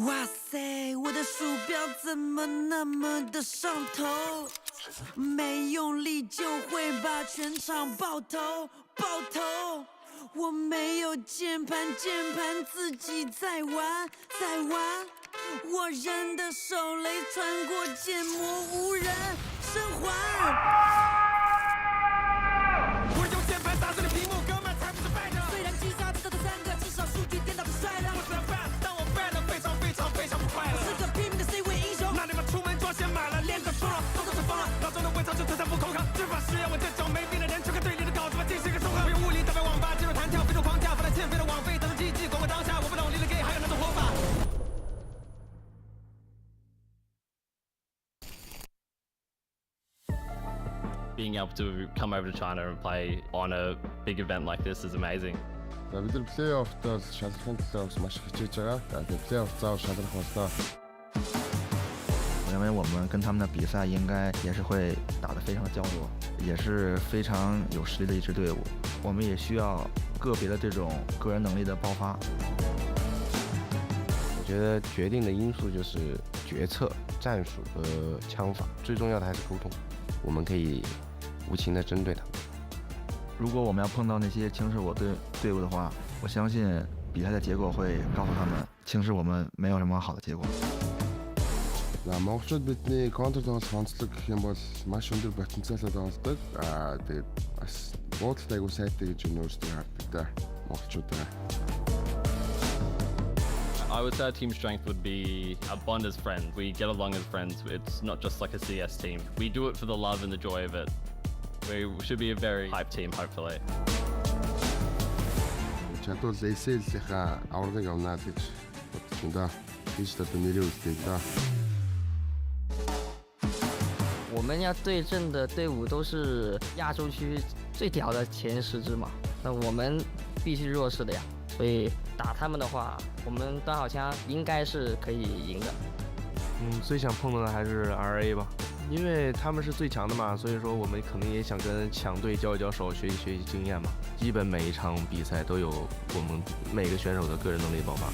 哇塞，我的鼠标怎么那么的上头？没用力就会把全场爆头，爆头。我没有键盘，键盘自己在玩，在玩。我人的手雷穿过建模，无人生还。我用键盘打碎了屏幕，哥们才不是败者。虽然击杀知道这三个，至少数据颠倒的帅了。我是 bad， 但我 bad 非常非常非常不快乐。是个拼命的 C 位英雄，那你们出门装先买了，练着疯了，动作是疯了，脑中的微操就推三不空扛。这把是要我这种没病的人去看队里的稿子吧，进行一个综合。我用物理打败网吧，进入弹跳，飞入框架，发来欠费的网费，当成奇迹，管我当下，我不懂离了 gay 还有哪种活法。Being able to come over to China and play on a big event like this is amazing. Бид нар плей-оффтоо шалрахын төлөө маш их хичээж байгаа. Тэгээд плей-офф заавал шалрах боллоо. 我认为我们跟他们的比赛应该也是会打得非常焦灼，也是非常有实力的一支队伍。我们也需要个别的这种个人能力的爆发。我觉得决定的因素就是决策、战术和枪法，最重要的还是沟通。我们可以无情地针对他们。如果我们要碰到那些轻视我队伍的话，我相信比赛的结果会告诉他们，轻视我们没有什么好的结果。Монголчууд бидний контр тоглох онцлог гэх юм бол маш өндөр потенциалтай тоглодог. Тэгээд бас буудалтай айгуу сайтай гэж өөрсдөө хардаг да. Монголчуудаа. I would say our team strength would be a bond as friends. We get along as friends. It's not just like a CS team. We do it for the love and the joy of it. We should be a very hype team, hopefully. Чадвал SL-ийнхаа аврагыг авнаа гэж бодож байна. Гэж одоо нэрээ үлдээх да. 我们要对阵的队伍都是亚洲区最屌的前10支嘛，那我们必须弱势的呀，所以打他们的话，我们端好枪应该是可以赢的。最想碰到的还是 RA 吧，因为他们是最强的嘛，所以说我们肯定也想跟强队交一交手，学习学习经验嘛。基本每一场比赛都有我们每个选手的个人能力爆发。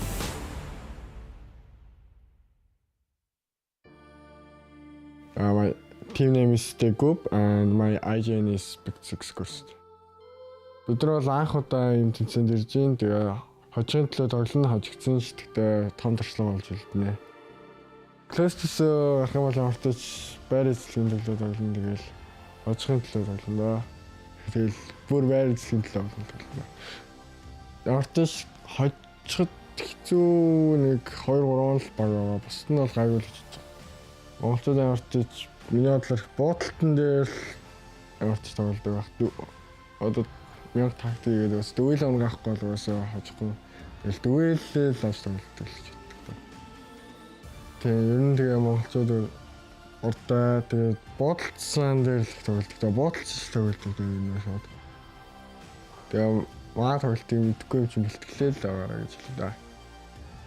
My team name is The Group and my IGN is Exusier. Бид нар бол анх удаа юм тэнцээнд ирж байна. Тэгээ хожигын төлөө тоглоно, хожигдсан шитгэдэг том туршлага болж үлдэнэ. Клэстс ах юм бол ямартч байр эзлэхийн төлөө тоглоно. Тэгээл хожигын төлөө тоглоно. Тэгэл бүр байр эзлэхийн төлөө тоглоно. Ямартч хожигд хэцүү нэг 2-3 л баг байгаа. Бусд нь бол гайгүй л гэж байна. Монголчууд ямартч миний бодлоор буудалтан дээр ямарч тоглодог баг. Одоо мянга тактик гэдэг бас дүүл оног авахгүй бол уусаа хожихгүй. Тэгэл дүүлээ л авч тоглодог л гэж боддог. Тэгээ ер нь тэгээ монголчууд урдаа тэгээ буудалтсан дээр л тоглодог. Тэгээ буудалцсан тоглодог юм байна шууд. Тэгээ манай тоглолтыг мэдэхгүй юм чинь бэлтгэлээ л байгаараа гэж хэлээ да.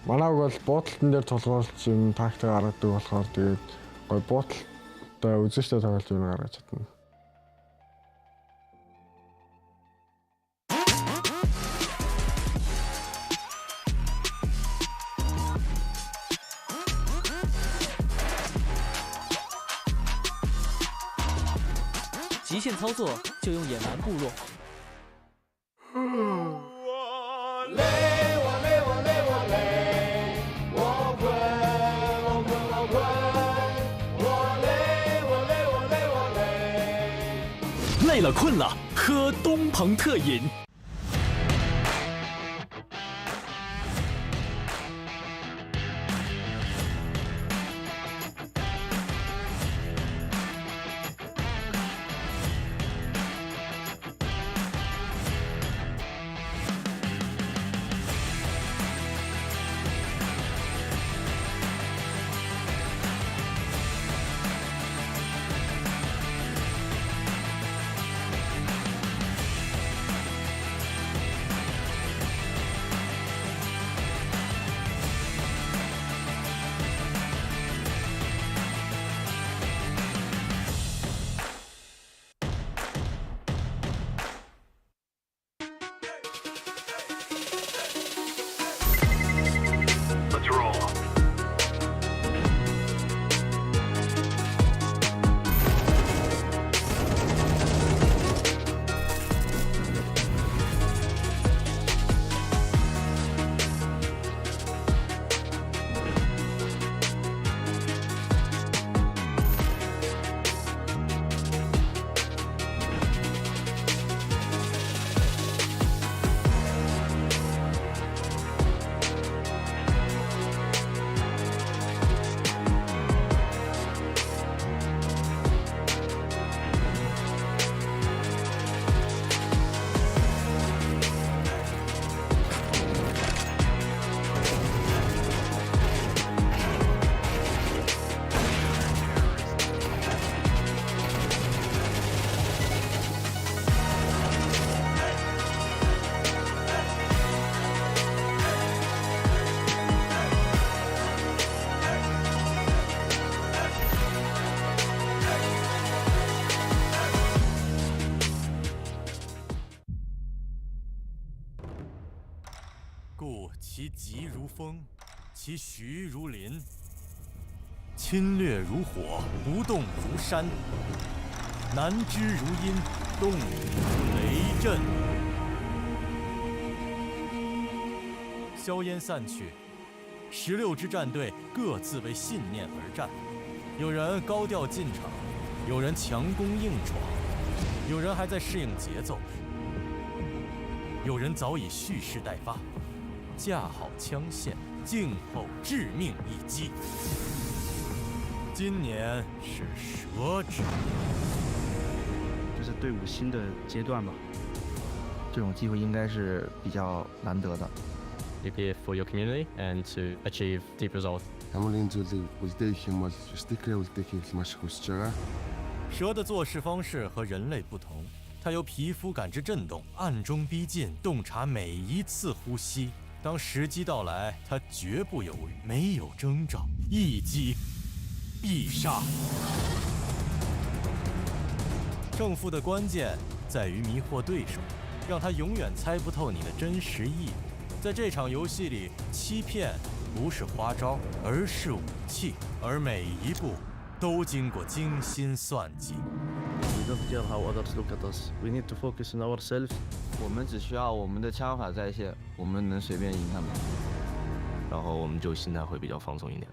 Манайг бол буудалтан дээр толгоолч юм тактик гаргадаг болохоор тэгээд гой буудалтаа үзэжтэй тоглож юм гаргаж чадна. 极限操作就用野蛮部落。累了困了，喝东鹏特饮。故其疾如风，其徐如林。侵略如火，不动如山；南之如阴，动如雷震。硝烟散去，16支战队各自为信念而战。有人高调进场，有人强攻硬闯，有人还在适应节奏，有人早已蓄势待发，架好枪线，静候致命一击。今年是蛇之年，这是队伍新的阶段吧。这种机会应该是比较难得的。You're here for your community and to achieve deep results. Хамгийн зүйлийг үлдээх юм бол стикерээ үлдээхийг маш их хүсэж байгаа. 蛇的做事方式和人类不同，它由皮肤感知震动，暗中逼近，洞察每一次呼吸。当时机到来，它绝不犹豫，没有征兆，一击必杀。胜负的关键在于迷惑对手，让他永远猜不透你的真实意图。在这场游戏里，欺骗不是花招，而是武器，而每一步都经过精心算计。We don't care how others look at us. We need to focus on ourselves. 我们只需要我们的枪法在线，我们能随便赢他们。然后我们就心态会比较放松一点。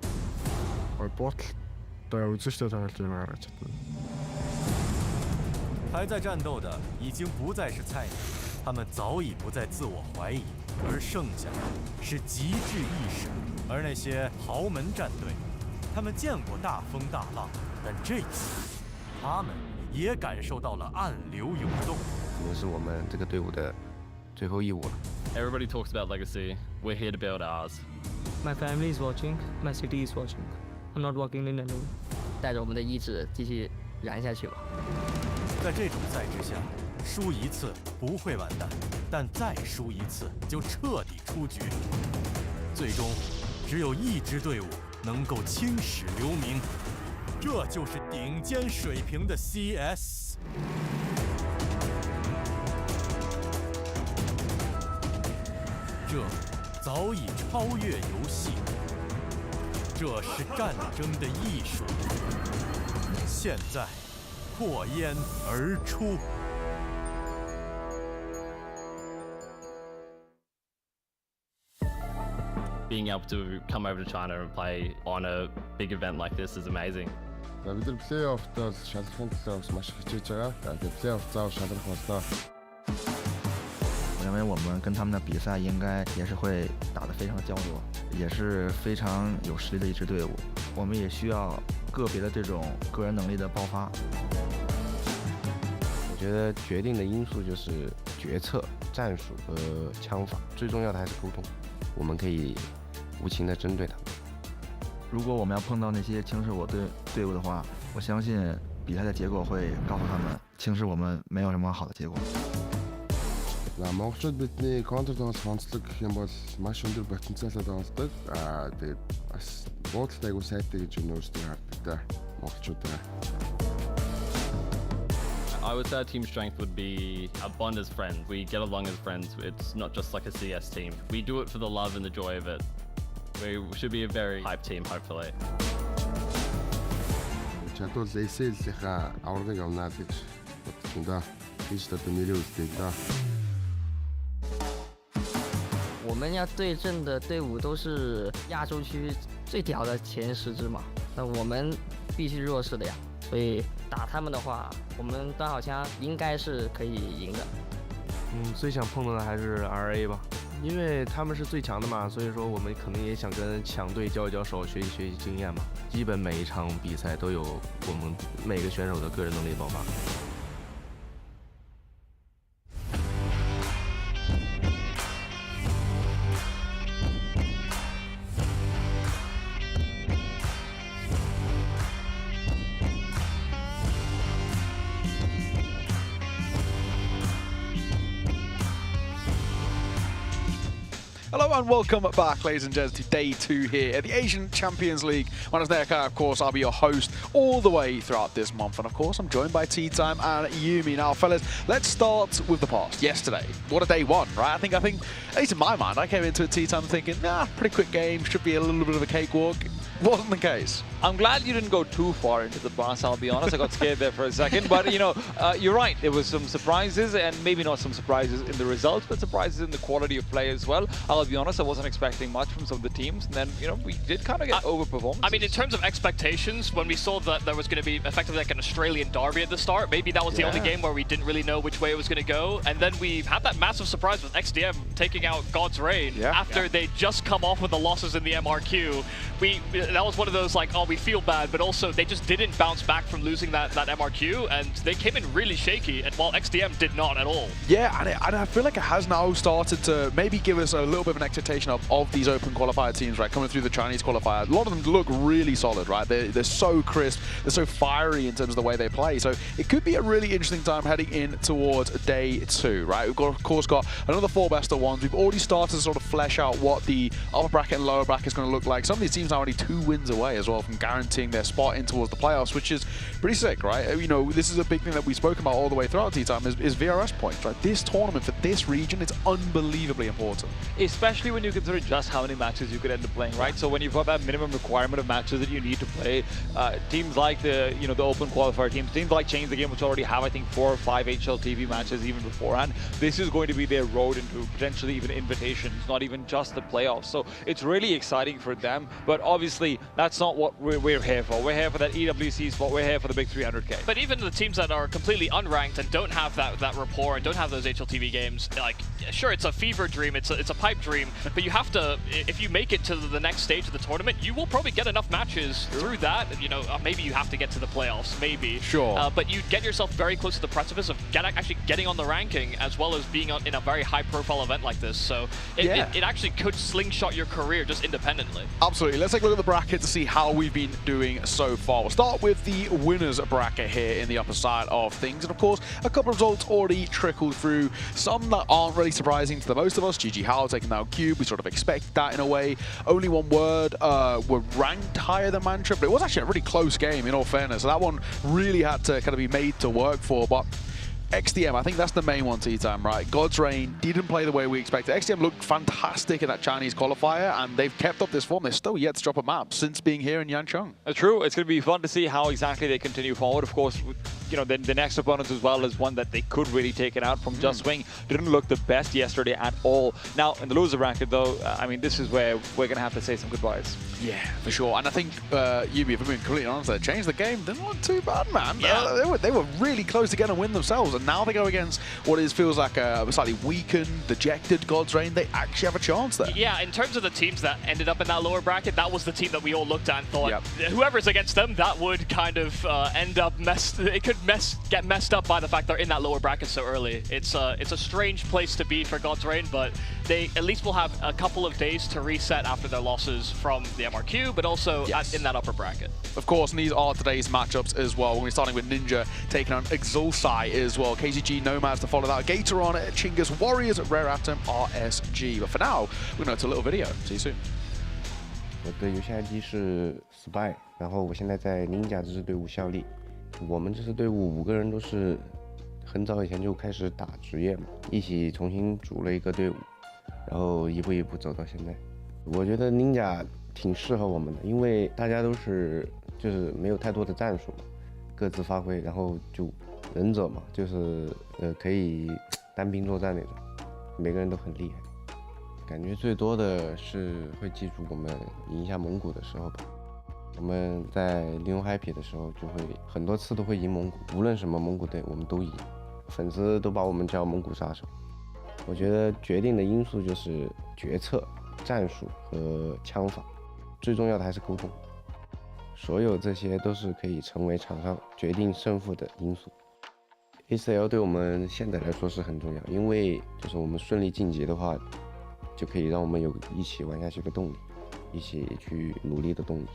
还在战斗的已经不再是菜鸟，他们早已不再自我怀疑，而剩下的是极致意识。而那些豪门战队，他们见过大风大浪，但这次他们也感受到了暗流涌动。可能是我们这个队伍的最后一舞了。Everybody talks about legacy. We're here to build ours. My family is watching. My city is watching. I'm not walking in alone. 带着我们的意志继续燃下去吧。在这种赛制下，输一次不会完蛋，但再输一次就彻底出局。最终，只有一支队伍能够青史留名，这就是顶尖水平的 CS。这早已超越游戏，这是战争的艺术。现在破烟而出。Being able to come over to China and play on a big event like this is amazing. За бид нар плей-оффтоо шалрахын төлөө бас маш их хичээж байгаа. Тэгээд плей-офф заавал шалрах боллоо. 我认为我们跟他们的比赛应该也是会打得非常焦灼，也是非常有实力的一支队伍。我们也需要个别的这种个人能力的爆发。我觉得决定的因素就是决策、战术和枪法，最重要的还是沟通。我们可以无情地针对他们。如果我们要碰到那些轻视我队伍的话，我相信比赛的结果会告诉他们，轻视我们没有什么好的结果。За монголчууд бидний контр тоглох онцлог гэх юм бол маш өндөр потенциалтай тоглодог. Тэгээд бас буудалтай айгуу сайтай гэж өөрсдөө хардаг та монголчуудаа. I would say our team strength would be our bond as friends. We get along as friends. It's not just like a CS team. We do it for the love and the joy of it. We should be a very hype team, hopefully. Чадвал SL-ийнхаа аврагыг авнаа гэж бодож байна. Тийш одоо нэрээ үлдээх да. 我们要对阵的队伍都是亚洲区最屌的前10支嘛，那我们必须弱势的呀，所以打他们的话，我们端好枪应该是可以赢的。最想碰到的还是 RA 吧，因为他们是最强的嘛，所以说我们可能也想跟强队交一交手，学习经验嘛。基本每一场比赛都有我们每个选手的个人能力爆发。Hello and welcome back, ladies and gents, to day 2 here at the Asian Champions League. My name is Neka, of course, I'll be your host all the way throughout this month. And of course, I'm joined by Tea Time and Yumi. Now, fellas, let's start with the past. Yesterday, what a day 1, right? I think, at least in my mind, I came into a Tea Time thinking, pretty quick game, should be a little bit of a cakewalk. Wasn't the case. I'm glad you didn't go too far into the past, I'll be honest. I got scared there for a second. But, you know, you're right. There was some surprises, and maybe not some surprises in the results, but surprises in the quality of play as well. I'll be honest, I wasn't expecting much from some of the teams. And then, you know, we did kind of get overperformed. I mean, in terms of expectations, when we saw that there was going to be effectively like an Australian derby at the start, maybe that was the only game where we didn't really know which way it was going to go. And then we had that massive surprise with XDM taking out God's Reign after they just come off with the losses in the MRQ. That was one of those like, oh, we feel bad, but also they just didn't bounce back from losing that MRQ, and they came in really shaky, and while XDM did not at all. Yeah, and I feel like it has now started to maybe give us a little bit of an expectation of these open qualifier teams, right, coming through the Chinese qualifier. A lot of them look really solid, right? They're so crisp, they're so fiery in terms of the way they play, so it could be a really interesting time heading in towards day 2, right? We've got, of course, got another 4 best of 1s. We've already started to sort of flesh out what the upper bracket and lower bracket is going to look like. Some of these teams are already 2 wins away as well from guaranteeing their spot in towards the playoffs, which is pretty sick, right? You know, this is a big thing that we've spoken about all the way throughout Tea Time is VRS points, right? This tournament for this region, it's unbelievably important. Especially when you consider just how many matches you could end up playing, right? So when you've got that minimum requirement of matches that you need to play, teams like the open qualifier teams like Change the Game, which already have, I think, 4 or 5 HLTV matches even beforehand, this is going to be their road into potentially even invitations, not even just the playoffs. So it's really exciting for them, but obviously that's not what we're here for. We're here for that EWC spot. We're here for the big 300K. But even the teams that are completely unranked and don't have that rapport and don't have those HLTV games, like, sure, it's a fever dream, it's a pipe dream, but you have to, if you make it to the next stage of the tournament, you will probably get enough matches through that. You know, maybe you have to get to the playoffs, maybe. Sure. But you get yourself very close to the precipice of actually getting on the ranking, as well as being in a very high-profile event like this. So it actually could slingshot your career just independently. Absolutely. Let's take a look at the bracket to see how we've been doing so far. We'll start with the winners bracket here in the upper side of things. And of course, a couple of results already trickled through. Some that aren't really surprising to the most of us. GG Howell taking out Cube. We sort of expect that in a way. Only One Word were ranked higher than Mantra, but it was actually a really close game in all fairness. So that one really had to kind of be made to work for. But XDM, I think that's the main one, Tea Time, right? God's Reign didn't play the way we expected. XDM looked fantastic in that Chinese qualifier, and they've kept up this form. They're still yet to drop a map since being here in Yancheng. True. It's going to be fun to see how exactly they continue forward. Of course, you know, the next opponents as well is one that they could really take it out from. Just Swing didn't look the best yesterday at all. Now, in the loser bracket, though, I mean, this is where we're going to have to say some goodbyes. Yeah, for sure. And I think, Yubi, if I'm being completely honest, they changed the game. Didn't look too bad, man. Yeah. They were really close to getting a win themselves, and now they go against what feels like a slightly weakened, dejected God's Reign. They actually have a chance there. Yeah, in terms of the teams that ended up in that lower bracket, that was the team that we all looked at and thought, whoever's against them, that would kind of end up get messed up by the fact they're in that lower bracket so early. It's a strange place to be for God's Reign, but they at least will have a couple of days to reset after their losses from the MRQ, but also in that upper bracket. Of course, and these are today's matchups as well. We're starting with Ninja taking on Exusier as well. KCG Nomads to follow that. Gatoron, Chingus, Warriors, Rare Atom, RSG. But for now, we're going to a little video. See you soon. 我的游戏ID是 Spy， 然后我现在在 Ninja 这支队伍效力。我们这支队伍5个人都是很早以前就开始打职业嘛，一起重新组了一个队伍，然后一步一步走到现在。我觉得 Ninja 挺适合我们的，因为大家都是就是没有太多的战术嘛，各自发挥，然后就忍者嘛，就是可以单兵作战那种，每个人都很厉害。感觉最多的是会记住我们赢下蒙古的时候吧。我们在利用 Happy 的时候，就会很多次都会赢蒙古，无论什么蒙古队我们都赢，粉丝都把我们叫蒙古杀手。我觉得决定的因素就是决策、战术和枪法，最重要的还是沟通。所有这些都是可以成为场上决定胜负的因素。ACL 对我们现在来说是很重要，因为就是我们顺利晋级的话，就可以让我们有一起玩下去的动力，一起去努力的动力。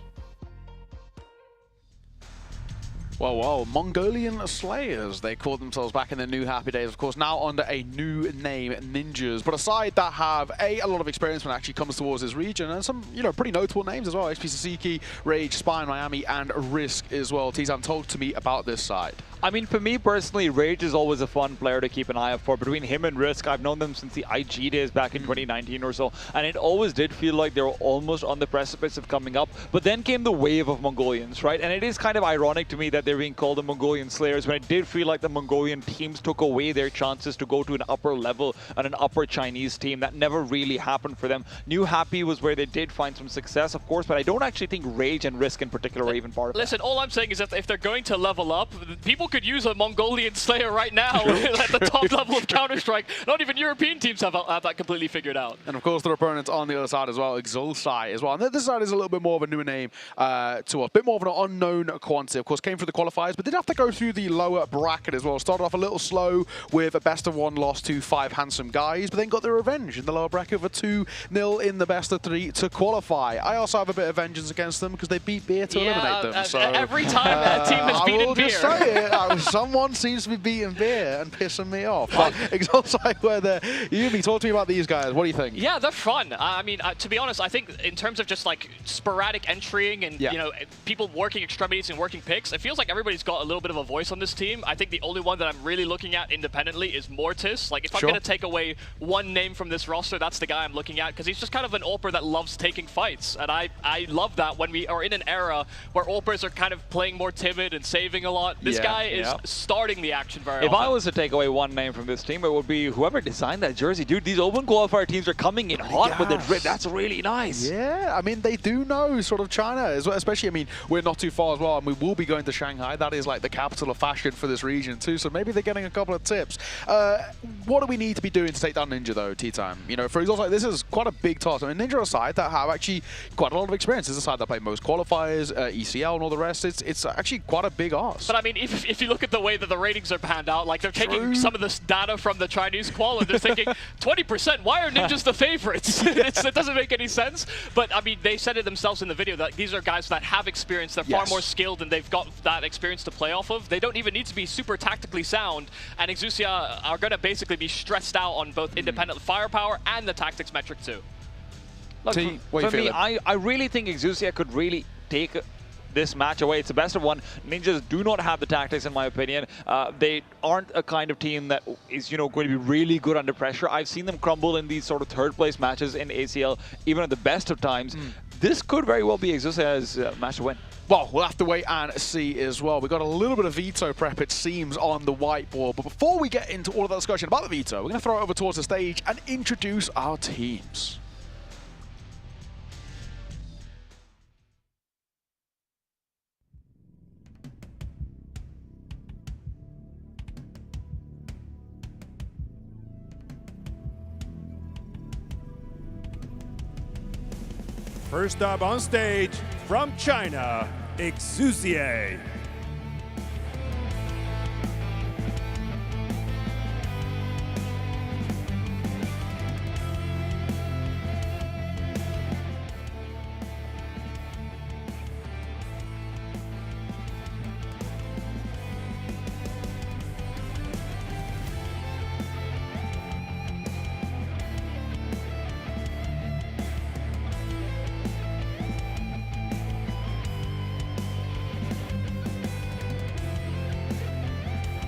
Well, Mongolian Slayers, they called themselves back in the new Happy Days, of course, now under a new name, Ninjas. But a side that have a lot of experience when it actually comes towards this region, and some, pretty notable names as well. HP Sasiki, Rage, Spine, Miami, and Risk as well. Tizan, talk to me about this side. I mean, for me personally, Rage is always a fun player to keep an eye out for. Between him and Risk, I've known them since the IG days back in 2019 or so, and it always did feel like they were almost on the precipice of coming up. But then came the wave of Mongolians, right? And it is kind of ironic to me that they're being called the Mongolian Slayers when it did feel like the Mongolian teams took away their chances to go to an upper level and an upper Chinese team. That never really happened for them. New Happy was where they did find some success, of course, but I don't actually think Rage and Risk in particular are even part of Listen, all I'm saying is that if they're going to level up, people could use a Mongolian Slayer right now at the top level of Counter-Strike. Not even European teams have that completely figured out. And of course, their opponents on the other side as well, Exusier as well. And this side is a little bit more of a newer name to us, a bit more of an unknown quantity. Of course, came through the qualifiers, but did have to go through the lower bracket as well. Started off a little slow with a best-of-1 loss to 5 handsome guys, but then got their revenge in the lower bracket with a 2-0 in the best-of-3 to qualify. I also have a bit of vengeance against them because they beat Beer to eliminate them. So every time a team has beaten Beer. Just say it, someone seems to be beating Beer and pissing me off. But Exusier were there. Yumi, talk to me about these guys. What do you think? Yeah, they're fun. I mean, to be honest, I think in terms of just like sporadic entrying and people working extremities and working picks, it feels like everybody's got a little bit of a voice on this team. I think the only one that I'm really looking at independently is Mortis. Like, if I'm going to take away one name from this roster, that's the guy I'm looking at, because he's just kind of an AWPer that loves taking fights. And I love that when we are in an era where AWPers are kind of playing more timid and saving a lot. This guy is starting the action very often. If I was to take away one name from this team, it would be whoever designed that jersey. Dude, these open qualifier teams are coming in hot with the drip. That's really nice. Yeah, I mean, they do know sort of China, as well, especially, I mean, we're not too far as well, and we will be going to Shanghai. That is like the capital of fashion for this region too, so maybe they're getting a couple of tips. What do we need to be doing to take down Ninja, though, Tea Time? For example, this is quite a big task. I mean, Ninja are a side that have actually quite a lot of experience. It's a side that play most qualifiers, ECL and all the rest. It's actually quite a big ask. But I mean, if you look at the way that the ratings are panned out, like they're taking some of this data from the Chinese qual and they're thinking 20%, why are Ninjas the favorites? It doesn't make any sense. But I mean, they said it themselves in the video that these are guys that have experience, they're far more skilled, and they've got that experience to play off of. They don't even need to be super tactically sound, and Exusier are going to basically be stressed out on both independent firepower and the tactics metric too. Look, for me, I really think Exusier could really take this match away. It's the best of one. Ninjas do not have the tactics, in my opinion. They aren't a kind of team that is, going to be really good under pressure. I've seen them crumble in these sort of third-place matches in ACL, even at the best of times. This could very well be Exusier's match to win. Well, we'll have to wait and see as well. We've got a little bit of Veto prep, it seems, on the whiteboard. But before we get into all of that discussion about the Veto, we're going to throw it over towards the stage and introduce our teams. First up on stage, from China, Exusier.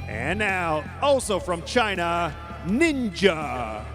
And now, also from China, Ninja.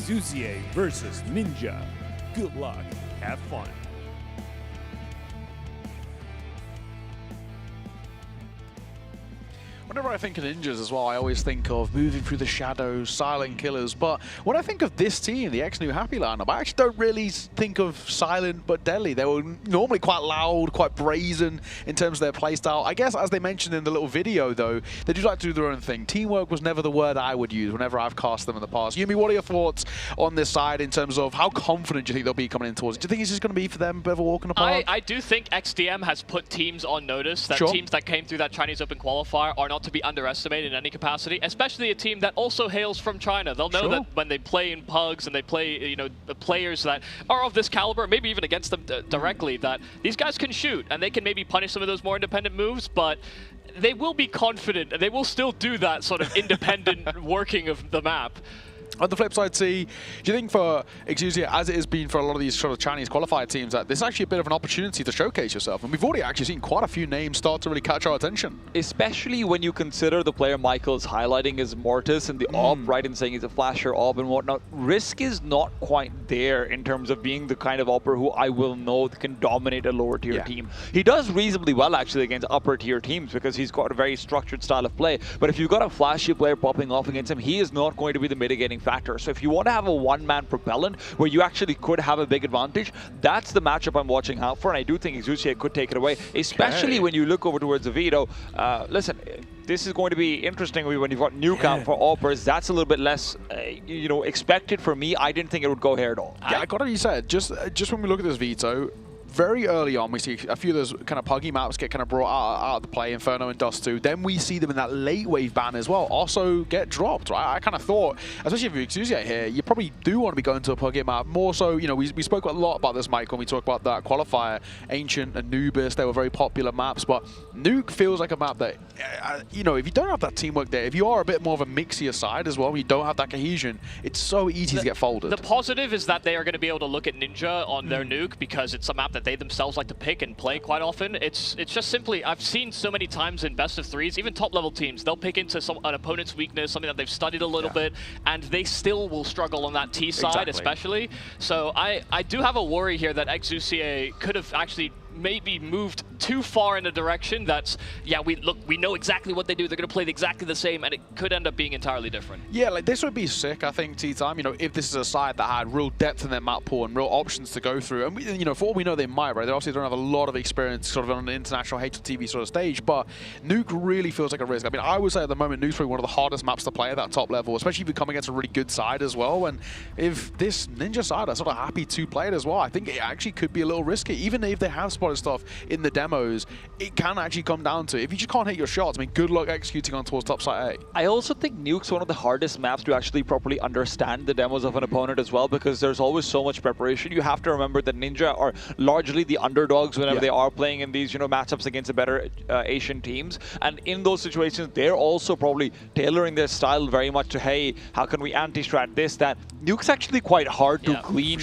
Exusier versus Ninja. Good luck. Have fun. Whenever I think of ninjas as well, I always think of moving through the shadows, silent killers. But when I think of this team, the ex-New Happy lineup, I actually don't really think of silent but deadly. They were normally quite loud, quite brazen in terms of their playstyle. I guess, as they mentioned in the little video, though, they do like to do their own thing. Teamwork was never the word I would use whenever I've cast them in the past. Yumi, what are your thoughts on this side in terms of how confident do you think they'll be coming in towards it? Do you think it's just going to be for them a bit of a walk in the park? I do think XDM has put teams on notice that teams that came through that Chinese Open qualifier are not to be underestimated in any capacity, especially a team that also hails from China. They'll know that when they play in pugs and they play, you know, the players that are of this caliber, maybe even against them directly, that these guys can shoot and they can maybe punish some of those more independent moves, but they will be confident and they will still do that sort of independent working of the map. On the flip side, do you think for Exusier, as it has been for a lot of these sort of Chinese qualified teams, that this is actually a bit of an opportunity to showcase yourself? And we've already actually seen quite a few names start to really catch our attention. Especially when you consider the player Michael is highlighting as Mortis and the AWP, right, and saying he's a flasher AWP and whatnot. Risk is not quite there in terms of being the kind of AWPer who I will know can dominate a lower tier team. He does reasonably well actually against upper tier teams because he's got a very structured style of play. But if you've got a flashy player popping off against him, he is not going to be the mitigating factor. So if you want to have a one-man propellant where you actually could have a big advantage, that's the matchup I'm watching out for, and I do think Exusier could take it away, especially when you look over towards the Veto. Listen, this is going to be interesting when you've got Nuke out for AWPers. That's a little bit less, you know, expected for me. I didn't think it would go here at all. Yeah, I got to be said, just when we look at this Veto, very early on, we see a few of those kind of puggy maps get kind of brought out of the play, Inferno and Dust 2. Then we see them in that late wave ban as well, also get dropped, right? I kind of thought, especially if you're Exusier here, you probably do want to be going to a puggy map. More so, you know, we spoke a lot about this, Mike, when we talked about that Qualifier, Ancient, Anubis. They were very popular maps, but Nuke feels like a map that, you know, if you don't have that teamwork there, if you are a bit more of a mixier side as well, you don't have that cohesion, it's so easy to get folded. The positive is that they are going to be able to look at Ninja on their Nuke because it's a map that they themselves like to pick and play quite often. It's just simply, I've seen so many times in best of threes, even top level teams, they'll pick into an opponent's weakness, something that they've studied a little bit, and they still will struggle on that T side especially. So I do have a worry here that Exusier could have actually maybe moved too far in a direction that's, we know exactly what they do, they're going to play exactly the same, and it could end up being entirely different. Yeah, like this would be sick, I think, T-Time, you know, if this is a side that had real depth in their map pool and real options to go through. And, you know, for all we know, they might, right? They obviously don't have a lot of experience sort of on an international HLTV sort of stage, but Nuke really feels like a risk. I mean, I would say at the moment, Nuke's probably one of the hardest maps to play at that top level, especially if you come against a really good side as well. And if this Ninja side are sort of happy to play it as well, I think it actually could be a little risky. Even if they have spotted stuff in the demos, it can actually come down to, if you just can't hit your shots, I mean, good luck executing on towards top side A. I also think Nuke's one of the hardest maps to actually properly understand the demos of an opponent as well, because there's always so much preparation. You have to remember that Ninja are largely the underdogs whenever they are playing in these, you know, matchups against the better Asian teams. And in those situations, they're also probably tailoring their style very much to, hey, how can we anti-strat this, that. Nuke's actually quite hard to glean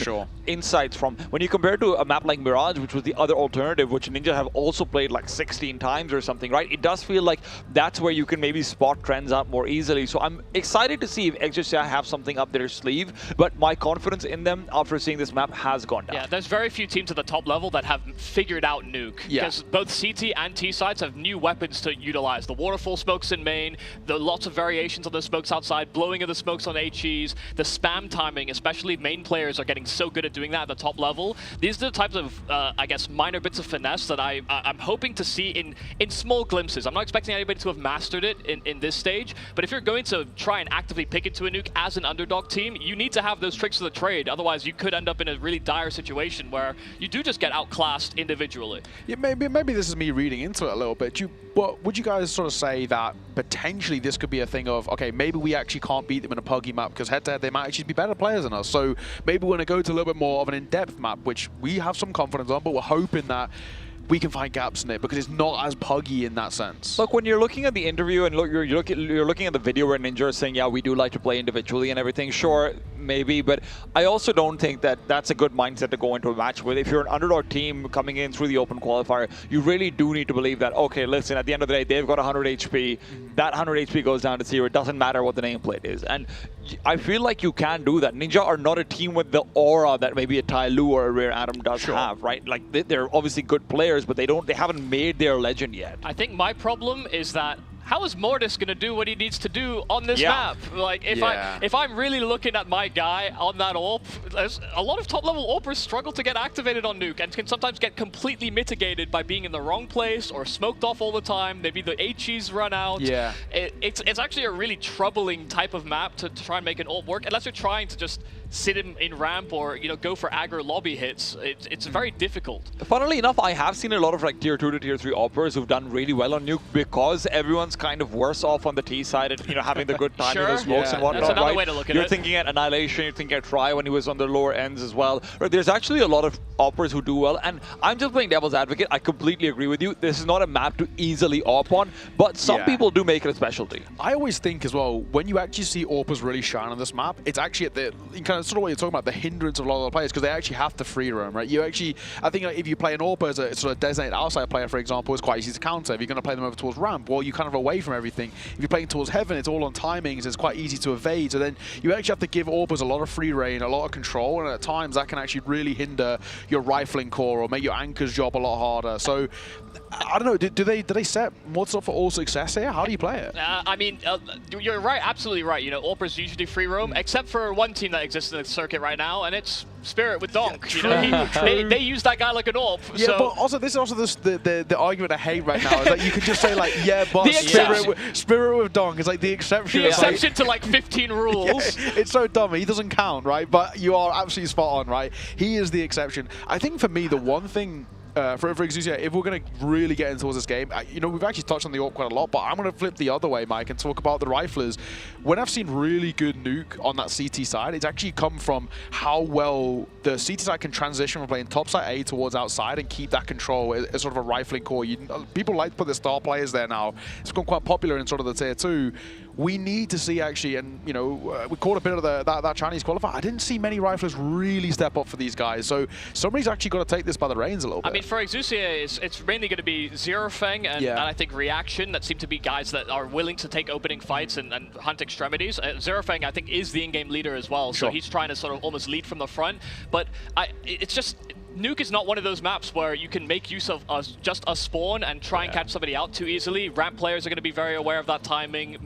insights from. When you compare to a map like Mirage, which was the other alternative, which Ninja have also played like 16 times or something, right? It does feel like that's where you can maybe spot trends out more easily. So I'm excited to see if Exusier have something up their sleeve, but my confidence in them after seeing this map has gone down. Yeah, there's very few teams at the top level that have figured out Nuke. Because both CT and T sides have new weapons to utilize. The waterfall smokes in main, the lots of variations on the smokes outside, blowing of the smokes on HEs, the spam timing, especially main players are getting so good at doing that at the top level. These are the types of, I guess, minor bits of finesse that I'm hoping to see in small glimpses. I'm not expecting anybody to have mastered it in this stage, but if you're going to try and actively pick into a Nuke as an underdog team, you need to have those tricks of the trade. Otherwise, you could end up in a really dire situation where you do just get outclassed individually. Yeah, maybe this is me reading into it a little bit. But would you guys sort of say that potentially this could be a thing of, okay, maybe we actually can't beat them in a puggy map because head-to-head they might actually be better players than us. So maybe we're going to go to a little bit more of an in-depth map, which we have some confidence on, but we're hoping that we can find gaps in it because it's not as puggy in that sense. Look, when you're looking at the interview and you're looking at the video where Ninja is saying, yeah, we do like to play individually and everything, sure, maybe, but I also don't think that that's a good mindset to go into a match with. If you're an underdog team coming in through the open qualifier, you really do need to believe that, okay, listen, at the end of the day, they've got 100 HP. That 100 HP goes down to 0. It doesn't matter what the nameplate is. And I feel like you can do that. Ninja are not a team with the aura that maybe a Tai Lu or a Rare Atom does have, right? Like, they're obviously good players, but they haven't made their legend yet. I think my problem is that how is Mortis gonna do what he needs to do on this map? Like, if I'm really looking at my guy on that AWP, a lot of top-level AWPers struggle to get activated on Nuke and can sometimes get completely mitigated by being in the wrong place or smoked off all the time. Maybe the HEs run out. Yeah. It's actually a really troubling type of map to try and make an AWP work, unless you're trying to just sit in ramp or go for aggro lobby hits. It's very difficult. Funnily enough, I have seen a lot of like tier 2 to tier 3 AWPers who've done really well on Nuke because everyone's kind of worse off on the T side and having the good timing of smokes and whatnot. That's another right? way to look at You're it. thinking at Annihilation, you're thinking at Try when he was on the lower ends as well. Right, there's actually a lot of AWPers who do well, and I'm just playing devil's advocate. I completely agree with you. This is not a map to easily AWP on, but some people do make it a specialty. I always think as well, when you actually see AWPers really shine on this map, it's actually at the kind of sort of what you're talking about, the hindrance of a lot of the players, because they actually have to free roam, right? You actually, I think like, if you play an AWP as a sort of designated outside player, for example, it's quite easy to counter. If you're going to play them over towards ramp, well, you're kind of away from everything. If you're playing towards heaven, it's all on timings, it's quite easy to evade. So then you actually have to give AWPers a lot of free reign, a lot of control, and at times that can actually really hinder your rifling core or make your anchor's job a lot harder. So I don't know, do they set Mortis up for all success here? How do you play it? I mean, you're right, absolutely right. AWPers usually free roam, except for one team that exists in the circuit right now, and it's Spirit with Donk. They use that guy like an AWP. Yeah, so. but also this is also the argument I hate right now is that you can just say like, yeah, but Spirit with Donk is like the exception. The exception to like 15 rules. Yeah, it's so dumb. He doesn't count, right? But you are absolutely spot on, right? He is the exception. I think for me, the one thing for Exusier, if we're going to really get into this game, we've actually touched on the AWP quite a lot, but I'm going to flip the other way, Mike, and talk about the riflers. When I've seen really good Nuke on that CT side, it's actually come from how well the CT side can transition from playing topside A towards outside and keep that control as sort of a rifling core. People like to put the star players there now. It's become quite popular in sort of the tier 2. We need to see actually, and we caught a bit of that Chinese qualifier. I didn't see many riflers really step up for these guys, so somebody's actually got to take this by the reins a little bit. I mean, for Exusier, it's mainly going to be Zero Feng and I think Reaction that seem to be guys that are willing to take opening fights and hunt extremities. Zero Feng, I think, is the in-game leader as well, so he's trying to sort of almost lead from the front. But it's just... Nuke is not one of those maps where you can make use of just a spawn and try and catch somebody out too easily. Ramp players are going to be very aware of that timing.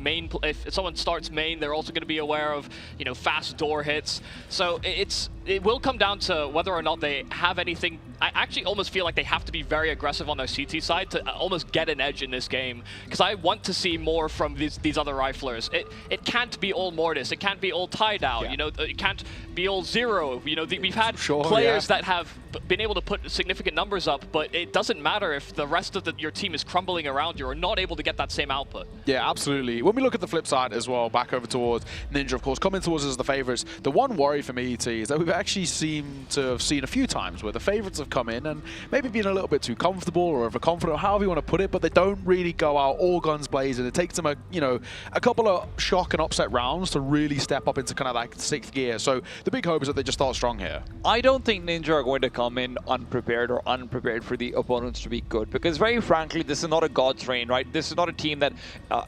If someone starts main, they're also going to be aware of fast door hits. So it will come down to whether or not they have anything. I actually almost feel like they have to be very aggressive on their CT side to almost get an edge in this game, because I want to see more from these other riflers. It can't be all Mortis. It can't be all tie down. It can't be all Zero. We've had players that have been able to put significant numbers up, but it doesn't matter if the rest of your team is crumbling around you or not able to get that same output. Yeah, absolutely. When we look at the flip side as well, back over towards Ninja, of course, coming towards us as the favorites, the one worry for me, ET, is that we've actually seemed to have seen a few times where the favorites have come in and maybe been a little bit too comfortable or overconfident, however you want to put it, but they don't really go out all guns blazing. It takes them a couple of shock and upset rounds to really step up into kind of like 6th gear. So the big hope is that they just start strong here. I don't think Ninja are going to come in unprepared or unprepared for the opponents to be good, because very frankly, this is not a God's reign, right? This is not a team that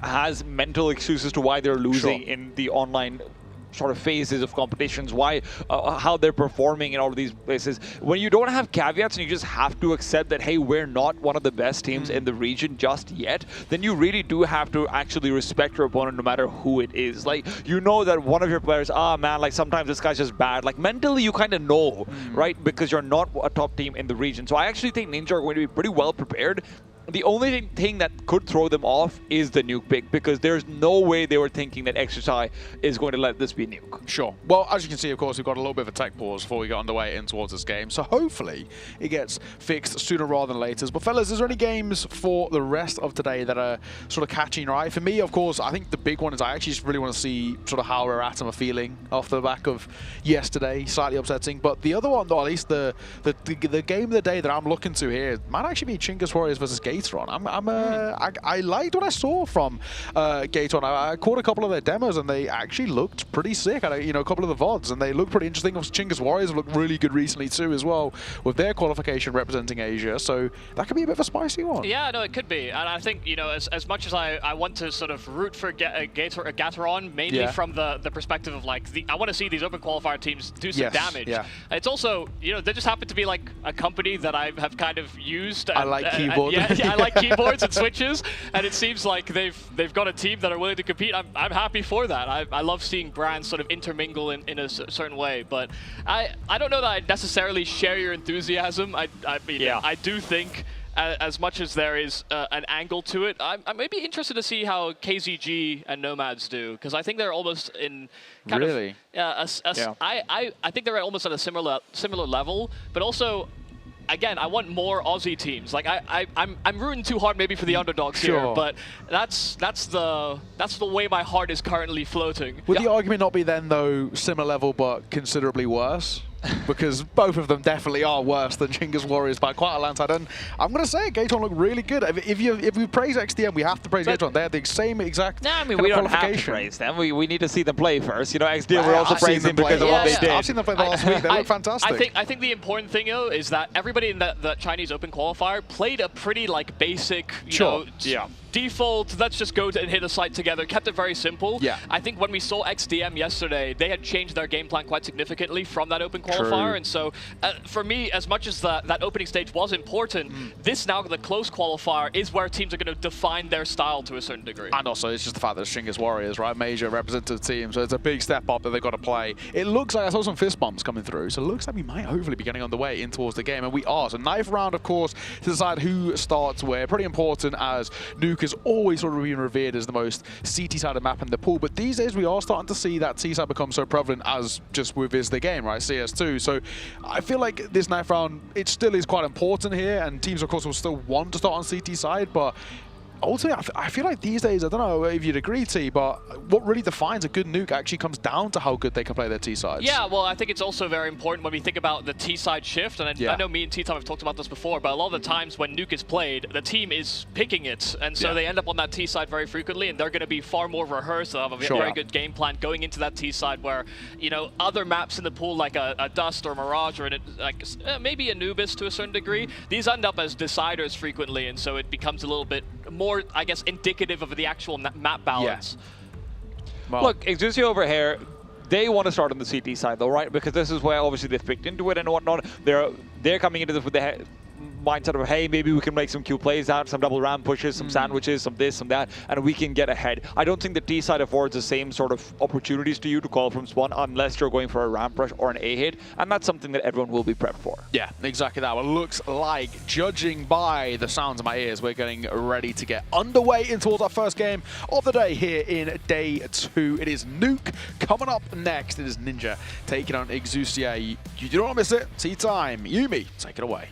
has mental excuses to why they're losing in the online sort of phases of competitions, why how they're performing in all of these places. When you don't have caveats and you just have to accept that, hey, we're not one of the best teams in the region just yet, then you really do have to actually respect your opponent no matter who it is. Like, that one of your players, man, like sometimes this guy's just bad. Like mentally you kind of know, right? Because you're not a top team in the region. So I actually think Ninja are going to be pretty well prepared. The only thing that could throw them off is the Nuke pick, because there's no way they were thinking that Exusier is going to let this be Nuke. Sure. Well, as you can see, of course, we've got a little bit of a tech pause before we get underway in towards this game, so hopefully it gets fixed sooner rather than later. But fellas, is there any games for the rest of today that are sort of catching your eye? For me, of course, I think the big one is I actually just really want to see sort of how Eratim are feeling off the back of yesterday. Slightly upsetting. But the other one, or at least the game of the day that I'm looking to here, might actually be Chingus Warriors versus Gatron. I liked what I saw from Gatron. I caught a couple of their demos and they actually looked pretty sick. A couple of the VODs, and they look pretty interesting. Chingus Warriors have looked really good recently too as well, with their qualification representing Asia. So that could be a bit of a spicy one. Yeah, no, it could be. And I think, as much as I want to sort of root for Gatoron, mainly from the perspective of like, I want to see these open qualifier teams do some damage. Yeah. It's also, they just happen to be like a company that I have kind of used. I like keyboard. I like keyboards and switches, and it seems like they've got a team that are willing to compete. I'm happy for that. I love seeing brands sort of intermingle in a certain way, but I don't know that I necessarily share your enthusiasm. I mean, yeah. I do think as much as there is an angle to it, I may be interested to see how KZG and Nomads do, because I think they're almost in kind of... I think they're almost at a similar level, but also, again, I want more Aussie teams. Like I'm rooting too hard maybe for the underdogs here, but that's the way my heart is currently floating. Would the argument not be then though similar level but considerably worse? Because both of them definitely are worse than Chinga's Warriors by quite a landslide. And I'm going to say, Gaton look really good. If we praise XDM, we have to praise Gaton. They had the same exact I mean, we don't have to praise them. We need to see them play first. You know, XDM we're also praising because of what they did. I've seen them play the last week. They look fantastic. I think the important thing, though, is that everybody in the Chinese Open qualifier played a pretty, like, basic, you know, default, let's just go and hit a site together, kept it very simple. Yeah. I think when we saw XDM yesterday, they had changed their game plan quite significantly from that Open qualifier. And so, for me, as much as that opening stage was important, this now, the close qualifier, is where teams are going to define their style to a certain degree. And also, it's just the fact that it's Chinga's Warriors, right? Major representative team, so it's a big step up that they've got to play. It looks like I saw some fist bumps coming through, so it looks like we might hopefully be getting on the way in towards the game, and we are. So 9th round, of course, to decide who starts where. Pretty important, as Nuke has always sort of been revered as the most CT-sided map in the pool, but these days we are starting to see that T-side become so prevalent as just with the game, right? CS2. So I feel like this 9th round, it still is quite important here, and teams, of course, will still want to start on CT side, but ultimately, I feel like these days, I don't know if you'd agree, T, but what really defines a good Nuke actually comes down to how good they can play their T-sides. Yeah, well, I think it's also very important when we think about the T-side shift, and I know me and T-Time have talked about this before, but a lot of the times when Nuke is played, the team is picking it, and so they end up on that T-side very frequently, and they're going to be far more rehearsed. They'll have a very good game plan going into that T-side where, you know, other maps in the pool like a Dust or Mirage or maybe Anubis to a certain degree, these end up as deciders frequently, and so it becomes a little bit more, I guess, indicative of the actual map balance. Well, look, Exusier over here, they want to start on the CT side though, right? Because this is where obviously they've picked into it and whatnot. They're coming into this with the mindset of, hey, maybe we can make some Q plays out, some double ram pushes, some sandwiches, some this, some that, and we can get ahead. I don't think the T side affords the same sort of opportunities to you to call from spawn unless you're going for a ram push or an A hit, and that's something that everyone will be prepped for. Yeah, exactly that. Well, it looks like, judging by the sounds of my ears, we're getting ready to get underway in towards our first game of the day here in day 2. It is Nuke coming up next. It is Ninja taking on Exusier. You do not miss it. T-Time. Yumi, take it away.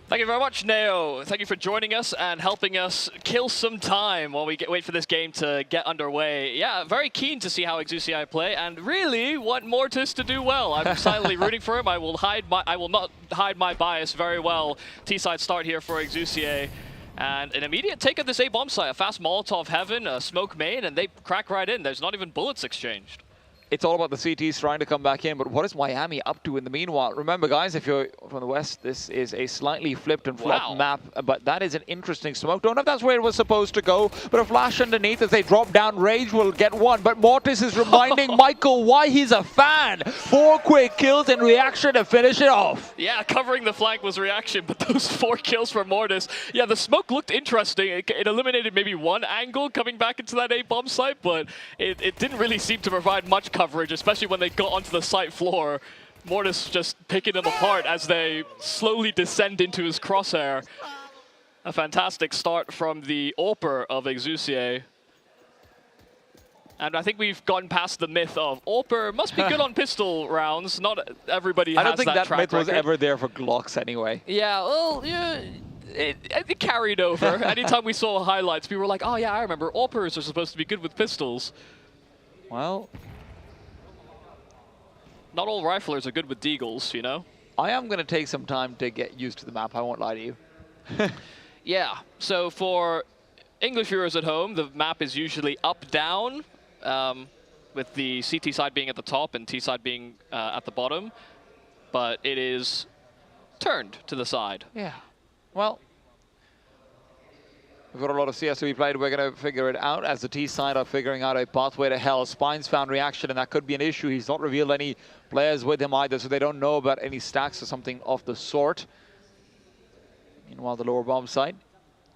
Thank you very much, Neo. Thank you for joining us and helping us kill some time while we wait for this game to get underway. Yeah, very keen to see how Exusier play, and really want Mortis to do well. I'm silently rooting for him. I will not hide my bias very well. T-side start here for Exusier. And an immediate take of this A bomb site. A fast Molotov heaven, a smoke main, and they crack right in. There's not even bullets exchanged. It's all about the CTs trying to come back in, but what is Miami up to in the meanwhile? Remember, guys, if you're from the West, this is a slightly flipped and flopped map, but that is an interesting smoke. Don't know if that's where it was supposed to go, but a flash underneath as they drop down. Rage will get one, but Mortis is reminding Michael why he's a fan. 4 quick kills in reaction to finish it off. Yeah, covering the flank was reaction, but those 4 kills from Mortis. Yeah, the smoke looked interesting. It eliminated maybe one angle coming back into that A bomb site, but it didn't really seem to provide much coverage, especially when they got onto the site floor. Mortis just picking them apart as they slowly descend into his crosshair. A fantastic start from the AWPer of Exusier. And I think we've gone past the myth of AWPer must be good on pistol rounds. Not everybody has that track record. I don't think that myth was ever there for Glocks anyway. Yeah, well, yeah. It carried over. Anytime we saw highlights, people were like, oh yeah, I remember AWPers are supposed to be good with pistols. Well, not all riflers are good with deagles, you know? I am going to take some time to get used to the map, I won't lie to you. Yeah, so for English viewers at home, the map is usually up-down, with the CT side being at the top and T side being at the bottom, but it is turned to the side. Yeah, well, we've got a lot of CS to be played. We're going to figure it out as the T side are figuring out a pathway to hell. Spine's found reaction, and that could be an issue. He's not revealed any players with him either, so they don't know about any stacks or something of the sort. Meanwhile, the lower bomb side,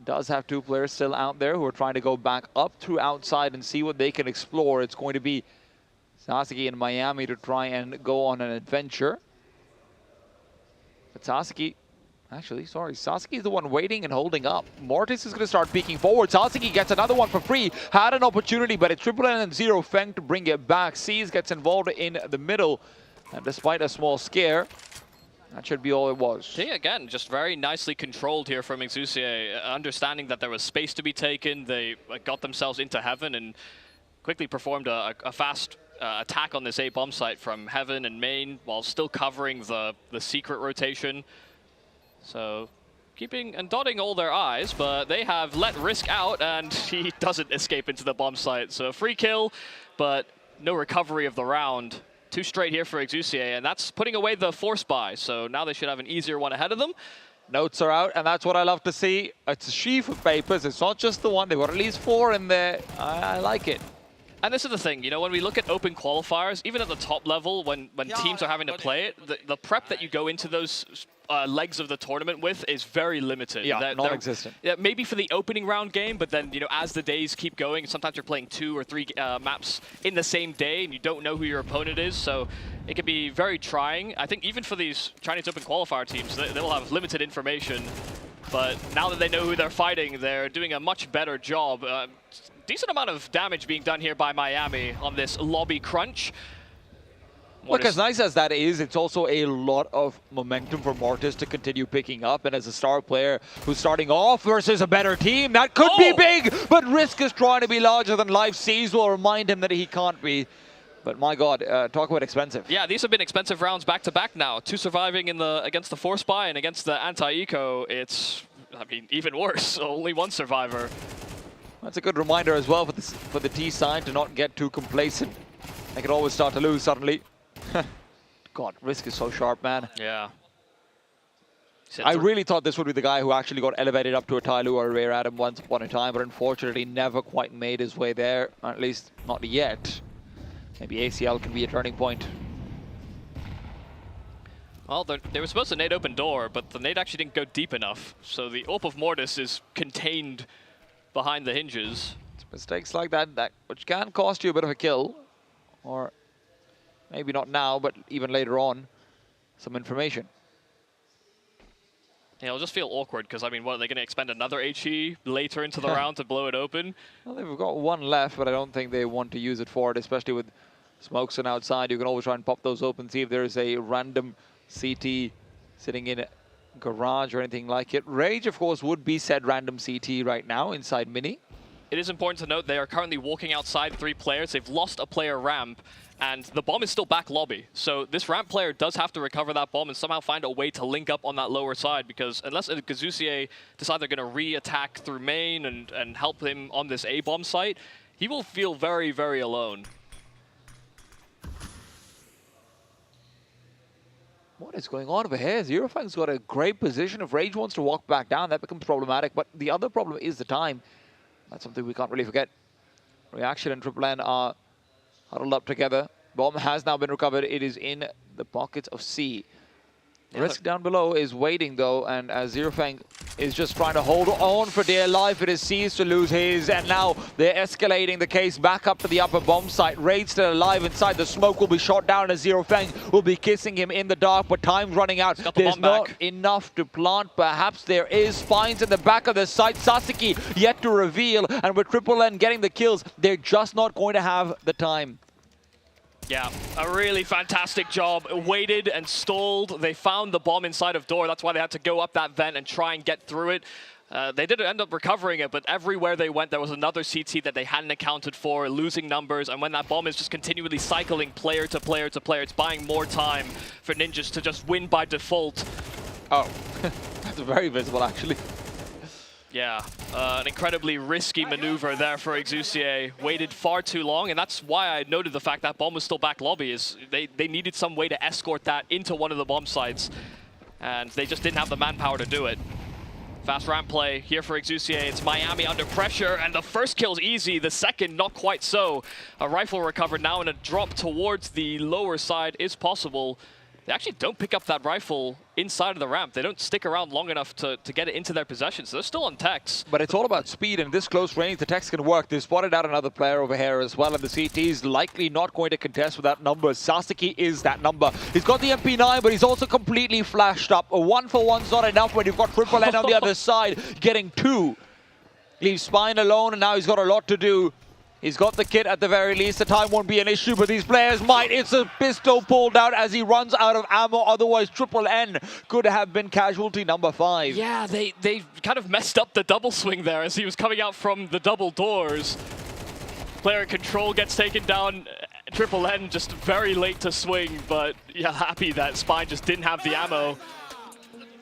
does have 2 players still out there who are trying to go back up through outside and see what they can explore. It's going to be Sasuke and Miami to try and go on an adventure. But Sasuke is the one waiting and holding up. Mortis is going to start peeking forward. Sasuke gets another one for free. Had an opportunity, but it's Triple N and Zero Feng to bring it back. Seas gets involved in the middle. And despite a small scare, that should be all it was. See, again, just very nicely controlled here from Exusier. Understanding that there was space to be taken, they got themselves into Heaven and quickly performed a fast attack on this A bomb site from Heaven and main while still covering the secret rotation. So keeping and dotting all their I's, but they have let Risk out and he doesn't escape into the bomb site. So a free kill, but no recovery of the round. 2 straight here for Exusier, and that's putting away the force buy. So now they should have an easier one ahead of them. Notes are out, and that's what I love to see. It's a sheaf of papers. It's not just the one. They've got at least 4 in there. I like it. And this is the thing, you know, when we look at open qualifiers, even at the top level, when teams are having to play it, the prep that you go into those legs of the tournament with is very limited. Yeah, non-existent. Maybe for the opening round game, but then, you know, as the days keep going, sometimes you're playing 2 or 3 maps in the same day, and you don't know who your opponent is, so it can be very trying. I think even for these Chinese Open qualifier teams, they will have limited information, but now that they know who they're fighting, they're doing a much better job. Decent amount of damage being done here by Miami on this lobby crunch. Look, as nice as that is, it's also a lot of momentum for Mortis to continue picking up. And as a star player who's starting off versus a better team, that could be big. But Risk is trying to be larger than life. Seas will remind him that he can't be. But my God, talk about expensive. Yeah, these have been expensive rounds back-to-back now. 2 surviving against the Force Buy and against the Anti-Eco, it's, I mean, even worse. Only 1 survivor. That's a good reminder as well for the T side to not get too complacent. They could always start to lose suddenly. God, Risk is so sharp, man. Yeah. I really thought this would be the guy who actually got elevated up to a Tyloo or a Rare Adam once upon a time, but unfortunately never quite made his way there, at least not yet. Maybe ACL can be a turning point. Well, they were supposed to nade open door, but the nade actually didn't go deep enough. So the AWP of Mortis is contained behind the hinges. It's mistakes like that which can cost you a bit of a kill, or maybe not now, but even later on, some information. Yeah, it'll just feel awkward because, I mean, what, are they going to expend another HE later into the round to blow it open? Well, they've got 1 left, but I don't think they want to use it for it, especially with smokes and outside. You can always try and pop those open, see if there's a random CT sitting in a garage or anything like it. Rage, of course, would be said random CT right now inside Mini. It is important to note they are currently walking outside 3 players. They've lost a player ramp, and the bomb is still back lobby. So this ramp player does have to recover that bomb and somehow find a way to link up on that lower side, because unless Exusier decide they're going to re-attack through main and help him on this A-bomb site, he will feel very, very alone. What is going on over here? Zero Fang's got a great position. If Rage wants to walk back down, that becomes problematic. But the other problem is the time. That's something we can't really forget. Reaction and Triple N are huddled up together. Bomb has now been recovered. It is in the pockets of C. Risk down below is waiting, though, and as Zero Fang is just trying to hold on for dear life, it is Seas to lose his, and now they're escalating the case back up to the upper bomb site. Raid still alive inside. The smoke will be shot down as Zero Fang will be kissing him in the dark, but time's running out. There's not enough to plant. Perhaps there is. Spines in the back of the site. Sasuke yet to reveal, and with Triple N getting the kills, they're just not going to have the time. Yeah, a really fantastic job. Waited and stalled. They found the bomb inside of door. That's why they had to go up that vent and try and get through it. They did end up recovering it, but everywhere they went, there was another CT that they hadn't accounted for, losing numbers. And when that bomb is just continually cycling player to player to player, it's buying more time for Ninjas to just win by default. Oh, that's very visible, actually. Yeah, an incredibly risky maneuver there for Exusier. Waited far too long, and that's why I noted the fact that bomb was still back lobby. Is they needed some way to escort that into one of the bomb sites, and they just didn't have the manpower to do it. Fast ramp play here for Exusier. It's Miami under pressure, and the first kill's easy, the second not quite so. A rifle recovered now, and a drop towards the lower side is possible. they actually don't pick up that rifle inside of the ramp. They don't stick around long enough to get it into their possession. So they're still on techs. But it's all about speed, and this close range, the techs can work. They've spotted out another player over here as well, and the CT is likely not going to contest with that number. Sasuke is that number. He's got the MP9, but he's also completely flashed up. A 1-for-1's not enough when you've got Triple N on the other side, getting 2. Leaves Spine alone, and now he's got a lot to do. He's got the kit at the very least. The time won't be an issue, but these players might. It's a pistol pulled out as he runs out of ammo. Otherwise, Triple N could have been casualty number 5. Yeah, they kind of messed up the double swing there as he was coming out from the double doors. Player in control gets taken down. Triple N just very late to swing, but yeah, happy that Spine just didn't have the ammo.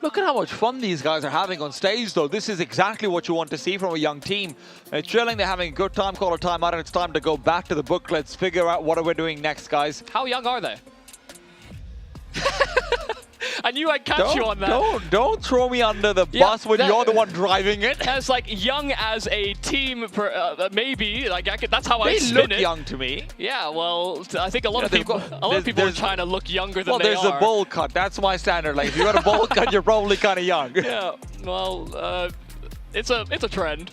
Look at how much fun these guys are having on stage, though. This is exactly what you want to see from a young team. They're chilling, they're having a good time, call a timeout, and it's time to go back to the book. Let's figure out what we're doing next, guys. How young are they? I knew I'd catch you on that. Don't throw me under the bus when you're the one driving it. As like young as a team, maybe. Like that's how I spin it. They look young to me. Yeah, well, I think a lot of people are trying to look younger than they are. Well, there's a bowl cut. That's my standard. Like if you got a bowl cut, you're probably kind of young. Yeah. Well, it's a trend.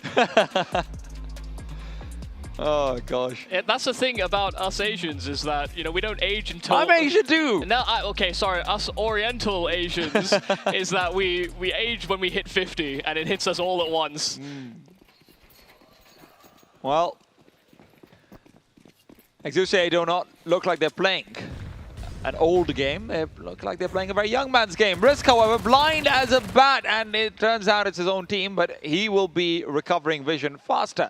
Oh gosh. That's the thing about us Asians is that we don't age until. I'm Asian too. No, okay, sorry. Us Oriental Asians is that we age when we hit 50, and it hits us all at once. Well, Exusier do not look like they're playing an old game. They look like they're playing a very young man's game. Risk, however, blind as a bat, and it turns out it's his own team, but he will be recovering vision faster.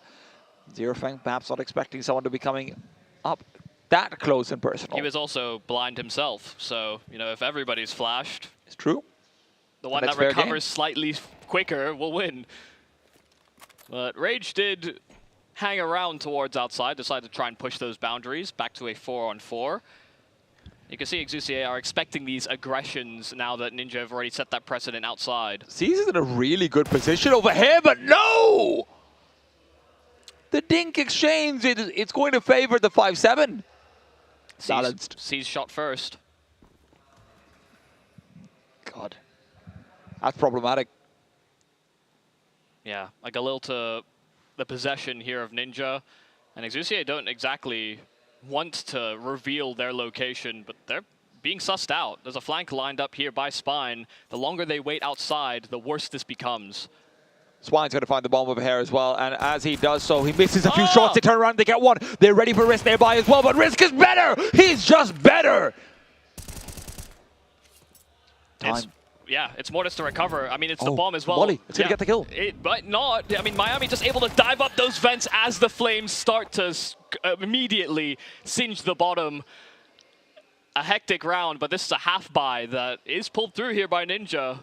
Zerofang perhaps not expecting someone to be coming up that close and personal. He was also blind himself, so if everybody's flashed, it's true. The one that recovers slightly quicker will win. But Rage did hang around towards outside, decided to try and push those boundaries back to a 4-on-4. You can see Exusier are expecting these aggressions now that Ninja have already set that precedent outside. Sees is in a really good position over here, but no! The Dink exchange, it's going to favor the 5-7. Balanced. Sees shot first. God. That's problematic. Yeah, like a little to the possession here of Ninja. And Exusier don't exactly want to reveal their location, but they're being sussed out. There's a flank lined up here by Spine. The longer they wait outside, the worse this becomes. Spine's going to find the bomb over here as well, and as he does so, he misses a few shots. They turn around, they get one. They're ready for Risk nearby as well, but Risk is better! He's just better! It's Mortis to recover. I mean, it's the bomb as well. Wally, it's going to get the kill. But not. I mean, Miami just able to dive up those vents as the flames start to immediately singe the bottom. A hectic round, but this is a half-buy that is pulled through here by Ninja.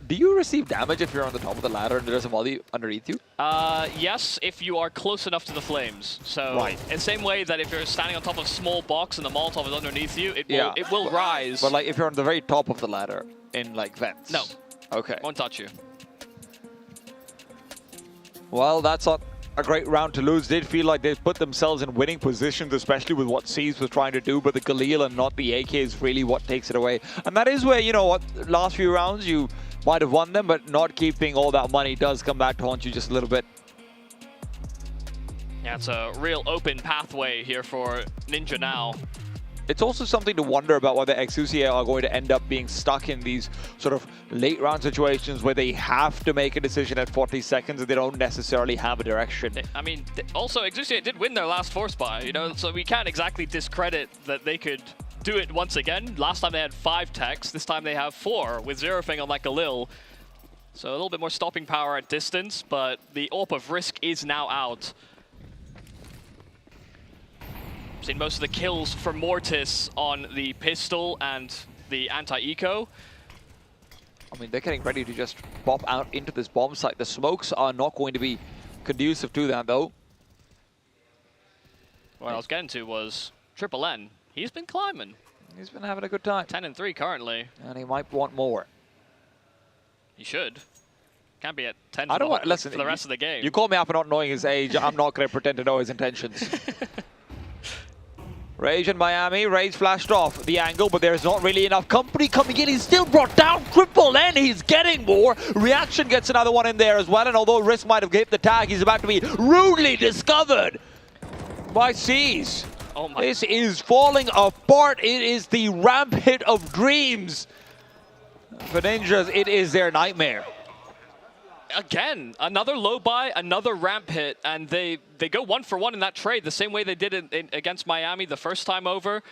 Do you receive damage if you're on the top of the ladder and there's a volley underneath you? Yes, if you are close enough to the flames. So, in the same way that if you're standing on top of a small box and the Molotov is underneath you, it will rise. But like if you're on the very top of the ladder in like vents? No. Okay. Won't touch you. Well, that's not a great round to lose. Did feel like they've put themselves in winning positions, especially with what C's was trying to do, but the Galil and not the AK is really what takes it away. And that is where, last few rounds you might have won them, but not keeping all that money does come back to haunt you just a little bit. Yeah, it's a real open pathway here for Ninja now. It's also something to wonder about whether Exusier are going to end up being stuck in these sort of late round situations where they have to make a decision at 40 seconds and they don't necessarily have a direction. I mean, also Exusier did win their last force buy, so we can't exactly discredit that they could do it once again. Last time they had 5 techs, this time they have 4 with Zerofang on like a Galil. So a little bit more stopping power at distance, but the AWP of Risk is now out. Seen most of the kills for Mortis on the pistol and the anti-eco. I mean, they're getting ready to just pop out into this bomb site. The smokes are not going to be conducive to that, though. What I was getting to was Triple N. He's been climbing. He's been having a good time. 10-3 currently. And he might want more. He should. Can't be at 10 I don't want, listen, for the rest of the game. You call me out for not knowing his age. I'm not going to pretend to know his intentions. Rage and Miami. Rage flashed off the angle, but there's not really enough company coming in. He's still brought down. Triple N, he's getting more. Reaction gets another one in there as well, and although Risk might have gave the tag, he's about to be rudely discovered by Seas. Oh my. This is falling apart. It is the ramp hit of dreams. For Ninjas, it is their nightmare. Again, another low buy, another ramp hit, and they go 1 for 1 in that trade, the same way they did against Miami the first time over.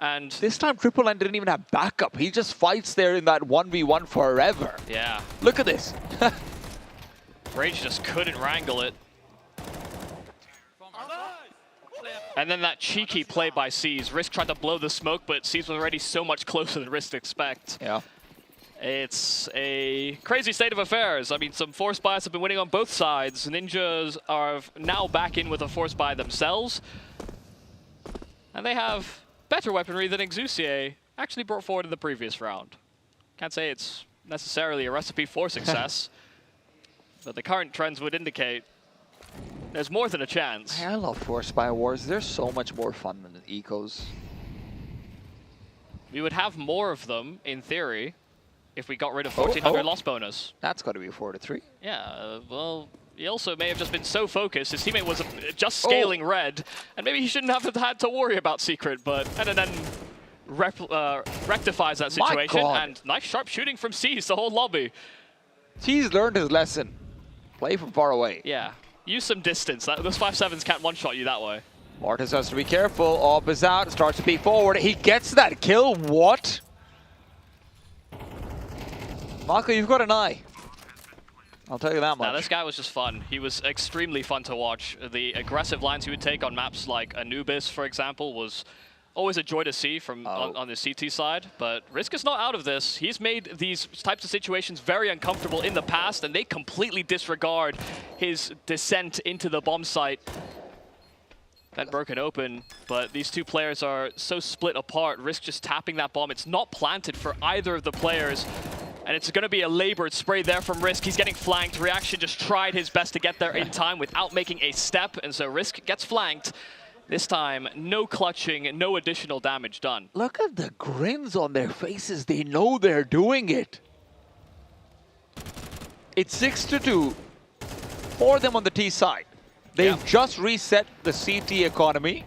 And this time, Triple N didn't even have backup. He just fights there in that 1v1 forever. Yeah. Look at this. Rage just couldn't wrangle it. And then that cheeky play by Seas. Risk tried to blow the smoke, but Seas was already so much closer than Risk expect. Yeah. It's a crazy state of affairs. I mean, some force buys have been winning on both sides. Ninjas are now back in with a force buy themselves. And they have better weaponry than Exusier actually brought forward in the previous round. Can't say it's necessarily a recipe for success, but the current trends would indicate there's more than a chance. I love force buy wars. They're so much more fun than the ecos. We would have more of them, in theory, if we got rid of 1400 loss bonus. That's got to be a 4-3. Yeah, well, he also may have just been so focused. His teammate was just scaling red, and maybe he shouldn't have had to worry about Secret, but then rectifies that situation, and nice sharp shooting from Seas, the whole lobby. Seas learned his lesson. Play from far away. Yeah, use some distance. Those 5-7s can't one-shot you that way. Mortis has to be careful. Orb is out, starts to peek forward. He gets that kill. What? Marco, you've got an eye. I'll tell you that much. Now, this guy was just fun. He was extremely fun to watch. The aggressive lines he would take on maps like Anubis, for example, was always a joy to see from on the CT side. But Risk is not out of this. He's made these types of situations very uncomfortable in the past, and they completely disregard his descent into the bomb site. That broken open, but these two players are so split apart. Risk just tapping that bomb. It's not planted for either of the players. And it's going to be a labored spray there from Risk. He's getting flanked. Reaction just tried his best to get there in time without making a step. And so Risk gets flanked. This time, no clutching, no additional damage done. Look at the grins on their faces. They know they're doing it. It's 6-2 for them on the T side. They've just reset the CT economy.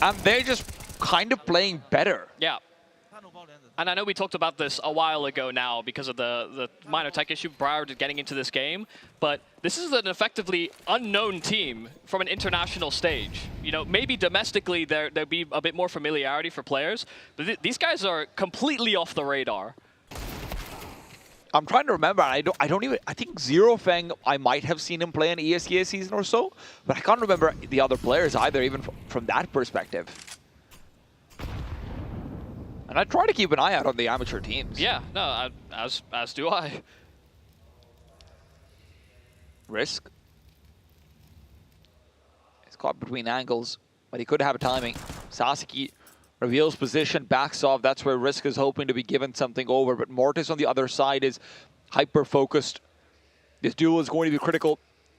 And they're just kind of playing better. Yeah. And I know we talked about this a while ago now because of the minor tech issue prior to getting into this game, but this is an effectively unknown team from an international stage. You know, maybe domestically there'd be a bit more familiarity for players, but these guys are completely off the radar. I'm trying to remember. I think Zero Feng, I might have seen him play an ESEA season or so, but I can't remember the other players either, even from that perspective. And I try to keep an eye out on the amateur teams. Yeah, no, as do I. Risk. He's caught between angles, but he could have timing. Sasuke reveals position, backs off. That's where Risk is hoping to be given something over. But Mortis on the other side is hyper-focused. This duel is going to be critical.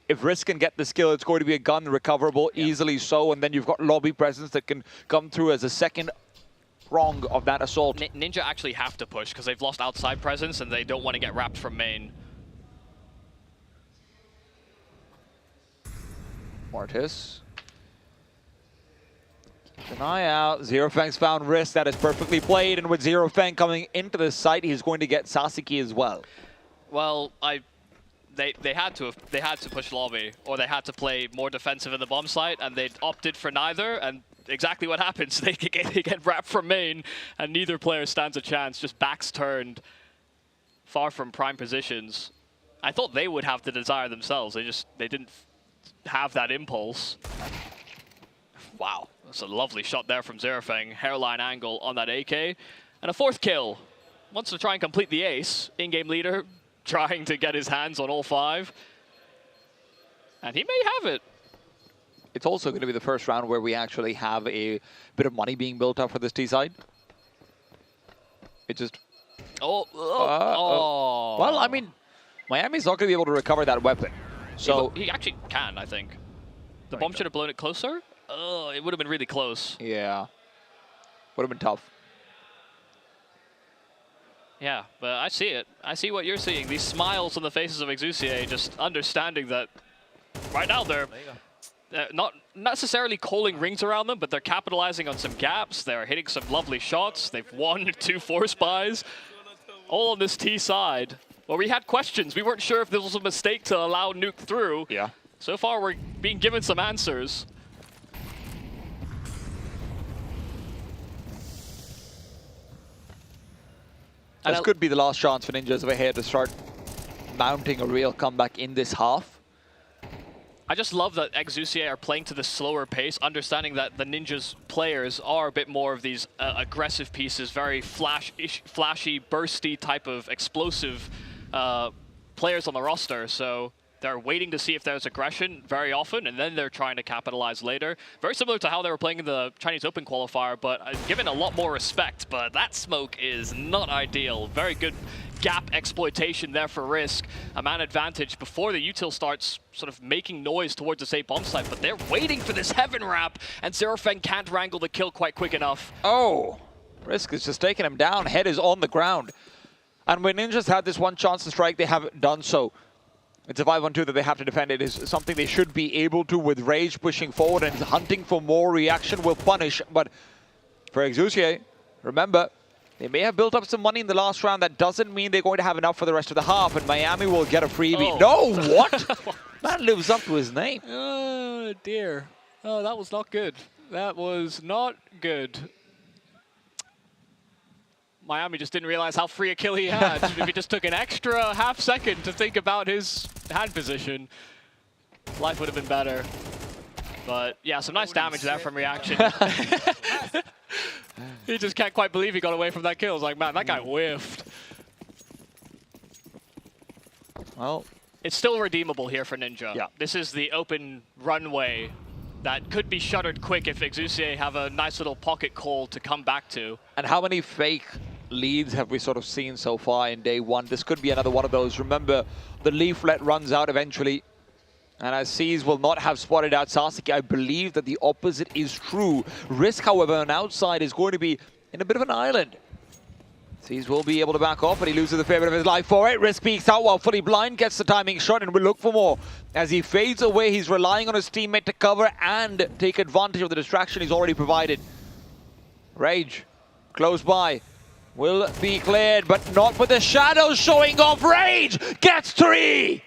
If Risk can get the skill, it's going to be a gun recoverable, easily so. And then you've got lobby presence that can come through as a second prong of that assault. Ninja actually have to push because they've lost outside presence and they don't want to get wrapped from main. Mortis. Keep an eye out. Zero Fang's found Risk. That is perfectly played. And with Zero Fang coming into the site, he's going to get Sasuke as well. Well, they had to push lobby, or they had to play more defensive in the bomb site, and they opted for neither. And exactly what happens. They get wrapped from main, and neither player stands a chance. Just backs turned, far from prime positions. I thought they would have the desire themselves. They didn't have that impulse. Wow, that's a lovely shot there from Zerafeng. Hairline angle on that AK, and a fourth kill. Wants to try and complete the ace. In-game leader trying to get his hands on all 5, and he may have it. It's also going to be the first round where we actually have a bit of money being built up for this T side. It just... Well, I mean, Miami's not going to be able to recover that weapon. So he actually can, I think. The bomb should have blown it closer. Oh, it would have been really close. Yeah. Would have been tough. Yeah, but I see it. I see what you're seeing. These smiles on the faces of Exusier, just understanding that right now they're not necessarily calling rings around them, but they're capitalizing on some gaps. They're hitting some lovely shots. They've won 2 force buys, all on this T side. Well, we had questions. We weren't sure if this was a mistake to allow Nuke through. Yeah. So far, we're being given some answers. This could be the last chance for Ninjas over here to start mounting a real comeback in this half. I just love that Exusier are playing to the slower pace, understanding that the Ninjas players are a bit more of these aggressive pieces, very flashy, bursty type of explosive players on the roster. So they're waiting to see if there's aggression very often, and then they're trying to capitalize later. Very similar to how they were playing in the Chinese Open qualifier, but given a lot more respect. But that smoke is not ideal. Very good gap exploitation there for Risk. A man advantage before the util starts sort of making noise towards this A bomb site, but they're waiting for this heaven wrap, and Zerofeng can't wrangle the kill quite quick enough. Oh, Risk is just taking him down. Head is on the ground. And when Ninjas had this one chance to strike, they have done so. It's a 5-on-2 that they have to defend. It is something they should be able to, with Rage pushing forward and hunting for more reaction will punish. But for Exusier, remember, they may have built up some money in the last round. That doesn't mean they're going to have enough for the rest of the half, and Miami will get a freebie. Oh. No, what? That lives up to his name. Oh, dear. Oh, that was not good. That was not good. Miami just didn't realize how free a kill he had. If he just took an extra half second to think about his hand position, life would have been better. But yeah, some nice damage there from Reaction. He just can't quite believe he got away from that kill. It's like, man, that guy whiffed. Well, it's still redeemable here for Ninja. Yeah. This is the open runway that could be shuttered quick if Exusier have a nice little pocket call to come back to. And how many fake leads have we sort of seen so far in day one? This could be another one of those. Remember, the leaflet runs out eventually. And as Seas will not have spotted out Sasuke, I believe that the opposite is true. Risk, however, on outside is going to be in a bit of an island. Seas will be able to back off, but he loses a fair bit of his life for it. Risk peeks out while Fully Blind gets the timing shot and will look for more. As he fades away, he's relying on his teammate to cover and take advantage of the distraction he's already provided. Rage, close by, will be cleared, but not with the shadows showing off. Rage gets 3!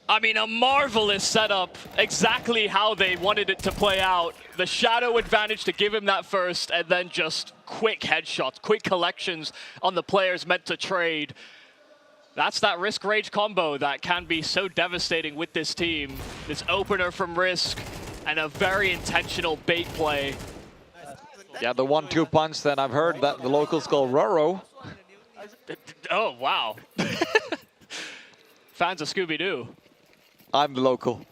I mean, a marvelous setup, exactly how they wanted it to play out. The shadow advantage to give him that first, and then just quick headshots, quick collections on the players meant to trade. That's that Risk-Rage combo that can be so devastating with this team. This opener from Risk, and a very intentional bait play. Yeah, the 1-2 punch, then I've heard that the locals call Roro. Oh, wow. Fans of Scooby-Doo. I'm the local.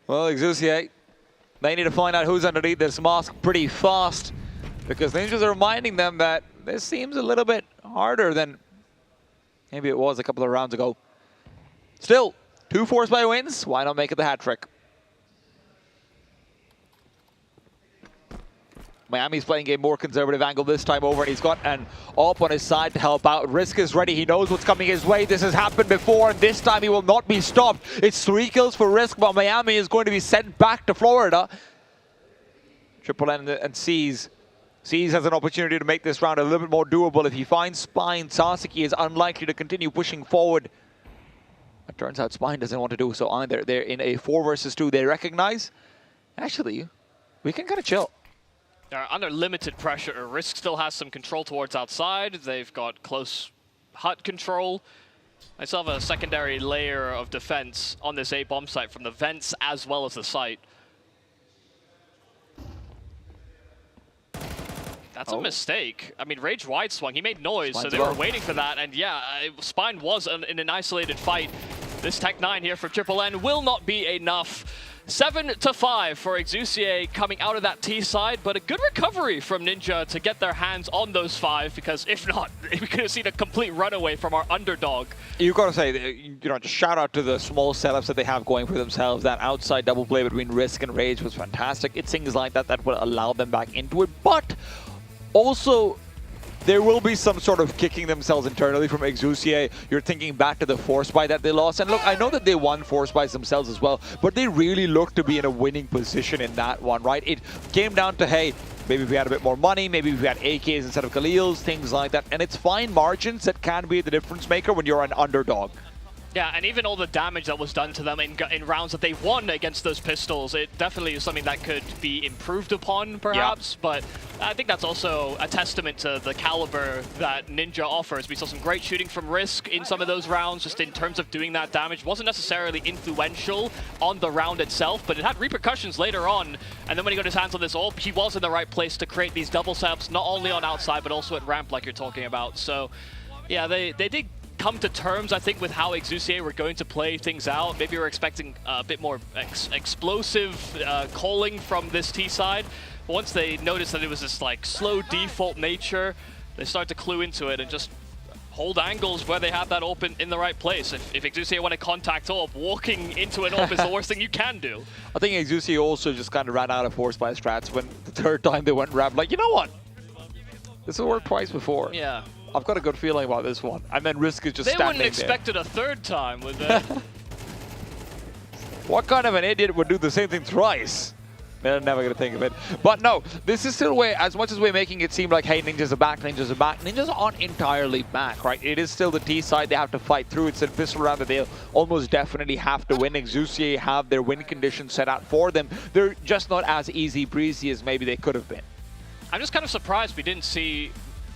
Well, Exusier, they need to find out who's underneath this mask pretty fast, because Ninjas are reminding them that this seems a little bit harder than maybe it was a couple of rounds ago. Still, 2 force buy wins. Why not make it the hat trick? Miami's playing a more conservative angle this time over. He's got an AWP on his side to help out. Risk is ready. He knows what's coming his way. This has happened before, and this time he will not be stopped. It's 3 kills for Risk, but Miami is going to be sent back to Florida. Triple N and Seas. Seas has an opportunity to make this round a little bit more doable. If he finds Spine, Sasuke is unlikely to continue pushing forward. It turns out Spine doesn't want to do so either. They're in a 4 versus 2. They recognize, actually, we can kind of chill. They're under limited pressure. Risk still has some control towards outside. They've got close hut control. They still have a secondary layer of defense on this A bomb site from the vents as well as the site. That's a mistake. I mean, Rage wide swung. He made noise, so they were waiting for that. And yeah, Spine was in an isolated fight. This Tech 9 here for Triple N will not be enough. 7-5 for Exusier coming out of that T side, but a good recovery from Ninja to get their hands on those 5, because if not, we could have seen a complete runaway from our underdog. You've got to say, you know, just shout out to the small setups that they have going for themselves. That outside double play between Risk and Rage was fantastic. It's things like that that will allow them back into it, but also there will be some sort of kicking themselves internally from Exusier. You're thinking back to the Force Buy that they lost. And look, I know that they won Force Buys themselves as well, but they really looked to be in a winning position in that one, right? It came down to, hey, maybe if we had a bit more money, maybe if we had AKs instead of Khalils, things like that. And it's fine margins that can be the difference maker when you're an underdog. Yeah, and even all the damage that was done to them in rounds that they won against those pistols, it definitely is something that could be improved upon, perhaps. Yeah. But I think that's also a testament to the caliber that Ninja offers. We saw some great shooting from Risk in some of those rounds, just in terms of doing that damage. Wasn't necessarily influential on the round itself, but it had repercussions later on. And then when he got his hands on this AWP, he was in the right place to create these double setups, not only on outside, but also at ramp, like you're talking about. So, yeah, they did come to terms, I think, with how Exusier were going to play things out. Maybe we're expecting a bit more explosive calling from this T side. But once they noticed that it was this like slow default nature, they start to clue into it and just hold angles where they have that open in the right place. If Exusier want to contact AWP, walking into an AWP is the worst thing you can do. I think Exusier also just kind of ran out of Force Buy strats when the third time they went ramp. Like, you know what? This has worked twice before. Yeah. I've got a good feeling about this one. And then Risk is just standing there. They wouldn't expect it a third time, would they? What kind of an idiot would do the same thing twice? They're never going to think of it. But no, this is still where, as much as we're making it seem like, hey, Ninjas are back, Ninjas are back, Ninjas aren't entirely back, right? It is still the T side they have to fight through. It's a pistol round that they'll almost definitely have to win. Exusier have their win conditions set out for them. They're just not as easy breezy as maybe they could have been. I'm just kind of surprised we didn't see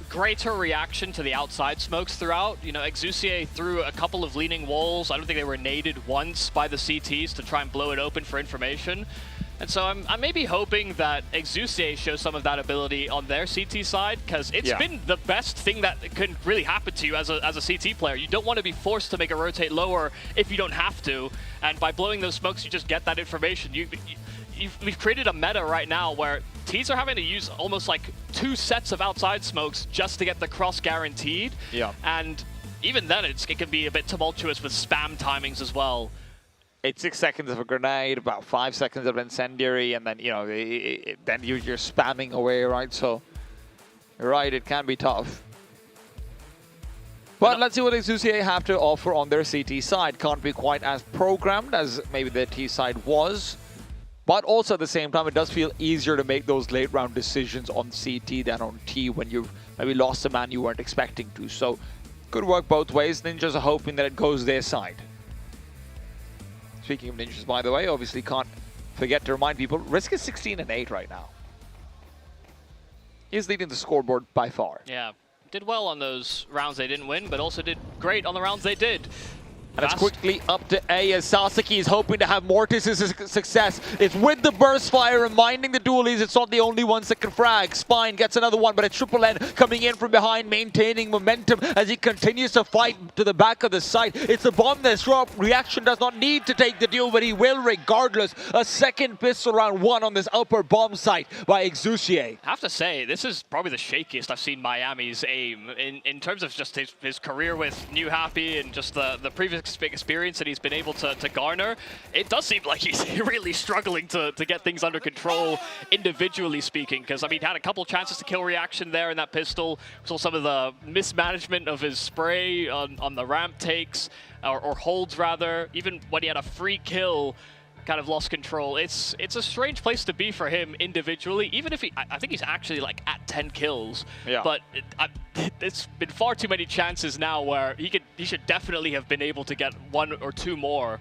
greater reaction to the outside smokes throughout. You know, Exusier threw a couple of leaning walls. I don't think they were naded once by the CTs to try and blow it open for information. And so I'm maybe hoping that Exusier shows some of that ability on their CT side, because it's been the best thing that can really happen to you as a CT player. You don't want to be forced to make a rotate lower if you don't have to. And by blowing those smokes, you just get that information. We've created a meta right now where Ts are having to use almost like 2 sets of outside smokes just to get the cross guaranteed. Yeah. And even then, it can be a bit tumultuous with spam timings as well. It's 6 seconds of a grenade, about 5 seconds of incendiary, and then, you know, then you're spamming away, right? So, you're right, it can be tough. But let's see what Exusier have to offer on their CT side. Can't be quite as programmed as maybe their T side was. But also at the same time, it does feel easier to make those late round decisions on CT than on T when you've maybe lost a man you weren't expecting to. So, good work both ways. Ninjas are hoping that it goes their side. Speaking of Ninjas, by the way, obviously can't forget to remind people, Risk is 16-8 right now. He's leading the scoreboard by far. Yeah, did well on those rounds they didn't win, but also did great on the rounds they did. And it's quickly up to A as Sasaki is hoping to have Mortis' success. It's with the burst fire, reminding the dualies it's not the only ones that can frag. Spine gets another one, but it's Triple N coming in from behind, maintaining momentum as he continues to fight to the back of the site. It's a bomb that's dropped. Reaction does not need to take the duel, but he will regardless. A second pistol round 1 on this upper bomb site by Exusier. I have to say, this is probably the shakiest I've seen Miami's aim in terms of just his career with New Happy and just the previous experience that he's been able to garner. It does seem like he's really struggling to get things under control, individually speaking, because I mean, he had a couple chances to kill Reaction there in that pistol. We saw some of the mismanagement of his spray on the ramp takes, or holds rather. Even when he had a free kill, kind of lost control. It's a strange place to be for him individually, even if I think he's actually like at 10 kills. Yeah. But it's been far too many chances now where he should definitely have been able to get 1 or 2 more.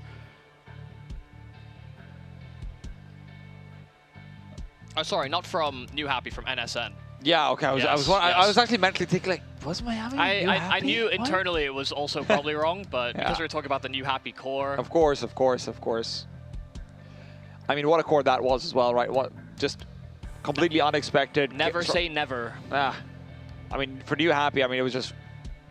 Oh, sorry, not from New Happy, from NSN. Yeah, okay. I was actually mentally thinking, like, was Miami New Happy? I knew internally it was also probably wrong, but because we were talking about the New Happy core. Of course. I mean, what a core that was as well, right? What, just completely unexpected. Never say never. I mean, for New Happy, I mean, it was just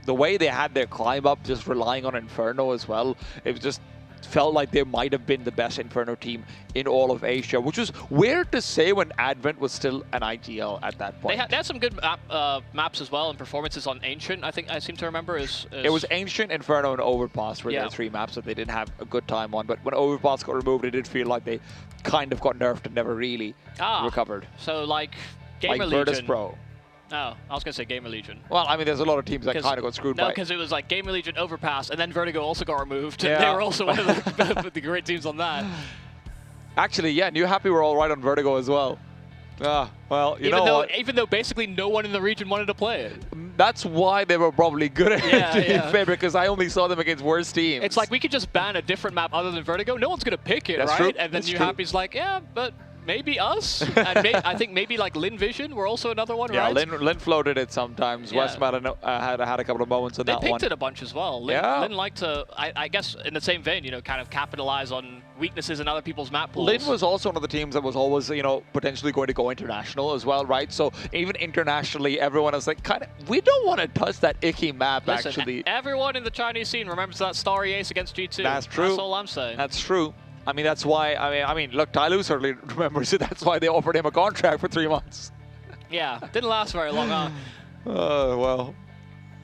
the way they had their climb up, just relying on Inferno as well. It was just felt like they might have been the best Inferno team in all of Asia, which was weird to say when Advent was still an IGL at that point. They had some good maps as well and performances on Ancient, I seem to remember. It was Ancient, Inferno, and Overpass were the 3 maps that they didn't have a good time on, but when Overpass got removed, it did feel like they kind of got nerfed and never really recovered. So like Gamer like Legion. Virtus Pro. No, I was going to say Gamer Legion. Well, I mean, there's a lot of teams that kind of got screwed by. No, because it was like Gamer Legion, Overpass, and then Vertigo also got removed. Yeah. They were also one of the great teams on that. Actually, yeah, New Happy were all right on Vertigo as well. Well, you know what? Even though basically no one in the region wanted to play it. That's why they were probably good at it, to be fair, because I only saw them against worse teams. It's like we could just ban a different map other than Vertigo. No one's going to pick it, That's right? true. And then That's New true. Happy's like, yeah, but maybe us. And I think maybe like Lin Vision were also another one, yeah, right? Lin floated it sometimes. Yeah. Westmat had a couple of moments on They that one. picked it a bunch as well. Lin liked to, I guess, in the same vein, kind of capitalize on weaknesses in other people's map pools. Lin was also one of the teams that was always, potentially going to go international as well, right? So even internationally, everyone is like, we don't want to touch that icky map, Listen, actually. Everyone in the Chinese scene remembers that Starry Ace against G2. That's true. That's all I'm saying. That's true. I mean, that's why, I mean, look, Ty Lu certainly remembers it. That's why they offered him a contract for 3 months. Yeah, didn't last very long, huh? Well,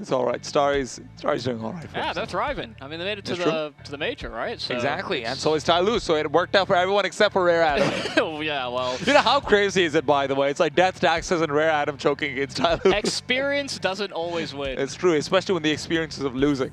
it's all right. Starry's doing all right. Yeah, they're thriving. I mean, they made it to the major, right? So exactly, and so is Ty Lu, so it worked out for everyone except for Rare Adam. Oh, yeah, well. You know how crazy is it, by the way? It's like Death Taxes and Rare Adam choking against Ty Lu. Experience doesn't always win. It's true, especially when the experiences of losing.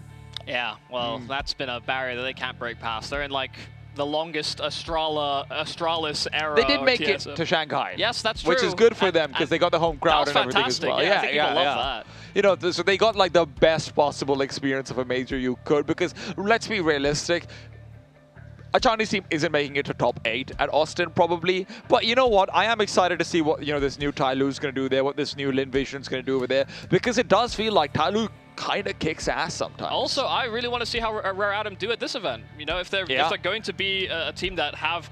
Yeah, well, that's been a barrier that they can't break past. They're in like the longest Astralis era. They did make it TSM. to Shanghai. Yes, that's true. Which is good for them because they got the home crowd and everything as well. I think people love that. So they got like the best possible experience of a major you could, because let's be realistic, a Chinese team isn't making it to top 8 at Austin probably, but you know what? I am excited to see what this new Ty Lu's going to do there, what this new Lin Vision's going to do over there, because it does feel like Ty Lu kind of kicks ass sometimes. Also, I really want to see how Rare Adam do at this event. If they're going to be a team that have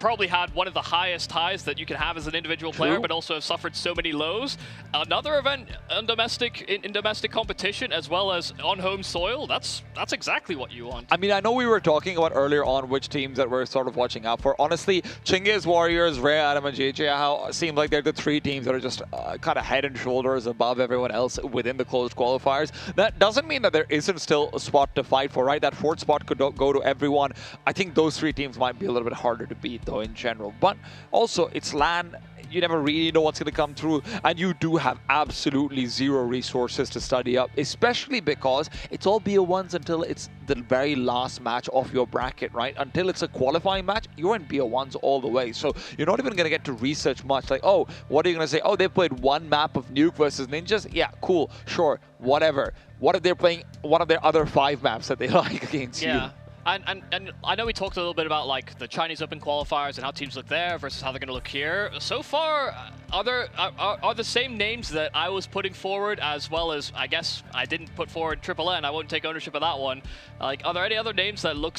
probably had one of the highest highs that you can have as an individual player, but also have suffered so many lows. Another event in domestic competition as well as on home soil, that's exactly what you want. I mean, I know we were talking about earlier on which teams that we're sort of watching out for. Honestly, Chinggis Warriors, Rare Adam, and JJ seem like they're the 3 teams that are just kind of head and shoulders above everyone else within the closed qualifiers. That doesn't mean that there isn't still a spot to fight for, right? That 4th spot could go to everyone. I think those 3 teams might be a little bit harder to beat though in general, but also it's LAN. You never really know what's going to come through, and you do have absolutely 0 resources to study up, especially because it's all BO1s until it's the very last match of your bracket, right? Until it's a qualifying match, you're in BO1s all the way, so you're not even going to get to research much. Like, oh, what are you going to say? Oh, they played 1 map of Nuke versus Ninjas? Yeah, cool, sure, whatever. What if they're playing one of their other 5 maps that they like against you? And I know we talked a little bit about like the Chinese Open qualifiers and how teams look there versus how they're going to look here. So far, are the same names that I was putting forward, as well as I guess I didn't put forward Triple N. I won't take ownership of that one. Like, are there any other names that look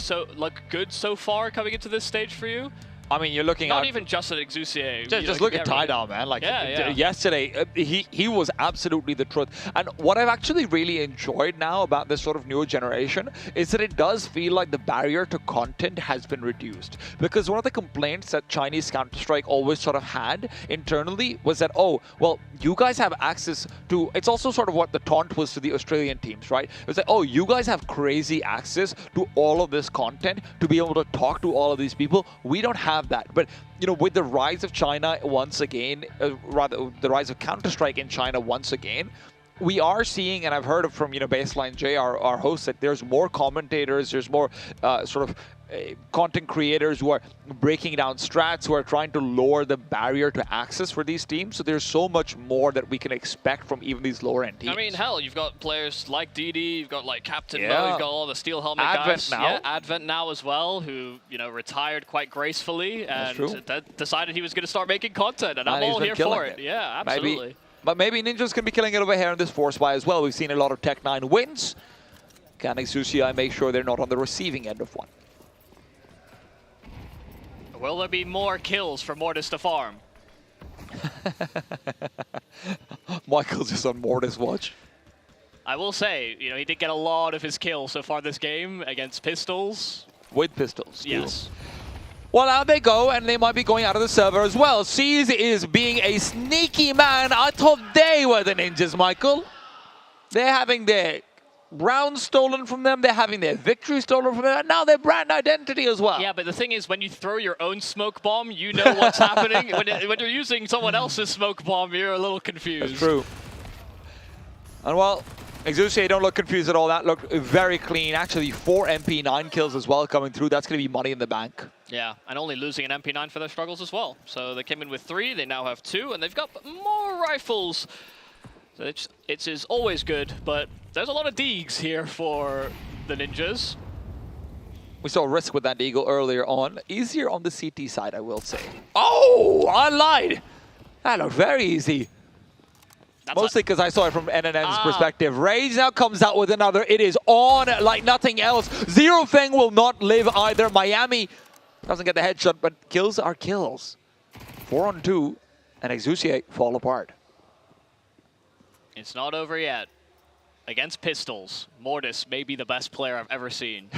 good so far coming into this stage for you? I mean, you're looking not at even just at Exusier. Just look at Tidal, man. Like yesterday, he was absolutely the truth. And what I've actually really enjoyed now about this sort of newer generation is that it does feel like the barrier to content has been reduced. Because one of the complaints that Chinese Counter-Strike always sort of had internally was that, oh, well, you guys have access to. It's also sort of what the taunt was to the Australian teams, right? It was like, oh, you guys have crazy access to all of this content to be able to talk to all of these people. We don't have that. But with the rise of China once again, rather the rise of Counter-Strike in China once again, we are seeing, and I've heard from Baseline J, our host, that there's more commentators, there's more sort of content creators who are breaking down strats, who are trying to lower the barrier to access for these teams. So there's so much more that we can expect from even these lower end teams. I mean, hell, you've got players like DD, you've got like Captain Mo, you've got all the Steel Helmet Advent guys. now. Yeah, Advent now as well, who retired quite gracefully and decided he was going to start making content, and I'm all here for it. Yeah, absolutely. But maybe Ninja's going to be killing it over here in this Force Buy as well. We've seen a lot of Tech9 wins. Can Exusier make sure they're not on the receiving end of one? Will there be more kills for Mortis to farm? Michael's just on Mortis watch. I will say, he did get a lot of his kills so far this game against Pistols. with pistols. Yes. Well, out they go, and they might be going out of the server as well. Seas is being a sneaky man. I thought they were the ninjas, Michael. They're having their rounds stolen from them. They're having their victory stolen from them. And now their brand identity as well. Yeah, but the thing is, when you throw your own smoke bomb, you know what's happening. When you're using someone else's smoke bomb, you're a little confused. That's true. And well, Exusier don't look confused at all. That looked very clean. Actually, 4 MP9 kills as well coming through. That's going to be money in the bank. Yeah, and only losing an MP9 for their struggles as well. So they came in with 3, they now have 2, and they've got more rifles. So it is always good, but there's a lot of deags here for the ninjas. We saw Risk with that Deagle earlier on. Easier on the CT side, I will say. Oh, I lied. That looked very easy. Mostly because I saw it from NNN's perspective. Rage now comes out with another. It is on like nothing else. Zero Feng will not live either. Miami doesn't get the headshot, but kills are kills. 4 on 2, and Exusier fall apart. It's not over yet. Against pistols, Mortis may be the best player I've ever seen.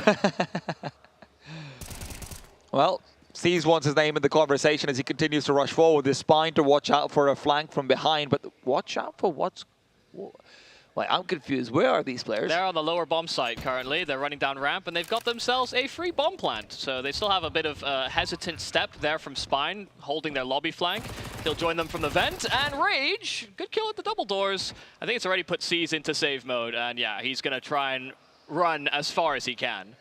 Well, Seas wants his name in the conversation as he continues to rush forward. His spine to watch out for a flank from behind, but watch out for what's... Well, I'm confused. Where are these players? They're on the lower bomb site currently. They're running down ramp, and they've got themselves a free bomb plant. So they still have a bit of a hesitant step there from Spine, holding their lobby flank. He'll join them from the vent, and Rage, good kill at the double doors. I think it's already put Seas into save mode, and yeah, he's going to try and run as far as he can.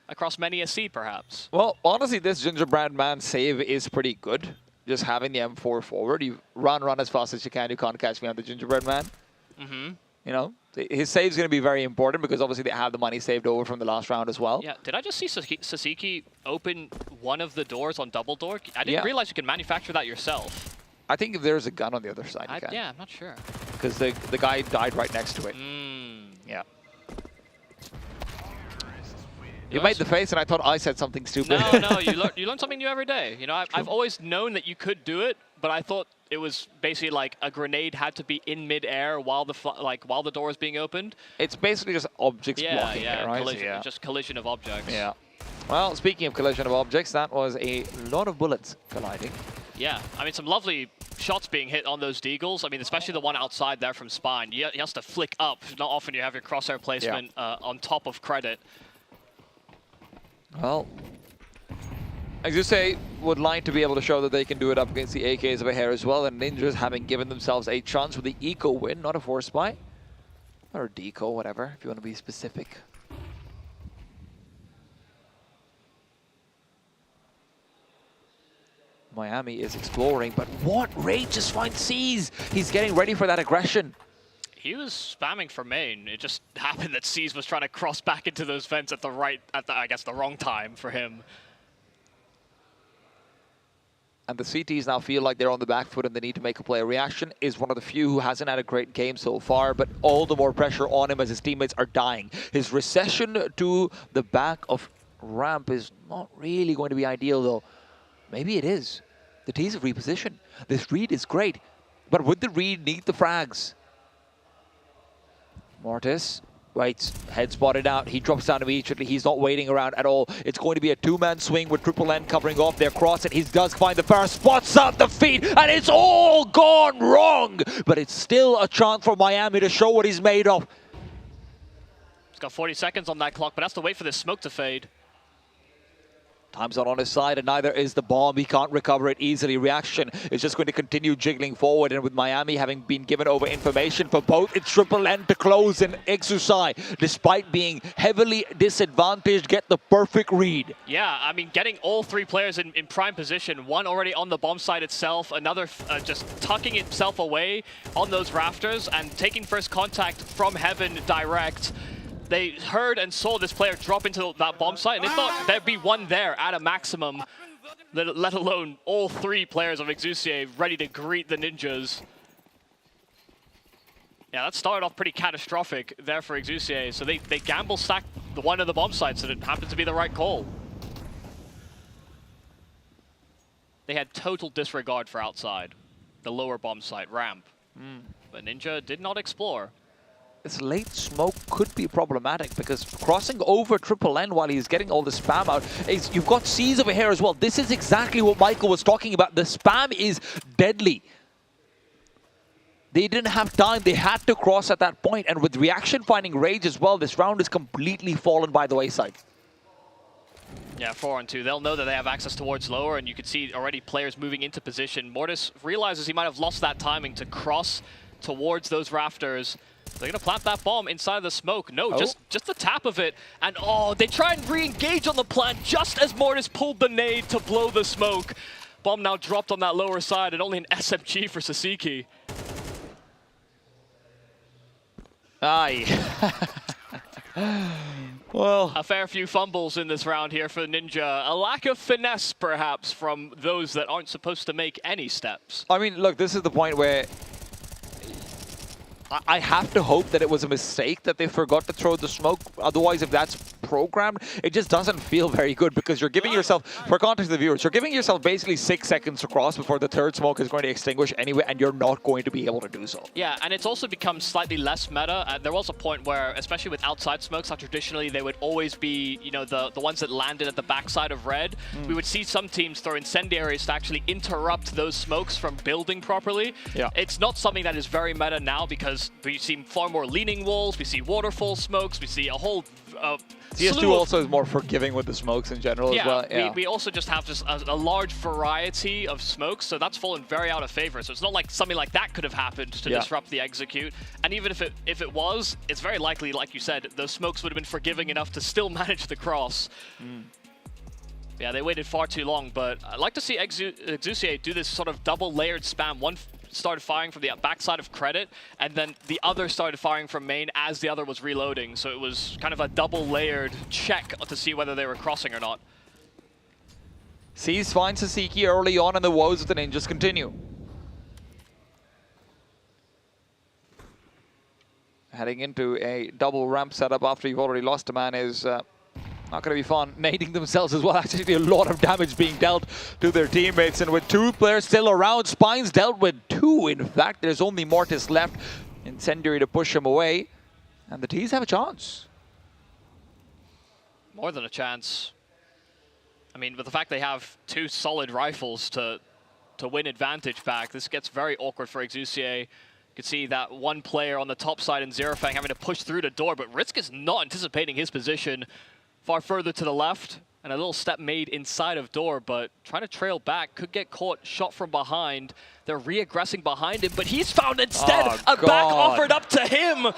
Across many a sea, perhaps. Well, honestly, this Gingerbread Man save is pretty good. Just having the M4 forward, you run as fast as you can. You can't catch me on the Gingerbread Man. You know, his save's going to be very important because obviously they have the money saved over from the last round as well. Yeah, did I just see Sasiki open one of the doors on double door? I didn't realize you could manufacture that yourself. I think if there's a gun on the other side, you can. Yeah, I'm not sure. Because the guy died right next to it. Yeah. You made the face, and I thought I said something stupid. No, you learn something new every day. You know, I've always known that you could do it, but I thought it was basically like a grenade had to be in midair while the door is being opened. It's basically just objects blocking it, right? Collision, just collision of objects. Yeah. Well, speaking of collision of objects, that was a lot of bullets colliding. Yeah, I mean, some lovely shots being hit on those deagles. I mean, especially the one outside there from Spine. He has to flick up. Not often you have your crosshair placement on top of credit. Well, Exusier would like to be able to show that they can do it up against the AKs over here as well, and Ninjas having given themselves a chance with the eco win, not a force buy. Or deco, whatever, if you want to be specific. Miami is exploring, but what? Rage just finds Seas. He's getting ready for that aggression. He was spamming for main. It just happened that Seas was trying to cross back into those vents at the I guess the wrong time for him. And the CTs now feel like they're on the back foot and they need to make a play. Reaction is one of the few who hasn't had a great game so far, but all the more pressure on him as his teammates are dying. His recession to the back of ramp is not really going to be ideal, though. Maybe it is. The T's have repositioned. This read is great, but would the read need the frags? Mortis waits, head spotted out. He drops down immediately. He's not waiting around at all. It's going to be a two-man swing with Triple N covering off their cross, and he does find the first, spots out the feet, and it's all gone wrong. But it's still a chance for Miami to show what he's made of. He's got 40 seconds on that clock, but has to wait for this smoke to fade. Time's not on his side, and neither is the bomb. He can't recover it easily. Reaction is just going to continue jiggling forward, and with Miami having been given over information for both, it's Triple N to close, and Exusier, despite being heavily disadvantaged, get the perfect read. Yeah, I mean, getting all three players in prime position, one already on the bomb site itself, another just tucking itself away on those rafters, and taking first contact from heaven direct. They heard and saw this player drop into that bomb site, and they thought there'd be one there at a maximum, let alone all three players of Exusier ready to greet the ninjas. Yeah, that started off pretty catastrophic there for Exusier, so they gamble stack the one of the bomb sites, and it happened to be the right call. They had total disregard for outside, the lower bomb site, ramp. But Ninja did not explore. this late smoke could be problematic because crossing over Triple N while he's getting all the spam out, you've got C's over here as well. This is exactly what Michael was talking about. The spam is deadly. They didn't have time. They had to cross at that point. And with Reaction finding Rage as well, this round is completely fallen by the wayside. Yeah, 4-on-2. They'll know that they have access towards lower, and you can see already players moving into position. Mortis realizes he might have lost that timing to cross towards those rafters. They're going to plant that bomb inside of the smoke. No, just the tap of it. And oh, they try and re-engage on the plant just as Mortis pulled the nade to blow the smoke. Bomb now dropped on that lower side, and only an SMG for Sasiki. Aye. Well, a fair few fumbles in this round here for Ninja. A lack of finesse, perhaps, from those that aren't supposed to make any steps. I mean, look, this is the point where I have to hope that it was a mistake that they forgot to throw the smoke. Otherwise, if that's programmed, it just doesn't feel very good because you're giving yourself, for context to the viewers, you're giving yourself basically 6 seconds to cross before the third smoke is going to extinguish anyway, and you're not going to be able to do so. Yeah, and it's also become slightly less meta. There was a point where, especially with outside smokes, how traditionally they would always be, you know, the ones that landed at the backside of red. We would see some teams throw incendiaries to actually interrupt those smokes from building properly. Yeah. It's not something that is very meta now because we see far more leaning walls, we see waterfall smokes, we see a whole CS2 also is more forgiving with the smokes in general as well. Yeah, we also just have a large variety of smokes, so that's fallen very out of favor. So it's not like something like that could have happened to disrupt the execute. And even if it was, it's very likely, like you said, those smokes would have been forgiving enough to still manage the cross. Yeah, they waited far too long, but I'd like to see Exusier do this sort of double layered spam. One started firing from the backside of credit, and then the other started firing from main as the other was reloading. So it was kind of a double layered check to see whether they were crossing or not. Sees finds Sasiki early on, and the woes of the Ninjas continue. Heading into a double ramp setup after you've already lost a man is not going to be fun. Nading themselves as well. Actually, a lot of damage being dealt to their teammates. And with 2 players still around, Spines dealt with 2. In fact, there's only Mortis left. Incendiary to push him away. And the T's have a chance. More than a chance. I mean, with the fact they have 2 solid rifles to win advantage back, this gets very awkward for Exusier. You can see that one player on the top side in Zerofang having to push through the door, but Risk is not anticipating his position. Far further to the left, and a little step made inside of door, but trying to trail back, could get caught, shot from behind. They're re-aggressing behind him, but he's found instead a back offered up to him.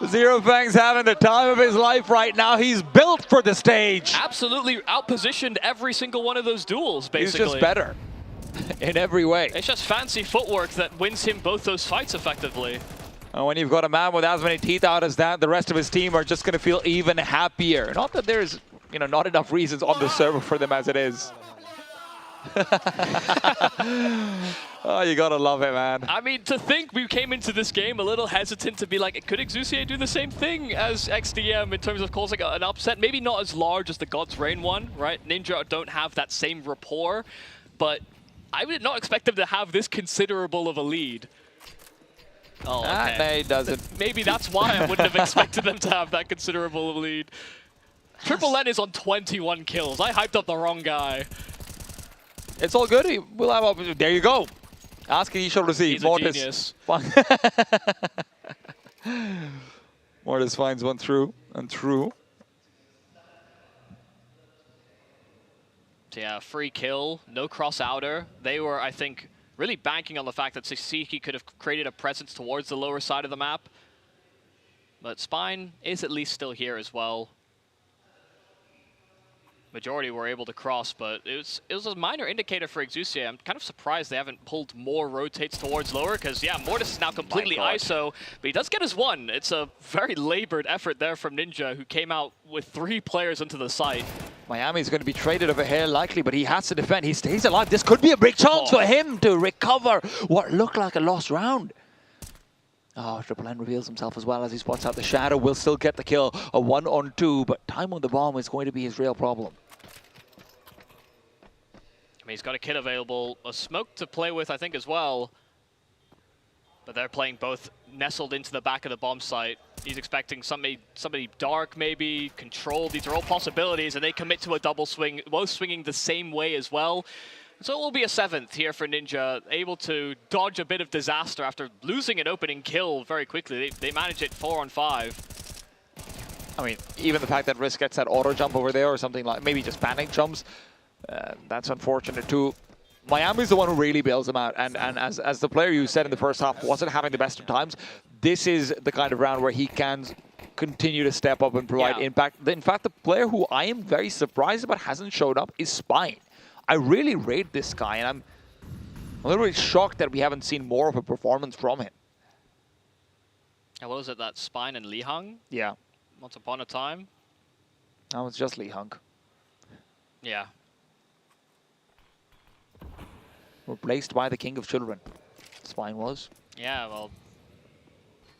Zerofang's having the time of his life right now. He's built for the stage. Absolutely outpositioned every single one of those duels, basically. He's just better in every way. It's just fancy footwork that wins him both those fights effectively. And when you've got a man with as many teeth out as that, the rest of his team are just going to feel even happier. Not that there's, you know, not enough reasons on the server for them as it is. Oh, you gotta love it, man. I mean, to think we came into this game a little hesitant to be like, could Exusier do the same thing as XDM in terms of causing an upset? Maybe not as large as the God's Reign one, right? Ninja don't have that same rapport, but I would not expect them to have this considerable of a lead. Oh, okay. No, he doesn't. Maybe that's why I wouldn't have expected them to have that considerable of a lead. Triple N is on 21 kills. I hyped up the wrong guy. It's all good. We'll have. There you go. Ask and he shall receive. He's Mortis. A genius. Mortis finds one through and through. So yeah, free kill, no cross outer. They were, I think, really banking on the fact that Sasiki could have created a presence towards the lower side of the map. But Spine is at least still here as well. Majority were able to cross, but it was a minor indicator for Exusier. I'm kind of surprised they haven't pulled more rotates towards lower, because yeah, Mortis is now completely ISO, but he does get his one. It's a very labored effort there from Ninja, who came out with 3 players into the site. Miami's going to be traded over here likely, but he has to defend. He stays alive. This could be a big chance for him to recover what looked like a lost round. Oh, Triple N reveals himself as well as he spots out the Shadow. Will still get the kill. A 1-on-2, but time on the bomb is going to be his real problem. I mean, he's got a kit available, a smoke to play with, I think, as well. But they're playing both nestled into the back of the bomb site. He's expecting somebody dark, maybe, control. These are all possibilities, and they commit to a double swing, both swinging the same way as well. So it will be a 7th here for Ninja, able to dodge a bit of disaster after losing an opening kill very quickly. They manage it 4 on 5. I mean, even the fact that Risk gets that auto jump over there or something like, maybe just panic jumps, that's unfortunate too. Miami's the one who really bails them out, and as the player you said in the first half wasn't having the best of times, this is the kind of round where he can continue to step up and provide impact. In fact, the player who I am very surprised about hasn't showed up is Spine. I really rate this guy, and I'm a little bit shocked that we haven't seen more of a performance from him. And what was it, that Spine and Lee Hung? Yeah. Once upon a time? That was just Lee Hung. Yeah. Replaced by the King of Children. Spine was. Yeah, well,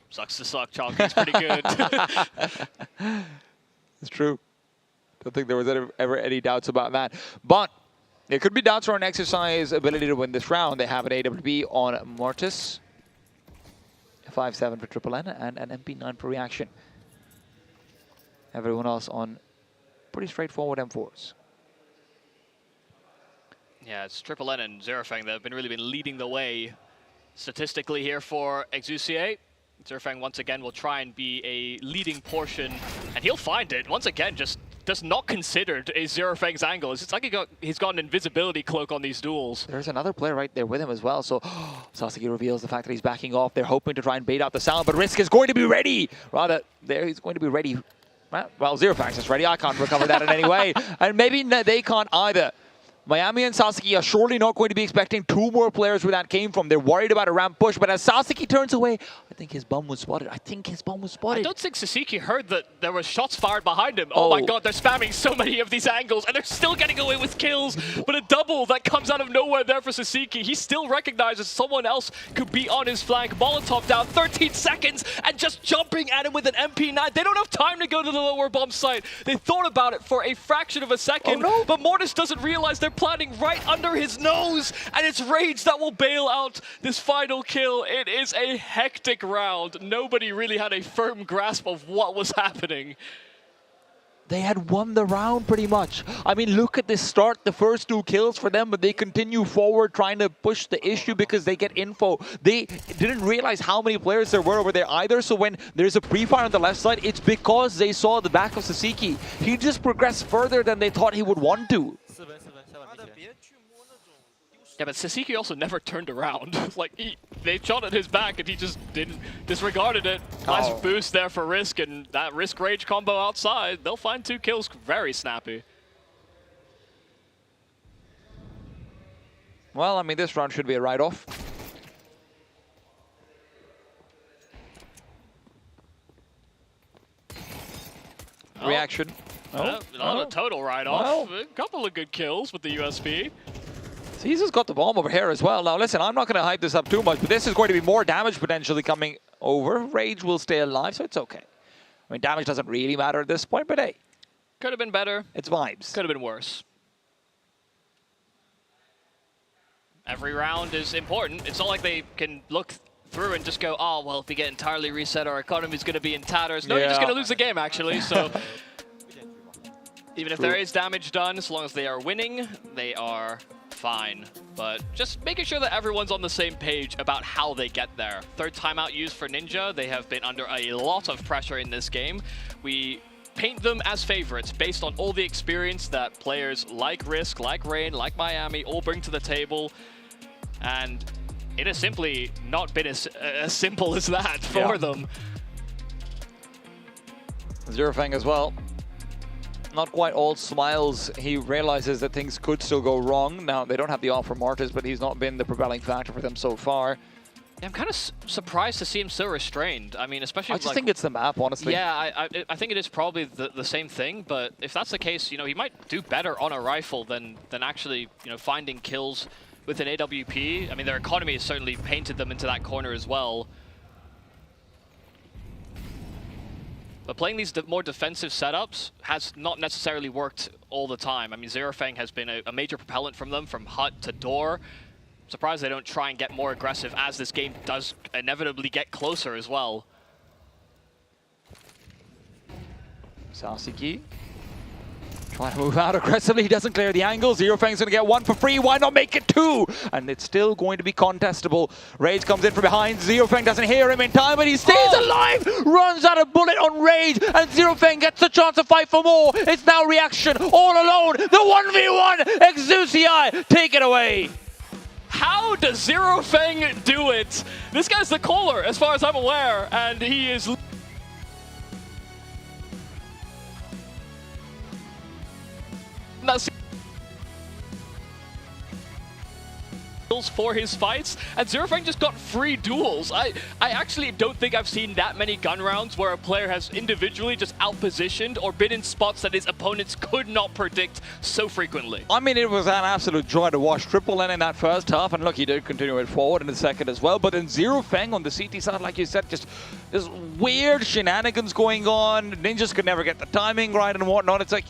sucks to suck. Chalky's pretty good. It's true. Don't think there was ever any doubts about that. But there could be doubts on Exercise ability to win this round. They have an AWP on Mortis, 5-7 for Triple N, and an MP9 per reaction. Everyone else on pretty straightforward M4s. Yeah, it's Triple N and Zerofang that have really been leading the way statistically here for Exusier. Zerofang once again will try and be a leading portion, and he'll find it. Once again, just not considered a Zerofang's angle. It's like he's got an invisibility cloak on these duels. There's another player right there with him as well, so Sasuke reveals the fact that he's backing off. They're hoping to try and bait out the sound, but Risk is going to be ready. Rather, there he's going to be ready. Well, Zerofang's is ready. I can't recover that in any way, and maybe they can't either. Miami and Sasuke are surely not going to be expecting 2 more players where that came from. They're worried about a ramp push, but as Sasuke turns away, I think his bum was spotted. I don't think Sasuke heard that there were shots fired behind him. Oh my god, they're spamming so many of these angles, and they're still getting away with kills. But a double that comes out of nowhere there for Sasuke. He still recognizes someone else could be on his flank. Molotov down 13 seconds, and just jumping at him with an MP9. They don't have time to go to the lower bomb site. They thought about it for a fraction of a second, but Mortis doesn't realize they're planting right under his nose, and it's Rage that will bail out this final kill. It is a hectic round. Nobody really had a firm grasp of what was happening. They had won the round pretty much. I mean, look at this start, the first 2 kills for them, but they continue forward trying to push the issue because they get info. They didn't realize how many players there were over there either, so when there's a pre-fire on the left side, it's because they saw the back of Sasuke. He just progressed further than they thought he would want to. Yeah, but Sasuke also never turned around. They shot at his back and he just disregarded it. Nice boost there for Risk, and that Risk Rage combo outside. They'll find 2 kills very snappy. Well, I mean, this round should be a write-off. Reaction. Not a total write-off. A couple of good kills with the USB. Caesar's got the bomb over here as well. Now, listen, I'm not going to hype this up too much, but this is going to be more damage potentially coming over. Rage will stay alive, so it's okay. I mean, damage doesn't really matter at this point, but hey. Could have been better. It's vibes. Could have been worse. Every round is important. It's not like they can look through and just go, oh, well, if we get entirely reset, our economy's going to be in tatters. No, you're just going to lose the game, actually, so... Even if there is damage done, as long as they are winning, they are fine. But just making sure that everyone's on the same page about how they get there. 3rd timeout used for Ninja. They have been under a lot of pressure in this game. We paint them as favorites based on all the experience that players like Risk, like Rain, like Miami all bring to the table. And it has simply not been as simple as that for them. Zerofang as well. Not quite all smiles. He realizes that things could still go wrong. Now, they don't have the offer Mortis, but he's not been the propelling factor for them so far. Yeah, I'm kind of surprised to see him so restrained. I mean, especially I just think it's the map, honestly. Yeah, I think it is probably the same thing, but if that's the case, you know, he might do better on a rifle than actually, you know, finding kills with an AWP. I mean, their economy has certainly painted them into that corner as well. But playing these more defensive setups has not necessarily worked all the time. I mean, Zerofang has been a major propellant from them, from hut to door. surprised they don't try and get more aggressive as this game does inevitably get closer as well. Sasiki trying to move out aggressively. He doesn't clear the angle. Zero Fang's going to get 1 for free. Why not make it 2? And it's still going to be contestable. Rage comes in from behind. Zero Fang doesn't hear him in time, but he stays alive. Runs out of bullet on Rage, and Zero Fang gets the chance to fight for more. It's now Reaction all alone. The 1v1. Exusier, take it away. How does Zero Fang do it? This guy's the caller, as far as I'm aware, and he is... for his fights, and Zero Fang just got free duels. I actually don't think I've seen that many gun rounds where a player has individually just outpositioned or been in spots that his opponents could not predict so frequently. I mean, it was an absolute joy to watch Triple N in that first half, and look, he did continue it forward in the second as well, but then Zero Fang on the CT side, like you said, just this weird shenanigans going on. Ninjas could never get the timing right and whatnot. It's like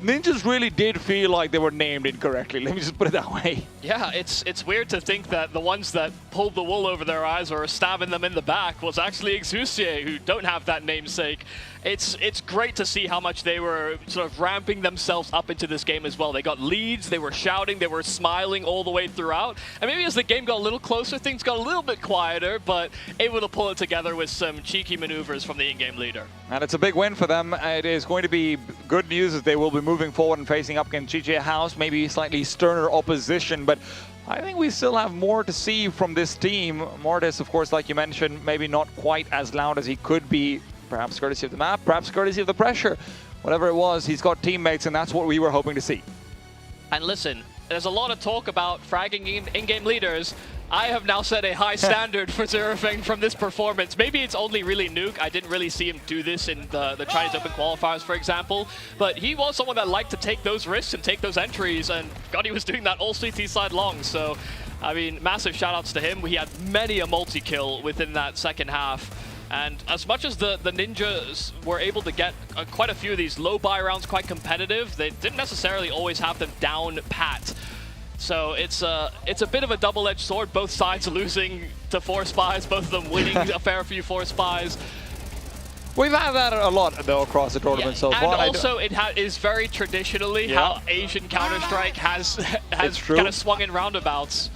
Ninjas really did feel like they were named incorrectly. Let me just put it that way. Yeah, it's weird to think that the ones that pulled the wool over their eyes or stabbing them in the back was actually Exusier, who don't have that namesake. It's great to see how much they were sort of ramping themselves up into this game as well. They got leads, they were shouting, they were smiling all the way throughout. And maybe as the game got a little closer, things got a little bit quieter, but able to pull it together with some cheeky maneuvers from the in-game leader. And it's a big win for them. It is going to be good news as they will be moving forward and facing up against GJ House, maybe slightly sterner opposition, but I think we still have more to see from this team. Mortis, of course, like you mentioned, maybe not quite as loud as he could be, perhaps courtesy of the map, perhaps courtesy of the pressure. Whatever it was, he's got teammates, and that's what we were hoping to see. And listen, there's a lot of talk about fragging in-game leaders. I have now set a high standard for Zero Fang from this performance. Maybe it's only really Nuke. I didn't really see him do this in the Chinese Open qualifiers, for example. But he was someone that liked to take those risks and take those entries, and God, he was doing that all CT side long. So, I mean, massive shout-outs to him. He had many a multi-kill within that second half. And as much as the Ninjas were able to get quite a few of these low buy rounds quite competitive, they didn't necessarily always have them down pat. So it's a bit of a double-edged sword, both sides losing to Force Spies, both of them winning a fair few Force Spies. We've had that a lot, though, across the tournament so far. And also, it is very traditionally how Asian Counter-Strike has kind of swung in roundabouts.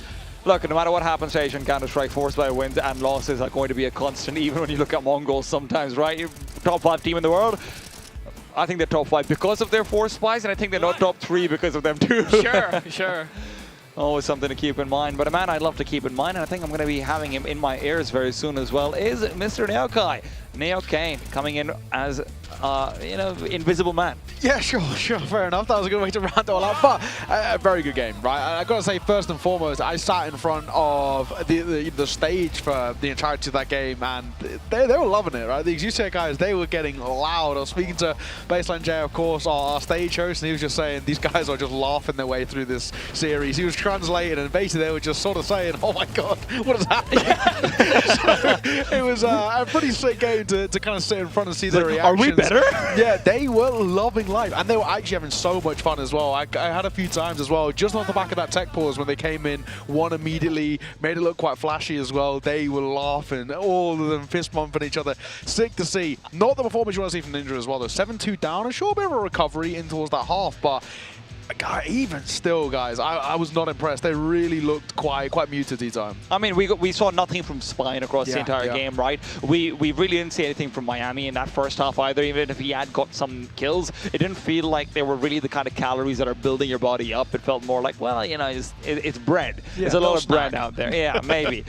Look, no matter what happens to Asian Counter-Strike, Force Spy wins and losses are going to be a constant, even when you look at Mongols sometimes, right? Top 5 team in the world. I think they're top 5 because of their Force Spies, and I think they're not top 3 because of them too. Sure, sure. Always something to keep in mind. But a man I'd love to keep in mind, and I think I'm going to be having him in my ears very soon as well, is Mr. Neokai. Neo Kane coming in as, you know, invisible man. Yeah, sure, fair enough. That was a good way to round it all out, but a very good game, right? I got to say, first and foremost, I sat in front of the stage for the entirety of that game, and they were loving it, right? The Exusier guys, they were getting loud. I was speaking to Baseline J, of course, our stage host, and he was just saying these guys are just laughing their way through this series. He was translating, and basically they were just sort of saying, "Oh my God, what is happening?" So it was a pretty sick game to kind of sit in front and see their reactions. Are we better? Yeah, they were loving life, and they were actually having so much fun as well. I had a few times as well, just off the back of that tech pause when they came in, one immediately, made it look quite flashy as well. They were laughing, all of them fist bumping each other. Sick to see. Not the performance you want to see from Ninja as well, though. 7-2 down, a short bit of a recovery in towards that half, but even still, guys, I was not impressed. They really looked quite muted each time. I mean, we saw nothing from Spine across the entire game, right? We really didn't see anything from Miami in that first half either. Even if he had got some kills, it didn't feel like they were really the kind of calories that are building your body up. It felt more like, well, you know, it's bread. Yeah, there's a lot of bread out there. Yeah, maybe.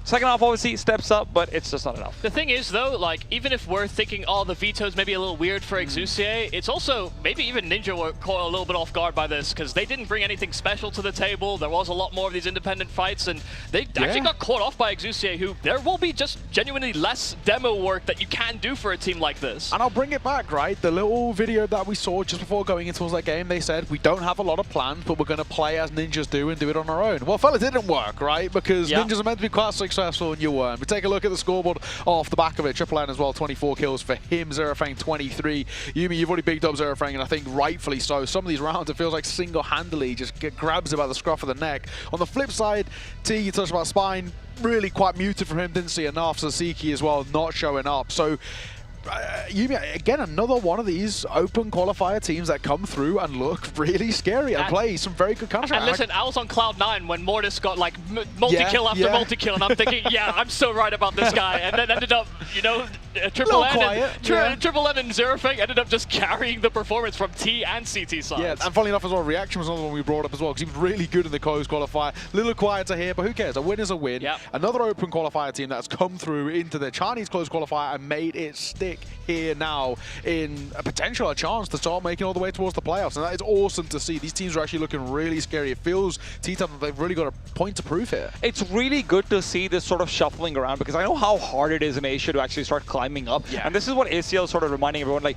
Second half obviously steps up, but it's just not enough. The thing is, though, like, even if we're thinking, oh, the Veto's maybe a little weird for Exusier, it's also, maybe even Ninja were caught a little bit off guard by this, because they didn't bring anything special to the table. There was a lot more of these independent fights, and they actually got caught off by Exusier, who there will be just genuinely less demo work that you can do for a team like this. And I'll bring it back, right? The little video that we saw just before going into that game, they said, we don't have a lot of plans, but we're going to play as Ninjas do and do it on our own. Well, fellas, it didn't work, right? Because Ninjas are meant to be quite successful, and you weren't. But take a look at the scoreboard off the back of it. Triple N as well, 24 kills for him. Zero Fang, 23. Yumi, you've already bigged up Zero Fang, and I think rightfully so. Some of these rounds have it feels like single-handedly just grabs it by the scruff of the neck. On the flip side, T, you touched about Spine, really quite muted from him, didn't see enough. Sasiki as well, not showing up. So Yumi, again, another one of these open qualifier teams that come through and look really scary and play some very good Counter-Strike. And listen, I was on Cloud9 when Mortis got like multi-kill after multi-kill, and I'm thinking, yeah, I'm so right about this guy. And then ended up, you know, Triple N and Zerofang ended up just carrying the performance from T and CT sides. Yeah, and funny enough as well, Reaction was another one we brought up as well, because he was really good in the closed qualifier. A little quieter here, but who cares? A win is a win. Yep. Another open qualifier team that's come through into the Chinese closed qualifier and made it stick here now in a potential chance to start making all the way towards the playoffs. And that is awesome to see. These teams are actually looking really scary. It feels, T-Top, they've really got a point to prove here. It's really good to see this sort of shuffling around, because I know how hard it is in Asia to actually start climbing up. Yeah. And this is what ACL is sort of reminding everyone, like,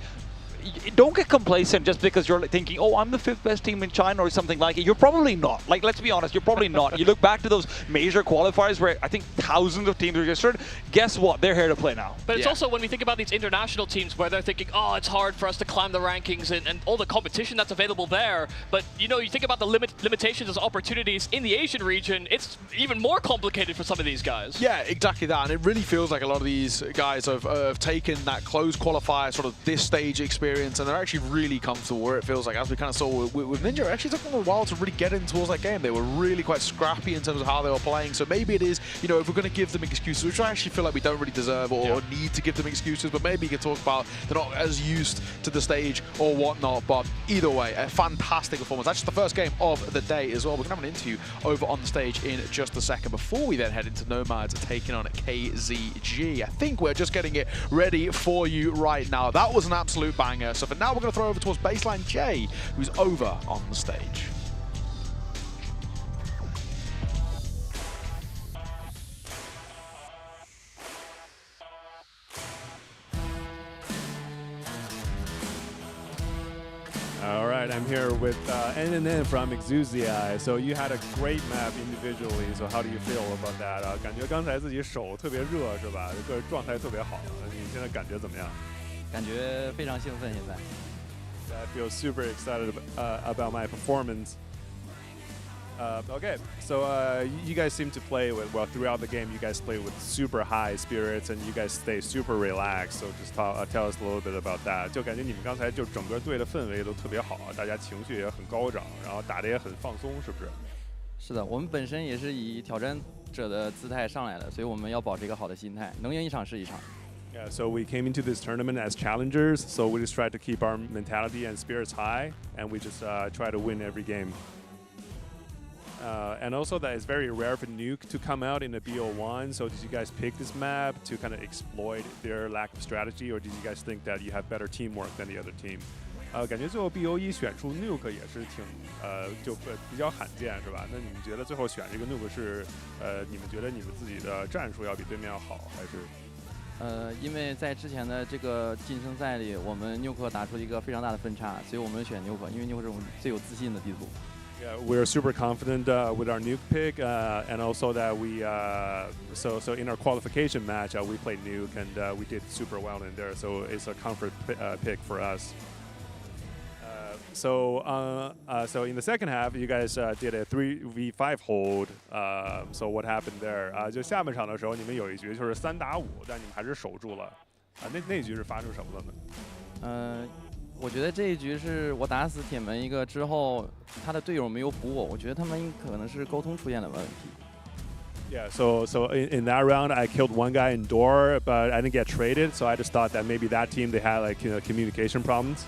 don't get complacent just because you're thinking, oh, I'm the 5th best team in China or something like it. You're probably not. Like, let's be honest, you're probably not. You look back to those major qualifiers where I think thousands of teams registered. Guess what? They're here to play now. But it's also when we think about these international teams where they're thinking, oh, it's hard for us to climb the rankings and all the competition that's available there. But, you know, you think about the limitations as opportunities in the Asian region, it's even more complicated for some of these guys. Yeah, exactly that. And it really feels like a lot of these guys have taken that closed qualifier, sort of this stage experience, and they're actually really comfortable where it feels like, as we kind of saw with Ninja, it actually took them a while to really get in towards that game. They were really quite scrappy in terms of how they were playing. So maybe it is, you know, if we're going to give them excuses, which I actually feel like we don't really deserve or need to give them excuses, but maybe you can talk about they're not as used to the stage or whatnot. But either way, a fantastic performance. That's just the first game of the day as well. We're going to have an interview over on the stage in just a second before we then head into Nomads taking on KZG. I think we're just getting it ready for you right now. That was an absolute banger. So for now, we're going to throw over towards Baseline J, who's over on the stage. All right, I'm here with NNN from Exusier. So you had a great map individually. So how do you feel about that? 感觉刚才自己手特别热是吧？这个状态特别好。你现在感觉怎么样？感觉非常兴奋，现在。I feel super excited about my performance. Okay, so you guys seem to play with, well, throughout the game, you guys play with super high spirits and you guys stay super relaxed. So just tell us a little bit about that. 就感觉你们刚才就整个队的氛围都特别好，大家情绪也很高涨，然后打得也很放松，是不是？是的，我们本身也是以挑战者的姿态上来的，所以我们要保持一个好的心态，能赢一场是一场。Yeah, so we came into this tournament as challengers, so we just tried to keep our mentality and spirits high, and we just try to win every game. And also that it's very rare for Nuke to come out in the BO1, so did you guys pick this map to kind of exploit their lack of strategy, or did you guys think that you have better teamwork than the other team? 感觉最后 BO1 选出 Nuke 也是挺就比较罕见是吧？那你们觉得最后选这个 Nuke 是你们觉得你们自己的战术要比对面要好，还是？因为在之前的这个晋升赛里，我们纽克打出一个非常大的分差，所以我们选纽克，因为纽克是我们最有自信的地图。Yeah, we're super confident with our nuke pick, and also that we so in our qualification match we played nuke and we did super well in there. So it's a comfort pick for us. So in the second half, you guys did a 3v5 hold. So what happened there? 就下半场的时候，你们有一局就是3打5，但你们还是守住了。那一局是发生什么了呢？我觉得这一局是我打死铁门一个之后，他的队友没有补我，我觉得他们可能是沟通出现了问题。Yeah, so in that round, I killed one guy in door, but I didn't get traded. So I just thought that maybe that team they had like communication problems.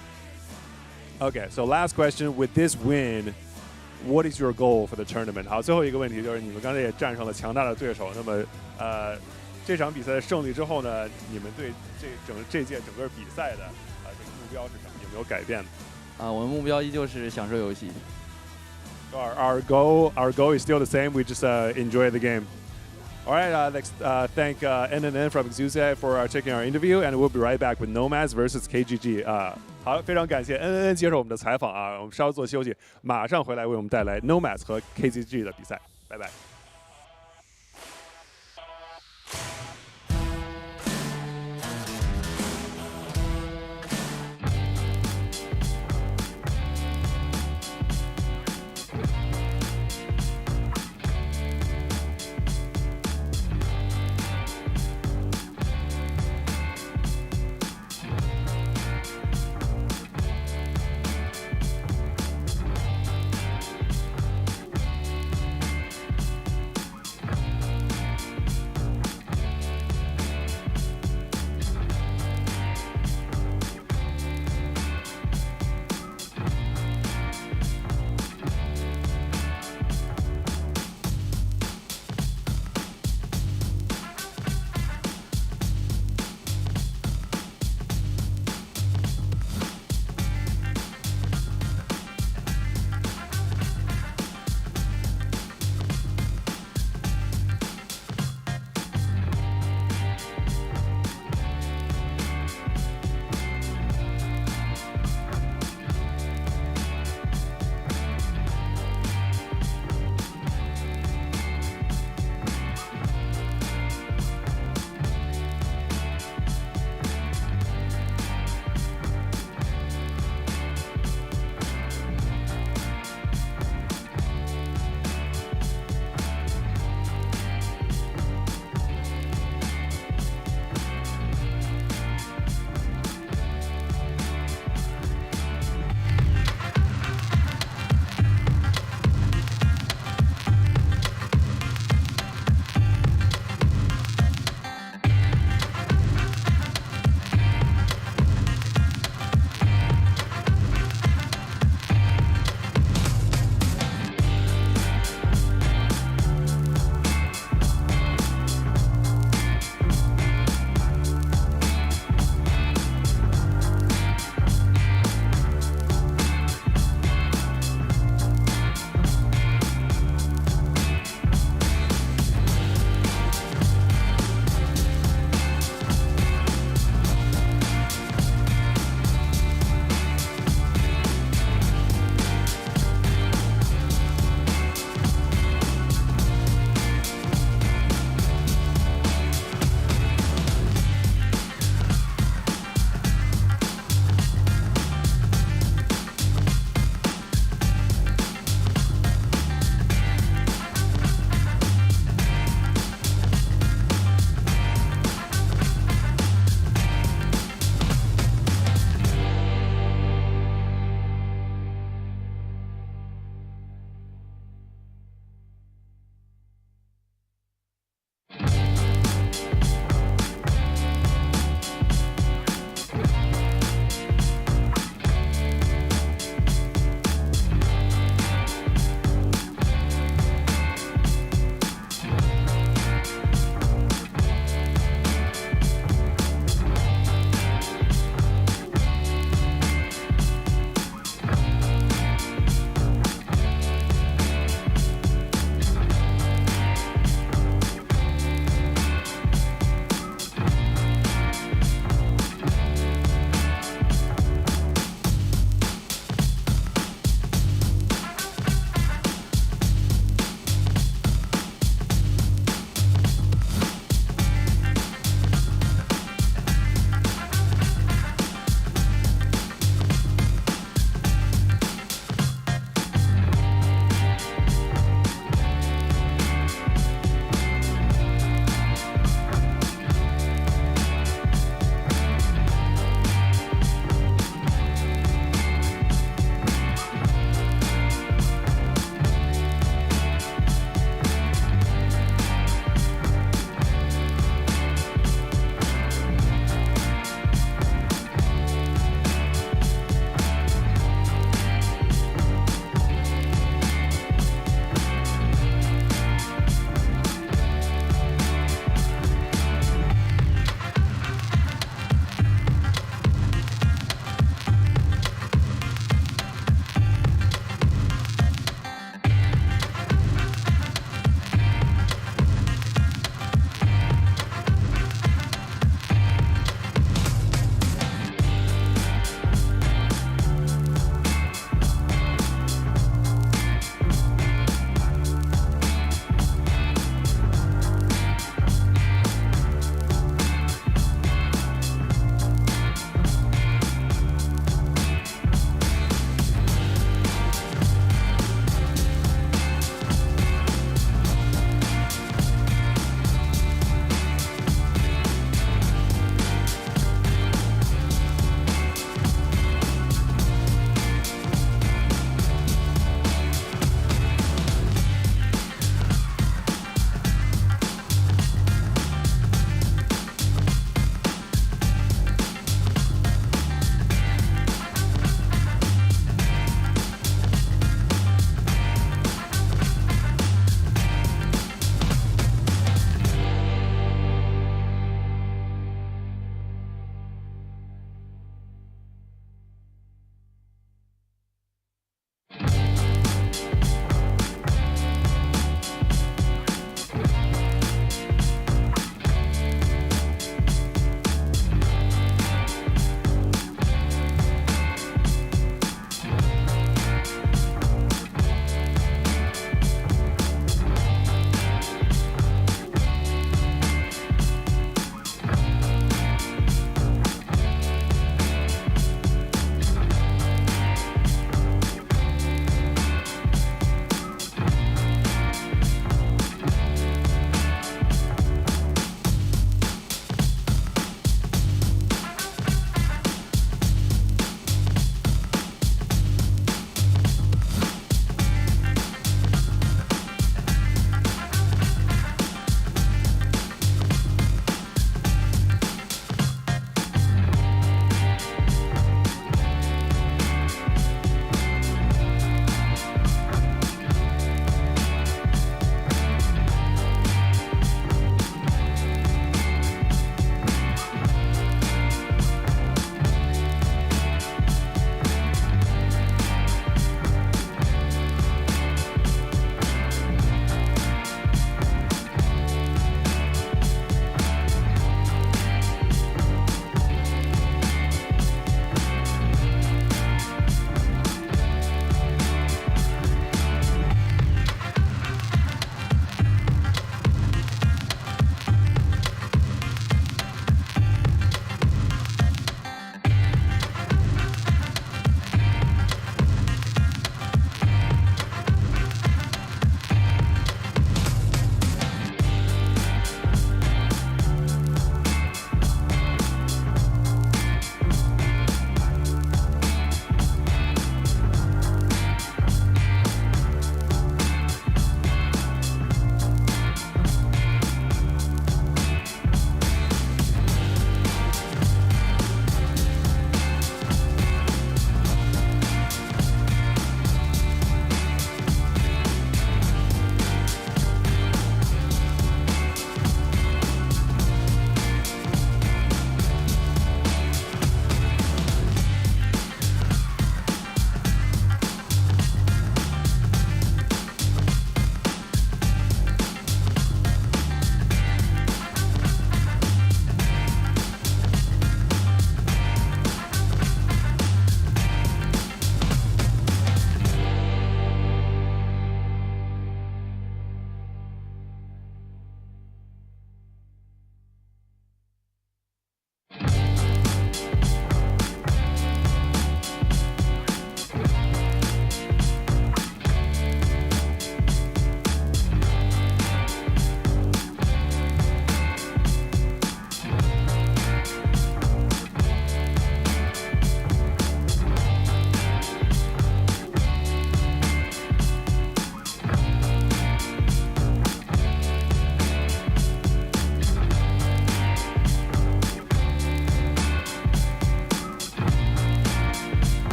Okay, so last question: with this win, what is your goal for the tournament? 好，最后一个问题就是你们刚才也战胜了强大的对手，那么这场比赛的胜利之后呢，你们对这届整个比赛的这个目标是什么？有没有改变？我们目标依旧是享受游戏。Our goal is still the same. We just enjoy the game. All right, let's thank NNN from Exusier for taking our interview, and we'll be right back with Nomads versus KGG. 好，非常感谢 NNN 接受我们的采访啊，我们稍作休息，马上回来为我们带来 Nomads 和 KGG 的比赛，拜拜。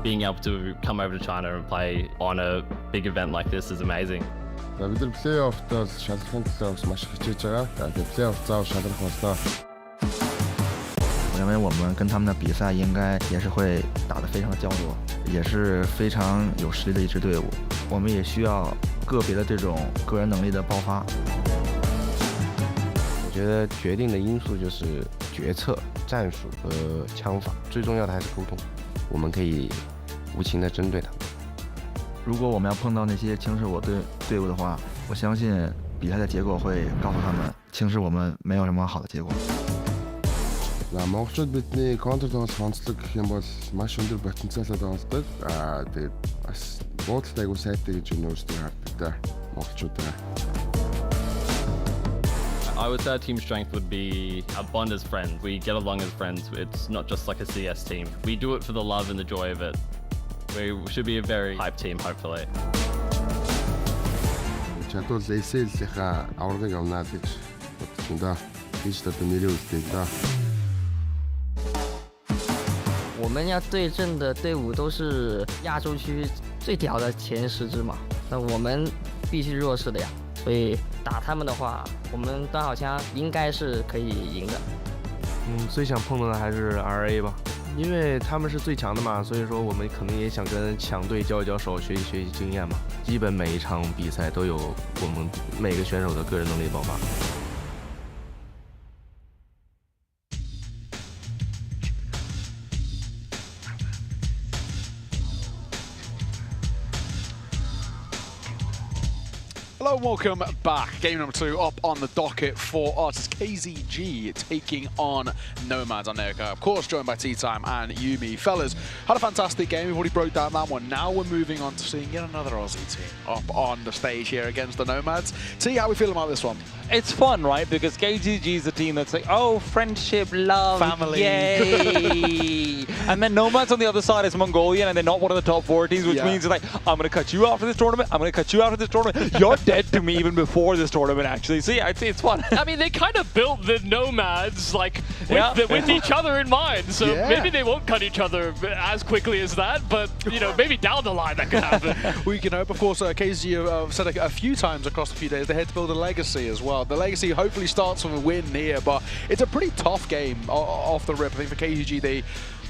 Being able to come over to China and play on a big event like this is amazing. За бид нар плей-оффтоор шалрахын төлөө маш их хичээж байгаа. За тэгээд плей-офф заавал шалрах боллоо.我认为我们跟他们的比赛应该也是会打得非常的焦灼，也是非常有实力的一支队伍。我们也需要个别的这种个人能力的爆发。我觉得决定的因素就是决策、战术和枪法，最重要的还是沟通。我们可以无情地针对他们。如果我们要碰到那些轻视我队伍的话，我相信比赛的结果会告诉他们，轻视我们没有什么好的结果。За монголчууд бидний контр тоглох онцлог гэх юм бол маш өндөр потенциалтай тоглодог. Тэгээд бас буудалтай айгуу сайтай гэж өөрсдөө хардаг та монголчуудаа. I would say our team strength would be our bond as friends. We get along as friends. It's not just like a CS team. We do it for the love and the joy of it. We should be a very hype team, hopefully. Чадвал SL-ийнхаа аваргыг явнаа гэж бодож байна да. Хийж одоо нэрээ үлдээх да. 我们要对阵的队伍都是亚洲区最屌的前10支嘛，那我们必须弱势的呀，所以打他们的话，我们端好枪应该是可以赢的。最想碰到的还是 RA 吧，因为他们是最强的嘛，所以说我们可能也想跟强队交一交手，学习经验嘛。基本每一场比赛都有我们每个选手的个人能力爆发。Hello and welcome back. Game number 2 up on the docket for us. It's KZG taking on Nomads on Erica. Of course, joined by T-Time and Yumi. Fellas, had a fantastic game. We've already broke down that one. Now we're moving on to seeing yet another Aussie team up on the stage here against the Nomads. T, how we feel about this one? It's fun, right? Because KZG is a team that's like, oh, friendship, love, family, yay. And then Nomads on the other side is Mongolian, and they're not one of the top 4 teams, which means like, I'm going to cut you out for this tournament. I'm going to cut you out for this tournament. You're dead to me even before this tournament, actually. So yeah, it's fun. I mean, they kind of built the Nomads like with each other in mind. So maybe they won't cut each other as quickly as that, but you know, maybe down the line that could happen. We can hope. Of course, KZG have said a few times across the few days they had to build a legacy as well. The legacy hopefully starts with a win here, but it's a pretty tough game off the rip. I think for KZG,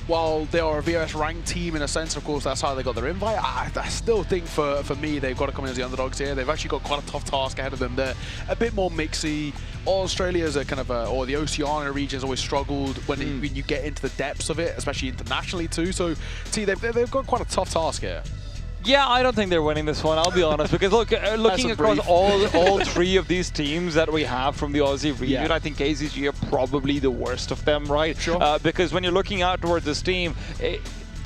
while they are a VOS ranked team in a sense, of course, that's how they got their invite. I still think for me, they've got to come in as the underdogs here. They've actually got quite a tough task ahead of them. They're a bit more mixy. Australia's a kind of or the Oceania region's always struggled when you get into the depths of it, especially internationally too. So, see, they've got quite a tough task here. Yeah, I don't think they're winning this one, I'll be honest, because look, looking across all 3 of these teams that we have from the Aussie region, I think KZG are probably the worst of them, right? Sure. Because when you're looking out towards this team,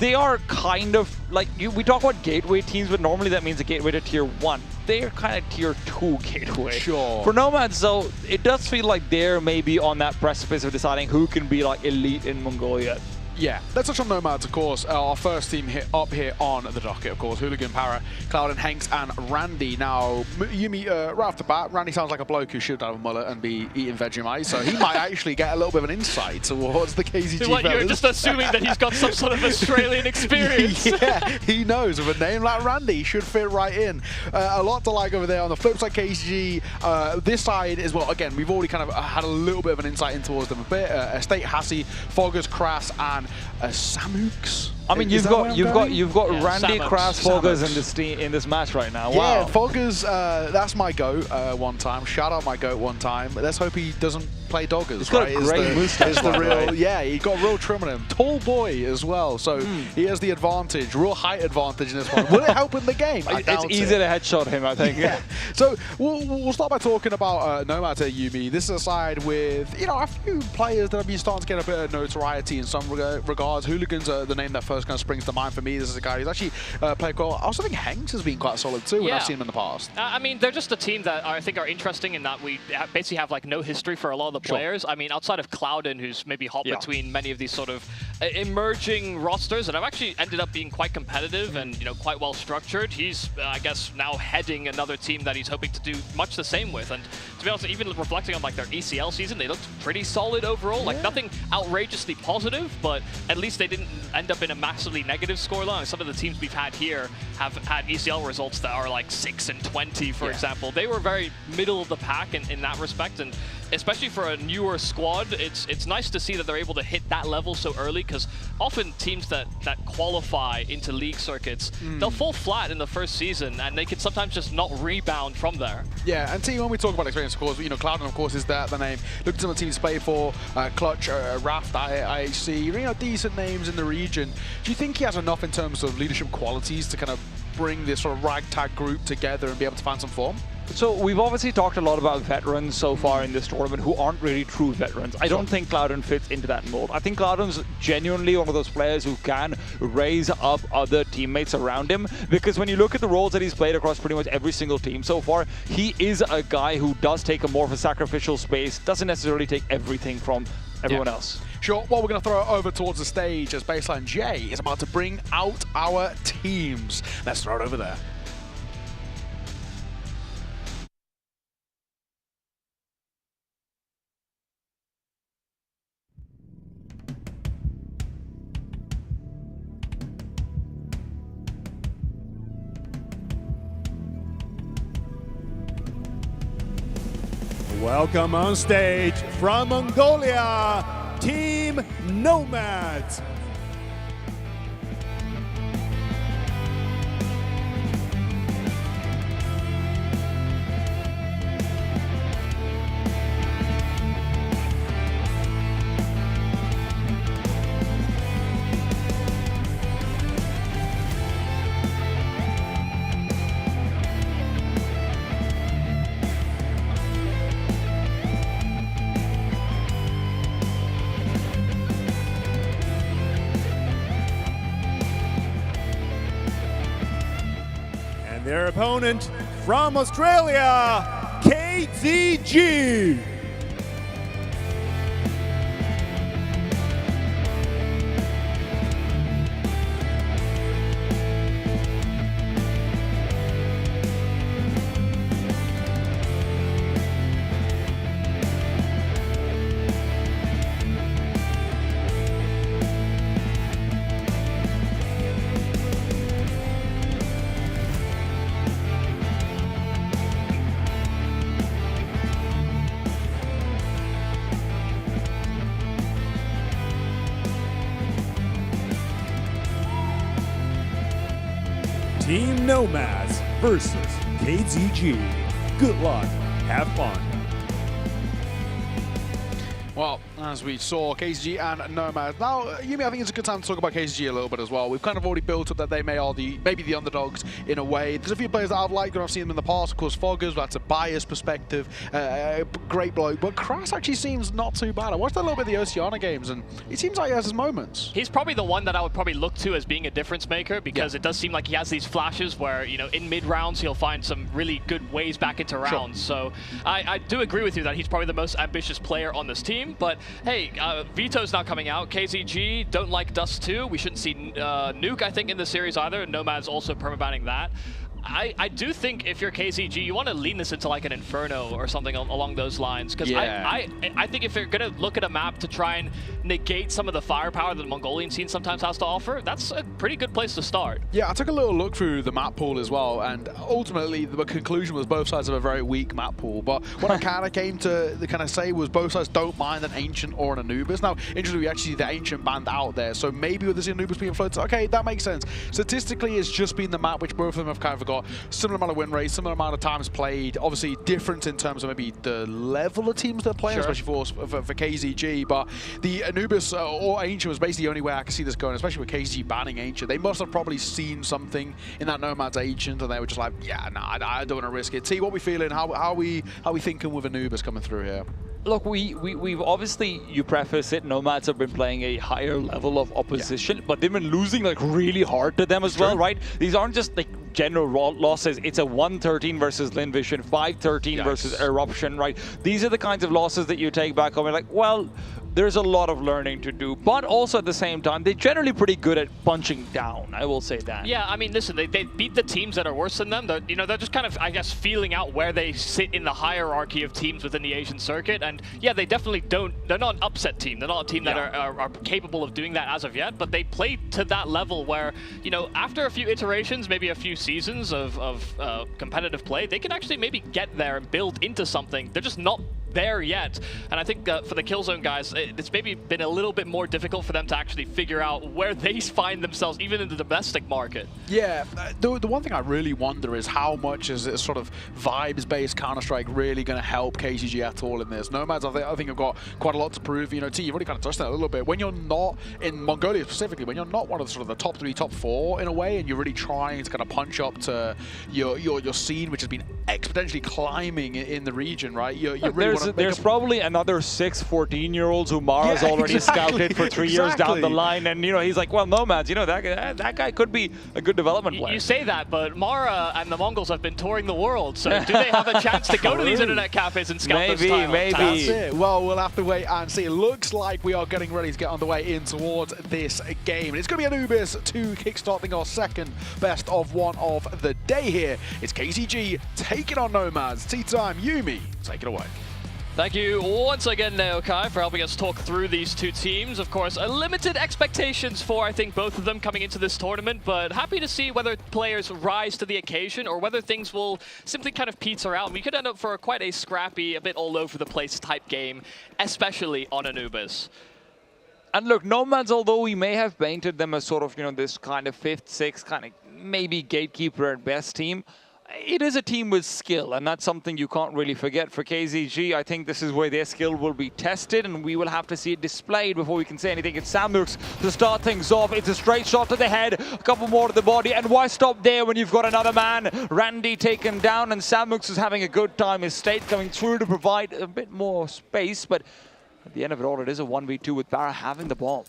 they are kind of like, we talk about gateway teams, but normally that means a gateway to tier 1. They're kind of tier 2 gateway. Sure. For Nomads, though, it does feel like they're maybe on that precipice of deciding who can be like elite in Mongolia. Yeah, let's touch on Nomads, of course. Our first team up here on the docket, of course. Hooligan, Para, Cloud, Hanks, and Randy. Now, Yumi, right off the bat, Randy sounds like a bloke who should have a mullet and be eating Vegemite, so he might actually get a little bit of an insight towards the KZG What, you're just assuming that he's got some sort of Australian experience. Yeah, he knows. With a name like Randy, he should fit right in. A lot to like over there. On the flip side, KZG, this side is, well, again, we've already kind of had a little bit of an insight in towards them a bit. Estate, Hassie, Foggers, Crass, and Samooks. I mean, you've got Randy, Crass, Foggers in this match right now. Wow. Yeah, Foggers, that's my goat one time. Shout out my goat one time. Let's hope he doesn't play Doggers. He's got a great mustache. Yeah, he got real trim on him. Tall boy as well, so he has the advantage, real height advantage in this one. Will it help in the game? It's easy to headshot him, I think. Yeah. So we'll start by talking about Nomads at Yumi. This is a side with, you know, a few players that have been starting to get a bit of notoriety in some regards. Hooligans are the name that first kind of springs to mind for me. This is a guy who's actually played well. I also think Hanks has been quite solid too when I've seen him in the past. I mean, they're just a team that I think are interesting in that we basically have like no history for a lot of the players. I mean, outside of Clouden, who's maybe hot between many of these sort of emerging rosters, and I've actually ended up being quite competitive and, you know, quite well structured. He's, I guess, now heading another team that he's hoping to do much the same with. And to be honest, even reflecting on like their ECL season, they looked pretty solid overall. Like nothing outrageously positive, but at least they didn't end up in a massively negative scoreline. Some of the teams we've had here have had ECL results that are like 6-20, for example. They were very middle of the pack in that respect, and especially for a newer squad, it's nice to see that they're able to hit that level so early, because often teams that qualify into league circuits, they'll fall flat in the first season, and they can sometimes just not rebound from there. Yeah, and when we talk about experience, of course, you know, Clouden, of course, is the name. Look at some of the teams play for, Clutch, Raft, IHC, you know, decent names in the region. Do you think he has enough in terms of leadership qualities to kind of bring this sort of ragtag group together and be able to find some form? So we've obviously talked a lot about veterans so far in this tournament who aren't really true veterans. I don't think Clouden fits into that mold. I think Clouden's genuinely one of those players who can raise up other teammates around him, because when you look at the roles that he's played across pretty much every single team so far, he is a guy who does take a more of a sacrificial space, doesn't necessarily take everything from everyone else. Sure, well, we're going to throw it over towards the stage as Baseline J is about to bring out our teams. Let's throw it over there. Welcome on stage from Mongolia, Team Nomads. Their opponent from Australia, KZG. Team Nomads versus KZG. Good luck. Have fun. Well, as we saw, KZG and Nomads. Now, Yumi, I think it's a good time to talk about KZG a little bit as well. We've kind of already built up that they maybe the underdogs in a way. There's a few players that I've liked when I've seen them in the past. Of course, Foggers, that's a biased perspective. Great bloke. But Crass actually seems not too bad. I watched a little bit of the Oceania games, and it seems like he has his moments. He's probably the one that I would probably look to as being a difference maker, because it does seem like he has these flashes where, you know, in mid-rounds, he'll find some really good ways back into rounds. So I do agree with you that he's probably the most ambitious player on this team. team. But hey, Veto's now coming out. KZG don't like Dust 2. We shouldn't see Nuke, I think, in the series either. Nomads also permabanning that. I do think if you're KZG, you want to lean this into like an Inferno or something along those lines. Because I think if you're going to look at a map to try and negate some of the firepower that the Mongolian scene sometimes has to offer, that's a pretty good place to start. Yeah, I took a little look through the map pool as well, and ultimately the conclusion was both sides have a very weak map pool. But what I kind of came to say was both sides don't mind an Ancient or an Anubis. Now, interestingly, we actually see the Ancient banned out there, so maybe with this Anubis being floated, okay, that makes sense. Statistically, it's just been the map which both of them have kind of got similar amount of win rate, similar amount of times played, obviously different in terms of maybe the level of teams they're playing, especially for KZG, but the Anubis or Ancient was basically the only way I can see this going, especially with KZG banning Ancient. They must have probably seen something in that Nomads Ancient, and they were just like, yeah, nah, I don't want to risk it. T, what we feeling? How we thinking with Anubis coming through here? Look, we've obviously, you preface it, Nomads have been playing a higher level of opposition, but they've been losing like really hard to them as well, right? These aren't just like general losses. It's a 1-13 versus Lin Vision, 5-13 versus Eruption, right? These are the kinds of losses that you take back home and like, well, there's a lot of learning to do, but also at the same time, they're generally pretty good at punching down, I will say that. Yeah, I mean, listen, they beat the teams that are worse than them. They're just kind of, I guess, feeling out where they sit in the hierarchy of teams within the Asian circuit. And yeah, they definitely they're not an upset team. They're not a team that are capable of doing that as of yet, but they play to that level where, after a few iterations, maybe a few seasons of competitive play, they can actually maybe get there and build into something. They're just not there yet, and I think for the Killzone guys, it's maybe been a little bit more difficult for them to actually figure out where they find themselves, even in the domestic market. Yeah, the one thing I really wonder is how much is this sort of vibes-based Counter-Strike really going to help KZG at all in this? Nomads, I think have got quite a lot to prove. T, you've already kind of touched on it a little bit. When you're not, in Mongolia specifically, when you're not one of the sort of the top 3, top 4 in a way, and you're really trying to kind of punch up to your scene, which has been exponentially climbing in the region, right? You really there's probably another 6 14-year-olds who Mara's already scouted for 3 years down the line, and he's like, well, Nomads, that guy could be a good development player. You say that, but Mara and the Mongols have been touring the world, so do they have a chance to go to these internet cafes and scout those tiles? Maybe. That's it. Well, we'll have to wait and see. It looks like we are getting ready to get on the way in towards this game. And it's going to be Anubis 2 kickstarting our second best of 1 of the day here. It's KZG taking on Nomads. Tea time, Yumi, take it away. Thank you once again, Naokai, for helping us talk through these two teams. Of course, limited expectations for, I think, both of them coming into this tournament, but happy to see whether players rise to the occasion or whether things will simply kind of peter out. We could end up for quite a scrappy, a bit all over the place type game, especially on Anubis. And look, Nomads, although we may have painted them as sort of, this kind of 5th, 6th, kind of maybe gatekeeper at best team, it is a team with skill, and that's something you can't really forget. For KZG, I think this is where their skill will be tested, and we will have to see it displayed before we can say anything. It's Samux to start things off. It's a straight shot to the head, a couple more to the body, and why stop there when you've got another man? Randy taken down, and Samux is having a good time. His state coming through to provide a bit more space, but at the end of it all, it is a 1v2 with Barra having the bomb.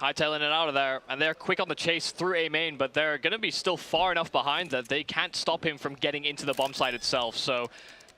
Hightailing it out of there, and they're quick on the chase through A main, but they're going to be still far enough behind that they can't stop him from getting into the bomb site itself. So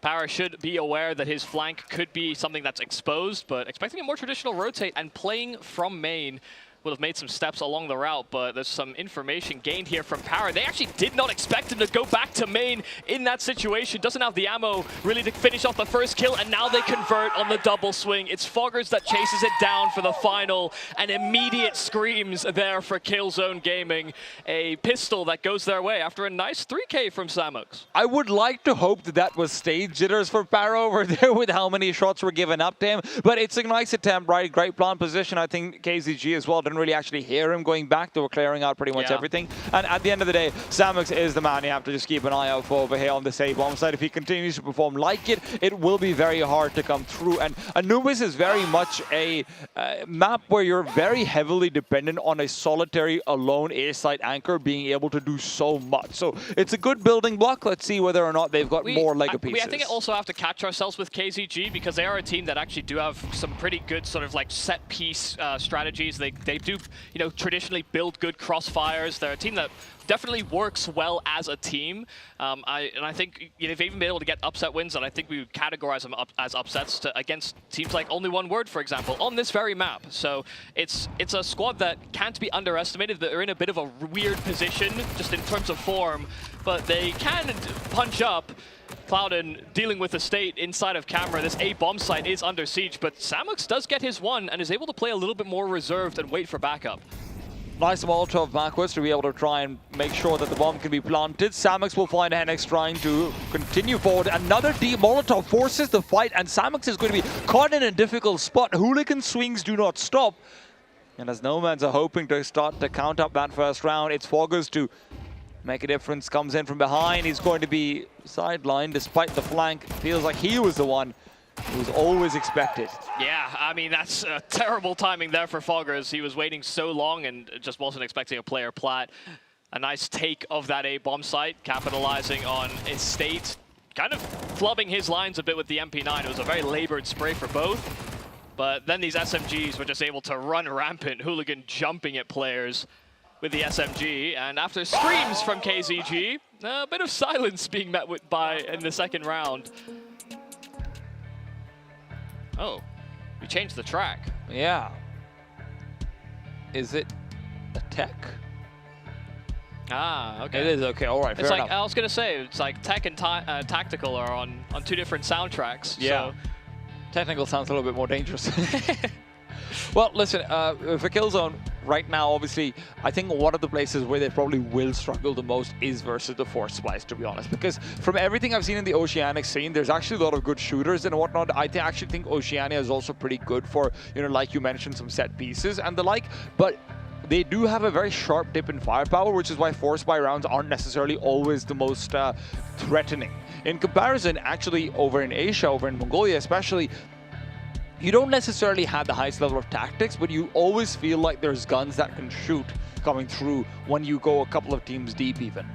Para should be aware that his flank could be something that's exposed, but expecting a more traditional rotate and playing from main would have made some steps along the route, but there's some information gained here from Para. They actually did not expect him to go back to main in that situation. Doesn't have the ammo really to finish off the first kill, and now they convert on the double swing. It's Foggers that chases it down for the final, and immediate screams there for Killzone Gaming. A pistol that goes their way after a nice 3K from Samux. I would like to hope that that was stage jitters for Para over there with how many shots were given up to him, but it's a nice attempt, right? Great plant position. I think KZG as well didn't really actually hear him going back. They were clearing out pretty much everything. And at the end of the day, Samux is the man you have to just keep an eye out for over here on the safe bomb side. If he continues to perform like it, it will be very hard to come through. And Anubis is very much a map where you're very heavily dependent on a solitary, alone A-site anchor being able to do so much. So it's a good building block. Let's see whether or not they've got more Lego pieces. I think we also have to catch ourselves with KZG because they are a team that actually do have some pretty good sort of like set piece strategies. They do, traditionally build good crossfires. They're a team that definitely works well as a team. I think they've even been able to get upset wins, and I think we would categorize them as upsets against teams like Only One Word, for example, on this very map. So it's a squad that can't be underestimated. They're in a bit of a weird position just in terms of form, but they can punch up. Clouden dealing with the state inside of camera. This A bomb site is under siege, but Samux does get his one and is able to play a little bit more reserved and wait for backup. Nice Molotov backwards to be able to try and make sure that the bomb can be planted. Samux will find Hennex trying to continue forward. Another deep Molotov forces the fight, and Samux is going to be caught in a difficult spot. Hooligan swings do not stop. And as Nomads are hoping to start to count up that first round, it's Foggers to make a difference. Comes in from behind. He's going to be sidelined despite the flank. Feels like he was the one who was always expected. Yeah, I mean, that's terrible timing there for Foggers. He was waiting so long and just wasn't expecting a player plat. A nice take of that A bomb site, capitalizing on Estate, kind of flubbing his lines a bit with the MP9. It was a very labored spray for both. But then these SMGs were just able to run rampant. Hooligan jumping at players with the SMG, and after screams from KZG, a bit of silence being met with in the second round. Oh, we changed the track. Yeah. Is it a tech? Ah, okay. It is, okay, all right, fair enough. I was going to say, it's like tech and tactical are on two different soundtracks. Yeah. So. Technical sounds a little bit more dangerous. Well, listen, for Killzone, right now, obviously, I think one of the places where they probably will struggle the most is versus the Force Splice, to be honest. Because from everything I've seen in the Oceanic scene, there's actually a lot of good shooters and whatnot. I actually think Oceania is also pretty good for, like you mentioned, some set pieces and the like. But they do have a very sharp dip in firepower, which is why Force Spy rounds aren't necessarily always the most threatening. In comparison, actually, over in Asia, over in Mongolia especially, you don't necessarily have the highest level of tactics, but you always feel like there's guns that can shoot coming through when you go a couple of teams deep even.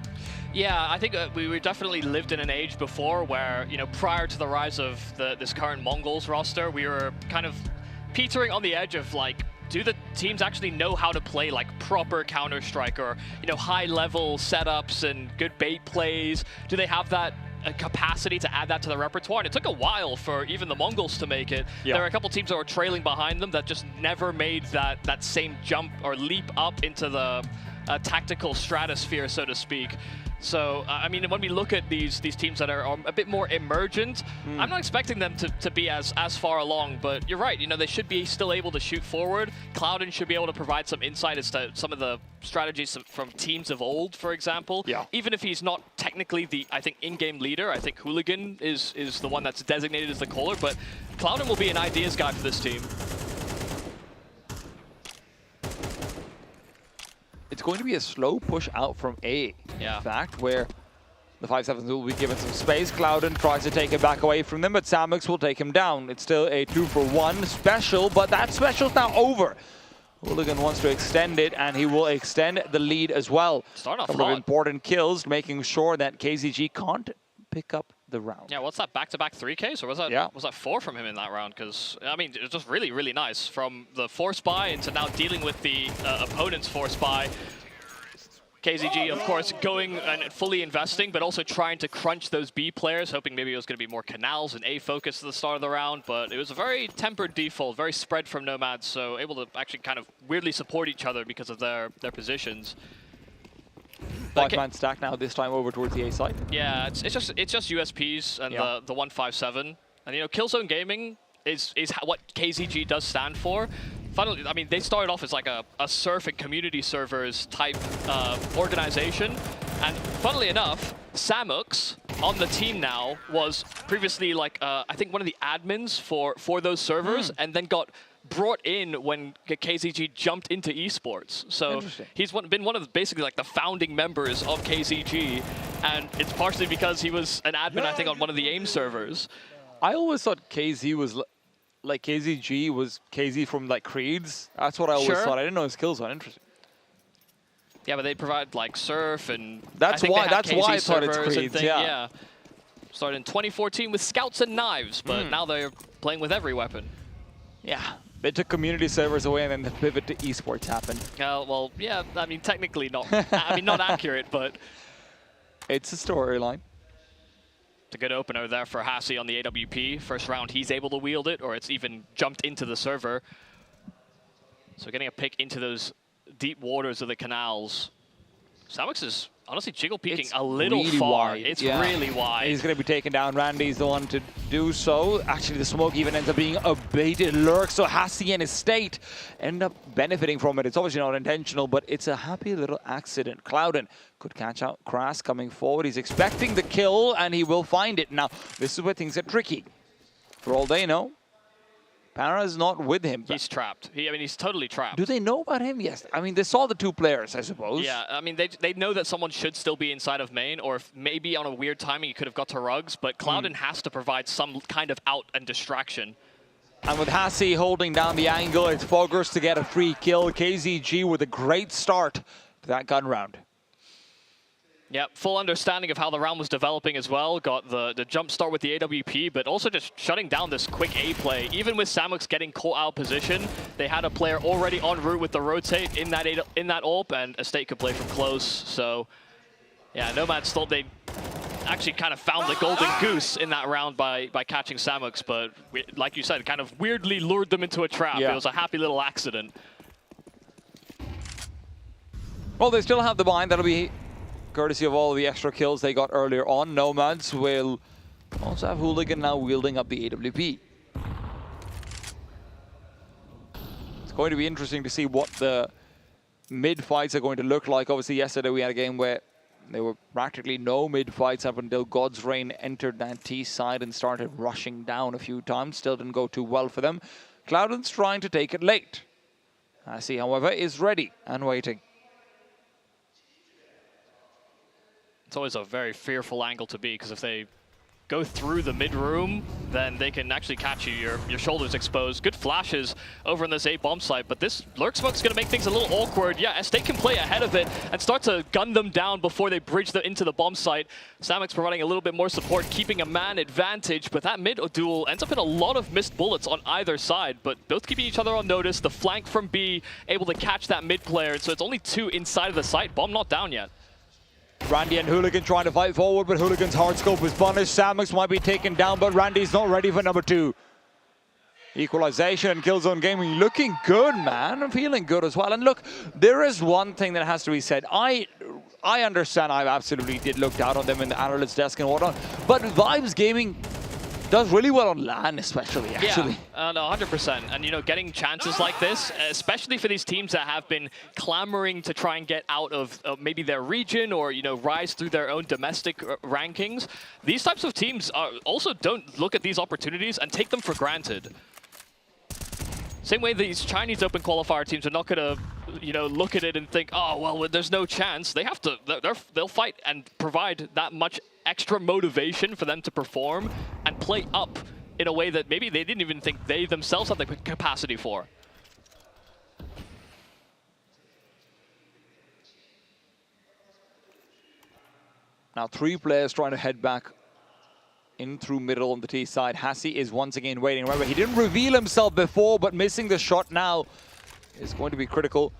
Yeah, I think we definitely lived in an age before where, prior to the rise of this current Mongols roster, we were kind of petering on the edge of, like, do the teams actually know how to play like proper Counter-Strike or, high-level setups and good bait plays? Do they have that capacity to add that to the repertoire? And it took a while for even the Mongols to make it. Yeah. There are a couple teams that were trailing behind them that just never made that same jump or leap up into the tactical stratosphere, so to speak. So, I mean, when we look at these teams that are a bit more emergent, I'm not expecting them to be as far along, but you're right, they should be still able to shoot forward. Clouden should be able to provide some insight as to some of the strategies from teams of old, for example. Yeah. Even if he's not technically the, I think, in-game leader, I think Hooligan is the one that's designated as the caller, but Clouden will be an ideas guy for this team. It's going to be a slow push out from A, in fact, where the 5-7s will be given some space. Clouden tries to take it back away from them, but Samux will take him down. It's still a 2-for-1 special, but that special's now over. Hooligan wants to extend it, and he will extend the lead as well. Starting off a couple of important kills, making sure that KZG can't pick up the round. Yeah, what's that, back-to-back 3Ks? Or was that 4 from him in that round? Because, I mean, it was just really, really nice. From the Force Buy into now dealing with the opponent's Force Buy. KZG, of course, going and fully investing, but also trying to crunch those B players, hoping maybe it was going to be more Canals and A focus at the start of the round, but it was a very tempered default, very spread from Nomads, so able to actually kind of weirdly support each other because of their positions. 5-man stack now, this time over towards the A side. Yeah, it's just USPs and the 157. And Killzone Gaming is what KZG does stand for. Finally, I mean, they started off as like a surf and community servers type organization. And funnily enough, Samux on the team now was previously like, I think one of the admins for those servers and then got brought in when KZG jumped into esports. So he's been one of basically like the founding members of KZG, and it's partially because he was an admin, I think, on one of the AIM servers. I always thought KZ was like KZG was KZ from like Creeds. That's what I always thought. I didn't know his skills were interesting. Yeah, but they provide like surf and that's why I thought it's Creeds. Yeah. Started in 2014 with Scouts and Knives, but now they're playing with every weapon. Yeah, They took community servers away and then the pivot to esports happened. Well, yeah, I mean, technically not. I mean, not accurate, but it's a storyline. It's a good opener there for Hassi on the AWP. First round, he's able to wield it, or it's even jumped into the server. So getting a pick into those deep waters of the canals. Samux is honestly jiggle peeking a little really far. wide. It's Yeah. really wide. He's going to be taken down. Randy's the one to do so. Actually, the smoke even ends up being a baited lurk, so Hassi and his state end up benefiting from it. It's obviously not intentional, but it's a happy little accident. Clouden could catch out Kras coming forward. He's expecting the kill, and he will find it. Now, this is where things get tricky. For all they know, Para's not with him. He's trapped. I mean, he's totally trapped. Do they know about him? Yes. I mean, they saw the two players, I suppose. Yeah, I mean, they know that someone should still be inside of main, or if maybe on a weird timing he could have got to Rugs, but Clouden has to provide some kind of out and distraction. And with Hassi holding down the angle, it's Foggers to get a free kill. KZG with a great start to that gun round. Yep, full understanding of how the round was developing as well. Got the jump start with the AWP, but also just shutting down this quick A play. Even with Samux getting caught out of position, they had a player already en route with the rotate in that AWP, and Estate could play from close. So, yeah, Nomads thought they actually kind of found the golden goose in that round by catching Samux, but like you said, kind of weirdly lured them into a trap. Yeah. It was a happy little accident. Well, they still have the bind. That'll be courtesy of all the extra kills they got earlier on. Nomads will also have Hooligan now wielding up the AWP. It's going to be interesting to see what the mid fights are going to look like. Obviously, yesterday we had a game where there were practically no mid fights up until God's Reign entered that T side and started rushing down a few times. Still didn't go too well for them. Clouden's trying to take it late. Hassi, however, is ready and waiting. It's always a very fearful angle to be, because if they go through the mid room, then they can actually catch you. Your shoulders exposed. Good flashes over in this A bomb site, but this lurk smoke's going to make things a little awkward. Yeah, Estate can play ahead of it and start to gun them down before they bridge into the bomb site. Samux providing a little bit more support, keeping a man advantage, but that mid duel ends up in a lot of missed bullets on either side, but both keeping each other on notice. The flank from B able to catch that mid player, so it's only two inside of the site. Bomb not down yet. Randy and Hooligan trying to fight forward, but Hooligan's hard scope is punished. Samux might be taken down, but Randy's not ready for number two. Equalization and Killzone Gaming looking good, man. I'm feeling good as well. And look, there is one thing that has to be said. I understand I absolutely did look down on them in the analyst desk and whatnot, but Vibes Gaming does really well on LAN, especially, actually. Yeah, no, 100%. And, you know, getting chances like this, especially for these teams that have been clamoring to try and get out of maybe their region or, you know, rise through their own domestic rankings, these types of teams also don't look at these opportunities and take them for granted. Same way these Chinese Open Qualifier teams are not going to, you know, look at it and think, oh, well, there's no chance. They have to, they'll fight and provide that much extra motivation for them to perform and play up in a way that maybe they didn't even think they themselves had the capacity for. Now 3 players trying to head back in through middle on the T side. Hassi is once again waiting. Remember, he didn't reveal himself before, but missing the shot now is going to be critical.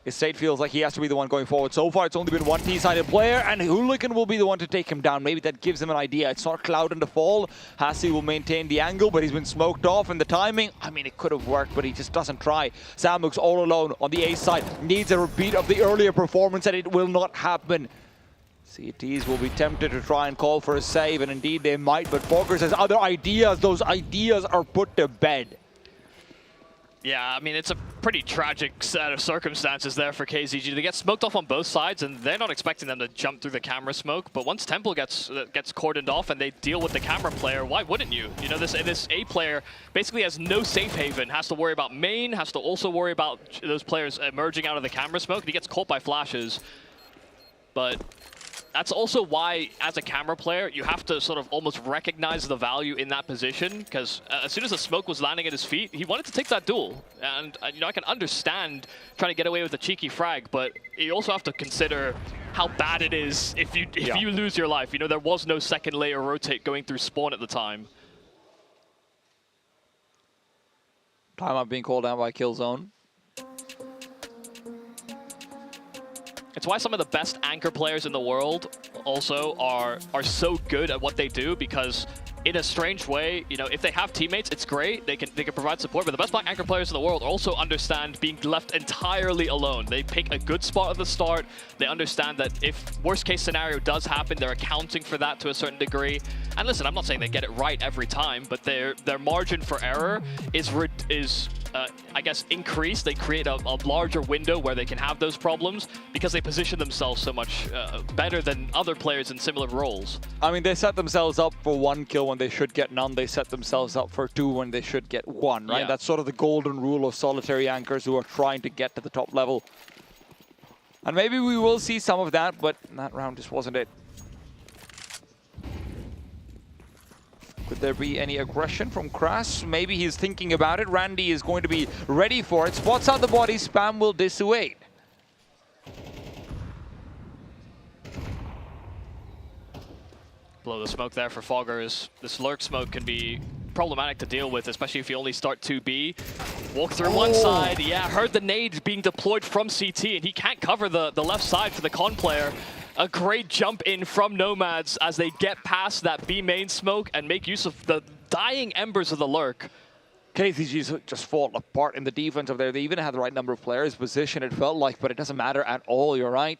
Estate feels like he has to be the one going forward. So far, it's only been one T-sided player, and Hooligan will be the one to take him down. Maybe that gives him an idea. It's not Clouden to fall. Hassi will maintain the angle, but he's been smoked off, and the timing, I mean, it could have worked, but he just doesn't try. Samux all alone on the A side. Needs a repeat of the earlier performance, and it will not happen. CTs will be tempted to try and call for a save, and indeed they might, but Foggers has other ideas. Those ideas are put to bed. Yeah, I mean, it's a pretty tragic set of circumstances there for KZG. They get smoked off on both sides, and they're not expecting them to jump through the camera smoke. But once Temple gets cordoned off and they deal with the camera player, why wouldn't you? You know, this A player basically has no safe haven, has to worry about main, has to also worry about those players emerging out of the camera smoke, and he gets caught by flashes. But that's also why, as a camera player, you have to sort of almost recognize the value in that position, because as soon as the smoke was landing at his feet, he wanted to take that duel. And you know, I can understand trying to get away with a cheeky frag, but you also have to consider how bad it is if you lose your life. You know, there was no second layer rotate going through spawn at the time. Timeout being called down by Killzone. It's why some of the best anchor players in the world also are so good at what they do, because in a strange way, you know, if they have teammates, it's great. They can provide support, but the best black anchor players in the world also understand being left entirely alone. They pick a good spot at the start. They understand that if worst case scenario does happen, they're accounting for that to a certain degree. And listen, I'm not saying they get it right every time, but their margin for error is I guess, increased. They create a larger window where they can have those problems because they position themselves so much better than other players in similar roles. I mean, they set themselves up for 1 kill when they should get none. They set themselves up for 2 when they should get 1, right? Yeah. That's sort of the golden rule of solitary anchors who are trying to get to the top level. And maybe we will see some of that, but that round just wasn't it. Could there be any aggression from Kras? Maybe he's thinking about it. Randy is going to be ready for it. Spots out the body. Spam will dissuade. Blow the smoke there for Foggers. This lurk smoke can be problematic to deal with, especially if you only start 2B. Walk through one side. Yeah, heard the nade being deployed from CT, and he can't cover the left side for the con player. A great jump in from Nomads as they get past that B main smoke and make use of the dying embers of the lurk. KZG's just fallen apart in the defense over there. They even had the right number of players position, it felt like, but it doesn't matter at all, you're right.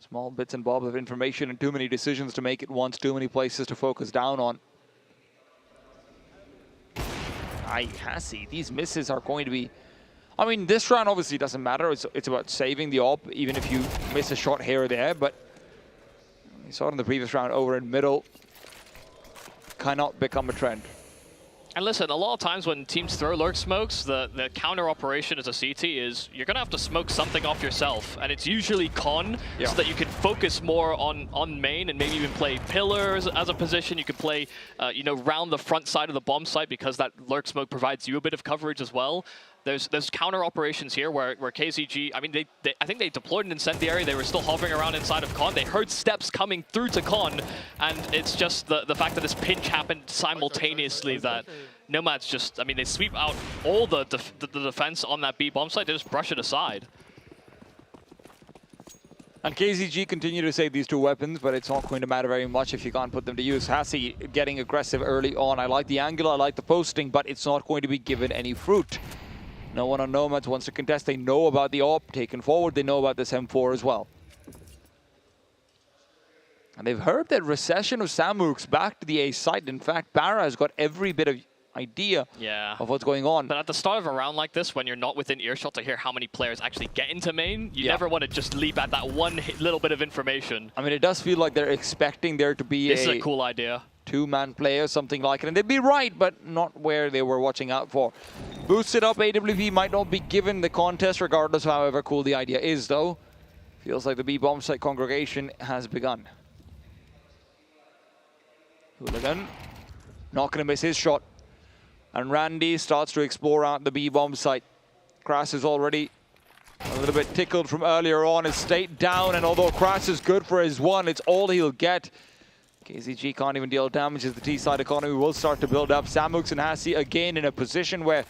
Small bits and bobs of information and too many decisions to make at once, too many places to focus down on. Hassi, these misses are going to be... I mean, this round obviously doesn't matter. It's about saving the op, even if you miss a shot here or there. But we saw it in the previous round over in middle. Cannot become a trend. And listen, a lot of times when teams throw lurk smokes, the counter operation as a CT is you're going to have to smoke something off yourself. And it's usually con, so that you can focus more on main and maybe even play pillars as a position. You can play, you know, round the front side of the bomb site because that lurk smoke provides you a bit of coverage as well. There's counter operations here where KZG, I mean, I think they deployed an incendiary. They were still hovering around inside of con. They heard steps coming through to con, and it's just the fact that this pinch happened simultaneously that Nomads just, I mean, they sweep out all the defense on that B bomb site. They just brush it aside. And KZG continue to save these 2 weapons, but it's not going to matter very much if you can't put them to use. Hassi getting aggressive early on. I like the angle, I like the posting, but it's not going to be given any fruit. No one on Nomads wants to contest. They know about the op taken forward. They know about this M4 as well. And they've heard that recession of Samuk's back to the A site. In fact, Barra has got every bit of idea of what's going on. But at the start of a round like this, when you're not within earshot to hear how many players actually get into main, you never want to just leap at that one little bit of information. I mean, it does feel like they're expecting there to be This is a cool idea. 2-man play or something like it. And they'd be right, but not where they were watching out for. Boosted up AWP might not be given the contest, regardless of however cool the idea is, though. Feels like the B bomb site congregation has begun. Hooligan not going to miss his shot. And Randy starts to explore out the B bomb site. Kras is already a little bit tickled from earlier on. His state down, and although Kras is good for his 1, it's all he'll get. KZG can't even deal damage as the T-side economy will start to build up. Samux and Hassi again in a position where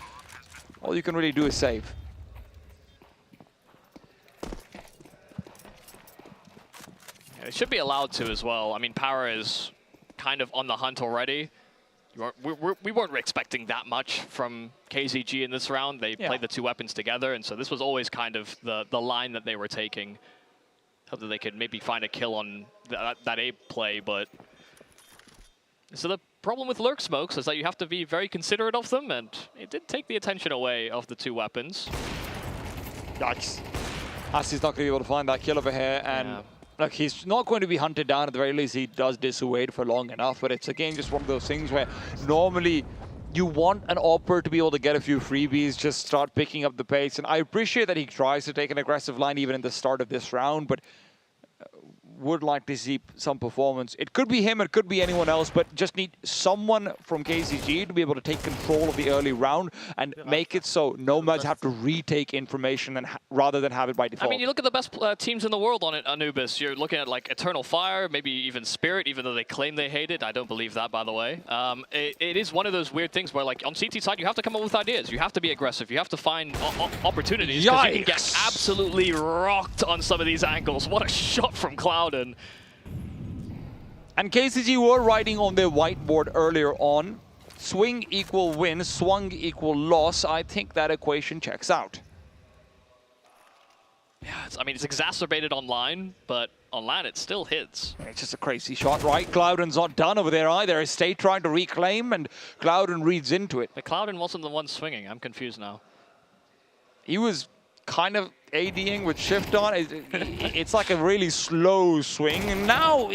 all you can really do is save. Yeah, it should be allowed to as well. I mean, Power is kind of on the hunt already. We weren't expecting that much from KZG in this round. They played the 2 weapons together, and so this was always kind of the line that they were taking. Hope that they could maybe find a kill on that A play, but... So the problem with lurk smokes is that you have to be very considerate of them, and it did take the attention away of the 2 weapons. Yikes. Hassi's not going to be able to find that kill over here, and look, he's not going to be hunted down. At the very least, he does dissuade for long enough, but it's again just one of those things where normally you want an opper to be able to get a few freebies, just start picking up the pace, and I appreciate that he tries to take an aggressive line even in the start of this round, but would like to see some performance. It could be him, it could be anyone else, but just need someone from KCG to be able to take control of the early round and make it so Nomads have to retake information and rather than have it by default. I mean, you look at the best teams in the world on Anubis. You're looking at like Eternal Fire, maybe even Spirit, even though they claim they hate it. I don't believe that, by the way. It is one of those weird things where, like, on CT side, you have to come up with ideas. You have to be aggressive. You have to find opportunities. Because you can get absolutely rocked on some of these angles. What a shot from Clouden. And KCG were writing on their whiteboard earlier on, swing equal win, swung equal loss. I think that equation checks out. Yeah, I mean, it's exacerbated online, but on LAN it still hits. It's just a crazy shot, right? Cloudon's not done over there either. Estate trying to reclaim, and Cloudon reads into it. But Cloudon wasn't the one swinging. I'm confused now. He was kind of ADing with shift on. It's like a really slow swing, and now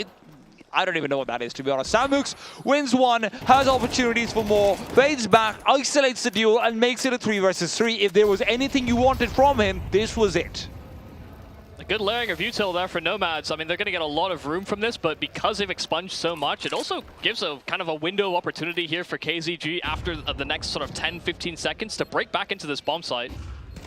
I don't even know what that is, to be honest. Samux wins one, has opportunities for more, fades back, isolates the duel, and makes it a 3 versus 3. If there was anything you wanted from him, this was it. A good layering of util there for Nomads. I mean, they're going to get a lot of room from this, but because they've expunged so much, it also gives a kind of a window of opportunity here for KZG after the next sort of 10-15 seconds to break back into this bomb site.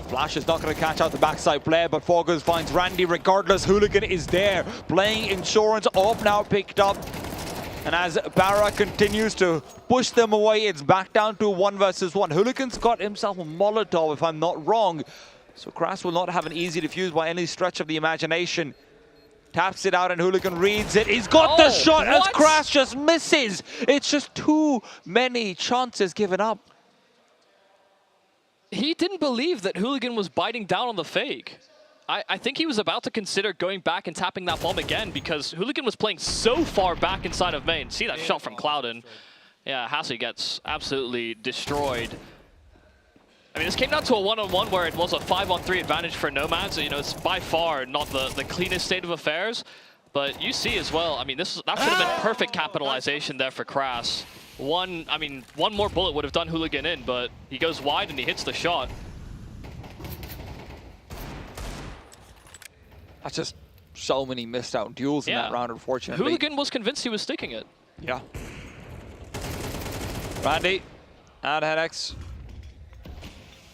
Flash is not going to catch out the backside player, but Foggers finds Randy regardless. Hooligan is there, playing insurance, off now picked up. And as Barra continues to push them away, it's back down to 1 versus 1. Hooligan's got himself a Molotov, if I'm not wrong. So Kras will not have an easy defuse by any stretch of the imagination. Taps it out and Hooligan reads it. He's got the shot as Kras just misses. It's just too many chances given up. He didn't believe that Hooligan was biting down on the fake. I think he was about to consider going back and tapping that bomb again because Hooligan was playing so far back inside of main. See that shot from Clouden. Yeah, Hassie gets absolutely destroyed. I mean, this came down to a one-on-one where it was a 5-on-3 advantage for Nomads. You know, it's by far not the cleanest state of affairs. But you see as well, I mean, that should have been perfect capitalization there for Kras. One more bullet would have done Hooligan in, but he goes wide and he hits the shot. That's just so many missed out duels in that round, unfortunately. Hooligan was convinced he was sticking it. Yeah. Randy, and Henex.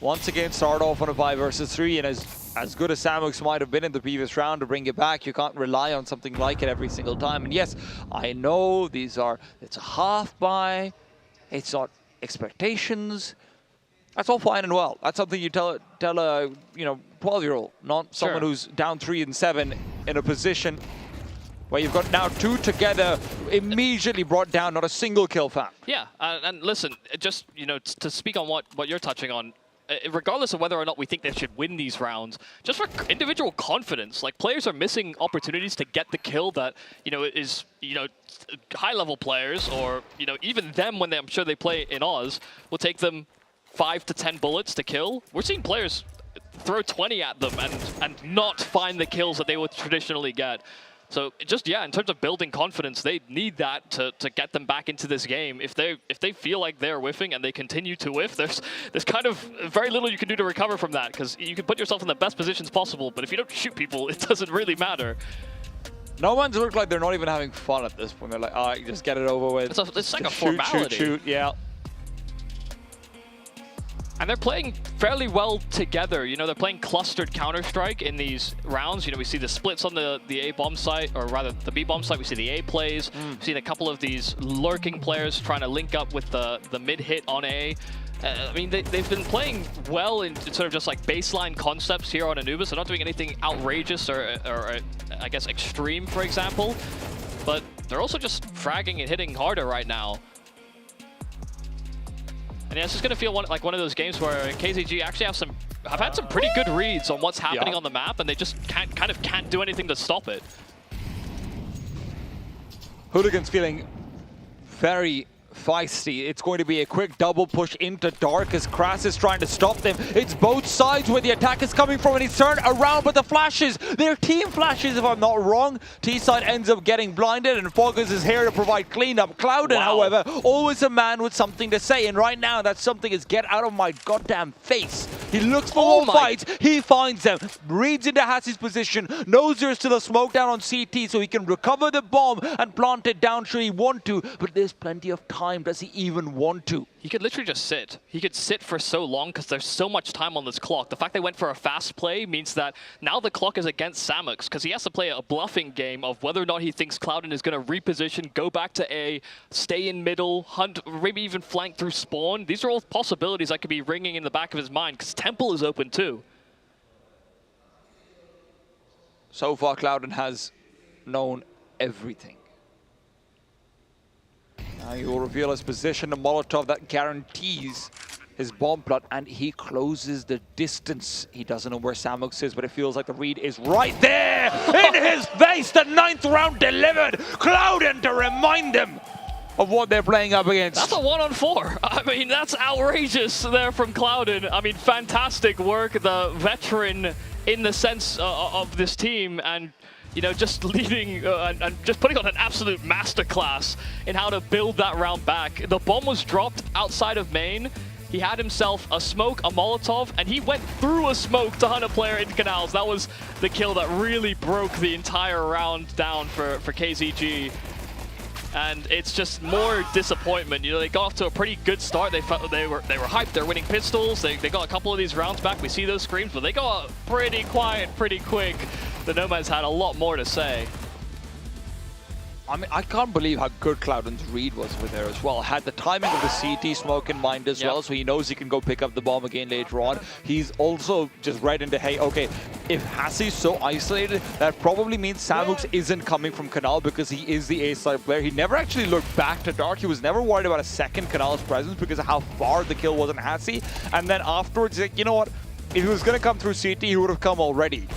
Once again, start off on a 5 versus 3, and as good as Samux might have been in the previous round to bring it back, you can't rely on something like it every single time. And yes, I know it's a half buy, it's not expectations. That's all fine and well. That's something you tell a 12-year-old, not someone who's down 3 and 7 in a position where you've got now 2 together, immediately brought down, not a single kill, fam. Yeah, and listen, just to speak on what you're touching on. Regardless of whether or not we think they should win these rounds, just for individual confidence, like players are missing opportunities to get the kill that is high-level players or even them when I'm sure they play in Oz will take them 5 to 10 bullets to kill. We're seeing players throw 20 at them and not find the kills that they would traditionally get. So just, in terms of building confidence, they need that to get them back into this game. If they feel like they're whiffing and they continue to whiff, there's kind of very little you can do to recover from that, because you can put yourself in the best positions possible, but if you don't shoot people, it doesn't really matter. No one's looked like they're not even having fun at this point. They're like, all right, just get it over with. It's like a formality. Shoot, yeah. And they're playing fairly well together. They're playing clustered Counter-Strike in these rounds. We see the splits on the A bomb site, or rather the B bomb site. We see the A plays. We've seen a couple of these lurking players trying to link up with the mid hit on A. I mean, they've been playing well in sort of just like baseline concepts here on Anubis. They're not doing anything outrageous or I guess extreme, for example. But they're also just fragging and hitting harder right now. And it's just going to feel like one of those games where KZG actually have had some pretty good reads on what's happening on the map, and they just can't do anything to stop it. Hooligan's feeling very feisty. It's going to be a quick double push into Dark as Kras is trying to stop them. It's both sides where the attack is coming from, and he's turned around, but the flashes, they're team flashes if I'm not wrong. T-side ends up getting blinded, and Foggers is here to provide cleanup. Clouden, however, always a man with something to say, and right now that something is get out of my goddamn face. He looks for more fights. He finds them. Reads into Hassi's position. Knows there's still a smoke down on CT, so he can recover the bomb and plant it down should he want to. But there's plenty of time. Does he even want to? He could literally just sit. He could sit for so long because there's so much time on this clock. The fact they went for a fast play means that now the clock is against Samux because he has to play a bluffing game of whether or not he thinks Clouden is going to reposition, go back to A, stay in middle, hunt, maybe even flank through spawn. These are all possibilities that could be ringing in the back of his mind because Temple is open too. So far, Clouden has known everything. Now he will reveal his position, a Molotov that guarantees his bomb plot, and he closes the distance. He doesn't know where Samux is, but it feels like the read is right there in his face. The 9th round delivered. Clouden to remind him of what they're playing up against. That's a 1-on-4. I mean, that's outrageous there from Clouden. I mean, fantastic work. The veteran in the sense of this team, and you know, just leading and just putting on an absolute masterclass in how to build that round back. The bomb was dropped outside of main. He had himself a smoke, a Molotov, and he went through a smoke to hunt a player in canals. That was the kill that really broke the entire round down for KZG. And it's just more disappointment. You know, they got off to a pretty good start. They were hyped. They're winning pistols. They got a couple of these rounds back. We see those screams, but they got pretty quiet, pretty quick. The Nomads had a lot more to say. I mean, I can't believe how good Clouden's read was over there as well. Had the timing of the CT smoke in mind as well, so he knows he can go pick up the bomb again later on. He's also just right into, hey, okay, if Hassi's so isolated, that probably means Samux isn't coming from Canal because he is the A-side player. He never actually looked back to Dark. He was never worried about a second Canal's presence because of how far the kill was on Hassi. And then afterwards, he's like, you know what? If he was going to come through CT, he would have come already.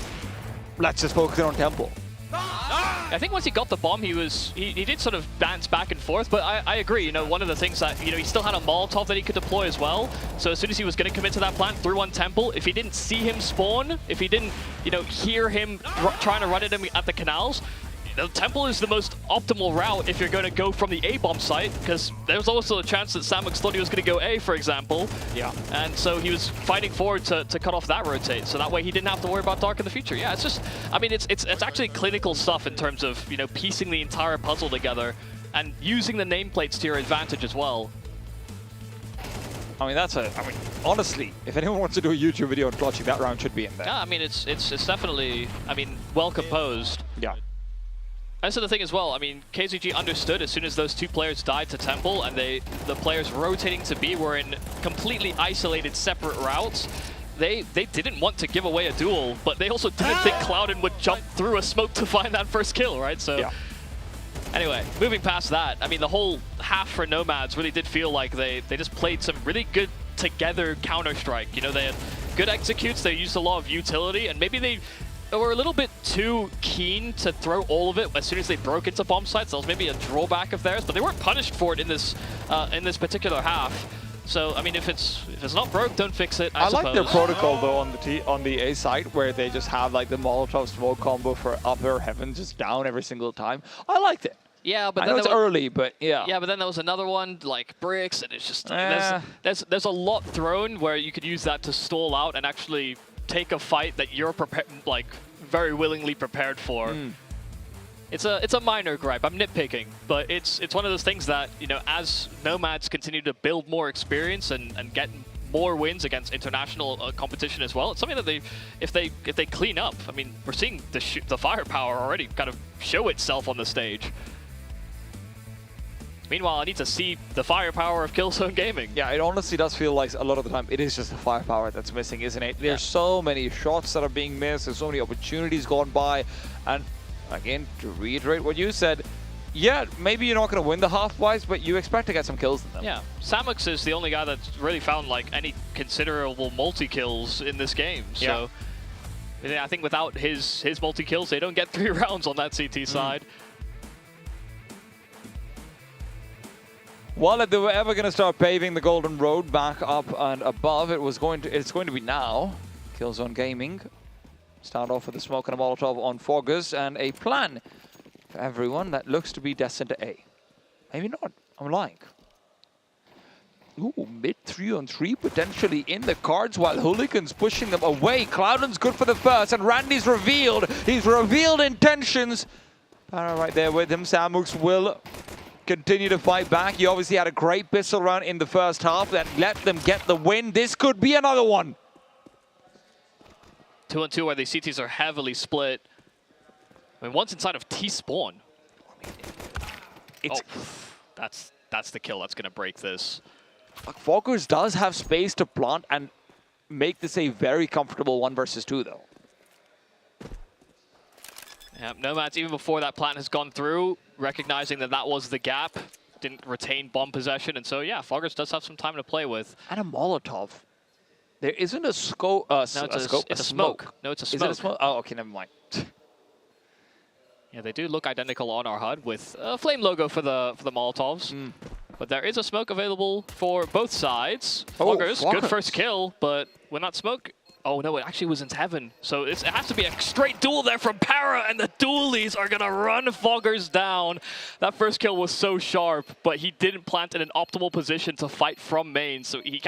Let's just focus on Temple. I think once he got the bomb, he did sort of dance back and forth, but I agree, you know, one of the things that, you know, he still had a Molotov that he could deploy as well, so as soon as he was going to commit to that plant, threw on Temple. If he didn't see him spawn, if he didn't, you know, hear him trying to run at him at the canals, you know, Temple is the most optimal route if you're going to go from the A-bomb site, because there's also a chance that Samux thought he was going to go A, for example. Yeah. And so he was fighting forward to cut off that rotate, so that way he didn't have to worry about Dark in the future. Yeah, it's just, I mean, it's actually clinical stuff in terms of, you know, piecing the entire puzzle together and using the nameplates to your advantage as well. I mean, honestly, if anyone wants to do a YouTube video on clutching, that round should be in there. Yeah, I mean, it's definitely, I mean, well composed. Yeah. That's the thing as well. I mean, KZG understood as soon as those two players died to Temple and the players rotating to B were in completely isolated, separate routes. They didn't want to give away a duel, but they also didn't think Clouden would jump through a smoke to find that first kill, right? So, yeah. Anyway, moving past that, I mean, the whole half for Nomads really did feel like they just played some really good together Counter-Strike. You know, they had good executes, they used a lot of utility, and maybe they were a little bit too keen to throw all of it as soon as they broke into bomb sites. That was maybe a drawback of theirs, but they weren't punished for it in this particular half. So I mean, if it's not broke, don't fix it. I like their protocol though on the A side, where they just have like the Molotov smoke combo for upper heaven just down every single time. I liked it. Yeah, but I know it's early, but yeah. Yeah, but then there was another one like bricks, and it's just there's a lot thrown where you could use that to stall out and actually take a fight that you're like very willingly prepared for. It's a minor gripe. I'm nitpicking, but it's one of those things that, you know, as Nomads continue to build more experience and get more wins against international competition as well, it's something that if they clean up. I mean, we're seeing the firepower already kind of show itself on the stage. Meanwhile, I need to see the firepower of Killzone Gaming. Yeah, it honestly does feel like a lot of the time it is just the firepower that's missing, isn't it? There's so many shots that are being missed, there's so many opportunities gone by, and again, to reiterate what you said, yeah, maybe you're not going to win the half-wise, but you expect to get some kills in them. Yeah, Samux is the only guy that's really found like any considerable multi-kills in this game, so I think without his multi-kills, they don't get 3 rounds on that CT side. Well, if they were ever going to start paving the golden road back up and above, it's going to be now. Killzone Gaming start off with a smoke and a Molotov on Foggers and a plan for everyone that looks to be destined to A. Maybe not. I'm lying. Ooh, mid 3-on-3 potentially in the cards while Hooligans pushing them away. Cloudon's good for the first, and Randy's revealed. He's revealed intentions. Para right there with him. Samux will continue to fight back. He obviously had a great pistol round in the first half that let them get the win. This could be another one. 2-on-2 where the CTs are heavily split. I mean, one's inside of T-spawn. That's the kill that's going to break this. Foggers does have space to plant and make this a very comfortable 1 versus 2, though. Yeah, Nomads, even before that plant has gone through, recognizing that that was the gap, didn't retain bomb possession, and so yeah, Foggers does have some time to play with. And a Molotov. There isn't a scope. No, it's a smoke. No, it's a smoke. Is it a smoke? Oh, okay, never mind. Yeah, they do look identical on our HUD with a flame logo for the Molotovs. But there is a smoke available for both sides. Foggers, good first kill, but when that smoke... Oh no, it actually was in heaven. So it has to be a straight duel there from Para, and the dualies are going to run Foggers down. That first kill was so sharp, but he didn't plant in an optimal position to fight from main. So he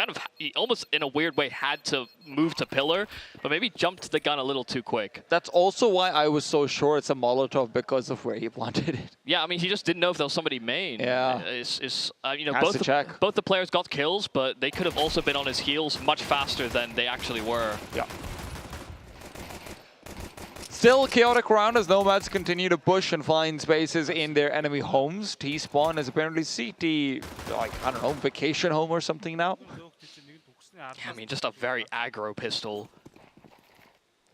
almost in a weird way had to move to pillar, but maybe jumped the gun a little too quick. That's also why I was so sure it's a Molotov, because of where he planted it. Yeah, I mean, he just didn't know if there was somebody main. Yeah. You know, both the players got kills, but they could have also been on his heels much faster than they actually were. Yeah. Still chaotic round as Nomads continue to push and find spaces in their enemy homes. T-spawn is apparently CT, like, I don't know, vacation home or something now. Yeah, I mean, just a very aggro pistol.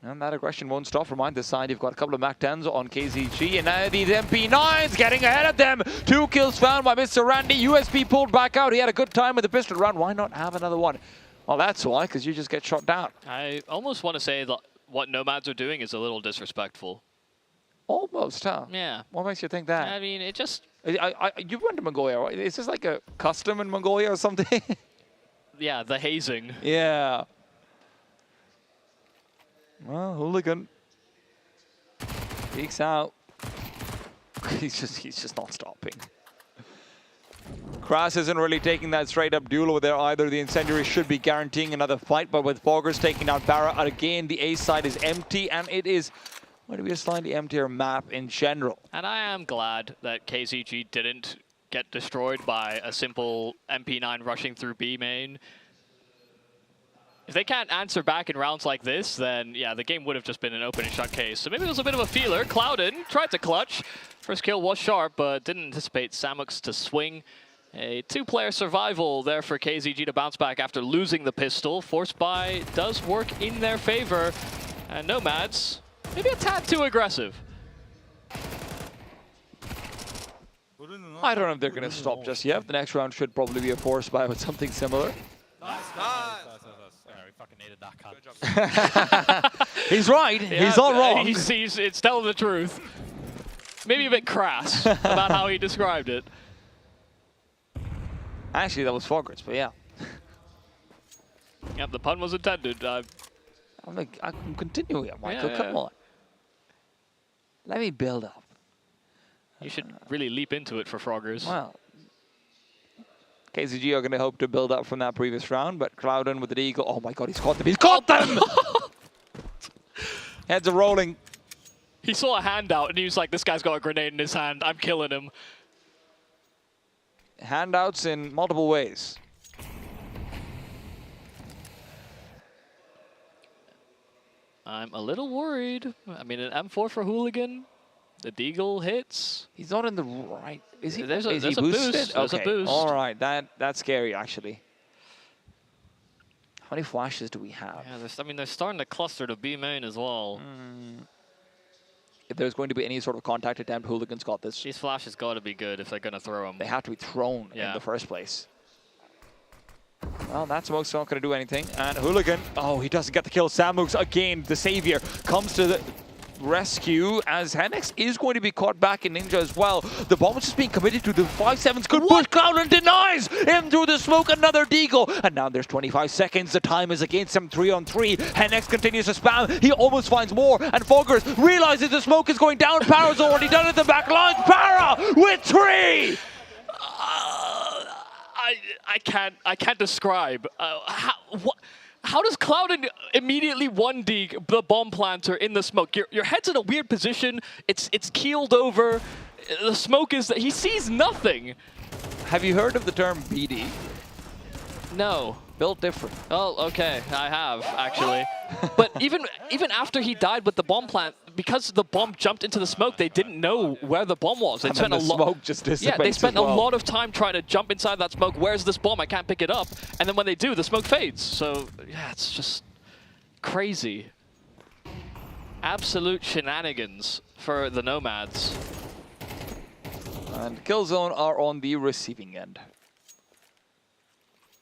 And that aggression won't stop. Remind this side, you've got a couple of MAC-10s on KZG, and now these MP9s getting ahead of them. 2 kills found by Mr. Randy. USP pulled back out. He had a good time with the pistol round. Why not have another one? Well, that's why, because you just get shot down. I almost want to say that what Nomads are doing is a little disrespectful. Almost, huh? Yeah. What makes you think that? I mean, it just... You went to Mongolia, right? Is this like a custom in Mongolia or something? Yeah, the hazing. Yeah. Well, Hooligan peeks out. He's just not stopping. Krass isn't really taking that straight-up duel over there either. The Incendiary should be guaranteeing another fight, but with Foggers taking out Para, again, the A side is empty, and it is going to be a slightly emptier map in general. And I am glad that KZG didn't get destroyed by a simple MP9 rushing through B main. If they can't answer back in rounds like this, then yeah, the game would have just been an open and shut case. So maybe it was a bit of a feeler. Cloudon tried to clutch. First kill was sharp, but didn't anticipate Samux to swing. A 2-player survival there for KZG to bounce back after losing the pistol. Force buy does work in their favor. And Nomads, maybe a tad too aggressive. I don't know if they're going to stop just yet. The next round should probably be a force buy with something similar. We fucking needed that cut. He's right. Yeah, he's not wrong. It's telling the truth. Maybe a bit crass about how he described it. Actually, that was Foggers, but yeah. Yep, the pun was intended. I'm continuing, Michael. Come on. Let me build up. You should really leap into it for Foggers. Well, KZG are going to hope to build up from that previous round, but Cloudon with the eagle. Oh my god, he's caught them. He's caught them! Heads are rolling. He saw a handout and he was like, this guy's got a grenade in his hand. I'm killing him. Handouts in multiple ways. I'm a little worried. I mean, an M4 for Hooligan. The Deagle hits. He's not in the right. Is he? There's is a he boosted? boost. There's a boost. All right, that's scary actually. How many flashes do we have? Yeah, I mean, they're starting to cluster to B main as well. If there's going to be any sort of contact attempt, Hooligan's got this. These flashes got to be good if they're going to throw them. They have to be thrown in the first place. Well, that smoke's not going to do anything. And Hooligan, oh, he doesn't get the kill. Samux, again, the savior, comes to the rescue as Hennex is going to be caught back in Ninja as well. The bomb is just being committed to the 5-7's good push. Cloudon denies him through the smoke. Another Deagle. And now there's 25 seconds. The time is against him. 3-on-3. Hennex continues to spam. He almost finds more. And Foggers realizes the smoke is going down. Para's already done it at the back line. Para with 3! I can't describe. How does Clouden immediately 1D the bomb planter in the smoke? Your head's in a weird position. It's keeled over. The smoke is he sees nothing. Have you heard of the term BD? No. Built different. Oh, okay. I have, actually. But even after he died with the bomb plant, because the bomb jumped into the smoke, they didn't know where the bomb was. They spent the smoke just dissipates. Yeah, they spent a lot of time trying to jump inside that smoke. Where's this bomb? I can't pick it up. And then when they do, the smoke fades. So, yeah, it's just crazy. Absolute shenanigans for the Nomads. And Killzone are on the receiving end.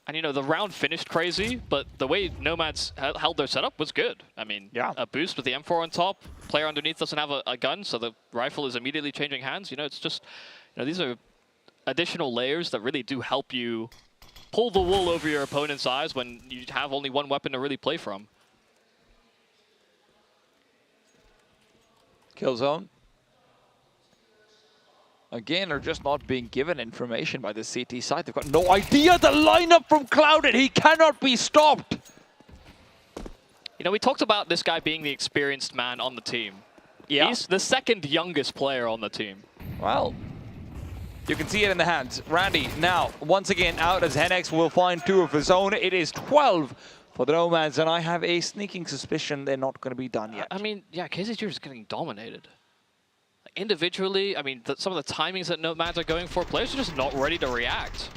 And, you know, the round finished crazy, but the way Nomads held their setup was good. I mean, a boost with the M4 on top. Player underneath doesn't have a gun, so the rifle is immediately changing hands. You know, it's just, you know, these are additional layers that really do help you pull the wool over your opponent's eyes when you have only one weapon to really play from. Killzone. Again, are just not being given information by the CT side. They've got no idea the lineup from Clouded. He cannot be stopped. You know, we talked about this guy being the experienced man on the team. Yeah. He's the second youngest player on the team. Well, you can see it in the hands. Randy now, once again, out as Hennex will find 2 of his own. It is 12 for the Nomads, and I have a sneaking suspicion they're not going to be done yet. I mean, yeah, KZG is getting dominated. Individually, I mean, some of the timings that Nomads are going for, players are just not ready to react.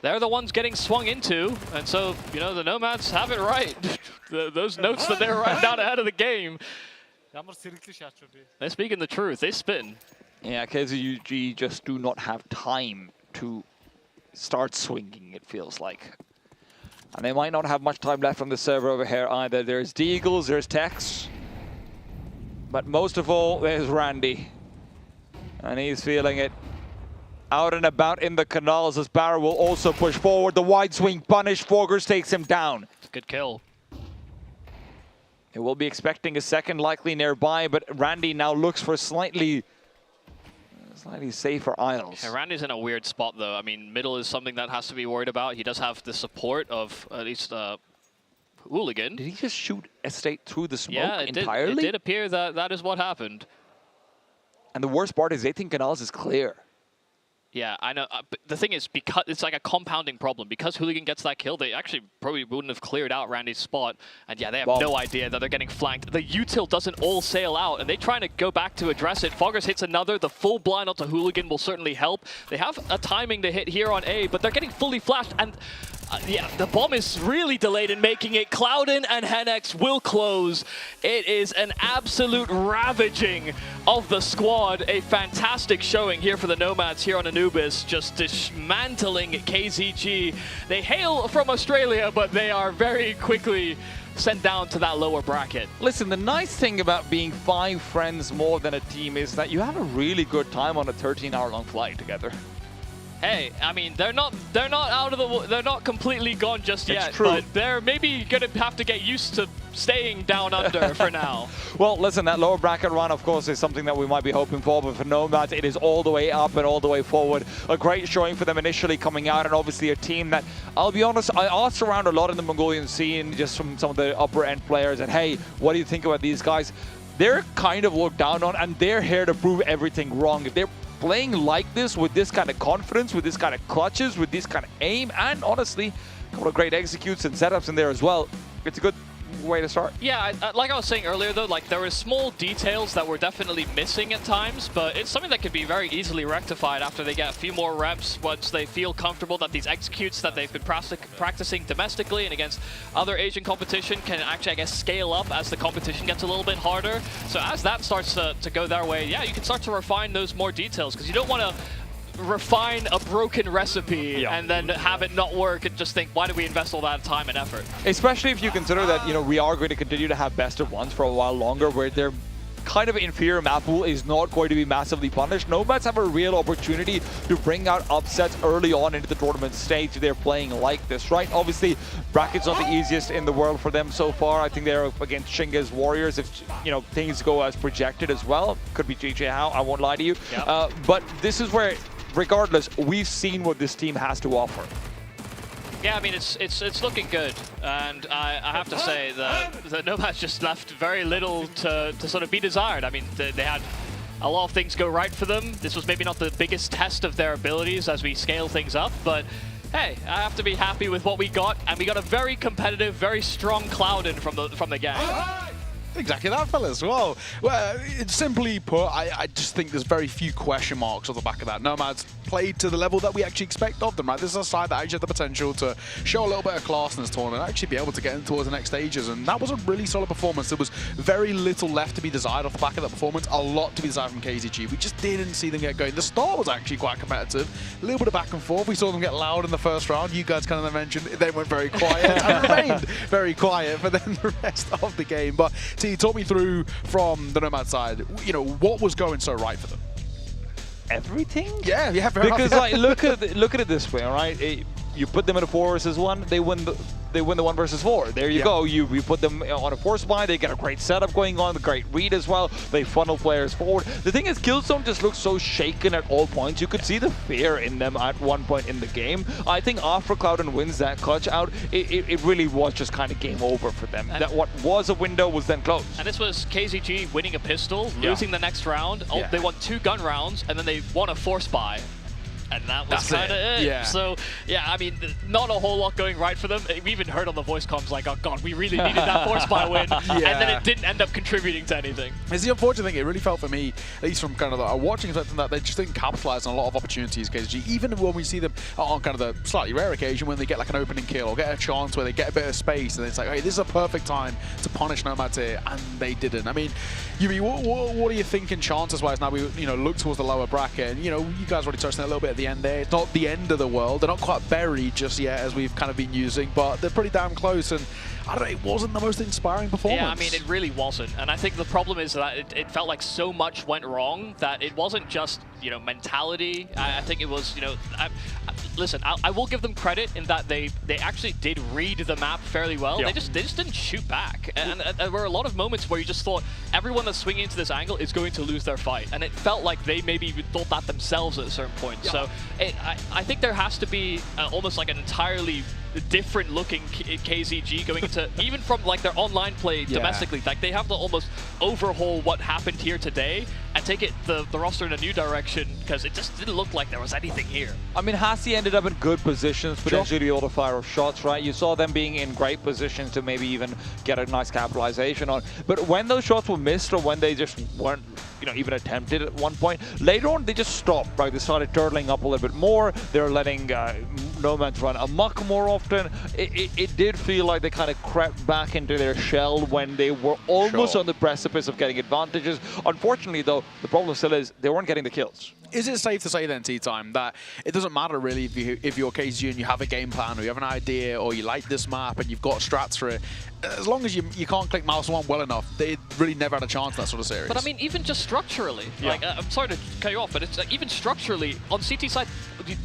They're the ones getting swung into, and so, you know, the Nomads have it right. Those notes that they're writing down ahead of the game. They're speaking the truth. They spin. Yeah, KZG just do not have time to start swinging, it feels like. And they might not have much time left on the server over here either. There's Deagles, there's Tex. But most of all, there's Randy. And he's feeling it. Out and about in the canals as Barra will also push forward. The wide swing punish. Fogers takes him down. It's a good kill. He will be expecting a second likely nearby, but Randy now looks for slightly safer aisles. Yeah, Randy's in a weird spot though. I mean, middle is something that has to be worried about. He does have the support of at least Hooligan. Did he just shoot Estate through the smoke entirely? It did appear that that is what happened. And the worst part is they think Canals is clear. Yeah, I know. But the thing is, because it's like a compounding problem. Because Hooligan gets that kill, they actually probably wouldn't have cleared out Randy's spot. And yeah, they have no idea that they're getting flanked. The util doesn't all sail out, and they're trying to go back to address it. Foggers hits another. The full blind onto Hooligan will certainly help. They have a timing to hit here on A, but they're getting fully flashed. And yeah, the bomb is really delayed in making it. Clouden and Hennex will close. It is an absolute ravaging of the squad. A fantastic showing here for the Nomads here on Anubis, just dismantling KZG. They hail from Australia, but they are very quickly sent down to that lower bracket. Listen, the nice thing about being 5 friends more than a team is that you have a really good time on a 13-hour-long flight together. Hey, I mean, they're not out of the, they're not completely gone just yet. It's true. But they're maybe gonna have to get used to staying down under for now. Well, listen, that lower bracket run, of course, is something that we might be hoping for, but for Nomads, it is all the way up and all the way forward. A great showing for them initially coming out, and obviously a team that, I'll be honest, I asked around a lot in the Mongolian scene, just from some of the upper-end players, and hey, what do you think about these guys? They're kind of looked down on, and they're here to prove everything wrong. If they're playing like this, with this kind of confidence, with this kind of clutches, with this kind of aim, and honestly, a couple of great executes and setups in there as well, it's a good way to start. Yeah, like I was saying earlier though, like there were small details that were definitely missing at times, but it's something that could be very easily rectified after they get a few more reps, once they feel comfortable that these executes that they've been practicing domestically and against other Asian competition can actually, I guess, scale up as the competition gets a little bit harder. So as that starts to go their way, yeah, you can start to refine those more details, because you don't want to refine a broken recipe and then have it not work and just think, why do we invest all that time and effort? Especially if you consider that, you know, we are going to continue to have best of ones for a while longer, where their kind of inferior map pool is not going to be massively punished. Nomads have a real opportunity to bring out upsets early on into the tournament stage. They're playing like this, right? Obviously, bracket's not the easiest in the world for them so far. I think they're up against Shinga's Warriors if, you know, things go as projected as well. Could be GG How, I won't lie to you. But this is where regardless, we've seen what this team has to offer. Yeah, I mean, it's looking good, and I have to say that the Nomads just left very little to sort of be desired. I mean, they had a lot of things go right for them. This was maybe not the biggest test of their abilities as we scale things up, but hey, I have to be happy with what we got, and we got a very competitive, very strong Clouden from the gang. Exactly that, fellas. Well, simply put, I just think there's very few question marks on the back of that. Nomads played to the level that we actually expect of them, right? This is a side that actually had the potential to show a little bit of class in this tournament and actually be able to get into towards the next stages, and that was a really solid performance. There was very little left to be desired off the back of that performance, a lot to be desired from KZG. We just didn't see them get going. The start was actually quite competitive, a little bit of back and forth. We saw them get loud in the first round. You guys kind of mentioned it then went very quiet and remained very quiet for then the rest of the game. But T, talk me through from the Nomad side, you know, what was going so right for them? Everything? Yeah, because like look at it this way, all right? You put them in a 4 versus 1, they win the 1 versus 4. There you go. You put them on a force buy, they get a great setup going on, a great read as well. They funnel players forward. The thing is, Killzone just looks so shaken at all points. You could see the fear in them at one point in the game. I think after Clouden wins that clutch out, it really was just kind of game over for them. And that what was a window was then closed. And this was KZG winning a pistol, losing the next round. Oh, they won 2 gun rounds, and then they won a force buy. And that was kind of it. Yeah. So, yeah, I mean, not a whole lot going right for them. We even heard on the voice comms like, oh god, we really needed that force buy win. And then it didn't end up contributing to anything. It's the unfortunate thing. It really felt for me, at least from kind of watching something, that they just didn't capitalize on a lot of opportunities, KZG. Even when we see them on kind of the slightly rare occasion when they get like an opening kill or get a chance where they get a bit of space and it's like, hey, this is a perfect time to punish Nomads here, and they didn't. I mean, Yumi, what are you thinking chances-wise now we look towards the lower bracket? And, you guys already touched on it a little bit at the end there. It's not the end of the world. They're not quite buried just yet, as we've kind of been using, but they're pretty damn close. And I don't know, it wasn't the most inspiring performance. Yeah, I mean, it really wasn't. And I think the problem is that it felt like so much went wrong that it wasn't just, mentality. I think it was, listen, I will give them credit in that they actually did read the map fairly well. Yeah. They just didn't shoot back. And there were a lot of moments where you just thought everyone that's swinging into this angle is going to lose their fight. And it felt like they maybe even thought that themselves at a certain point. Yeah. So I think there has to be almost like an entirely different looking KZG going into, even from like their online play domestically, like they have to almost overhaul what happened here today and take it the roster in a new direction, because it just didn't look like there was anything here. I mean, Hasi ended up in good positions, potentially to be able to fire shots, right? You saw them being in great positions to maybe even get a nice capitalization on. But when those shots were missed, or when they just weren't, even attempted at one point, later on they just stopped, right? They started turtling up a little bit more. They're letting Nomads run amok more often. It did feel like they kind of crept back into their shell when they were almost on the precipice of getting advantages. Unfortunately, though, the problem still is they weren't getting the kills. Is it safe to say then, T-Time, that it doesn't matter really if you're KZG and you have a game plan, or you have an idea, or you like this map and you've got strats for it, as long as you can't click mouse one well enough, they really never had a chance in that sort of series. But I mean, even just structurally, like, I'm sorry to cut you off, but it's like, even structurally, on CT side,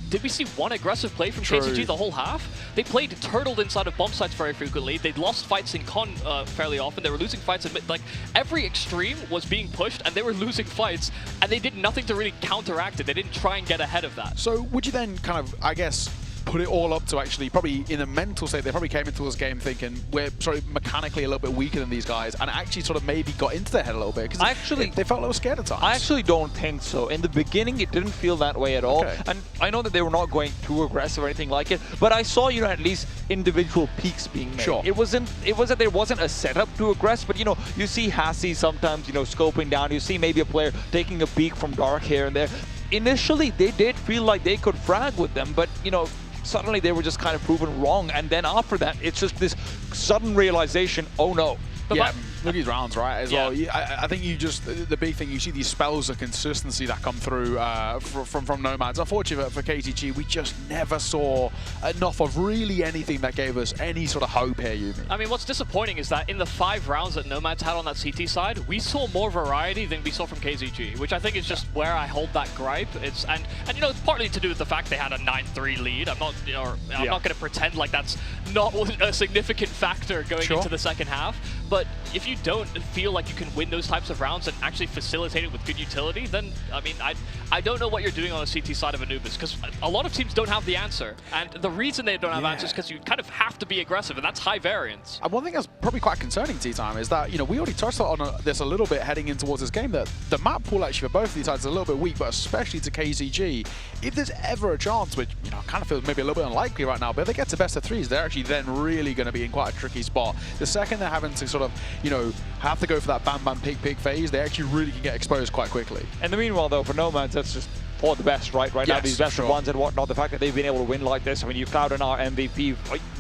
did we see one aggressive play from KZG the whole half? They played turtled inside of bomb sites very frequently. They'd lost fights in con fairly often. They were losing fights in mid. Like, every extreme was being pushed, and they were losing fights, and they did nothing to really counteract it. They didn't try and get ahead of that. So would you then kind of, I guess, put it all up to actually, probably in a mental state, they probably came into this game thinking we're sort of mechanically a little bit weaker than these guys, and actually sort of maybe got into their head a little bit, because they felt a little scared at times. I actually don't think so. In the beginning, it didn't feel that way at all. And I know that they were not going too aggressive or anything like it, but I saw, at least individual peaks being made. Sure. It wasn't that there wasn't a setup to aggress, but you see Hasi sometimes, scoping down. You see maybe a player taking a peek from dark here and there. Initially, they did feel like they could frag with them, but, suddenly they were just kind of proven wrong. And then after that, it's just this sudden realization, oh no. But look at these rounds, right, as well. I think the big thing, you see these spells of consistency that come through from Nomads. Unfortunately for KTG, we just never saw enough of really anything that gave us any sort of hope here, Yumi. I mean, what's disappointing is that in the 5 rounds that Nomads had on that CT side, we saw more variety than we saw from KZG, which I think is just where I hold that gripe. It's it's partly to do with the fact they had a 9-3 lead. I'm not going to pretend like that's not a significant factor going into the second half. but if you don't feel like you can win those types of rounds and actually facilitate it with good utility, then, I mean, I don't know what you're doing on the CT side of Anubis, because a lot of teams don't have the answer. And the reason they don't have answers is because you kind of have to be aggressive, and that's high variance. And one thing that's probably quite concerning, T-Time, is that, we already touched on this a little bit heading in towards this game, that the map pool actually for both of these sides is a little bit weak, but especially to KZG. If there's ever a chance, which, I kind of feels maybe a little bit unlikely right now, but if they get to best of threes, they're actually then really going to be in quite a tricky spot. The second they're having to sort of, have to go for that bam, bam, pig phase, they actually really can get exposed quite quickly. In the meanwhile, though, for Nomads, that's just for the best, right? Right now, these best of ones and whatnot, the fact that they've been able to win like this, I mean, you Cloud and our MVP,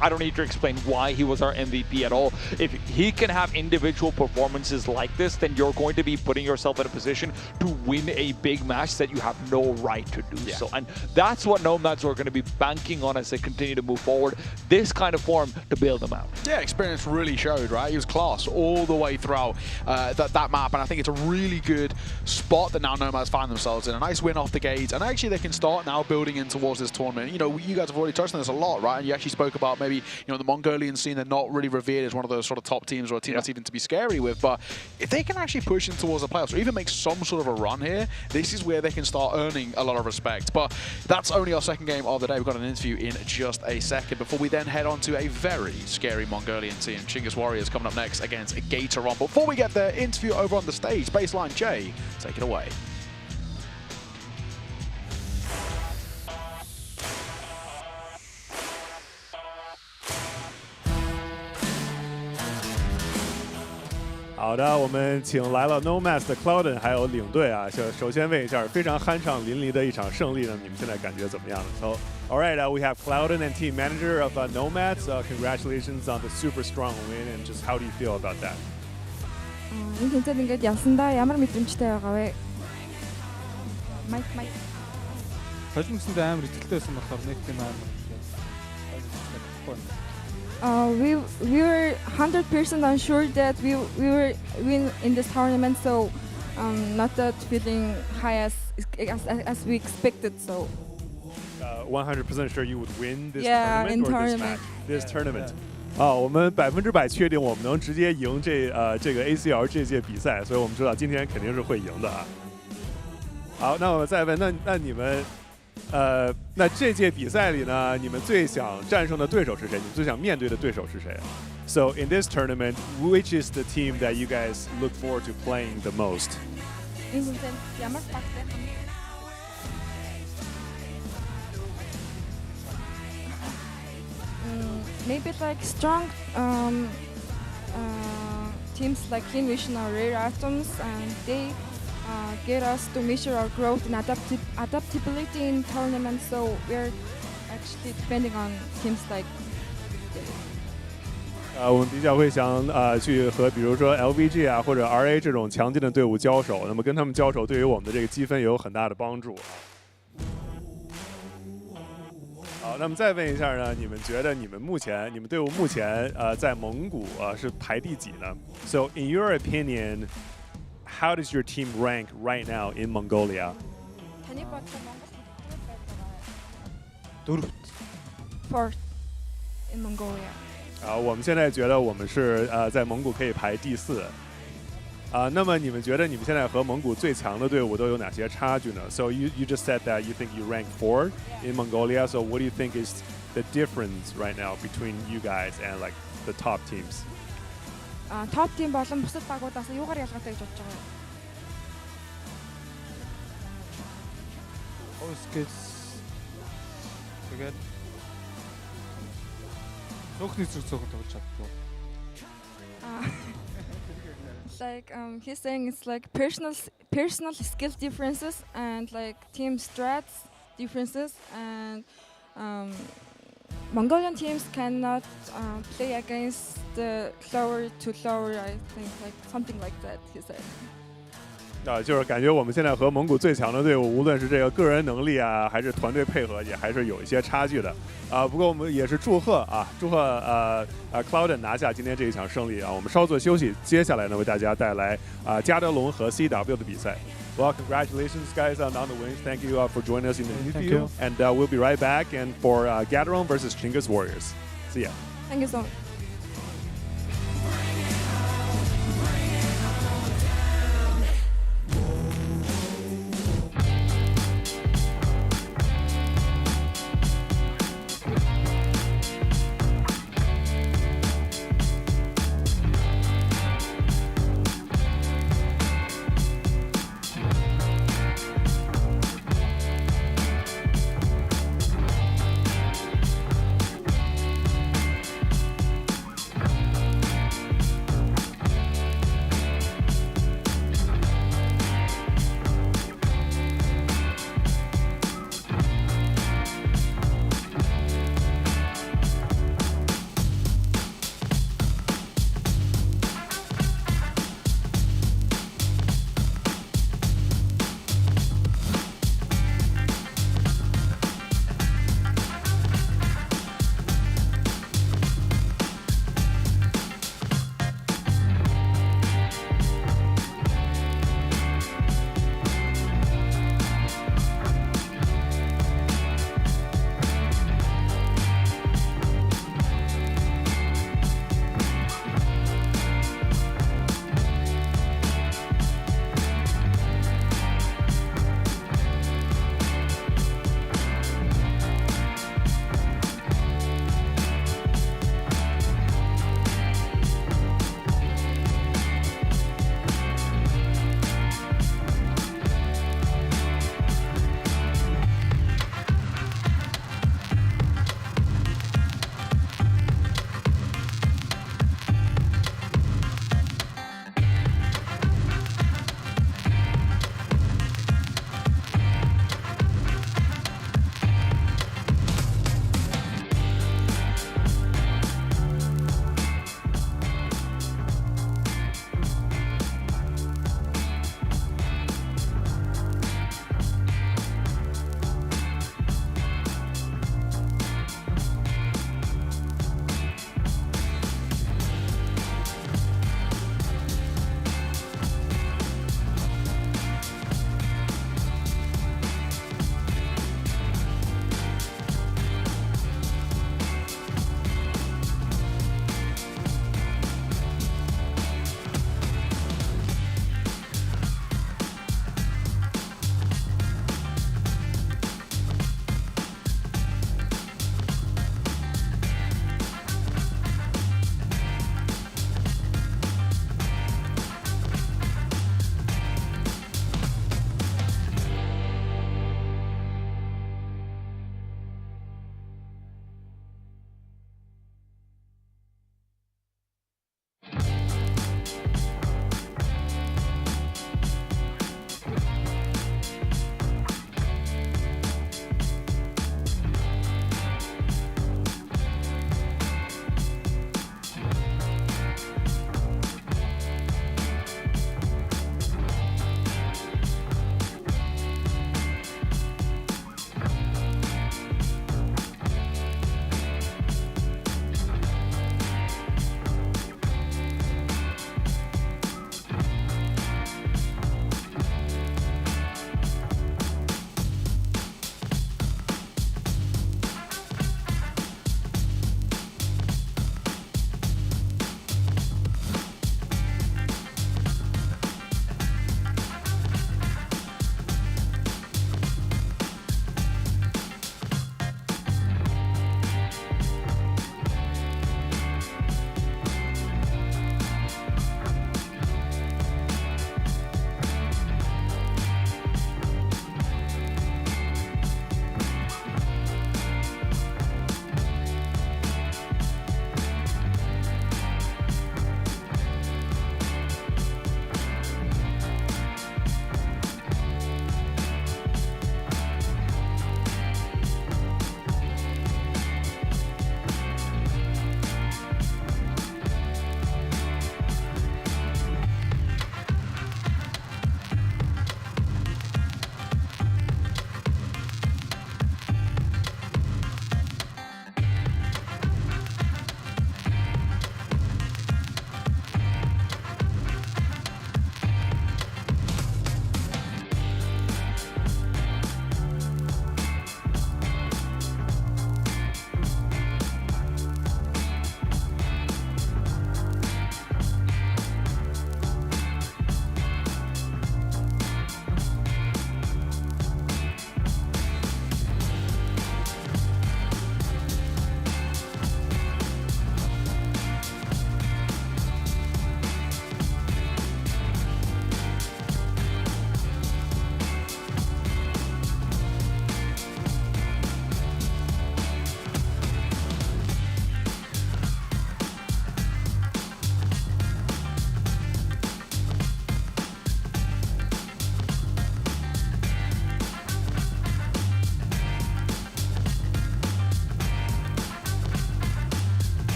I don't need to explain why he was our MVP at all. If he can have individual performances like this, then you're going to be putting yourself in a position to win a big match that you have no right to do so. And that's what Nomads are going to be banking on as they continue to move forward. This kind of form to bail them out. Yeah, experience really showed, right? He was class all the way throughout that map, and I think it's a really good spot that now Nomads find themselves in. A nice win off the gate, and actually they can start now building in towards this tournament. You guys have already touched on this a lot, right? And you actually spoke about maybe, the Mongolian scene, they're not really revered as one of those sort of top teams or a team that's even to be scary with, but if they can actually push in towards the playoffs or even make some sort of a run here, this is where they can start earning a lot of respect. But that's only our second game of the day. We've got an interview in just a second before we then head on to a very scary Mongolian team. Chinggis Warriors coming up next against Gatoron. Before we get the interview over on the stage, Baseline Jay, take it away.好的，我们请来了 Nomads 的 Clouden 还有领队啊。首先问一下，非常酣畅淋漓的一场胜利呢，你们现在感觉怎么样呢 ？So, all right, we have Clouden and team manager of Nomads. Congratulations on the super strong win, and just how do you feel about that? Энэ тэмцээд ингээд ялсандаа ямар мэдрэмжтэй байгаа вэ? Майк. Солимсонд амар ихтэй байсан болохоор нэг тийм амар. We were 100% unsure that we were win in this tournament, so not that feeling high as we expected. So 100% sure you would win this tournament or tournament. this match? This tournament. 我们100%确定我们能直接赢这个 ACL 这届比赛，所以我们知道今天肯定是会赢的啊。好，那我们再问，那你们。那这届比赛里呢，你们最想战胜的对手是谁？你们最想面对的对手是谁 ？So in this tournament, which is the team that you guys look forward to playing the most? Maybe like strong teams like Clean Vision or Rare Atoms, and they get us to measure our growth and adaptability in tournaments. So we're actually depending on teams like. 我们比较会想去和比如说 LVG 啊或者 RA 这种强劲的队伍交手，那么跟他们交手对于我们的这个积分也有很大的帮助。好，那么再问一下呢，你们觉得你们队伍目前在蒙古是排第几呢 ？So in your opinion, how does your team rank right now in Mongolia? Fourth in Mongolia. 我们现在觉得我们是在蒙古可以排第4。那么你们觉得你们现在和蒙古最强的队伍都有哪些差距呢 ？So you just said that you think you rank 4 in Mongolia. So what do you think is the difference right now between you guys and like the top teams? Top team болон бусад багуудаас юугаар ялгаатай гэж бодож байгаа юм? Скетс. Тэгээд Сохны зүг цогт тоглож чаддаг. Like he's saying it's like personal skill differences and like team strats differences, and Mongolian teams cannot play against the lower to lower, I think, like something like that, he said. 就是感觉我们现在和蒙古最强的队伍，无论是这个个人能力啊，还是团队配合，也还是有一些差距的。不过我们也是祝贺 Clouden 拿下今天这一场胜利啊。我们稍作休息，接下来呢为大家带来加德龙和 CW 的比赛。Well, congratulations, guys, on the wins. Thank you for joining us in the interview. And we'll be right back and for Gatoron versus Chinggis Warriors. See ya. Thank you so much.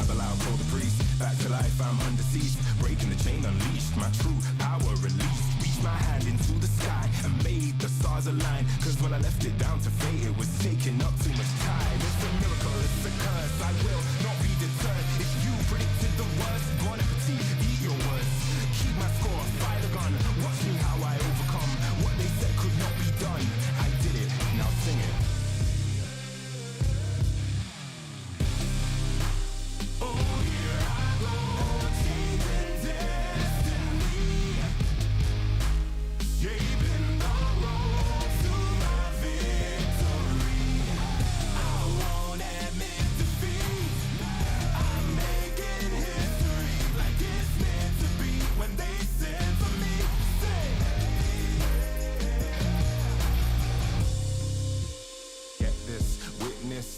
babble out, told the priest. Back to life, I'm under siege. Breaking the chain, unleashed. My true power released. Reached my hand into the sky and made the stars align. Cause when I left it down to fate, it was taking up too much time. It's a miracle, it's a curse. I will not be deterred. If you predicted the worst, bon appetit, eat your words. Keep my score, fire the gun. Watch me how I overcome what they said could not be done. I did it, now sing it.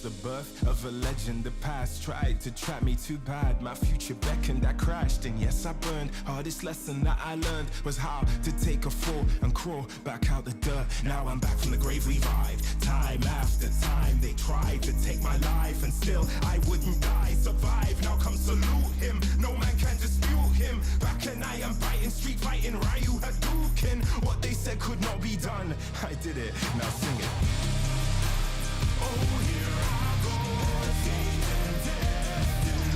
The birth of a legend, the past tried to trap me too bad. My future beckoned, I crashed, and yes, I burned. Hardest lesson that I learned was how to take a fall and crawl back out the dirt. Now I'm back from the grave, revived. Time after time, they tried to take my life, and still I wouldn't die. Survive, now come salute him. No man can dispute him. Back and I am biting, street fighting, Ryu Hadouken. What they said could not be done, I did it, now sing it. Oh, here I go, changing destiny,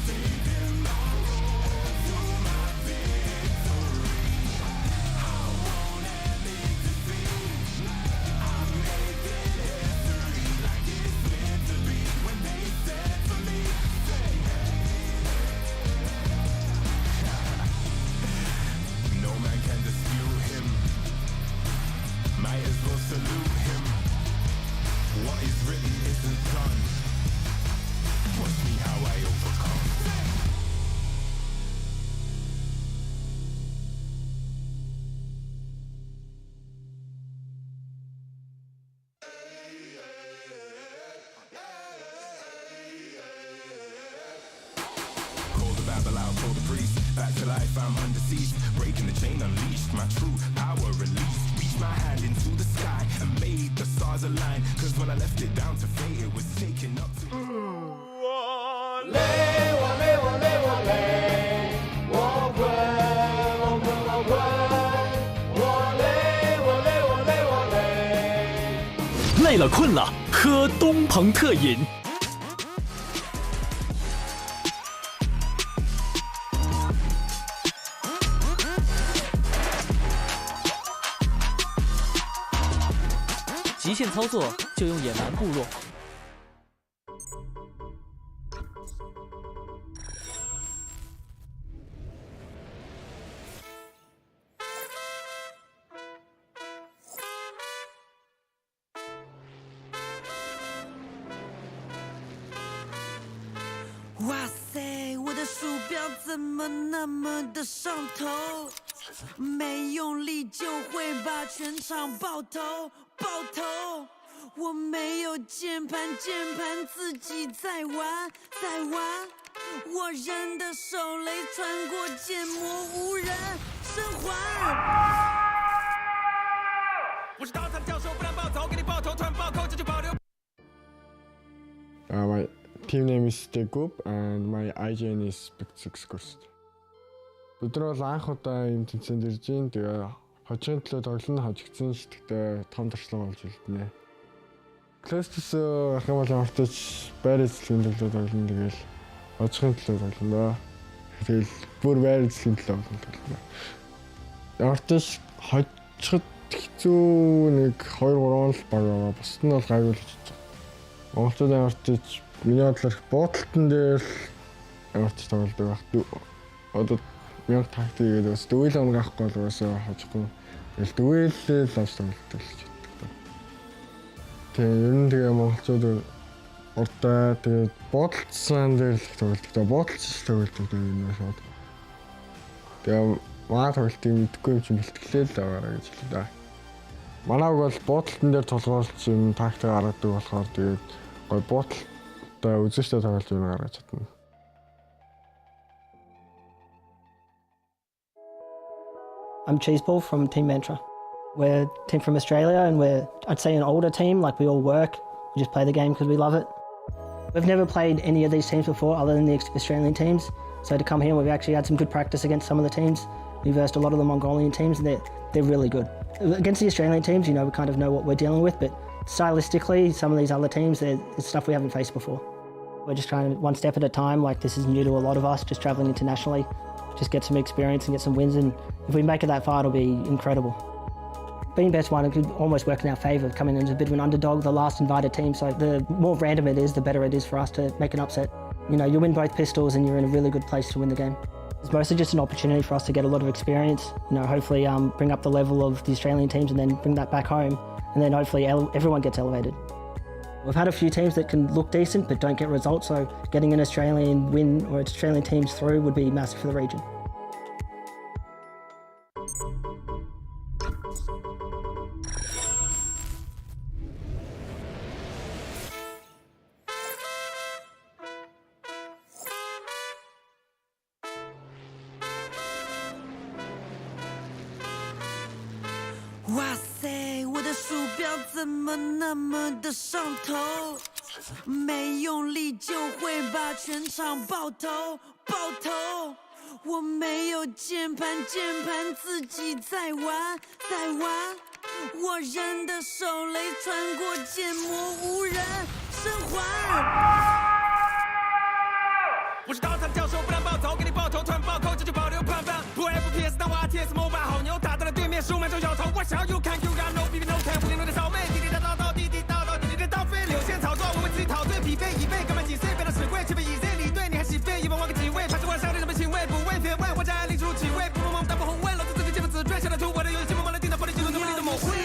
saving the road to my victory. I won't admit defeat. I'm making history like it's meant to be. When they said for me, say no man can dispute him. Might as well salute him. What is written isn't done. Watch me how I overcome. Call the babble out, call the priest. Back to life, I'm under siege. Breaking the chain, unleashed. My true power released. My hand into the sky and made the stars align. Cause when I left it down to fate, it was taken up to累了困了，喝东鹏特饮。极限操作就用野蛮部落。哇塞，我的鼠标怎么那么的上头？没用力就会把全场爆头，爆头。我没有键盘，键盘自己在玩，在玩。我人的手雷穿过剑魔，无人生还。我是刀塔的教授，不然暴走，给你爆头，突然暴扣，这就保留。My team name is The Group and my IGN is Exusier. Бид нар бол анх удаа юм тэнцээнд ирж байна. Тэгээ хожигын төлөө тоглоно, хожигдсон ш. Тэгтээ том туршлага болж үлдэнэ. Клэстс ах юм бол амтч байр эзлэгийн төлөө тоглоно. Тэгээл хожигын төлөө тоглоно. Тэгэл бүр байр эзлэгийн төлөө тоглоно. Амтч хожигд хэцүү нэг 2-3 л баг байгаа. Бусд нь бол гайгүй л гэж байна. Монголчууд амтч миний бодлоор буудалтан дээр амтч тоглодог байх. Одоо мянга тактик гэдэг бас дүүл амг авахгүй бол уусаа хожихгүй. Тэгэл дүүлээ л авч тоглолтой л гэж боддог. Тэгээ ер нь тэгээ монголчууд урдаа тэгээ буудалтсан дээр л тоглолдог. Буудалч тоглолдог юм байна шууд. Тэгээ маа тоглолтыг мэдгүй юм чинь бэлтгэлээ л аваарай гэж хэлээ да. Манайг бол буудалтан дээр тулгуурлаж юм тактик гаргадаг болохоор тэгээд гой буудалтаа үзэжтэй тоглож юм гаргаж чадна. I'm Cheeseball from Team Mantra. We're a team from Australia and we're, I'd say, an older team. Like we all work, we just play the game because we love it. We've never played any of these teams before other than the Australian teams. So to come here, we've actually had some good practice against some of the teams. We've versed a lot of the Mongolian teams, and they're really good. Against the Australian teams, we kind of know what we're dealing with, but stylistically, some of these other teams, it's stuff we haven't faced before. We're just trying one step at a time. Like, this is new to a lot of us, just traveling internationally, just get some experience and get some wins, and if we make it that far, it'll be incredible. Being best one, it could almost work in our favour, coming in as a bit of an underdog, the last invited team, so the more random it is, the better it is for us to make an upset. You win both pistols and you're in a really good place to win the game. It's mostly just an opportunity for us to get a lot of experience, hopefully bring up the level of the Australian teams and then bring that back home, and then hopefully everyone gets elevated. We've had a few teams that can look decent but don't get results, so getting an Australian win or Australian teams through would be massive for the region.哇塞，我的鼠标怎么那么的上头？没用力就会把全场爆头，爆头。我没有键盘，键盘自己在玩，在玩。我人的手雷穿过建模，无人生还。我是刀残教授，不然暴走，给你爆头，突然暴扣，这就保留判断。不 FPS 当我 RTS MOBA 好牛，打到了对面10秒就摇头。我想要 you can you got no BB no can， 506的扫妹，滴滴答答到滴滴答到，滴滴的刀飞，流线炒作，我为自己陶醉，疲惫已被根本几岁变到屎柜，前辈以 Z 里对你还洗肺，一般忘个几位，怕是晚上的人们情味，不为别问，我在领出几位，不梦但不红问，老子自己记不自追，下了图我的游戏默默的盯到玻璃记录努力的某会。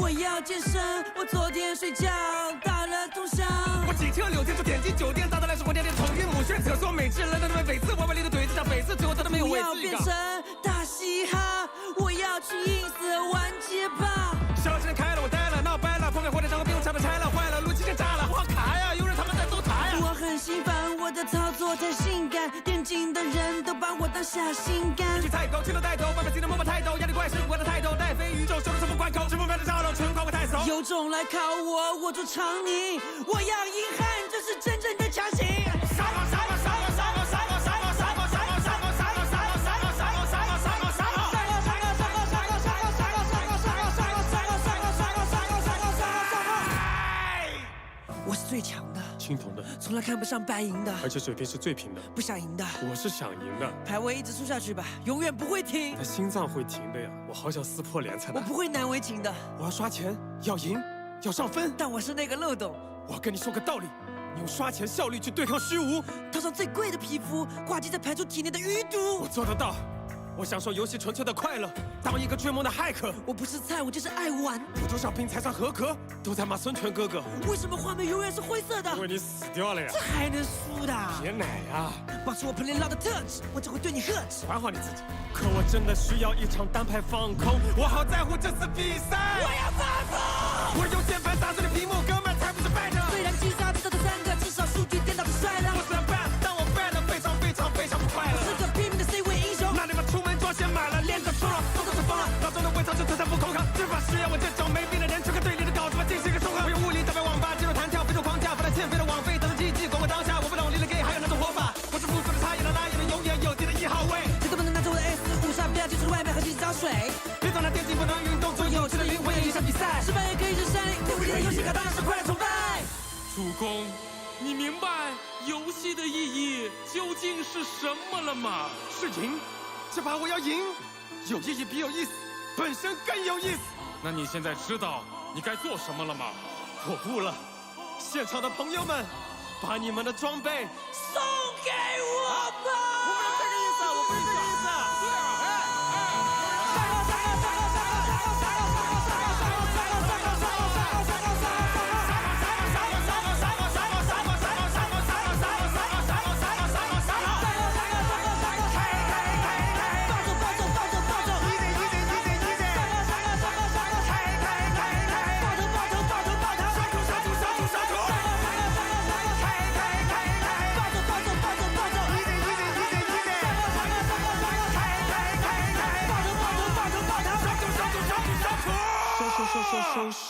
我要健身，我昨天睡觉打了通宵。我骑车柳天就点击酒店，到头来是火点点重运母穴厕所，每次人都被每次我把力的怼，这场每次最后他都没有位置。我要变成大嘻哈，我要去 ins 玩街霸。小车开了，我呆了，闹掰了，碰见火柴上比我抢的拆了，坏了，路基线炸了，我好卡呀，有人他妈在偷塔呀。我很兴奋，我的操作太性感，电竞的人都把我当小心肝。去菜狗，青头带头，外面新的摸摸抬头，压力怪是我的态度，带飞宇宙，收了什么关口，直播秒的招楼，纯夸我太怂。有种来考我，我就唱你，我要硬汉，这是真正的强行。杀我杀我杀我杀我杀我杀我杀我杀我杀我杀我杀我杀我杀我杀我杀我杀我。我是最强的，青铜的，从来看不上白银的，而且水平是最平的。不想赢的，我是想赢的。排位一直输下去吧，永远不会停。他心脏会停的呀，我好想撕破脸才能。我不会难为情的，我要刷钱，要赢，要上分。但我是那个漏洞。我要跟你说个道理，你用刷钱效率去对抗虚无，套上最贵的皮肤，挂机在排出体内的余毒。我做得到。我享受游戏纯粹的快乐，当一个追梦的骇客。我不是菜，我就是爱玩。普通小兵才算合格，都在骂孙权哥哥。为什么画面永远是灰色的？因为你死掉了呀。这还能输的？别奶呀！保持我 play loud 的 touch， 我只会对你 hurt。管好你自己。可我真的需要一场单排放空，我好在乎这次比赛。我要发疯！我用键盘打碎了屏幕，哥们才不是败者。虽然击杀知道这3个，至少数据颠倒的帅了。我虽然 bad， 但我 bad 得非常非常非常不快乐。我是个拼命的 C 位英雄，那你们出门装先买了，练着疯了，疯着疯了，老周的微操就特产不空抗，这把是要我这种没病的人，全跟队里的稿子们进行一个综合。我用物理打败网吧，进入弹跳，飞出框架，把它欠飞的网费当成机器，管我当下，我不懂离了 gay 还有哪种活法？我是复数的差异的拉，也能永远有敌的1号位。谁都不能拿走我的 S5杀标，就是外面和洗澡水。别总拿电竞不能运动，做有趣的灵魂也影响比赛。失败也可以是胜利，对不对？游戏卡当然是快乐崇拜。主公，你明白游戏的意义究竟是什么了吗？是赢，这把我要赢，有意义比有意思本身更有意思。那你现在知道你该做什么了吗？我悟了，现场的朋友们，把你们的装备送给我吧。我不是这个意思，我不是这个意思。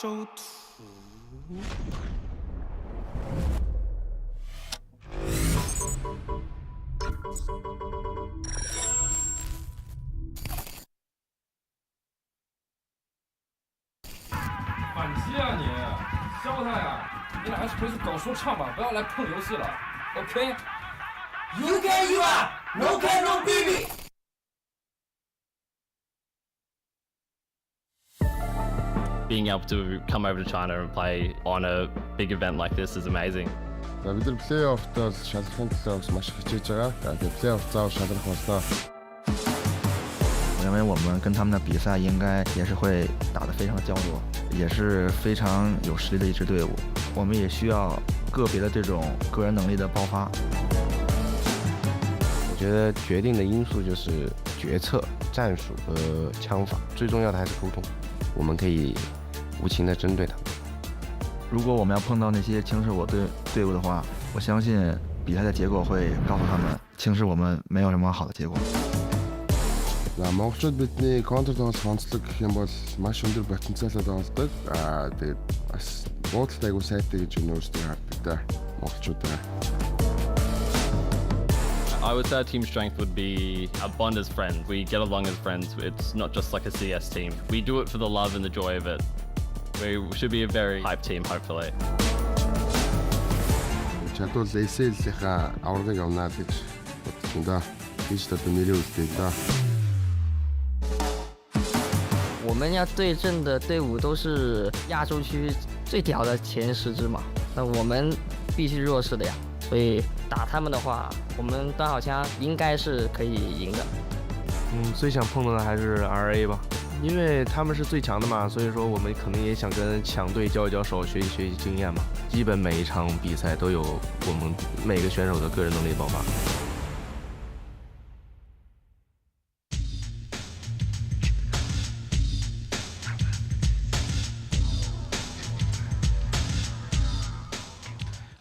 收图。反击啊你，削他呀！你俩还是回去搞说唱吧，不要来碰游戏了 ，OK？You can you are, no can no baby。Being able to come over to China and play on a big event like this is amazing. За бид нар плей-оффтоо шалрахын төлөө маш их хичээж байгаа. Тэгээд плей-офф заавал шалрах боллоо. 我认为我们跟他们的比赛应该也是会打得非常的焦灼，也是非常有实力的一支队伍。我们也需要个别的这种个人能力的爆发。我觉得决定的因素就是决策、战术和枪法，最重要的还是沟通。我们可以无情地针对他们。如果我们要碰到那些轻视我队伍的话，我相信比赛的结果会告诉他们，轻视我们没有什么好的结果。 За монголчууд бидний контр тоглох онцлог гэх юм бол маш өндөр потенциалтай тоглодог. Тэгээд бас буудалтай айгуу сайтай гэж өөрсдөө хардаг да монголчуудаа. I would say our team strength would be a bond as friends. We get along as friends. It's not just like a CS team. We do it for the love and the joy of it. We should be a very hype team, hopefully. Чадвал SL-ийнхаа аваргыг явнаа гэж бодож байна. Хийж одоо нэрээ үлдээн да. 我们要对阵的队伍都是亚洲区最屌的前10支嘛，那我们必须弱势的呀，所以打他们的话，我们端好枪应该是可以赢的。最想碰到的还是 RA 吧，因为他们是最强的嘛，所以说我们可能也想跟强队交一交手，学习经验嘛。基本每一场比赛都有我们每个选手的个人能力爆发。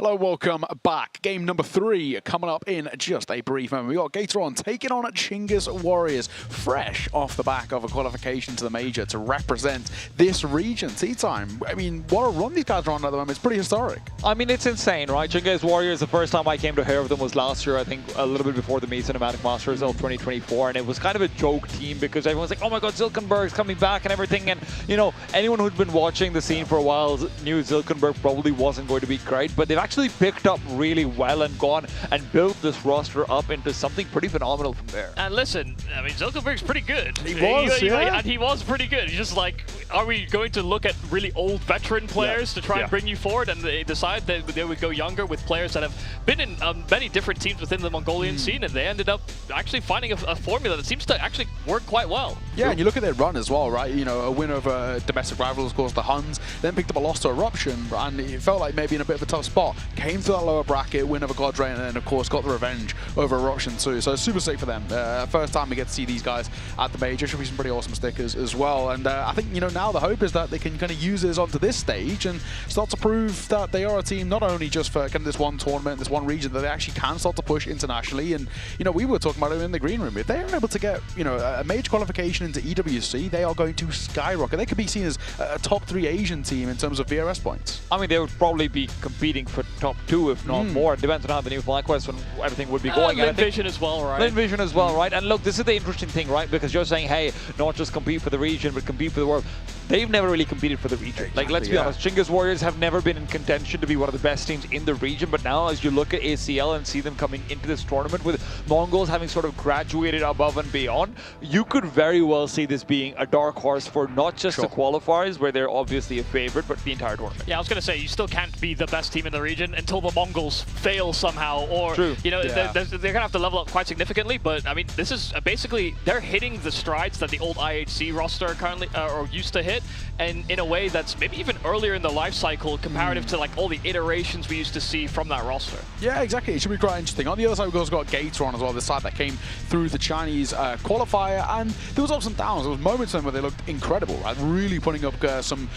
Hello, welcome back. Game number 3 coming up in just a brief moment. We got Gator taking on Chinggis Warriors, fresh off the back of a qualification to the major to represent this region. Tea time. I mean, what a run these guys are on at the moment. It's pretty historic. I mean, it's insane, right? Chinggis Warriors, the first time I came to hear of them was last year, I think a little bit before the Mii Cinematic Masters of 2024, and it was kind of a joke team because everyone's like, oh my god, Zilkenberg's coming back and everything, and you know, anyone who'd been watching the scene for a while knew Zilkenberg probably wasn't going to be great, but they've actually picked up really well and gone and built this roster up into something pretty phenomenal from there. And listen, I mean, Zilkenberg's pretty good. He was, yeah. And he was pretty good. He's just like, are we going to look at really old veteran players to try and bring you forward? And they decide that they would go younger with players that have been in many different teams within the Mongolian scene, and they ended up actually finding a formula that seems to actually work quite well. Yeah, and you look at their run as well, right? You know, a win over domestic rivals, of course, the Huns, then picked up a loss to Eruption, and it felt like maybe in a bit of a tough spot. Came through that lower bracket, win over God's Reign, and then of course got the revenge over Eruption too. So super sick for them. First time we get to see these guys at the major. Should be some pretty awesome stickers as well. And I think, you know, now the hope is that they can kind of use this onto this stage and start to prove that they are a team not only just for kind of this one tournament, this one region, that they actually can start to push internationally. And you know, we were talking about it in the green room. If they are able to get, you know, a major qualification into EWC, they are going to skyrocket. They could be seen as a top 3 Asian team in terms of VRS points. I mean, they would probably be competing for top 2, if not more. It depends on how the new FlyQuest and everything would be going. Lin Vision as well, right? Lin Vision as well, right? And look, this is the interesting thing, right? Because you're saying, hey, not just compete for the region, but compete for the world. They've never really competed for the region. Exactly, like, let's be honest, Chinggis Warriors have never been in contention to be one of the best teams in the region, but now as you look at ACL and see them coming into this tournament with Mongols having sort of graduated above and beyond, you could very well see this being a dark horse for not just the qualifiers, where they're obviously a favorite, but the entire tournament. Yeah, I was going to say, you still can't be the best team in the region until the Mongols fail somehow, or, you know, they're going to have to level up quite significantly, but I mean, this is basically, they're hitting the strides that the old IHC roster currently, or used to hit, and in a way that's maybe even earlier in the life cycle comparative to like all the iterations we used to see from that roster. Yeah, exactly. It should be quite interesting. On the other side, we've also got Gator on as well, the side that came through the Chinese qualifier, and there was ups and downs. There was moments then where they looked incredible, right? Really putting up some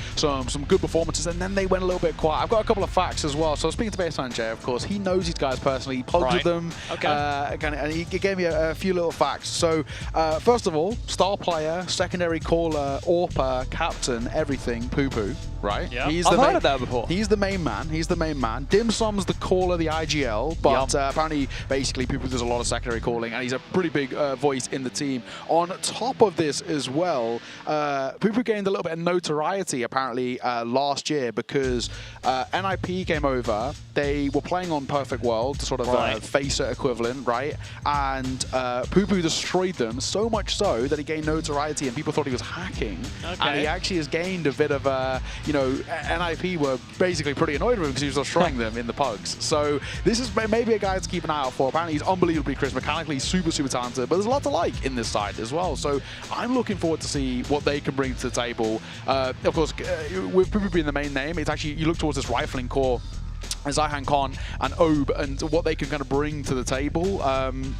good performances, and then they went a little bit quiet. I've got a couple of facts as well. So speaking to Baseline Jay, of course, he knows these guys personally, he plugged with them, and he gave me a few little facts. So first of all, star player, secondary caller, AWPer, captain, everything, Poo-Poo, right? Yeah, He's I've the heard of that before. He's the main man. He's the main man. Dim Sum's the caller, the IGL, but apparently, basically, Poo-Poo does a lot of secondary calling, and he's a pretty big voice in the team. On top of this as well, Poo-Poo gained a little bit of notoriety, apparently, last year because NIP came over. They were playing on Perfect World, sort of FACER equivalent, right? And Poo-Poo destroyed them, so much so that he gained notoriety and people thought he was hacking. And he actually has gained a bit of, you know, NIP were basically pretty annoyed with him because he was destroying them in the pugs. So this is maybe a guy to keep an eye out for. Apparently he's unbelievably crisp, mechanically super talented, but there's a lot to like in this side as well. So I'm looking forward to see what they can bring to the table. Of course, with Poo-Poo being the main name, it's actually, you look towards this rifling core, Zihan Khan and Obe, and what they can kind of bring to the table.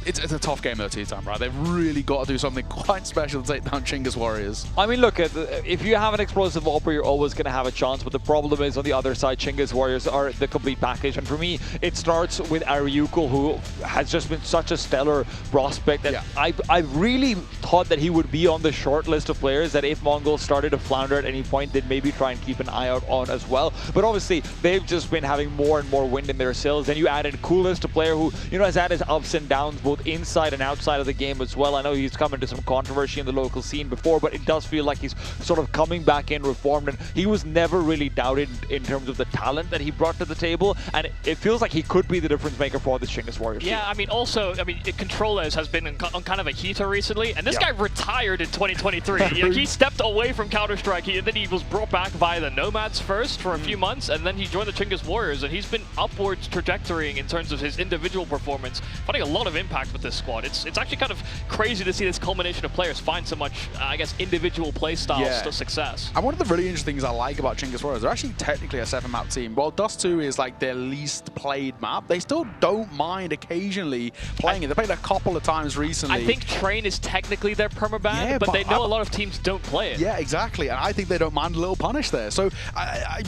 It's a tough game though, T-Time, right? They've really got to do something quite special to take down Chinggis Warriors. I mean, look, if you have an explosive opera, you're always going to have a chance, but the problem is on the other side, Chinggis Warriors are the complete package. And for me, it starts with Ariuko, who has just been such a stellar prospect that I really thought that he would be on the short list of players that if Mongols started to flounder at any point, they'd maybe try and keep an eye out on as well. But obviously, they've just been having more and more wind in their sails. Then you added Coolest, a player who, you know, has had his ups and downs both inside and outside of the game as well. I know he's come into some controversy in the local scene before, but it does feel like he's sort of coming back in reformed, and he was never really doubted in terms of the talent that he brought to the table, and it feels like he could be the difference maker for the Chinggis Warriors. Yeah, I mean, also, Controllers has been on kind of a heater recently, and this guy retired in 2023. He stepped away from Counter-Strike, and then he was brought back via the Nomads first for a few months, and then he joined the Chinggis Warriors, and he's been upwards trajectorying in terms of his individual performance, finding a lot of impact with this squad. It's actually kind of crazy to see this culmination of players find so much, I guess, individual play styles to success. And one of the really interesting things I like about Chinggis Warriors, they're actually technically a 7-map team. While Dust 2 is like their least played map, they still don't mind occasionally playing it. They played a couple of times recently. I think Train is technically their permaban, but they know a lot of teams don't play it. Yeah, exactly. And I think they don't mind a little punish there. So I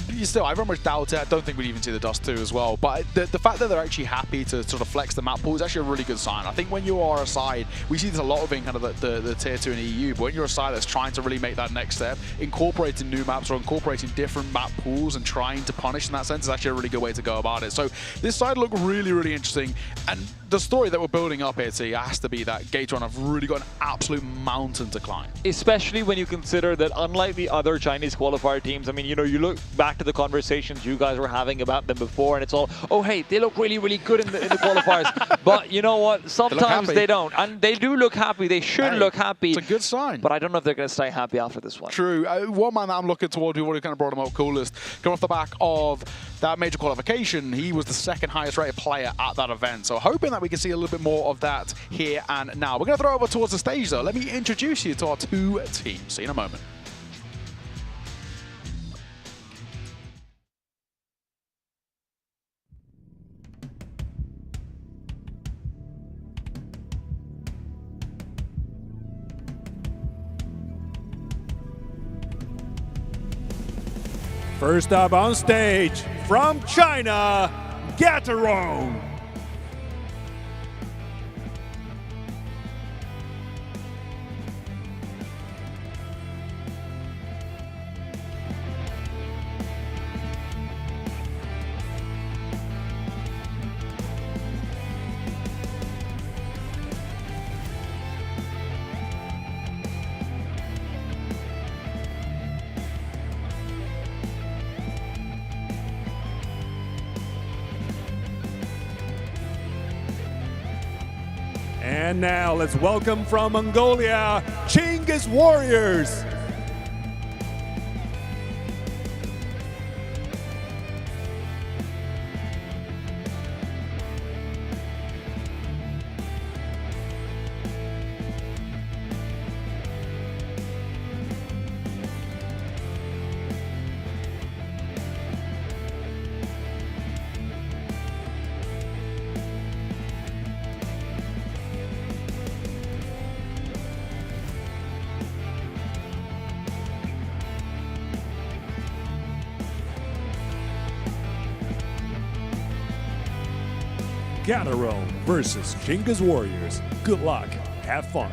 very much doubt it. I don't think we'd even see the Dust 2 as well. But the fact that they're actually happy to sort of flex the map pool is actually a really good sign. I think when you are a side, we see this a lot of in kind of the tier 2 and EU, but when you're a side that's trying to really make that next step, incorporating new maps or incorporating different map pools and trying to punish in that sense is actually a really good way to go about it. So this side looked really interesting, and the story that we're building up here, T, has to be that Gatorun have really got an absolute mountain to climb. Especially when you consider that unlike the other Chinese qualifier teams, I mean, you know, you look back to the conversations you guys were having about them before, and it's all, oh, hey, they look really good in the qualifiers. But you know what? Sometimes they don't. And they do look happy. They should look happy. It's a good sign. But I don't know if they're going to stay happy after this one. True. One man that I'm looking toward, we've already kind of brought him up, Coolest, coming off the back of that major qualification, he was the second highest rated player at that event. So hoping that we can see a little bit more of that here and now. We're going to throw over towards the stage though. Let me introduce you to our two teams. See you in a moment. First up on stage, from China, Gatorone. And now let's welcome from Mongolia, Chinggis Warriors. Gatorone versus Chinggis Warriors. Good luck. Have fun.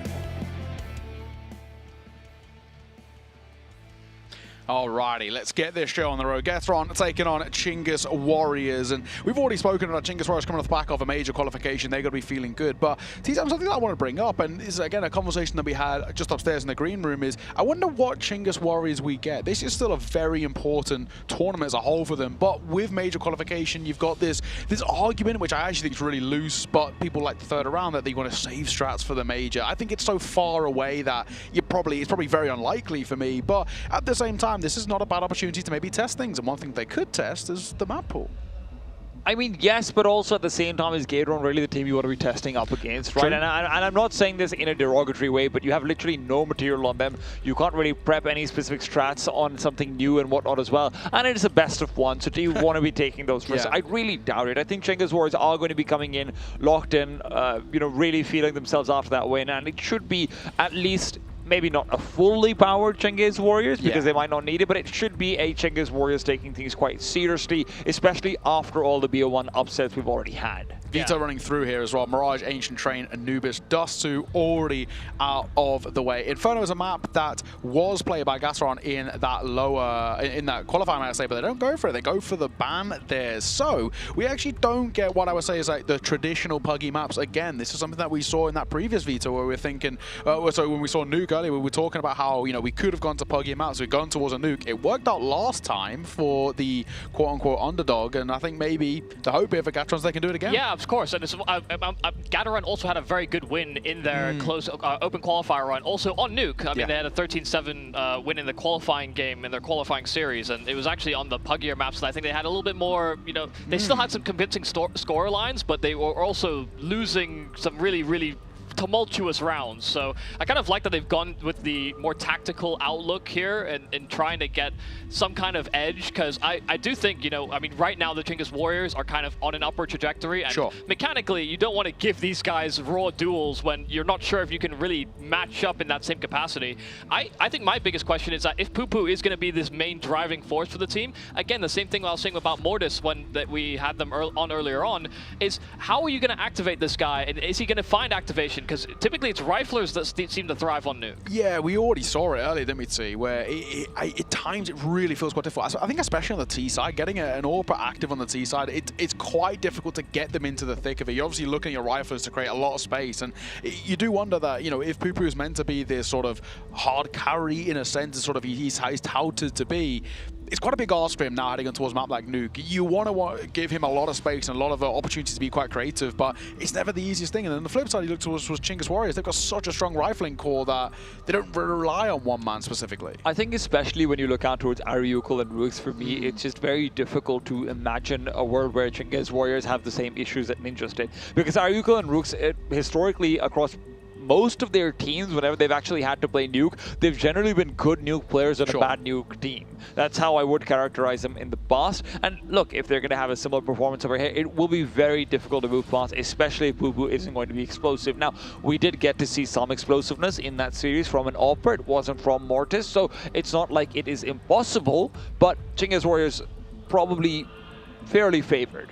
Alrighty, let's get this show on the road. Gethron taking on Chingus Warriors, and we've already spoken about Chingus Warriors coming off the back of a major qualification. They're going to be feeling good, but T-Time, something that I want to bring up, and this is again a conversation that we had just upstairs in the green room, is I wonder what Chingus Warriors we get. This is still a very important tournament as a whole for them, but with major qualification, you've got this argument, which I actually think is really loose, but people like the third round that they want to save strats for the major. I think it's so far away that it's probably very unlikely for me, but at the same time, this is not a bad opportunity to maybe test things, and one thing they could test is the map pool. I mean, yes, but also at the same time, is Gatorone really the team you want to be testing up against, right? And I'm not saying this in a derogatory way, but you have literally no material on them. You can't really prep any specific strats on something new and whatnot as well. And it is a best of one, so do you want to be taking those risks? I really doubt it. I think Chingus Warriors are going to be coming in, locked in, you know, really feeling themselves after that win, and it should be at least maybe not a fully powered Chingus Warriors because they might not need it, but it should be a Chingus Warriors taking things quite seriously, especially after all the BO1 upsets we've already had. Veto running through here as well. Mirage, Ancient Train, Anubis, Dust2 already out of the way. Inferno is a map that was played by Gastron in that lower, in that qualifying, I would say, but they don't go for it. They go for the ban there. So we actually don't get what I would say is like the traditional Puggy maps. Again, this is something that we saw in that previous Veto where we were thinking, so when we saw Nuke earlier, we were talking about how, you know, we could have gone to Puggy maps. We've gone towards a Nuke. It worked out last time for the quote-unquote underdog, and I think maybe the hope here for Gatrons they can do it again. Yeah, of course. And Gatorone also had a very good win in their close open qualifier run. Also on Nuke, I mean, they had a 13-7 win in the qualifying game in their qualifying series, and it was actually on the puggier maps. And I think they had a little bit more, you know, they still had some convincing score lines, but they were also losing some really tumultuous rounds. So I kind of like that they've gone with the more tactical outlook here and trying to get some kind of edge, because I do think, you know, I mean, right now the Chingus Warriors are kind of on an upward trajectory, and mechanically you don't want to give these guys raw duels when you're not sure if you can really match up in that same capacity. I think my biggest question is that if Poo is going to be this main driving force for the team, again, the same thing I was saying about Mortis when we had them earlier on, is how are you going to activate this guy, and is he going to find activation? Because typically it's riflers that seem to thrive on Nuke. Yeah, we already saw it earlier, didn't we, T? Where at times it really feels quite difficult. I think especially on the T side, getting an AWP active on the T side, it's quite difficult to get them into the thick of it. You're obviously looking at your riflers to create a lot of space, and you do wonder that, you know, if Poo is meant to be this sort of hard carry in a sense, sort of he's touted to be, it's quite a big ask for him now heading on towards a map like Nuke. You want to give him a lot of space and a lot of opportunities to be quite creative, but it's never the easiest thing. And then on the flip side, you look towards Chingus Warriors. They've got such a strong rifling core that they don't rely on one man specifically. I think especially when you look out towards Ariukul and Rooks, for me, it's just very difficult to imagine a world where Chingus Warriors have the same issues that Ninjas did. Because Ariukul and Rooks, historically, across most of their teams, whenever they've actually had to play Nuke, they've generally been good Nuke players on a bad Nuke team. That's how I would characterize them in the past. And look, if they're going to have a similar performance over here, it will be very difficult to move past, especially if Poo isn't going to be explosive. Now, we did get to see some explosiveness in that series from an AWPer. It wasn't from Mortis, so it's not like it is impossible, but Chingus Warriors probably fairly favored.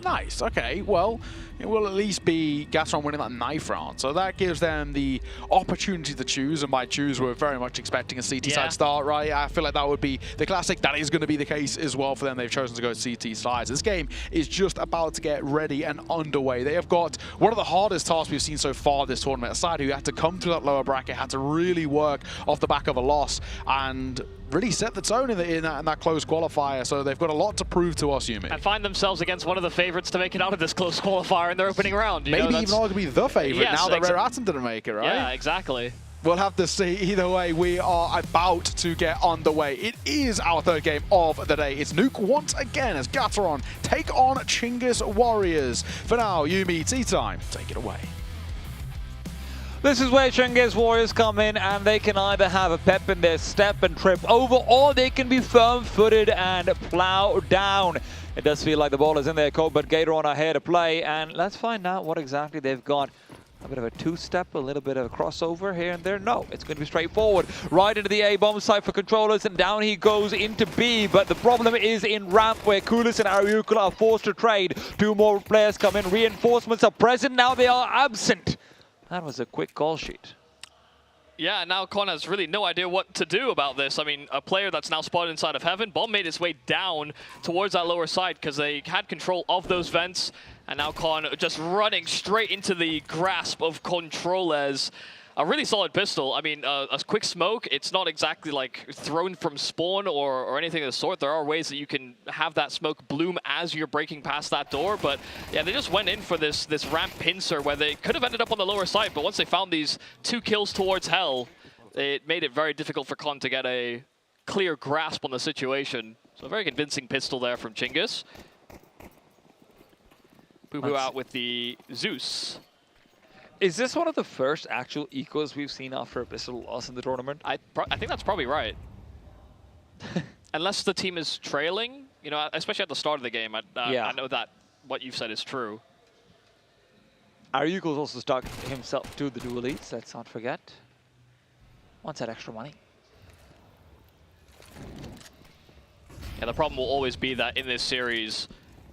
Nice, okay, well, it will at least be Gastron winning that knife round, so that gives them the opportunity to choose, and by choose, we're very much expecting a CT side start, right? I feel like that would be the classic. That is going to be the case as well for them. They've chosen to go CT sides. This game is just about to get ready and underway. They have got one of the hardest tasks we've seen so far this tournament. A side who had to come through that lower bracket, had to really work off the back of a loss, and really set the tone in that close qualifier, so they've got a lot to prove to us, Yumi. And find themselves against one of the favorites to make it out of this close qualifier in their opening round. Maybe even arguably the favorite now that Rare Atom didn't make it, right? Yeah, exactly. We'll have to see. Either way, we are about to get underway. It is our third game of the day. It's Nuke once again as Gatorone take on Chingus Warriors. For now, Yumi, tea time. Take it away. This is where Chingus Warriors come in, and they can either have a pep in their step and trip over, or they can be firm-footed and plow down. It does feel like the ball is in their court, but Gatorone are here to play, and let's find out what exactly they've got. A bit of a two-step, a little bit of a crossover here and there. No, it's going to be straightforward. Right into the A-bomb site for controllers, and down he goes into B. But the problem is in ramp, where Kulis and Ariukul are forced to trade. Two more players come in. Reinforcements are present. Now they are absent. That was a quick call sheet. Yeah, now Con has really no idea what to do about this. I mean, a player that's now spotted inside of Heaven, Bomb made its way down towards that lower side because they had control of those vents, and now Con just running straight into the grasp of Controles. A really solid pistol. I mean, a quick smoke, it's not exactly like thrown from spawn or anything of the sort. There are ways that you can have that smoke bloom as you're breaking past that door, but yeah, they just went in for this ramp pincer where they could have ended up on the lower side, but once they found these 2 kills towards Hell, it made it very difficult for Con to get a clear grasp on the situation. So a very convincing pistol there from Chinggis. Boo-Boo out with the Zeus. Is this one of the first actual ecos we've seen after a pistol loss in the tournament? I think that's probably right. Unless the team is trailing, you know, especially at the start of the game. I know that what you've said is true. Aryuko's also stuck himself to the dual leads, let's not forget. Wants that extra money. Yeah, the problem will always be that in this series,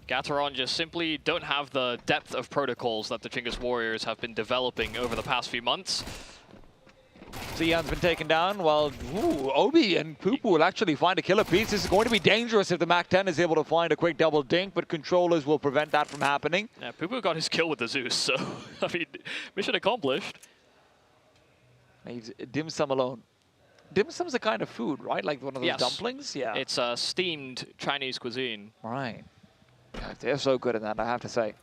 Gateron just simply don't have the depth of protocols that the Chinggis Warriors have been developing over the past few months. Xian's been taken down while Obi and Poo-Poo will actually find a killer piece. This is going to be dangerous if the Mac-10 is able to find a quick double dink, but controllers will prevent that from happening. Yeah, Poo-Poo got his kill with the Zeus, so I mean, mission accomplished. Leaves dim sum alone. Dim sum's a kind of food, right? Like one of those dumplings? Yeah. It's a steamed Chinese cuisine. Right. They're so good at that, I have to say.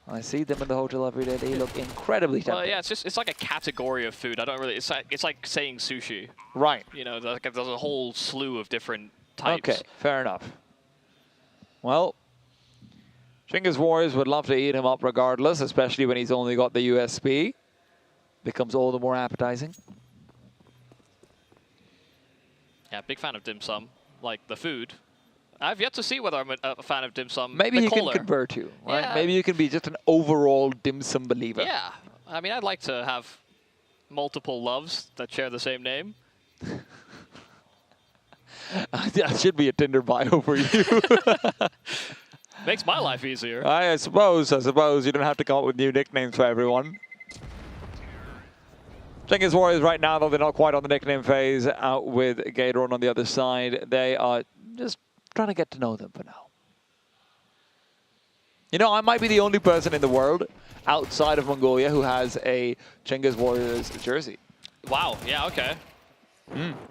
I see them in the hotel every day. They look incredibly tempting. Well, yeah, it's like a category of food. I don't really. It's like saying sushi. Right. You know, there's a whole slew of different types. Okay, fair enough. Well, Chinggis Warriors would love to eat him up regardless, especially when he's only got the USP. Becomes all the more appetizing. Yeah, big fan of dim sum, like the food. I've yet to see whether I'm a fan of dim sum. Maybe you can convert you, right? Yeah. Maybe you can be just an overall dim sum believer. Yeah, I mean, I'd like to have multiple loves that share the same name. That should be a Tinder bio for you. Makes my life easier. I suppose you don't have to come up with new nicknames for everyone. Chinggis Warriors right now, though they're not quite on the nickname phase, out with Gateron on the other side. They are just trying to get to know them for now. You know, I might be the only person in the world outside of Mongolia who has a Chinggis Warriors jersey. Wow, yeah, okay.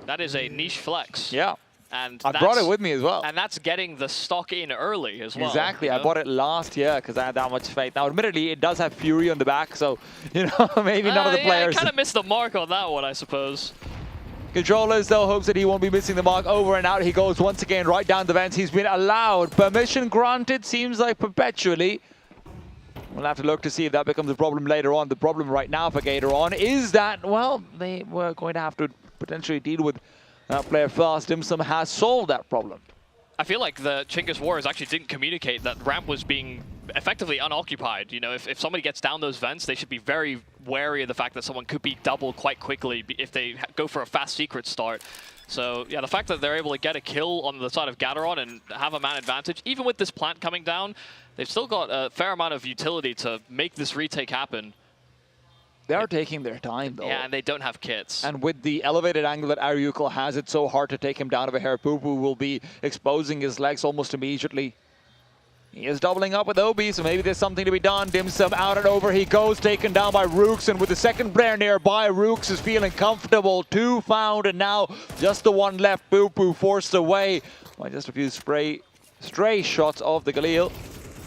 That is a niche flex. Yeah. And I brought it with me as well. And that's getting the stock in early as well. Exactly. I bought it last year because I had that much faith. Now, admittedly, it does have Fury on the back, so, you know, maybe none of the players... Yeah, I kind of missed the mark on that one, I suppose. Controllers, though, hopes that he won't be missing the mark. Over and out he goes once again, right down the vents. He's been allowed. Permission granted, seems like perpetually. We'll have to look to see if that becomes a problem later on. The problem right now for Gateron is that, well, they were going to have to potentially deal with that player fast. Dim Sum has solved that problem. I feel like the Chinggis Warriors actually didn't communicate that ramp was being effectively unoccupied. You know, if somebody gets down those vents, they should be very wary of the fact that someone could be doubled quite quickly if they go for a fast secret start. So, yeah, the fact that they're able to get a kill on the side of Gateron and have a man advantage, even with this plant coming down, they've still got a fair amount of utility to make this retake happen. They are taking their time, though. Yeah, and they don't have kits. And with the elevated angle that Aryuko has, it's so hard to take him down of a hair. Poo-Poo will be exposing his legs almost immediately. He is doubling up with Obi, so maybe there's something to be done. Dim Sum out and over he goes, taken down by Rooks, and with the second player nearby, Rooks is feeling comfortable. 2 found, and now just the 1 left. Poo-Poo forced away by just a few stray shots of the Galil.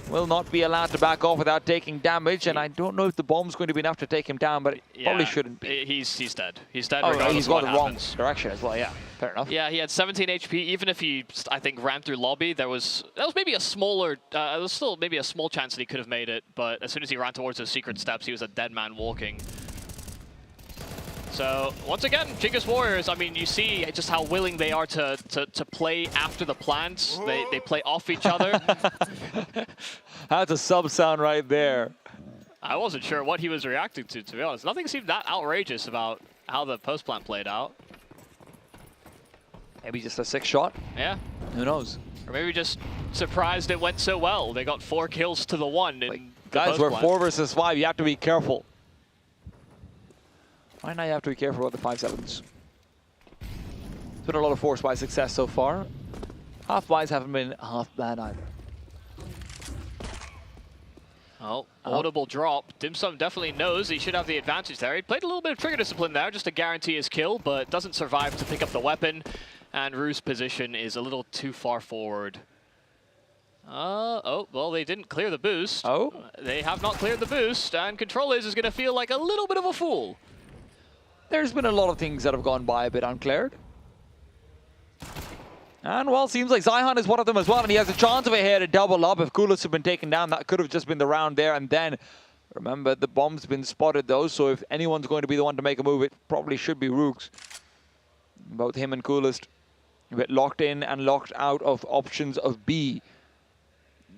Will not be allowed to back off without taking damage, and I don't know if the bomb's going to be enough to take him down, but it probably shouldn't be. He's dead. He's dead regardless he's of what got the happens. wrong direction as well, yeah. Fair enough. Yeah, he had 17 HP. Even if he, I think, ran through lobby, that was maybe a smaller, there was still maybe a small chance that he could have made it, but as soon as he ran towards those secret steps, he was a dead man walking. So, once again, Chinggis Warriors, I mean, you see just how willing they are to play after the plants. They play off each other. That's a sub sound right there. I wasn't sure what he was reacting to be honest. Nothing seemed that outrageous about how the post-plant played out. Maybe just a 6 shot? Yeah. Who knows? Or maybe just surprised it went so well. They got 4 kills to the 1 in the Guys, we're 4 versus 5. You have to be careful. Right now you have to be careful about the 5-7s. It's been a lot of force by success so far. Half buys haven't been half bad either. Oh, audible drop. Dim Sum definitely knows he should have the advantage there. He played a little bit of trigger discipline there just to guarantee his kill, but doesn't survive to pick up the weapon. And Rue's position is a little too far forward. Oh, well, they didn't clear the boost. Oh? They have not cleared the boost, and Controllers is going to feel like a little bit of a fool. There's been a lot of things that have gone by a bit uncleared. And, well, seems like Zion is one of them as well, and he has a chance over here to double up. If Kulis had been taken down, that could have just been the round there. And then, remember, the bomb's been spotted, though, so if anyone's going to be the one to make a move, it probably should be Rooks. Both him and Coolest a bit locked in and locked out of options of B.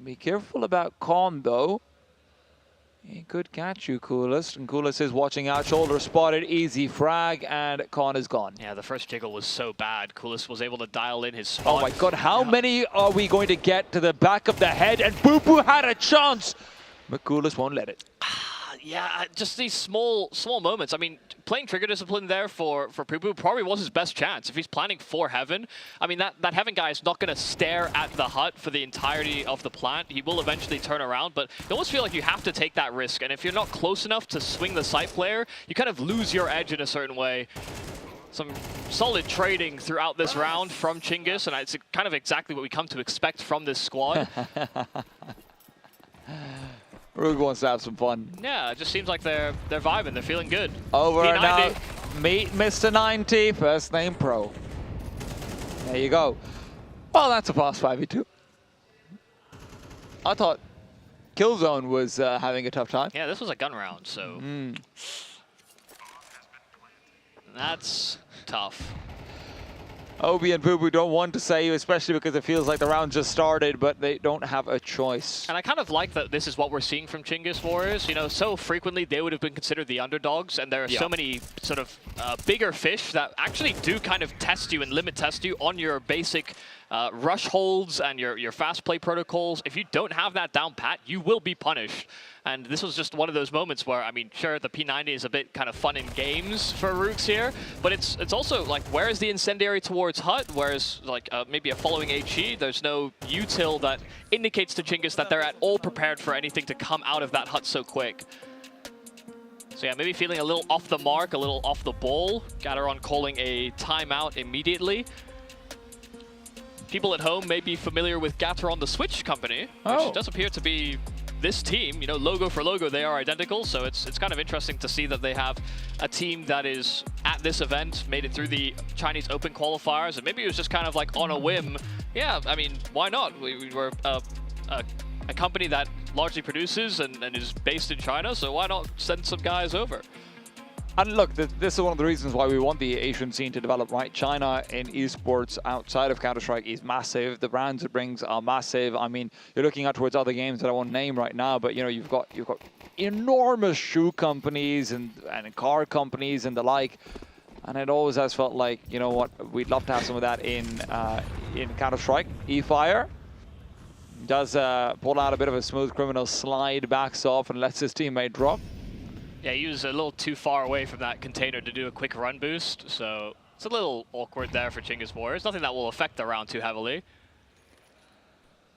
Be careful about Con, though. He could catch you, Coolest. And Coolest is watching out. Shoulder spotted. Easy frag. And Con is gone. Yeah, the first jiggle was so bad. Coolest was able to dial in his spot. Oh, my God. How many are we going to get to the back of the head? And Boo Boo had a chance. But Coolest won't let it. Yeah, just these small moments. I mean, playing trigger discipline there for Poo-Poo probably was his best chance. If he's planning for Heaven, I mean, that Heaven guy is not going to stare at the hut for the entirety of the plant. He will eventually turn around, but you almost feel like you have to take that risk. And if you're not close enough to swing the site player, you kind of lose your edge in a certain way. Some solid trading throughout this round from Chinggis, and it's kind of exactly what we come to expect from this squad. Roog wants to have some fun. Yeah, it just seems like they're vibing. They're feeling good. Over P90. now. Meet Mr. 90, first name pro. There you go. Well, that's a fast 5v2. I thought Killzone was having a tough time. Yeah, this was a gun round, so that's tough. Obi and Boo Boo don't want to say, especially because it feels like the round just started, but they don't have a choice. And I kind of like that this is what we're seeing from Chinggis Warriors. You know, so frequently they would have been considered the underdogs, and there are so many sort of bigger fish that actually do kind of test you and limit test you on your basic rush holds and your fast play protocols. If you don't have that down pat, you will be punished. And this was just one of those moments where, I mean, sure, the P90 is a bit kind of fun in games for Rooks here, but it's also like, where is the incendiary towards hut? Whereas like maybe a following HE, there's no util that indicates to Chinggis that they're at all prepared for anything to come out of that hut so quick. So yeah, maybe feeling a little off the mark, a little off the ball. Gateron calling a timeout immediately. People at home may be familiar with Gateron, the Switch company, which does appear to be this team. You know, logo for logo, they are identical, so it's kind of interesting to see that they have a team that is at this event, made it through the Chinese Open qualifiers, and maybe it was just kind of like on a whim. Yeah, I mean, why not? We were a company that largely produces and is based in China, so why not send some guys over? And look, this is one of the reasons why we want the Asian scene to develop, right? China in esports outside of Counter-Strike is massive. The brands it brings are massive. I mean, you're looking out towards other games that I won't name right now, but you know, you've got enormous shoe companies and car companies and the like. And it always has felt like, you know what, we'd love to have some of that in Counter-Strike. E-Fire does pull out a bit of a smooth criminal slide, backs off and lets his teammate drop. Yeah, he was a little too far away from that container to do a quick run boost, so it's a little awkward there for Chinggis Warriors. Nothing that will affect the round too heavily.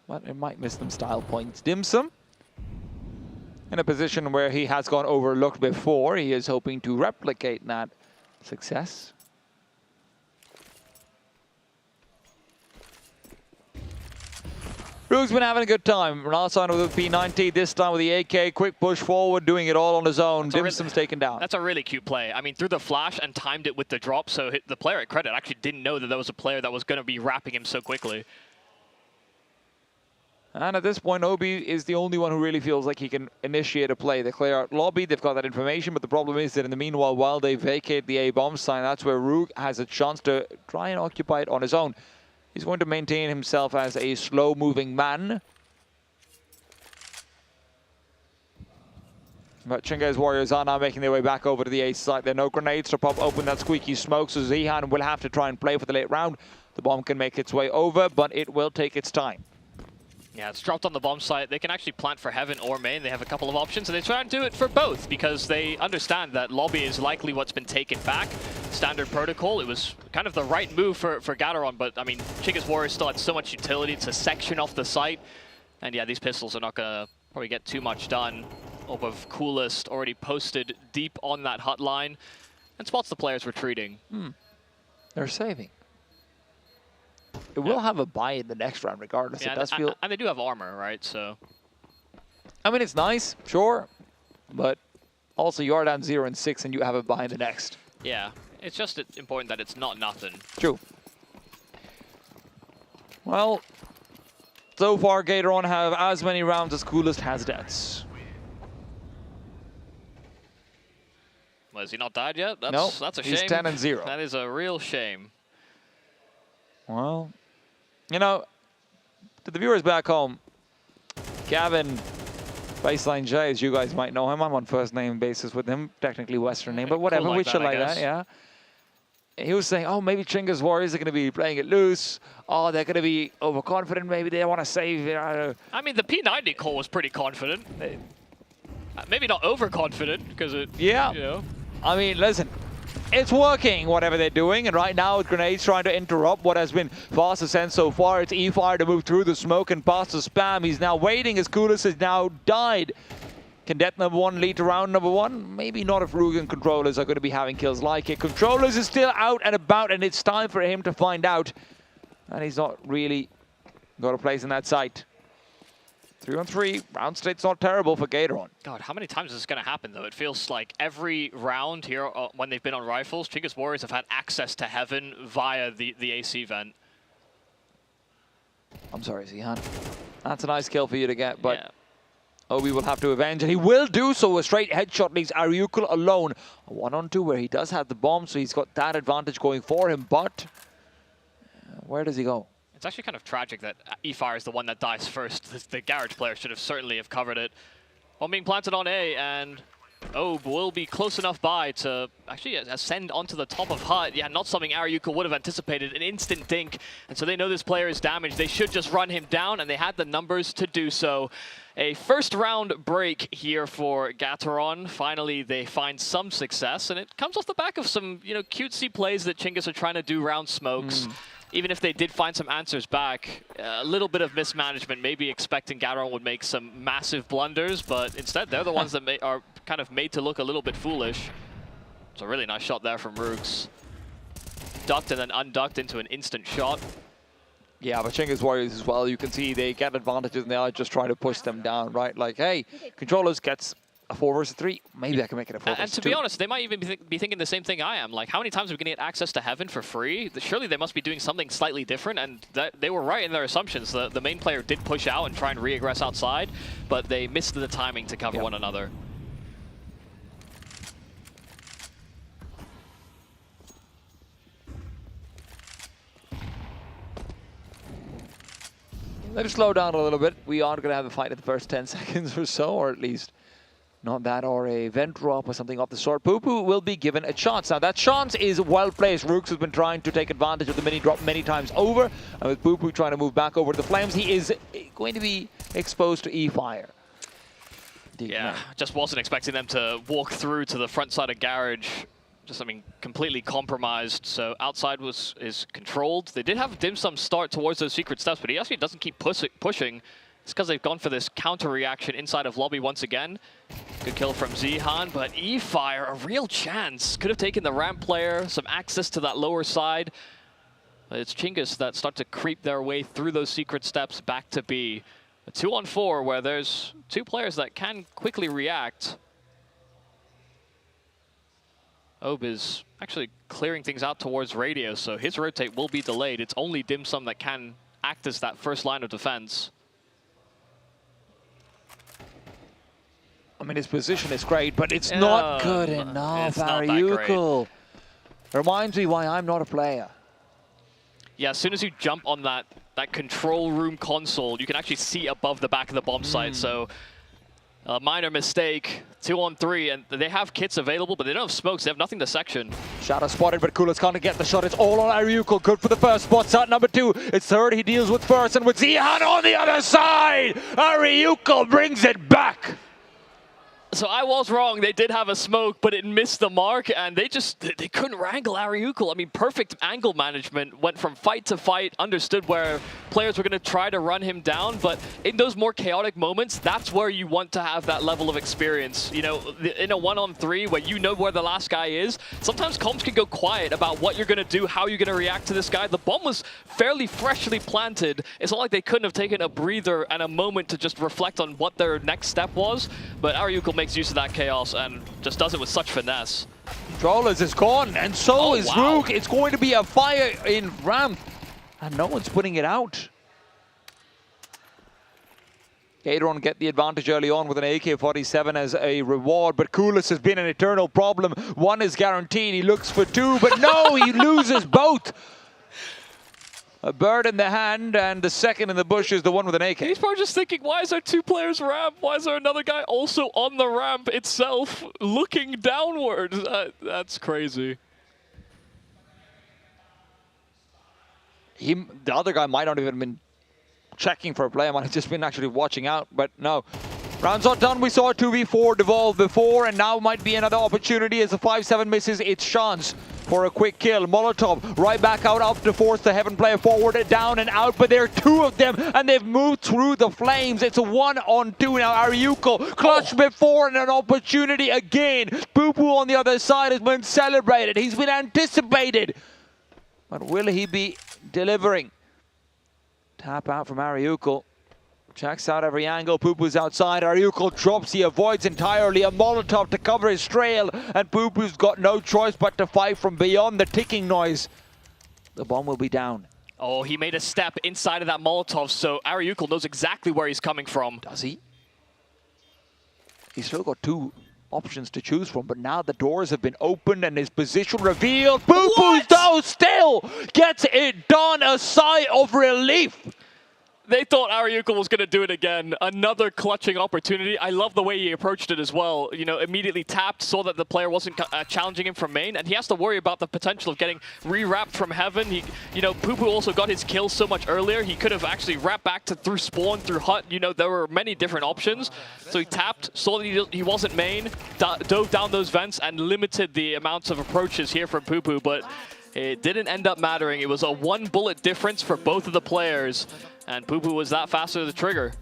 But it might miss them style points. Dim Sum, in a position where he has gone overlooked before, he is hoping to replicate that success. Roog's been having a good time. Last time with the P90, this time with the AK. Quick push forward, doing it all on his own. Dim Sum's taken down. That's a really cute play. I mean, threw the flash and timed it with the drop, so the player at Credit actually didn't know that there was a player that was going to be wrapping him so quickly. And at this point, Obi is the only one who really feels like he can initiate a play. They clear out lobby, they've got that information, but the problem is that in the meanwhile, while they vacate the A-bomb sign, that's where Roog has a chance to try and occupy it on his own. He's going to maintain himself as a slow-moving man. But Chinggis Warriors are now making their way back over to the A site. There are no grenades to pop open that squeaky smoke, so Zihan will have to try and play for the late round. The bomb can make its way over, but it will take its time. Yeah, it's dropped on the bomb site. They can actually plant for Heaven or main. They have a couple of options, and they try and do it for both because they understand that lobby is likely what's been taken back. Standard protocol, it was kind of the right move for Gateron, but I mean, Chinga's Warriors still had so much utility to section off the site. And yeah, these pistols are not gonna probably get too much done. Of Coolest already posted deep on that hut line and spots the players retreating. They're saving. It will have a buy in the next round regardless. Yeah, it does feel... and they do have armor, right? So, I mean, it's nice, sure, but also you are down 0 and 6 and you have a buy in the next. yeah, it's just important that it's not nothing. True. Well, so far Gateron have as many rounds as Coolest has deaths. Well, is he not died yet? That's a shame. He's 10 and 0. That is a real shame. Well, you know, to the viewers back home, Gavin Baseline J, as you guys might know him, I'm on first name basis with him, technically Western name, but whatever, cool like we should that, like that, yeah. He was saying, oh, maybe Chinga's Warriors are going to be playing it loose. Oh, they're going to be overconfident. Maybe they want to save it. I mean, the P90 call was pretty confident. Maybe not overconfident, because it, yeah. you know. I mean, listen, it's working, whatever they're doing. And right now, Grenade's trying to interrupt what has been fast ascent so far. It's E-Fire to move through the smoke and past the spam. He's now waiting as Coolest has now died. Can death number 1 lead to round number 1? Maybe not if Rugen controllers are going to be having kills like it. Controllers is still out and about, and it's time for him to find out. And he's not really got a place in that site. 3 on 3, round state's not terrible for Gateron. God, how many times is this going to happen, though? It feels like every round here, when they've been on rifles, Chinga's Warriors have had access to Heaven via the AC vent. I'm sorry, Zihan. That's a nice kill for you to get, but yeah. Obi will have to avenge, and he will do so. A straight headshot leaves Ariukul alone. A 1-on-2 where he does have the bomb, so he's got that advantage going for him, but where does he go? It's actually kind of tragic that E-Fire is the one that dies first. The Garage player should have certainly have covered it. One being planted on A, and Ob will be close enough by to actually ascend onto the top of hut. Yeah, not something Ariukul would have anticipated. An instant dink, and so they know this player is damaged. They should just run him down, and they had the numbers to do so. A first round break here for Gateron. Finally, they find some success, and it comes off the back of some, you know, cutesy plays that Chingas are trying to do round smokes. Even if they did find some answers back, a little bit of mismanagement, maybe expecting Gateron would make some massive blunders, but instead they're the ones that are kind of made to look a little bit foolish. It's a really nice shot there from Rooks. Ducked and then unducked into an instant shot. Yeah, but Chinga's Warriors as well, you can see they get advantages and they are just trying to push them down, right? Like, hey, Controllers gets a 4 versus 3, maybe I can make it a 4 versus 2. And to be honest, they might even be thinking the same thing I am. Like, how many times are we going to get access to Heaven for free? Surely they must be doing something slightly different, and they were right in their assumptions. The main player did push out and try and re-aggress outside, but they missed the timing to cover one another. Let us slow down a little bit. We are going to have a fight in the first 10 seconds or so, or at least not that, or a vent drop or something of the sort. Poo-Poo will be given a chance. Now, that chance is well placed. Rooks has been trying to take advantage of the mini drop many times over. And with Poo-Poo trying to move back over to the Flames, he is going to be exposed to E-Fire. Yeah, just wasn't expecting them to walk through to the front side of Garage. Just, I mean, completely compromised. So outside is controlled. They did have a dim sum start towards those secret steps, but he actually doesn't keep pushing. It's because they've gone for this counter reaction inside of lobby once again. Good kill from Zihan, but E-Fire, a real chance. Could have taken the ramp player, some access to that lower side. But it's Chingas that start to creep their way through those secret steps back to B. A 2-on-4 where there's 2 players that can quickly react. Ob is actually clearing things out towards radio, so his rotate will be delayed. It's only Dim Sum that can act as that first line of defense. I mean, his position is great, but it's not good enough, Ariukul. Reminds me why I'm not a player. Yeah, as soon as you jump on that control room console, you can actually see above the back of the bomb site, so A minor mistake. 2-on-3, and they have kits available, but they don't have smokes. They have nothing to section. Shadow spotted, but Kulas can't get the shot. It's all on Ariuko. Good for the first spot. Shot number 2. It's third. He deals with first, and with Zihan on the other side. Ariuko brings it back. So I was wrong. They did have a smoke, but it missed the mark, and they couldn't wrangle Ariuko. I mean, perfect angle management. Went from fight to fight, understood where players were going to try to run him down, but in those more chaotic moments, that's where you want to have that level of experience. You know, in a 1-on-3 where you know where the last guy is, sometimes comms can go quiet about what you're going to do, how you're going to react to this guy. The bomb was fairly freshly planted. It's not like they couldn't have taken a breather and a moment to just reflect on what their next step was, but Ariuko makes use of that chaos and just does it with such finesse. Controllers is gone, and so is Rook. It's going to be a fire in ramp, and no one's putting it out. Gateron get the advantage early on with an AK-47 as a reward, but Kulas has been an eternal problem. 1 is guaranteed. He looks for 2, but no, he loses both. A bird in the hand, and the second in the bush is the one with an AK. He's probably just thinking, why is there 2 players ramp? Why is there another guy also on the ramp itself, looking downwards? That's crazy. The other guy might not even have been checking for a player, might have just been actually watching out, but no. Rounds not done. We saw a 2v4 devolve before, and now might be another opportunity as the 5-7 misses. It's Sean's for a quick kill. Molotov right back out up to force the Heaven player forward, down and out, but there are 2 of them, and they've moved through the flames. It's a 1-on-2 now. Ariuko clutched before, and an opportunity again. Poo-Poo on the other side has been celebrated. He's been anticipated. But will he be delivering? Tap out from Ariuko. Checks out every angle. Poo-Poo's outside. Ariuko drops. He avoids entirely. A Molotov to cover his trail. And Poo-Poo's got no choice but to fight from beyond the ticking noise. The bomb will be down. Oh, he made a step inside of that Molotov, so Ariuko knows exactly where he's coming from. Does he? He's still got 2 options to choose from, but now the doors have been opened and his position revealed. Poo-Poo though still gets it done. A sigh of relief. They thought Ariuko was going to do it again. Another clutching opportunity. I love the way he approached it as well. You know, immediately tapped, saw that the player wasn't challenging him from main, and he has to worry about the potential of getting re-wrapped from Heaven. You know, Poo-Poo also got his kill so much earlier. He could have actually wrapped back to through spawn, through hut. You know, there were many different options. So he tapped, saw that he wasn't main, dove down those vents, and limited the amounts of approaches here from Poo-Poo, but it didn't end up mattering. It was a 1-bullet difference for both of the players. And Poo-Poo was that faster to the trigger.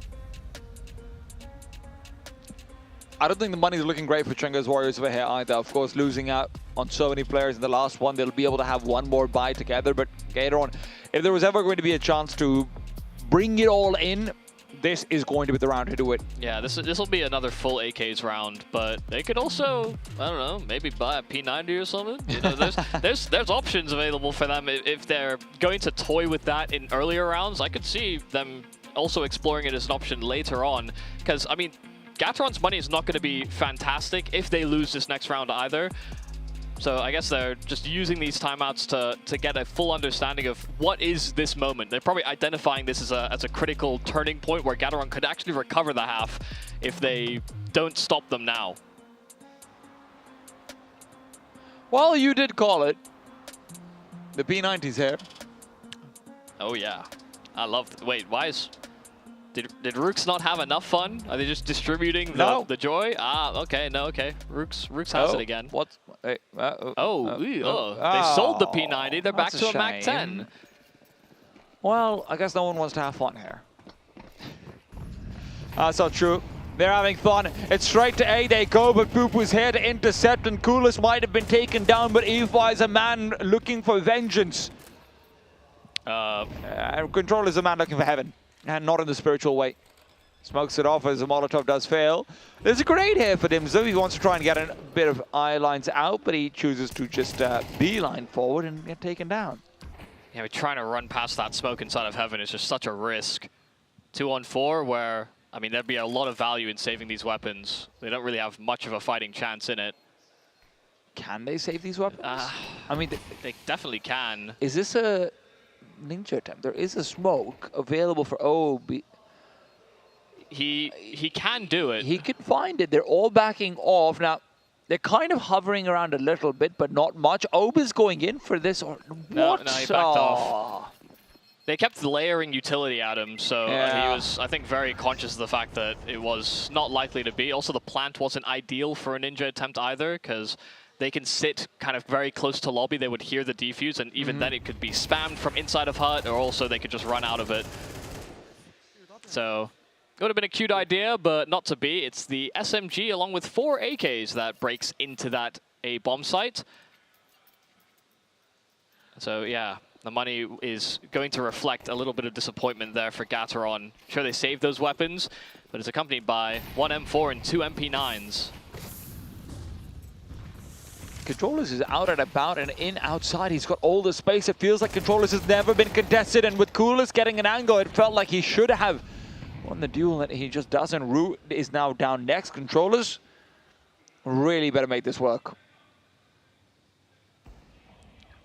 I don't think the money's looking great for Chunga's Warriors over here either. Of course, losing out on so many players in the last one, they'll be able to have 1 more buy together. But Gateron, if there was ever going to be a chance to bring it all in, this is going to be the round to do it. Yeah, this will be another full AKs round, but they could also, I don't know, maybe buy a P90 or something. You know, there's options available for them if they're going to toy with that in earlier rounds. I could see them also exploring it as an option later on, because I mean, Gateron's money is not going to be fantastic if they lose this next round either. So I guess they're just using these timeouts to get a full understanding of what is this moment. They're probably identifying this as a critical turning point where Gateron could actually recover the half if they don't stop them now. Well, you did call it. The P90's here. Oh yeah, I love it. Wait, why is... Did Rooks not have enough fun? Are they just distributing the joy? Ah, okay, no, okay. Rooks has it again. What? Hey, they sold the P90. They're back to a Mac 10. Well, I guess no one wants to have fun here. That's not true. They're having fun. It's straight to A they go, but Poo-Poo's here to intercept, and Kulas might have been taken down, but Evi is a man looking for vengeance. Control is a man looking for heaven. And not in the spiritual way. Smokes it off as the Molotov does fail. There's a grenade here for Dimzo. He wants to try and get a bit of eye lines out, but he chooses to just beeline forward and get taken down. Yeah, trying to run past that smoke inside of Heaven is just such a risk. 2-on-4 where, I mean, there'd be a lot of value in saving these weapons. They don't really have much of a fighting chance in it. Can they save these weapons? I mean, they definitely can. Is this a ninja attempt? There is a smoke available for OB. he can do it. He can find it. They're all backing off. Now, they're kind of hovering around a little bit, but not much. Obe is going in for this. Or No, what? no, he backed off. They kept layering utility at him, so he was, I think, very conscious of the fact that it was not likely to be. Also, the plant wasn't ideal for a Ninja attempt either, because they can sit kind of very close to lobby. They would hear the defuse, and even then it could be spammed from inside of hut, or also they could just run out of it. So it would have been a cute idea, but not to be. It's the SMG along with 4 AKs that breaks into that A bomb site. So yeah, the money is going to reflect a little bit of disappointment there for Gateron. Sure, they saved those weapons, but it's accompanied by 1 M4 and 2 MP9s. Controllers is out and about and in outside. He's got all the space. It feels like Controllers has never been contested, and with Coolest getting an angle, it felt like he should have won the duel, and he just doesn't. Root is now down next. Controllers really better make this work.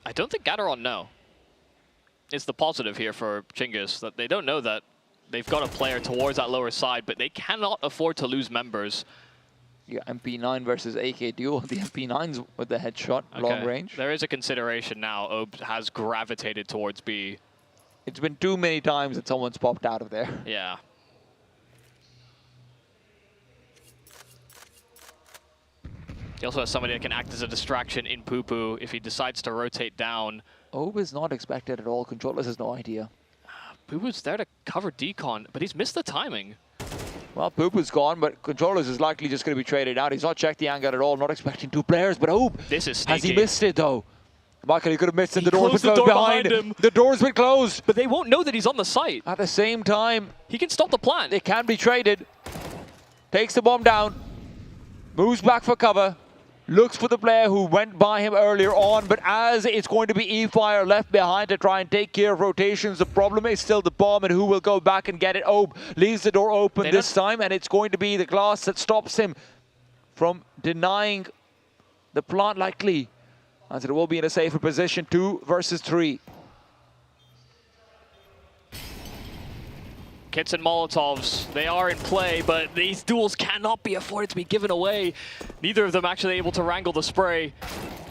I don't think Gateron know. It's the positive here for Chinggis, that they don't know that they've got a player towards that lower side, but they cannot afford to lose members. Yeah, MP9 versus AK duel. The MP9's with the headshot, long range. There is a consideration now. Obe has gravitated towards B. It's been too many times that someone's popped out of there. Yeah. He also has somebody that can act as a distraction in Poo-Poo if he decides to rotate down. Obe is not expected at all. Controllers has no idea. Poo-Poo's there to cover decon, but he's missed the timing. Well, Poo-Poo's gone, but Controllers is likely just going to be traded out. He's not checked the angle at all, not expecting 2 players, but Obe, this is sneaky. Has he missed it though? Michael, he could have missed it. The door's been closed behind him. The door's been closed. But they won't know that he's on the site. At the same time, he can stop the plant. It can be traded. Takes the bomb down. Moves back for cover. Looks for the player who went by him earlier on, but as it's going to be E-Fire left behind to try and take care of rotations, the problem is still the bomb and who will go back and get it. Obe leaves the door open this time, and it's going to be the glass that stops him from denying the plant likely, as it will be in a safer position. 2 versus 3. Kits and Molotovs, they are in play, but these duels cannot be afforded to be given away. Neither of them actually able to wrangle the spray.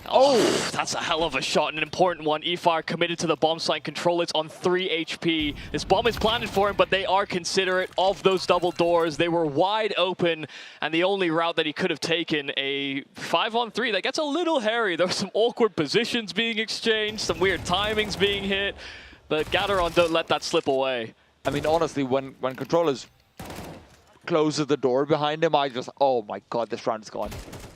Oh, that's a hell of a shot, and an important one. E-Fire committed to the bomb site. Control it's on 3 HP. This bomb is planted for him, but they are considerate of those double doors. They were wide open, and the only route that he could have taken, a 5-on-3, that gets a little hairy. There were some awkward positions being exchanged, some weird timings being hit, but Gateron don't let that slip away. I mean, honestly, when Controllers closes the door behind him, I just, oh my god, this round is gone.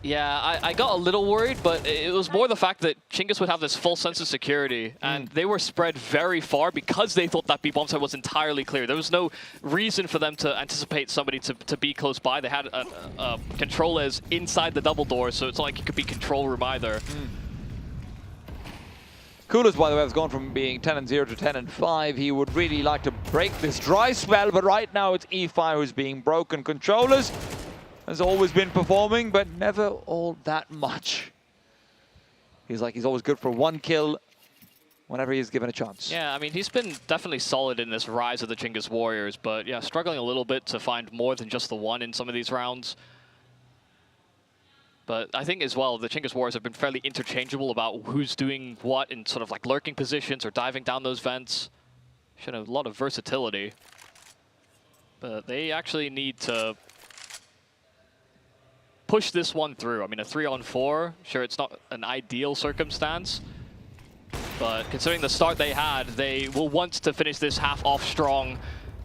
Yeah, I got a little worried, but it was more the fact that Chinggis would have this full sense of security, and they were spread very far because they thought that B-bomb site was entirely clear. There was no reason for them to anticipate somebody to be close by. They had controllers inside the double door, so it's not like it could be control room either. Coolest, by the way, has gone from being 10-0 to 10-5. He would really like to break this dry spell, but right now it's E-Fire who's being broken. Controllers has always been performing, but never all that much. He's always good for 1 kill whenever he's given a chance. Yeah, I mean, he's been definitely solid in this rise of the Chinggis Warriors, but yeah, struggling a little bit to find more than just the 1 in some of these rounds. But I think as well, the Chinggis Warriors have been fairly interchangeable about who's doing what in sort of like lurking positions or diving down those vents. Should have a lot of versatility. But they actually need to push this one through. I mean, a 3-on-4, sure, it's not an ideal circumstance. But considering the start they had, they will want to finish this half off strong.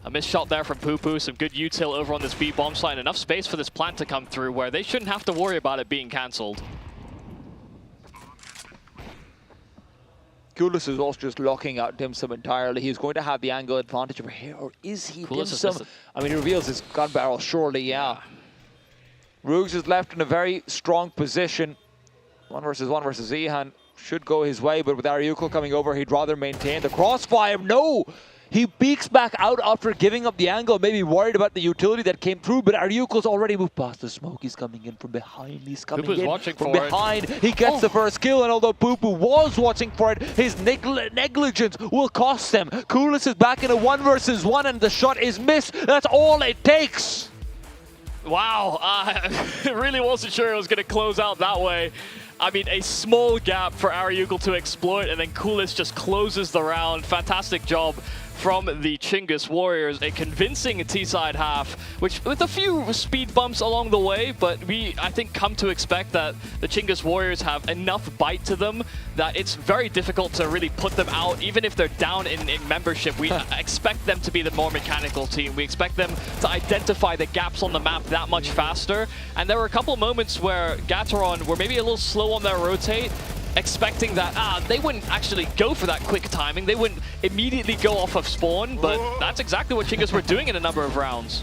A missed shot there from Poo-Poo, some good util over on this B bomb site, enough space for this plant to come through where they shouldn't have to worry about it being cancelled. Coolest is also just locking out Dim Sum entirely. He's going to have the angle advantage over here, or is he Dim Sum? I mean, he reveals his gun barrel, surely, yeah. Roogs is left in a very strong position. 1 versus Zihan should go his way, but with Ariuko coming over, he'd rather maintain the crossfire. No! He peeks back out after giving up the angle, maybe worried about the utility that came through, but Aryuko's already moved past the smoke. He's coming in from behind. He's coming Pupu's in watching from for behind. He gets the first kill, and although Pupu was watching for it, his negligence will cost him. Coolest is back in a 1 versus 1, and the shot is missed. That's all it takes. Wow, I really wasn't sure it was going to close out that way. I mean, a small gap for Aryuko to exploit, and then Coolest just closes the round. Fantastic job from the Chingus Warriors. A convincing T-side half, which with a few speed bumps along the way, but we, I think, come to expect that the Chingus Warriors have enough bite to them that it's very difficult to really put them out, even if they're down in membership. We expect them to be the more mechanical team. We expect them to identify the gaps on the map that much faster. And there were a couple moments where Gatoron were maybe a little slow on their rotate, expecting that they wouldn't actually go for that quick timing. They wouldn't immediately go off of spawn, but that's exactly what Chingus were doing in a number of rounds.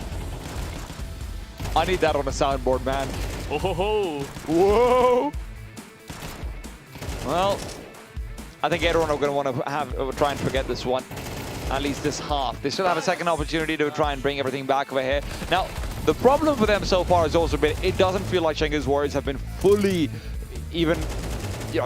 I need that on a soundboard, man. Oh ho ho. Whoa! Well, I think everyone are going to want to try and forget this one, at least this half. They still have a second opportunity to try and bring everything back over here. Now, the problem for them so far has also been it doesn't feel like Chingus Warriors have been fully even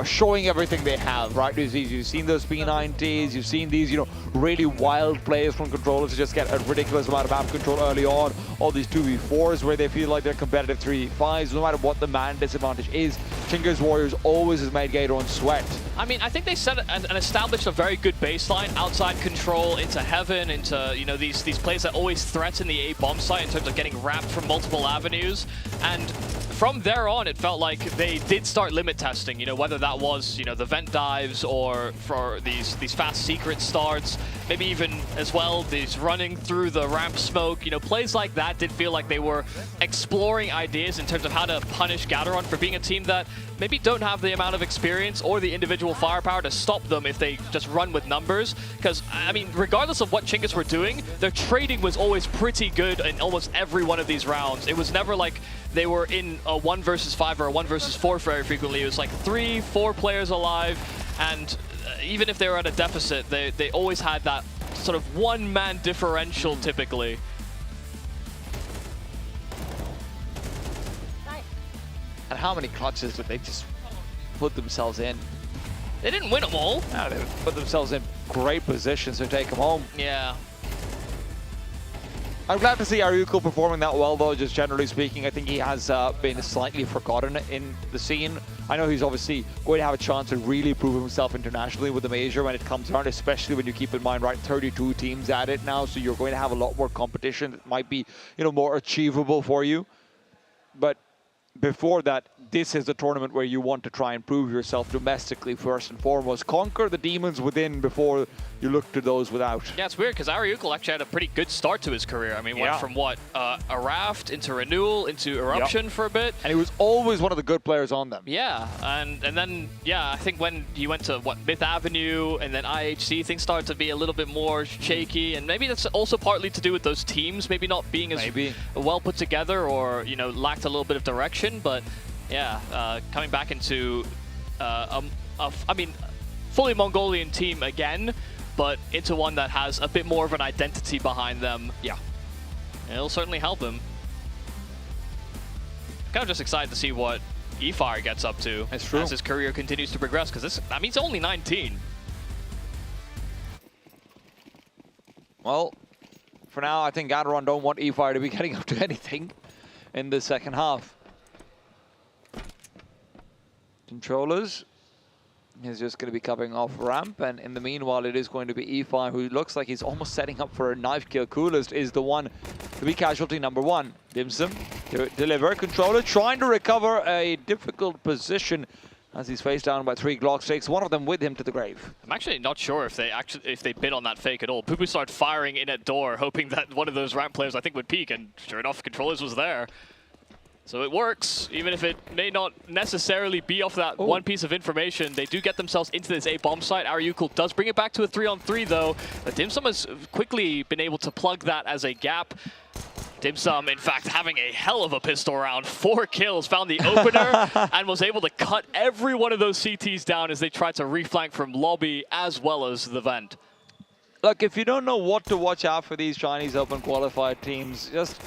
showing everything they have, right? You've seen those P90s, you've seen these, really wild plays from controllers to just get a ridiculous amount of map control early on. All these 2v4s where they feel like they're competitive 3v5s, no matter what the man disadvantage is. Chingus Warriors always has made Gatoron sweat. I mean, I think they set and established a very good baseline outside control into heaven, into these plays that always threaten the A bomb site in terms of getting wrapped from multiple avenues. And from there on, it felt like they did start limit testing. Whether that was the vent dives or for these fast secret starts, maybe even as well these running through the ramp smoke. Plays like that did feel like they were exploring ideas in terms of how to punish Gatoron for being a team that maybe don't have the amount of experience or the individual firepower to stop them if they just run with numbers. Because, I mean, regardless of what Chingus were doing, their trading was always pretty good in almost every one of these rounds. It was never like they were in a 1 versus 5 or a 1 versus 4 very frequently. It was like 3, 4 players alive, and even if they were at a deficit, they always had that sort of one-man differential typically. And how many clutches did they just put themselves in? They didn't win them all. No, they put themselves in great positions to take them home. Yeah. I'm glad to see Aryuko performing that well, though, just generally speaking. I think he has been slightly forgotten in the scene. I know he's obviously going to have a chance to really prove himself internationally with the major when it comes around, especially when you keep in mind, right, 32 teams at it now, so you're going to have a lot more competition that might be, more achievable for you. But before that, this is the tournament where you want to try and prove yourself domestically first and foremost. Conquer the demons within before you look to those without. Yeah, it's weird because Aryuko actually had a pretty good start to his career. I mean, went from what, a Raft into Renewal into Eruption for a bit. And he was always one of the good players on them. Yeah, and then, yeah, I think when he went to, Myth Avenue and then IHC, things started to be a little bit more shaky. And maybe that's also partly to do with those teams maybe not being as well put together or, lacked a little bit of direction. But yeah, coming back into, I mean, fully Mongolian team again, but into one that has a bit more of an identity behind them. Yeah. It'll certainly help him. Kind of just excited to see what eFire gets up to as his career continues to progress, because this, I mean, he's only 19. Well, for now, I think Gatoron don't want eFire to be getting up to anything in the second half. Controllers is just going to be covering off ramp, and in the meanwhile, it is going to be eFire, who looks like he's almost setting up for a knife kill. Coolest is the one to be casualty number 1. Dimsum to deliver. Controller trying to recover a difficult position as he's faced down by 3 Glocks, takes one of them with him to the grave. I'm actually not sure if they bid on that fake at all. Pupu started firing in at door, hoping that one of those ramp players I think would peek, and sure enough, Controllers was there. So it works, even if it may not necessarily be off that one piece of information. They do get themselves into this A bomb site. Aryuko does bring it back to a 3-on-3 though. But Dimsum has quickly been able to plug that as a gap. Dimsum, in fact, having a hell of a pistol round. 4 kills, found the opener, and was able to cut every one of those CTs down as they tried to reflank from lobby as well as the vent. Look, if you don't know what to watch out for these Chinese Open qualified teams, just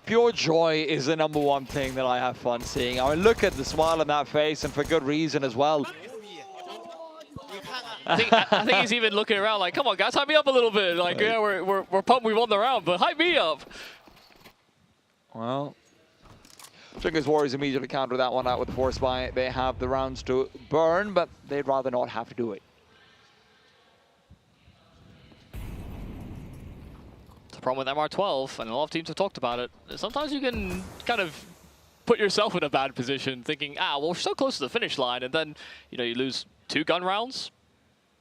pure joy is the #1 thing that I have fun seeing. I mean, look at the smile on that face, and for good reason as well. I think he's even looking around like, come on, guys, hype me up a little bit. Like, yeah, we're pumped we won the round, but hype me up. Well, Chinga's Warriors immediately counter that one out with the force buy. They have the rounds to burn, but they'd rather not have to do it. The problem with MR12, and a lot of teams have talked about it, sometimes you can kind of put yourself in a bad position thinking, well, we're so close to the finish line, and then, you know, you lose 2 gun rounds.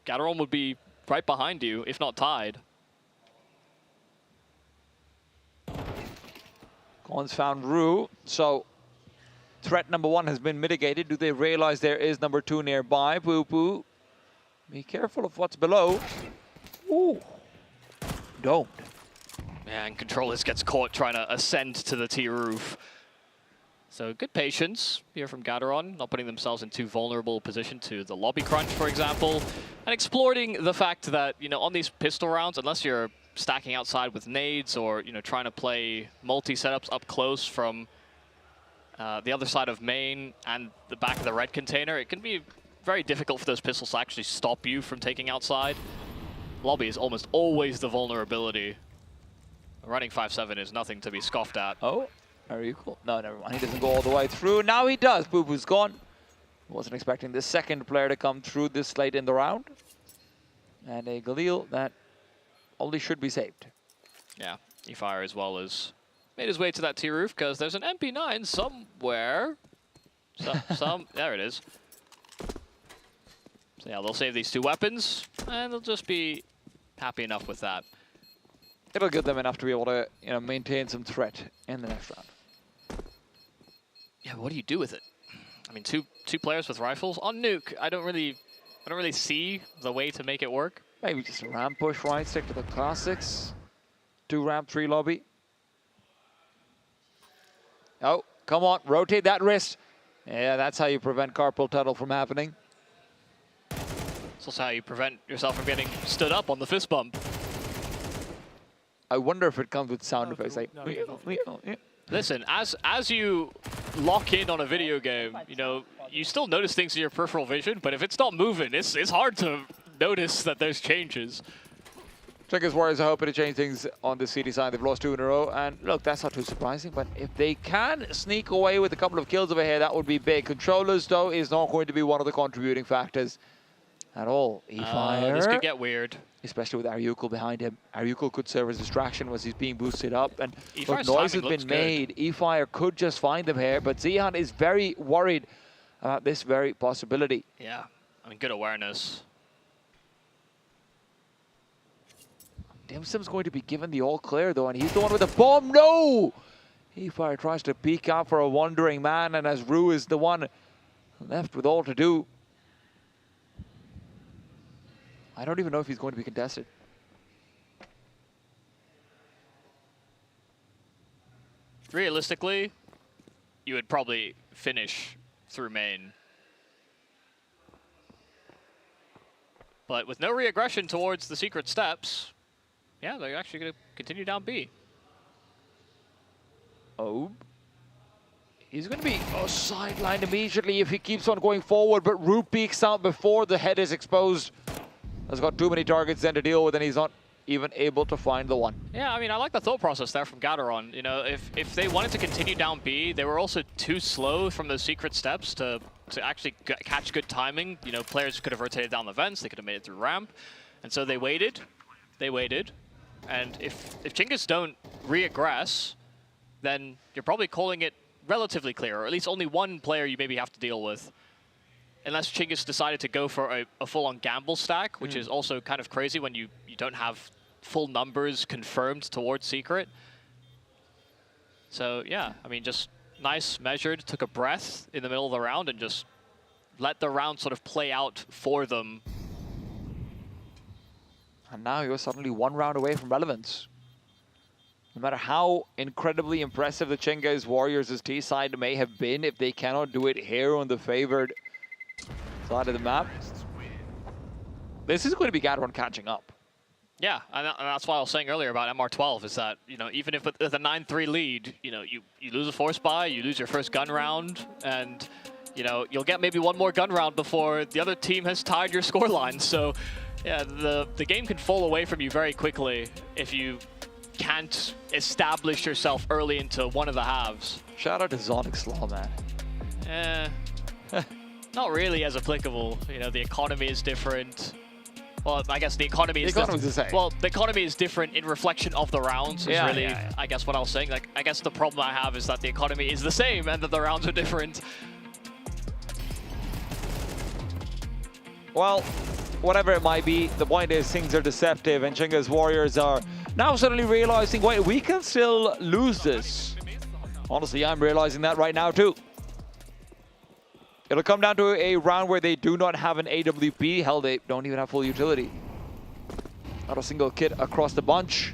Gateron would be right behind you, if not tied. Gon's found Rue, so threat #1 has been mitigated. Do they realize there is #2 nearby? Poo Poo, be careful of what's below. Ooh, don't. Yeah, and Controllers gets caught trying to ascend to the T roof. So good patience here from Gateron, not putting themselves in too vulnerable a position to the lobby crunch, for example, and exploiting the fact that, you know, on these pistol rounds, unless you're stacking outside with nades or, you know, trying to play multi-setups up close from the other side of main and the back of the red container, it can be very difficult for those pistols to actually stop you from taking outside. Lobby is almost always the vulnerability. Running 5-7 is nothing to be scoffed at. Oh, very cool. No, never mind. He doesn't go all the way through. Now he does. Poo Poo's gone. Wasn't expecting the second player to come through this late in the round. And a Galil that only should be saved. Yeah, eFire as well as made his way to that T roof because there's an MP9 somewhere. There it is. So yeah, they'll save these 2 weapons and they'll just be happy enough with that. It'll give them enough to be able to, you know, maintain some threat in the next round. Yeah, but what do you do with it? I mean, two players with rifles on nuke. I don't really see the way to make it work. Maybe just a ramp push, right? Stick to the classics. 2 ramp, 3 lobby. Oh, come on, rotate that wrist. Yeah, that's how you prevent carpal tunnel from happening. It's also how you prevent yourself from getting stood up on the fist bump. I wonder if it comes with sound effects like. Listen, as you lock in on a video game, you know, you still notice things in your peripheral vision, but if it's not moving, it's hard to notice that there's changes. Chinga's Warriors are hoping to change things on the CD side. They've lost 2 in a row, and look, that's not too surprising, but if they can sneak away with a couple of kills over here, that would be big. Controllers, though, is not going to be one of the contributing factors at all. eFire. This could get weird. Especially with Aryukel behind him. Aryukel could serve as distraction as he's being boosted up, and eFire's noise has timing been looks made. eFire could just find them here, but Zihan is very worried about this very possibility. Yeah, I mean, good awareness. Dimsum's going to be given the all clear, though, and he's the one with the bomb. No! eFire tries to peek out for a wandering man, and as Rue is the one left with all to do. I don't even know if he's going to be contested. Realistically, you would probably finish through main. But with no re-aggression towards the secret steps, yeah, they're actually going to continue down B. Oh. He's going to be sidelined immediately if he keeps on going forward, but Rue peeks out before the head is exposed. Has got too many targets then to deal with, and he's not even able to find the one. Yeah, I mean, I like the thought process there from Gateron. You know, if they wanted to continue down B, they were also too slow from those secret steps to actually catch good timing. You know, players could have rotated down the vents, they could have made it through ramp. And so they waited. And if Chingas don't re-aggress, then you're probably calling it relatively clear, or at least only one player you maybe have to deal with. Unless Chingas decided to go for a full-on gamble stack, which is also kind of crazy when you don't have full numbers confirmed towards secret. So yeah, I mean, just nice, measured, took a breath in the middle of the round and just let the round sort of play out for them. And now you're suddenly 1 round away from relevance. No matter how incredibly impressive the Chingas Warriors' T side may have been, if they cannot do it here on the favored side of the map, this is going to be Gateron catching up. Yeah, and that's why I was saying earlier about MR12 is that, you know, even if with a 9-3 lead, you know, you lose a force buy, you lose your first gun round, and, you know, you'll get maybe one more gun round before the other team has tied your scoreline. So, yeah, the game can fall away from you very quickly if you can't establish yourself early into one of the halves. Shout out to Zonix Law, man. Not really as applicable. You know, the economy is different. Well, I guess the economy is the same. Well, the economy is different in reflection of the rounds. Is really, I guess, what I was saying. Like, I guess the problem I have is that the economy is the same and that the rounds are different. Well, whatever it might be, the point is things are deceptive, and Chinga's Warriors are now suddenly realizing, wait, we can still lose this. Honestly, I'm realizing that right now too. It'll come down to a round where they do not have an AWP. Hell, they don't even have full utility. Not a single kit across the bunch.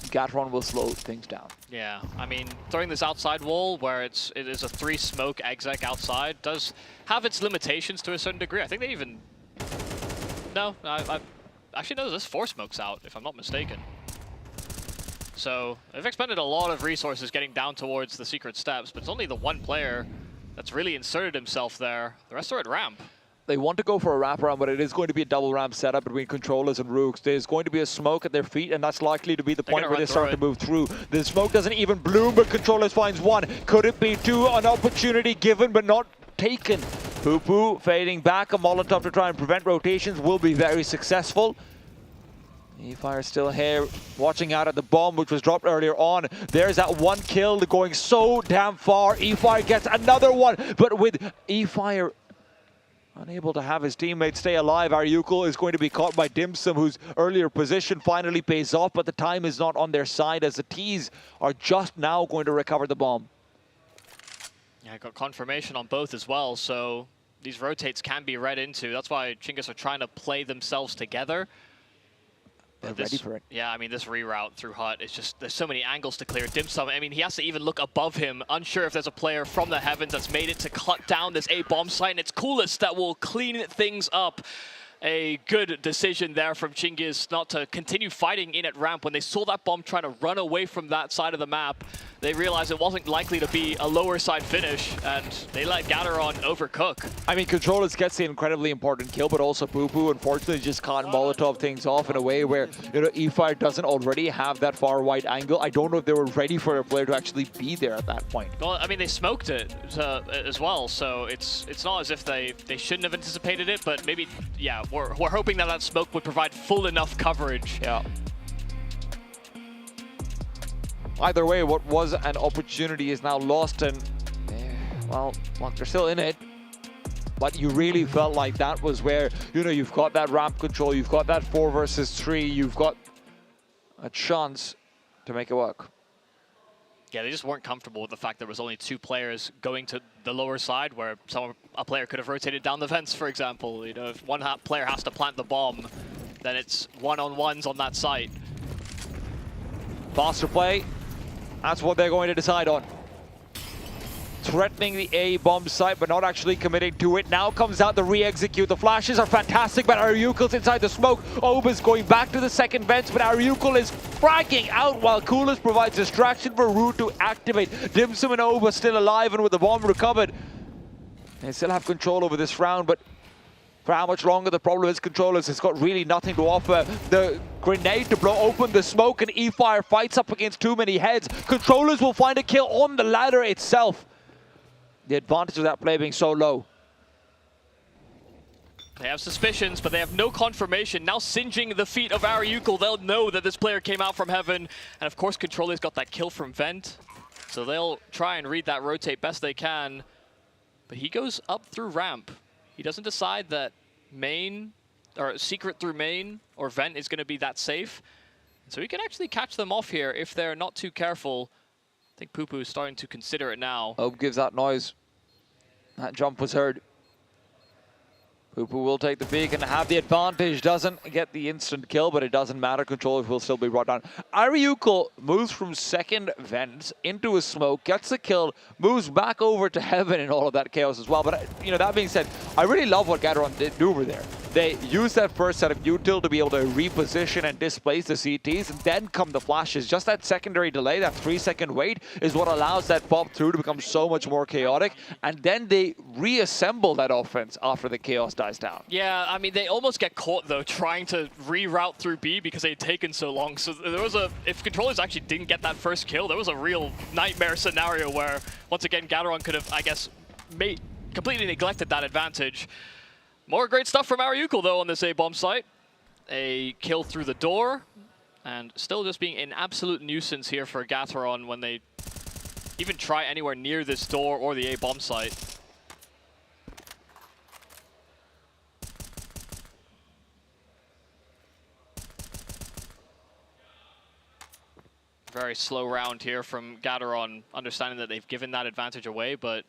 Gatron will slow things down. Yeah, I mean, throwing this outside wall where it is a 3-smoke exec outside does have its limitations to a certain degree. I think they even... No, I actually no, there's 4 smokes out, if I'm not mistaken. So they've expended a lot of resources getting down towards the secret steps, but it's only the one player that's really inserted himself there. The rest are at ramp. They want to go for a wraparound, but it is going to be a double ramp setup between controllers and Rooks. There's going to be a smoke at their feet, and that's likely to be the point where they start to move through. The smoke doesn't even bloom, but controllers finds one. Could it be 2? An opportunity given, but not taken. Poo-Poo fading back. A Molotov to try and prevent rotations will be very successful. E-Fire still here, watching out at the bomb, which was dropped earlier on. There's that one kill going so damn far. E-Fire gets another one, but with E-Fire unable to have his teammates stay alive, Aryukel is going to be caught by Dim Sum, whose earlier position finally pays off, but the time is not on their side as the T's are just now going to recover the bomb. Yeah, I got confirmation on both as well, so these rotates can be read into. That's why Chingas are trying to play themselves together. They're ready for it. Yeah, I mean, this reroute through Hut, it's just, there's so many angles to clear. Dim Sum, I mean, he has to even look above him, unsure if there's a player from the heavens that's made it to cut down this A-bomb site, and it's Coolest that will clean things up. A good decision there from Chingiz not to continue fighting in at ramp. When they saw that bomb try to run away from that side of the map, they realized it wasn't likely to be a lower side finish, and they let Gataron overcook. I mean, Controllers gets the incredibly important kill, but also Poo-Poo unfortunately just can't Molotov things off in a way where, you know, E-Fire doesn't already have that far wide angle. I don't know if they were ready for a player to actually be there at that point. Well, I mean, they smoked it as well, so it's not as if they shouldn't have anticipated it, but maybe, yeah, we're hoping that that smoke would provide full enough coverage. Yeah. Either way, what was an opportunity is now lost, and well, they're still in it. But you really felt like that was where, you know, you've got that ramp control, you've got that 4 versus 3, you've got a chance to make it work. Yeah, they just weren't comfortable with the fact there was only 2 players going to the lower side, where a player could have rotated down the vents, for example. You know, if one player has to plant the bomb, then it's one-on-ones on that site. Faster play, that's what they're going to decide on. Threatening the A-bomb site, but not actually committing to it. Now comes out the re-execute. The flashes are fantastic, but Aryukel's inside the smoke. Oba's going back to the second vents, but Aryukel is fragging out while Coolest provides distraction for Root to activate. Dim Sum and Oba still alive and with the bomb recovered. They still have control over this round, but for how much longer, the problem is Controllers has got really nothing to offer. The grenade to blow open the smoke, and E-Fire fights up against too many heads. Controllers will find a kill on the ladder itself. The advantage of that play being so low. They have suspicions, but they have no confirmation. Now singeing the feet of Aryukel, they'll know that this player came out from heaven. And of course, Controller's got that kill from Vent. So they'll try and read that rotate best they can. But he goes up through ramp. He doesn't decide that main, or secret through main, or Vent is going to be that safe. So he can actually catch them off here if they're not too careful. I think Poo-Poo is starting to consider it now. Obe gives that noise. That jump was heard. Poopu will take the peek and have the advantage. Doesn't get the instant kill, but it doesn't matter. Controllers will still be brought down. Ariuko moves from second vent into a smoke, gets a kill, moves back over to heaven in all of that chaos as well. But, you know, that being said, I really love what Gateron did do over there. They used that first set of util to be able to reposition and displace the CTs, and then come the flashes. Just that secondary delay, that 3-second wait, is what allows that pop through to become so much more chaotic. And then they reassemble that offense after the chaos dies down. Yeah, I mean, they almost get caught, though, trying to reroute through B because they had taken so long. So there was if controllers actually didn't get that first kill, there was a real nightmare scenario where, once again, Gateron could have, I guess, completely neglected that advantage. More great stuff from Ariuko, though, on this A-bomb site. A kill through the door, and still just being an absolute nuisance here for Gateron when they even try anywhere near this door or the A-bomb site. Very slow round here from Gateron, understanding that they've given that advantage away, but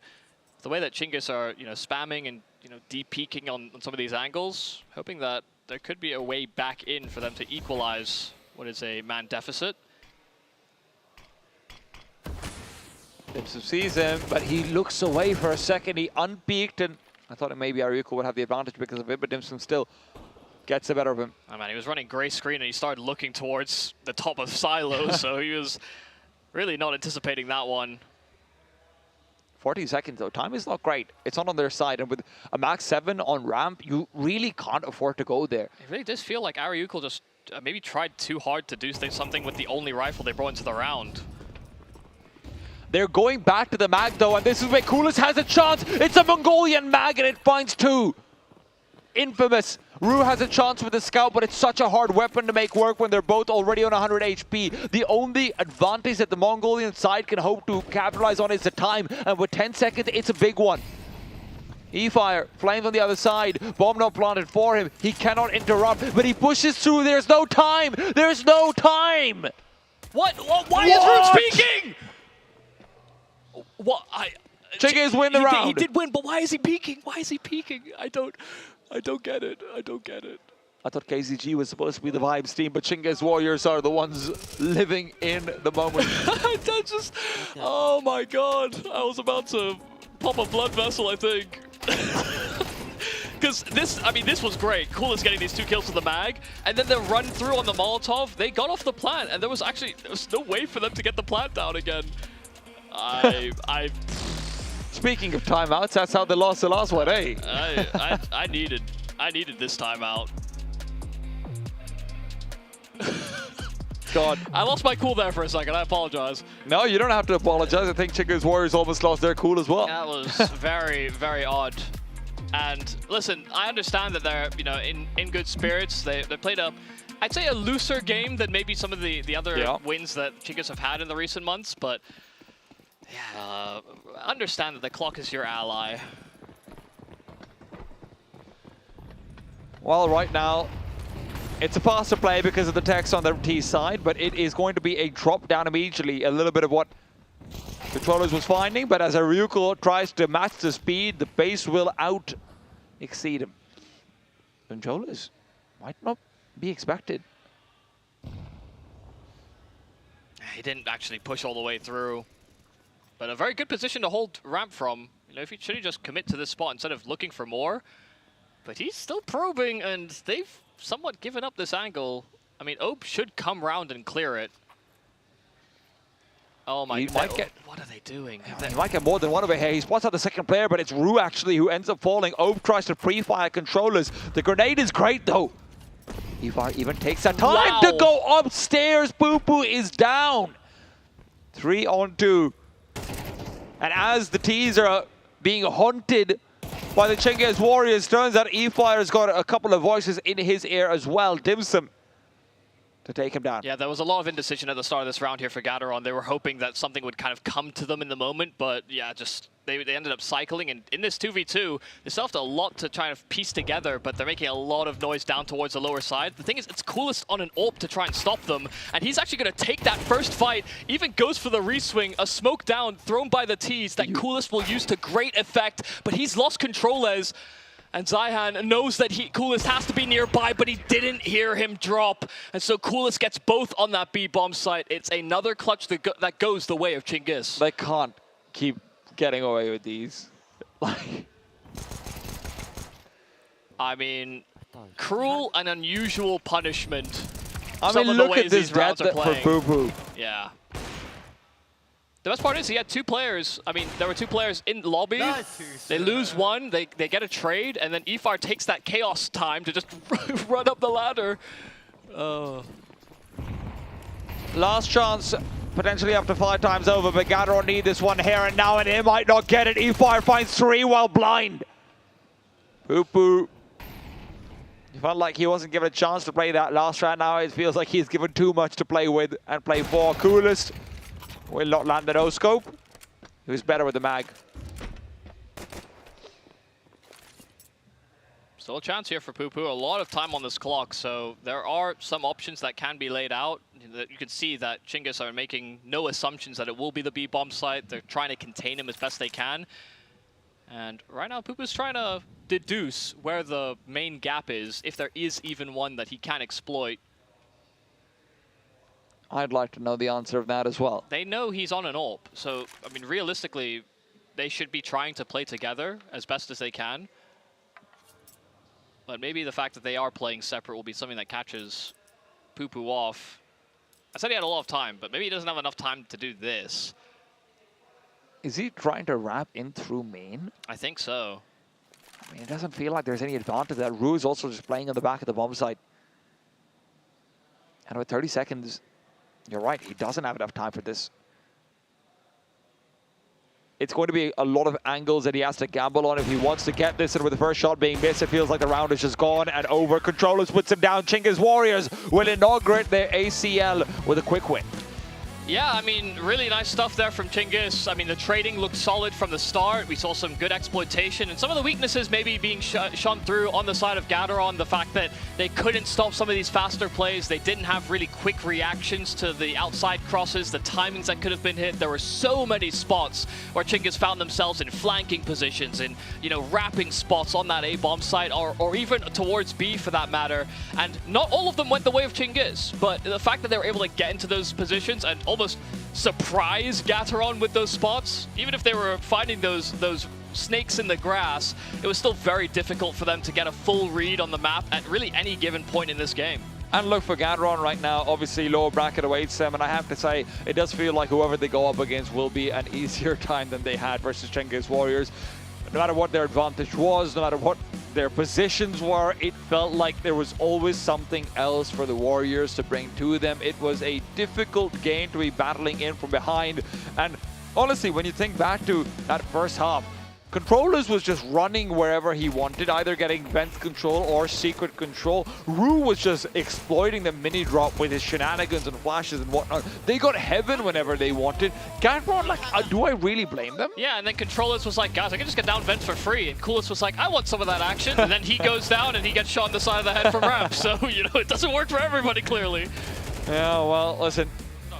the way that Chinggis are, you know, spamming and, you know, deep-peeking on some of these angles, hoping that there could be a way back in for them to equalize what is a man deficit. Dimsum sees him, but he looks away for a second. He unpeaked, and I thought maybe Ariuko would have the advantage because of it, but Dimsum still gets the better of him. Oh man, he was running gray screen and he started looking towards the top of Silo, so he was really not anticipating that one. 40 seconds though, time is not great. It's not on their side, and with a max 7 on ramp, you really can't afford to go there. It really does feel like Ariuko just maybe tried too hard to do something with the only rifle they brought into the round. They're going back to the mag though, and this is where Coolest has a chance. It's a Mongolian mag and it finds 2. Infamous. Rue has a chance with the scout, but it's such a hard weapon to make work when they're both already on 100 HP. The only advantage that the Mongolian side can hope to capitalize on is the time, and with 10 seconds, it's a big one. E-Fire, flames on the other side, bomb not planted for him. He cannot interrupt, but he pushes through. There's no time! There's no time! What? Why is Rue speaking? What? Chinggis win the round. He did win, but why is he peeking? Why is he peeking? I don't get it. I don't get it. I thought KZG was supposed to be the vibes team, but Chinggis Warriors are the ones living in the moment. That just... Oh my god. I was about to pop a blood vessel, I think. Because this was great. Coolest getting these 2 kills to the mag, and then the run through on the Molotov, they got off the plant, and there was no way for them to get the plant down again. Speaking of timeouts, that's how they lost the last one, eh? I needed this timeout. God. I lost my cool there for a second, I apologize. No, you don't have to apologize. I think Chinggis Warriors almost lost their cool as well. That was very, very odd. And listen, I understand that they're, you know, in good spirits. They played I'd say a looser game than maybe some of the other wins that Chinggis have had in the recent months, but yeah, understand that the clock is your ally. Well, right now, it's a faster play because of the text on the T side, but it is going to be a drop down immediately. A little bit of what Controllers was finding, but as Ariuko tries to match the speed, the pace will exceed him. Controllers might not be expected. He didn't actually push all the way through. But a very good position to hold ramp from. You know, if he should just commit to this spot instead of looking for more. But he's still probing, and they've somewhat given up this angle. I mean, Ope should come round and clear it. Oh my god, what are they doing? He might get more than one over here. He spots out the second player, but it's Rue actually who ends up falling. Ope tries to pre-fire Controllers. The grenade is great though. Ivar even takes that time to go upstairs. Poopu is down. 3 on 2. And as the T's are being hunted by the Chinggis Warriors, turns out E-Fire's got a couple of voices in his ear as well. Dimsum to take him down. Yeah, there was a lot of indecision at the start of this round here for Gateron. They were hoping that something would kind of come to them in the moment, but yeah, just they ended up cycling. And in this 2v2, they still have a lot to try to piece together, but they're making a lot of noise down towards the lower side. The thing is, it's Coolest on an AWP to try and stop them, and he's actually going to take that first fight, even goes for the reswing, a smoke down thrown by the T's that Coolest will use to great effect, but he's lost Controllers. And Zyhan knows that Coolest has to be nearby, but he didn't hear him drop. And so Coolest gets both on that B-bomb site. It's another clutch that goes the way of Chinggis. They can't keep getting away with these. I mean, cruel and unusual punishment. I mean, look at this death for Poo-Poo. Yeah. The best part is he had 2 players. I mean, there were 2 players in lobby. They lose one, they get a trade, and then Efar takes that chaos time to just run up the ladder. Last chance, potentially up to 5 times over, but Gadron need this one here and now, and he might not get it. Efar finds 3 while blind. Poo-Poo. He felt like he wasn't given a chance to play that last round. Now it feels like he's given too much to play with and play for. Coolest will not land the no-scope. Who's better with the mag? Still a chance here for Poo-Poo. A lot of time on this clock, so there are some options that can be laid out. You can see that Chinggis are making no assumptions that it will be the B-bomb site. They're trying to contain him as best they can. And right now, Poo-Poo's trying to deduce where the main gap is, if there is even one that he can exploit. I'd like to know the answer of that as well. They know he's on an AWP, so, I mean, realistically, they should be trying to play together as best as they can. But maybe the fact that they are playing separate will be something that catches Poo-Poo off. I said he had a lot of time, but maybe he doesn't have enough time to do this. Is he trying to wrap in through main? I think so. I mean, it doesn't feel like there's any advantage that Rue is also just playing on the back of the bomb site. And with 30 seconds, you're right, he doesn't have enough time for this. It's going to be a lot of angles that he has to gamble on if he wants to get this, and with the first shot being missed, it feels like the round is just gone and over. Controllers puts him down. Chinggis Warriors will inaugurate their ACL with a quick win. Yeah, I mean, really nice stuff there from Chinggis. I mean, the trading looked solid from the start. We saw some good exploitation, and some of the weaknesses maybe being shone through on the side of Gateron. The fact that they couldn't stop some of these faster plays. They didn't have really quick reactions to the outside crosses, the timings that could have been hit. There were so many spots where Chinggis found themselves in flanking positions, in, you know, wrapping spots on that A-bomb site, or even towards B for that matter. And not all of them went the way of Chinggis, but the fact that they were able to get into those positions and almost surprise Gateron with those spots, even if they were finding those snakes in the grass, it was still very difficult for them to get a full read on the map at really any given point in this game. And look, for Gateron right now, obviously lower bracket awaits them, and I have to say, it does feel like whoever they go up against will be an easier time than they had versus Chinggis Warriors. No matter what their advantage was, no matter what their positions were, it felt like there was always something else for the Warriors to bring to them. It was a difficult game to be battling in from behind. And honestly, when you think back to that first half, Controllers was just running wherever he wanted, either getting vent control or secret control. Rue was just exploiting the mini drop with his shenanigans and flashes and whatnot. They got heaven whenever they wanted. Gateron, like, do I really blame them? Yeah, and then Controllers was like, guys, I can just get down vents for free. And Coolest was like, I want some of that action. And then he goes down and he gets shot in the side of the head from ramp. So, you know, it doesn't work for everybody, clearly. Yeah, well, listen.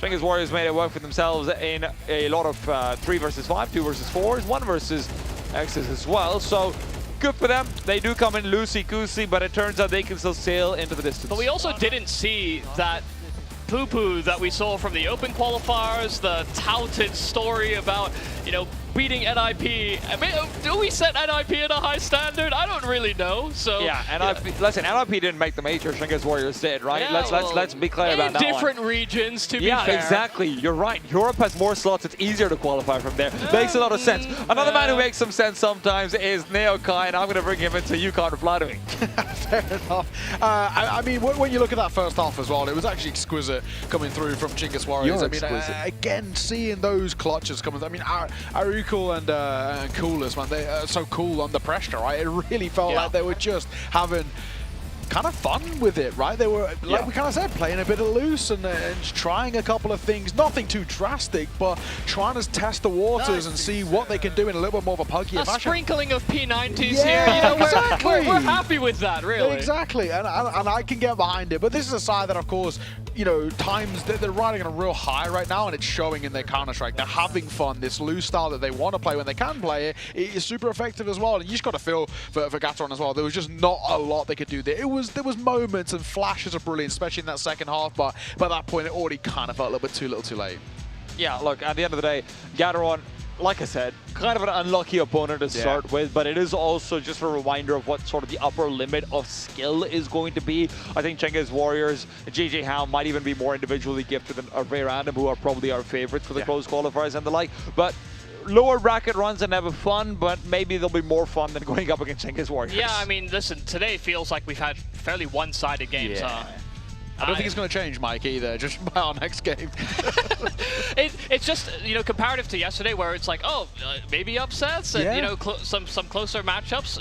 Chinggis Warriors made it work for themselves in a lot of 3 versus 5, 2 versus 4s, 1 versus X's as well. So good for them. They do come in loosey-goosey, but it turns out they can still sail into the distance. But we also didn't see that Poo-Poo that we saw from the open qualifiers, the touted story about, you know, beating NIP. I mean, do we set NIP at a high standard? I don't really know. So yeah, NIP, listen, NIP didn't make the major, Chinggis Warriors did, right? Yeah, let's be clear about that. In different regions, to be fair. Yeah, exactly. You're right. Europe has more slots. It's easier to qualify from there. Makes a lot of sense. Another man who makes some sense sometimes is Neokai, and I'm going to bring him into UConn reply to me. Fair enough. I mean, when you look at that first half as well, it was actually exquisite coming through from Chinggis Warriors. I mean, again, seeing those clutches coming. I mean, Arukul and Coolest, man, they are so cool under pressure, right? It really felt like they were just having kind of fun with it, right? They were, like we kind of said, playing a bit of loose and trying a couple of things, nothing too drastic, but trying to test the waters and see what they can do in a little bit more of a puggier fashion. A sprinkling of P90s yeah, here. You know, exactly. we're happy with that, really. Exactly, and I can get behind it. But this is a side that, of course, you know, times they're riding on a real high right now, and it's showing in their Counter-Strike. They're having fun. This loose style that they want to play when they can play it is super effective as well. And you just got to feel for Gateron as well. There was just not a lot they could do there. There was moments and flashes of brilliance, especially in that second half. But by that point, it already kind of felt a little bit too little, too late. Yeah, look, at the end of the day, Gateron, like I said, kind of an unlucky opponent to start with, but it is also just a reminder of what sort of the upper limit of skill is going to be. I think Chinggis Warriors, JJ Howe might even be more individually gifted than Ray Random, who are probably our favorites for the close qualifiers and the like. But lower bracket runs are never fun, but maybe they'll be more fun than going up against Chinggis Warriors. Yeah, I mean, listen, today feels like we've had fairly one-sided games. I don't think it's going to change, Mike, either, just by our next game. It's just, you know, comparative to yesterday, where it's like, oh, maybe upsets and, you know, some closer matchups.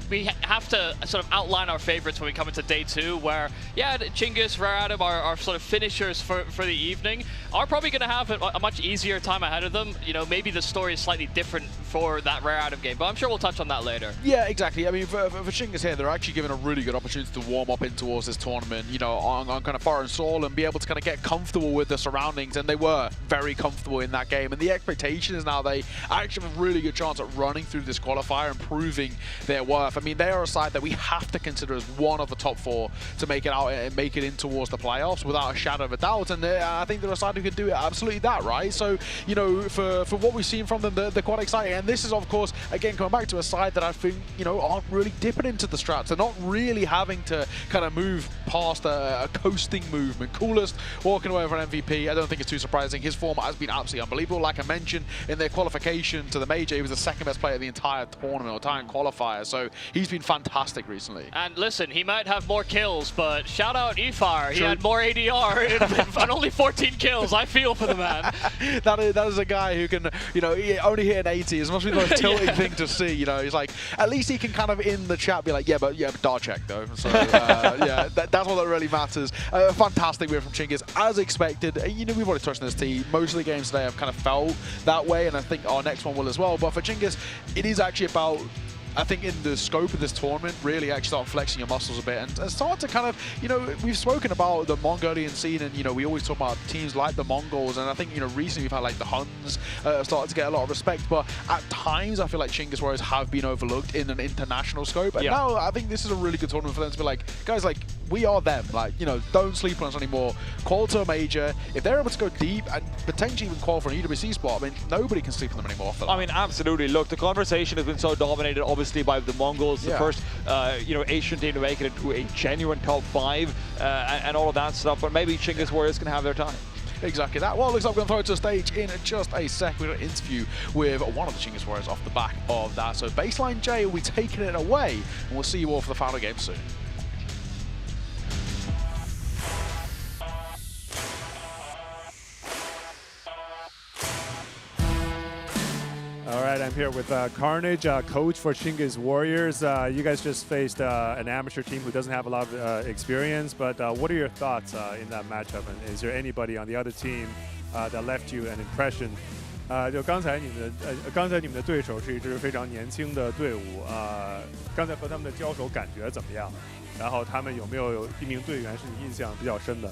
We have to sort of outline our favorites when we come into day 2, where, yeah, Chinggis, Rare Adam are sort of finishers for the evening, are probably going to have a much easier time ahead of them. You know, maybe the story is slightly different for that Rare Adam game, but I'm sure we'll touch on that later. Yeah, exactly. I mean, for Chinggis here, they're actually given a really good opportunity to warm up in towards this tournament, you know, on kind of foreign soil and be able to kind of get comfortable with the surroundings, and they were very comfortable in that game. And the expectation is now they actually have a really good chance at running through this qualifier and proving their worth. I mean, they are a side that we have to consider as one of the top 4 to make it out and make it in towards the playoffs without a shadow of a doubt. And I think they're a side who can do it absolutely that, right? So, you know, for what we've seen from them, they're quite exciting. And this is, of course, again, coming back to a side that I think, you know, aren't really dipping into the strats. They're not really having to kind of move past a coasting movement. Coolest walking away for an MVP. I don't think it's too surprising. His form has been absolutely unbelievable. Like I mentioned, in their qualification to the major, he was the second best player of the entire tournament, or entire qualifier. So he's been fantastic recently. And listen, he might have more kills, but shout out eFire. He had more ADR and only 14 kills. I feel for the man. That is a guy who can, you know, only hit an 80. As much as it's a tilting thing to see, you know, he's like, at least he can kind of in the chat be like, yeah, but dart check though. So yeah, that's what that really matters. Fantastic win from Chinggis, as expected. You know, we've already touched on this team. Most of the games today have kind of felt that way, and I think our next one will as well. But for Chinggis, it is actually about, I think, in the scope of this tournament, really actually start flexing your muscles a bit and start to kind of, you know, we've spoken about the Mongolian scene, and, you know, we always talk about teams like the Mongols, and I think, you know, recently we've had like the Huns started to get a lot of respect, but at times I feel like Chinggis Warriors have been overlooked in an international scope, and now I think this is a really good tournament for them to be like, guys, like, we are them, like, you know, don't sleep on us anymore. Qualify a major. If they're able to go deep and potentially even qualify an EWC spot, I mean, nobody can sleep on them anymore. I mean, absolutely. Look, the conversation has been so dominated, obviously, by the Mongols, the first, you know, Asian team to make it into a genuine top 5 and all of that stuff, but maybe Chinggis Warriors can have their time. Exactly that. Well, it looks like we're going to throw it to the stage in just a sec. We're going to interview with one of the Chinggis Warriors off the back of that. So Baseline J will be taking it away, and we'll see you all for the final game soon. All right, I'm here with Carnage, coach for Chinggis Warriors. You guys just faced an amateur team who doesn't have a lot of experience, but what are your thoughts in that matchup? And is there anybody on the other team that left you an impression? 就刚才你们的对手是一支非常年轻的队伍，刚才和他们的交手感觉怎么样？然后他们有没有一名队员是你印象比较深的？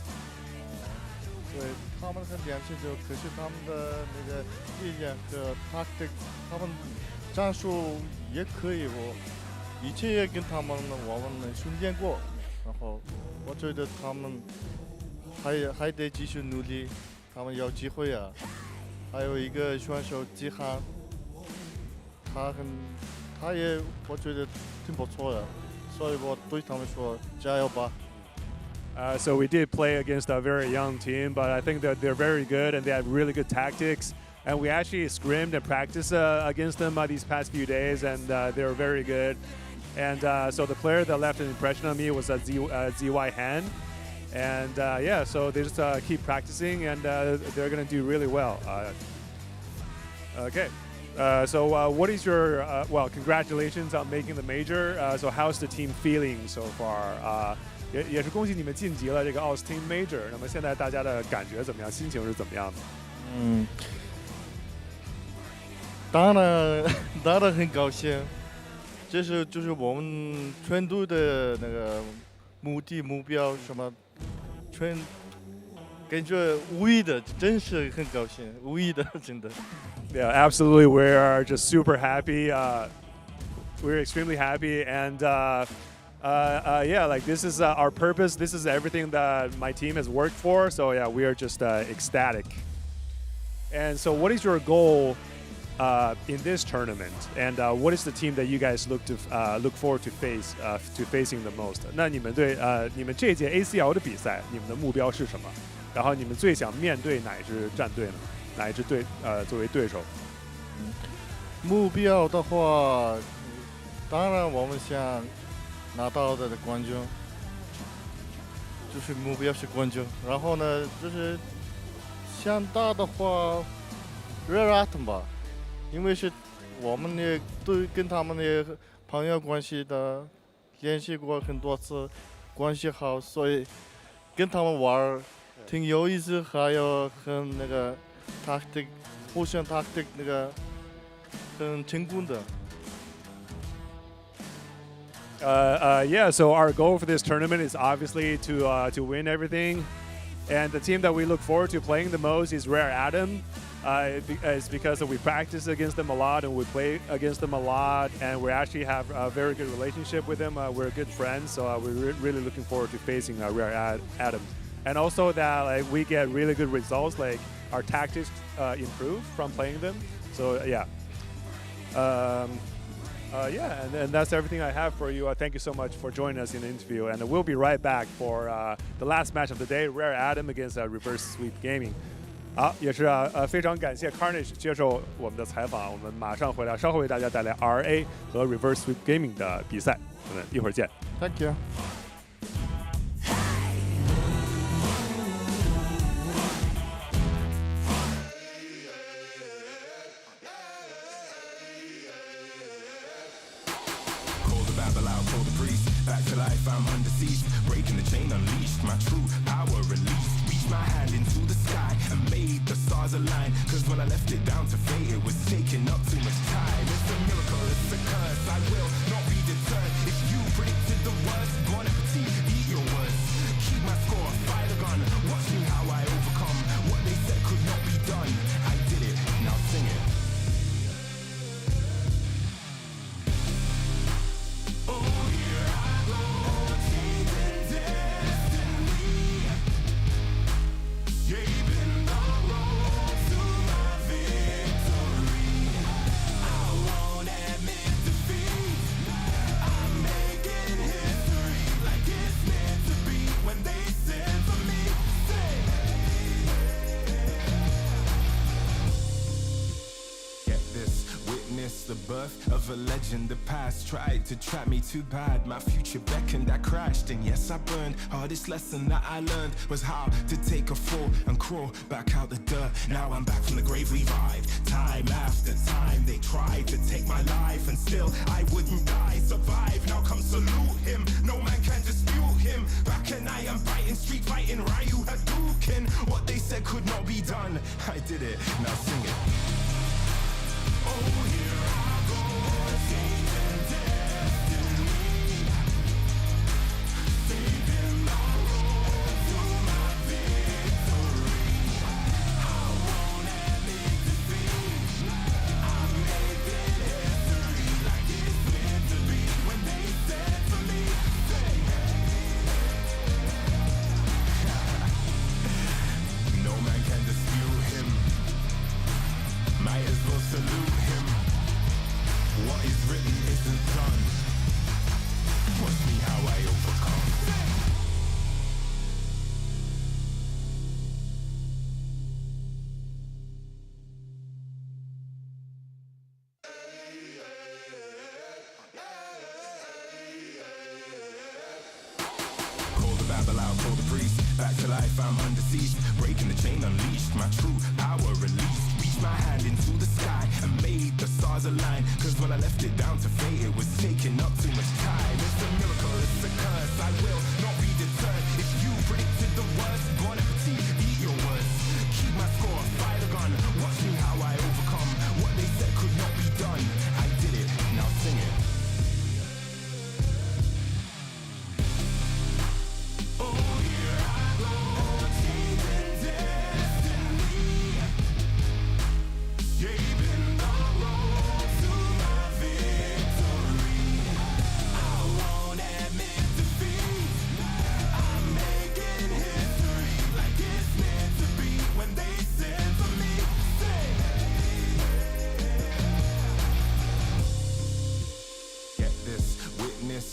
对，他们很年轻，可是他们的那个力量和 tactic， 他们战术也可以。我以前也跟他们我们训练过，然后我觉得他们还得继续努力，他们有机会啊。还有一个选手季涵，他也我觉得挺不错的，所以我对他们说加油吧。So we did play against a very young team, but I think that they're very good and they have really good tactics. And we actually scrimmed and practiced against them these past few days, and they were very good. And so the player that left an impression on me was ZY Han. And yeah, so they just keep practicing, and they're going to do really well. Okay. So what is your well? Congratulations on making the major. So how's the team feeling so far? 也是恭喜你们晋级了这个奥斯汀 Major。那么现在大家的感觉怎么样？心情是怎么样的？当然很高兴，这是就是我们全队的那个目标什么，感觉无意的，真是很高兴，无意的真的。Yeah, absolutely. We are just super happy. We're extremely happy, and yeah, like this is our purpose. This is everything that my team has worked for. So yeah, we are just ecstatic. And so, what is your goal in this tournament? And what is the team that you guys look forward to facing the most? 那你们对你们这届 ACL 的比赛，你们的目标是什么？然后你们最想面对哪一支战队呢？哪一支队作为对手？目标的话，当然我们想拿到的冠军，就是目标是冠军。然后呢，就是想打的话 ，Rare Atom 吧，因为是我们也对跟他们的朋友关系的，联系过很多次，关系好，所以跟他们玩挺有意思，还有很那个 tactic， 互相 tactic 那个很成功的。Yeah, so our goal for this tournament is obviously to win everything, and the team that we look forward to playing the most is Rare Atom. It's because we practice against them a lot and we play against them a lot, and we actually have a very good relationship with them. We're good friends, so we're really looking forward to facing Rare Atom, and also that like we get really good results. Like our tactics improve from playing them. So yeah. Yeah, and that's everything I have for you. Thank you so much for joining us in the interview, and we'll be right back for the last match of the day, Rare Atom against Reverse Sweep Gaming. 好，也是非常感谢 Carnage 接受我们的采访，我们马上回来，稍后为大家带来 RA 和 Reverse Sweep Gaming 的比赛，我们一会儿见。Thank you. Back to life, I'm under siege. Breaking the chain, unleashed my true power released. Reached my hand into the sky and made the stars align. Cause when I left it down to fate, it was taking up too much time. It's a miracle, it's a curse. I will not be deterred. If you predicted the worst, bon appetit, eat your words. Keep my score, fire the gun. Watch me how I overcome what they said could not be done. I did it, now sing it. The birth of a legend, the past tried to trap me too bad. My future beckoned, I crashed, and yes, I burned. Hardest lesson that I learned was how to take a fall and crawl back out the dirt. Now I'm back from the grave, revived. Time after time, they tried to take my life, and still I wouldn't die. Survive, now come salute him. No man can dispute him. Back and I am biting, street fighting, Ryu Hadouken. What they said could not be done, I did it. Now sing it. Oh, here I go, changing destiny, saving the road to my victory. I won't admit defeat. I'm making history like it's meant to be. When they said for me, say no man can dispute him. Might as well salute him. What is written isn't done. Watch me how I overcome. Call the Babel out, call the priest. Back to life, I'm under siege. Breaking the chain, unleashed. My true power released. reached my hand into the sky and made the stars align. Cause when I left it down to fate, it was taking up too much time. It's a miracle, it's a curse, I will not be deterred. If you predicted the worst, bon appetit, eat your words. Keep my score, fire the gun, watch me how I overcome. What they said could not be done, I did it, now sing it.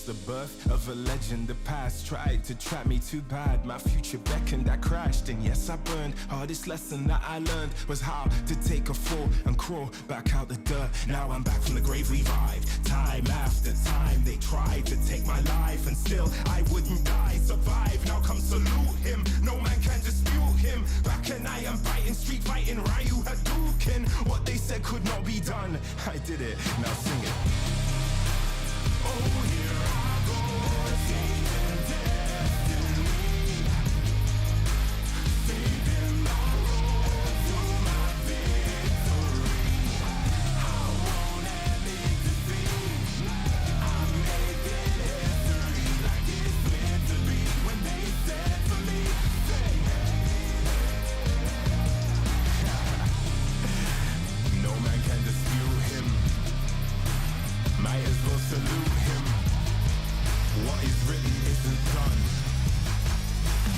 The birth of a legend, the past tried to trap me too bad. My future beckoned, I crashed, and yes, I burned. Hardest lesson that I learned was how to take a fall and crawl back out the dirt. Now I'm back from the grave, revived. Time after time, they tried to take my life, and still I wouldn't die, survive. Now come salute him, no man can dispute him. Back and I am biting, street fighting, Ryu Hadouken. What they said could not be done, I did it, now sing it. Oh, here I go, changing destiny, saving the road to my victory. I won't admit defeat, I'm making history like it's meant to be. When they said for me, say no man can dispute him. Might as well salute him. What is written isn't done.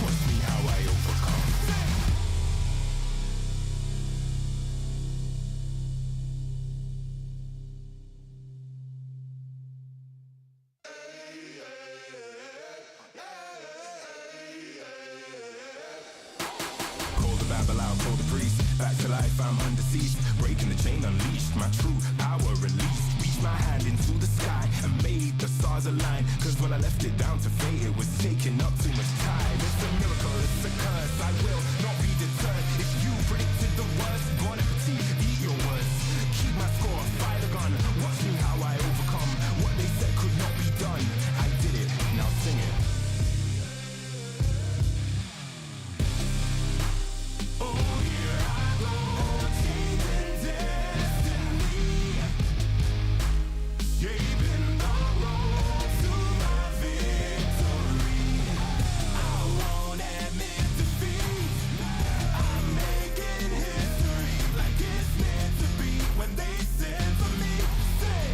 Watch me how I overcome. Call the Babel out, call the priest. Back to life, I'm undeceased. Breaking the chain, unleashed. My true power released. My hand into the sky and made the stars align. Cause when I left it down to fate, it was taking up too much time. It's a miracle, it's a curse, I will not be deterred. If you predicted the worst, bon appetit, eat your words. Keep my score, fire the gun, watch me how I overcome. What they said could not be done, I did it, now sing it. Oh, here I go, changing destiny, shaping the road to my victory. I won't admit defeat, I'm making history like it's meant to be. When they said for me, say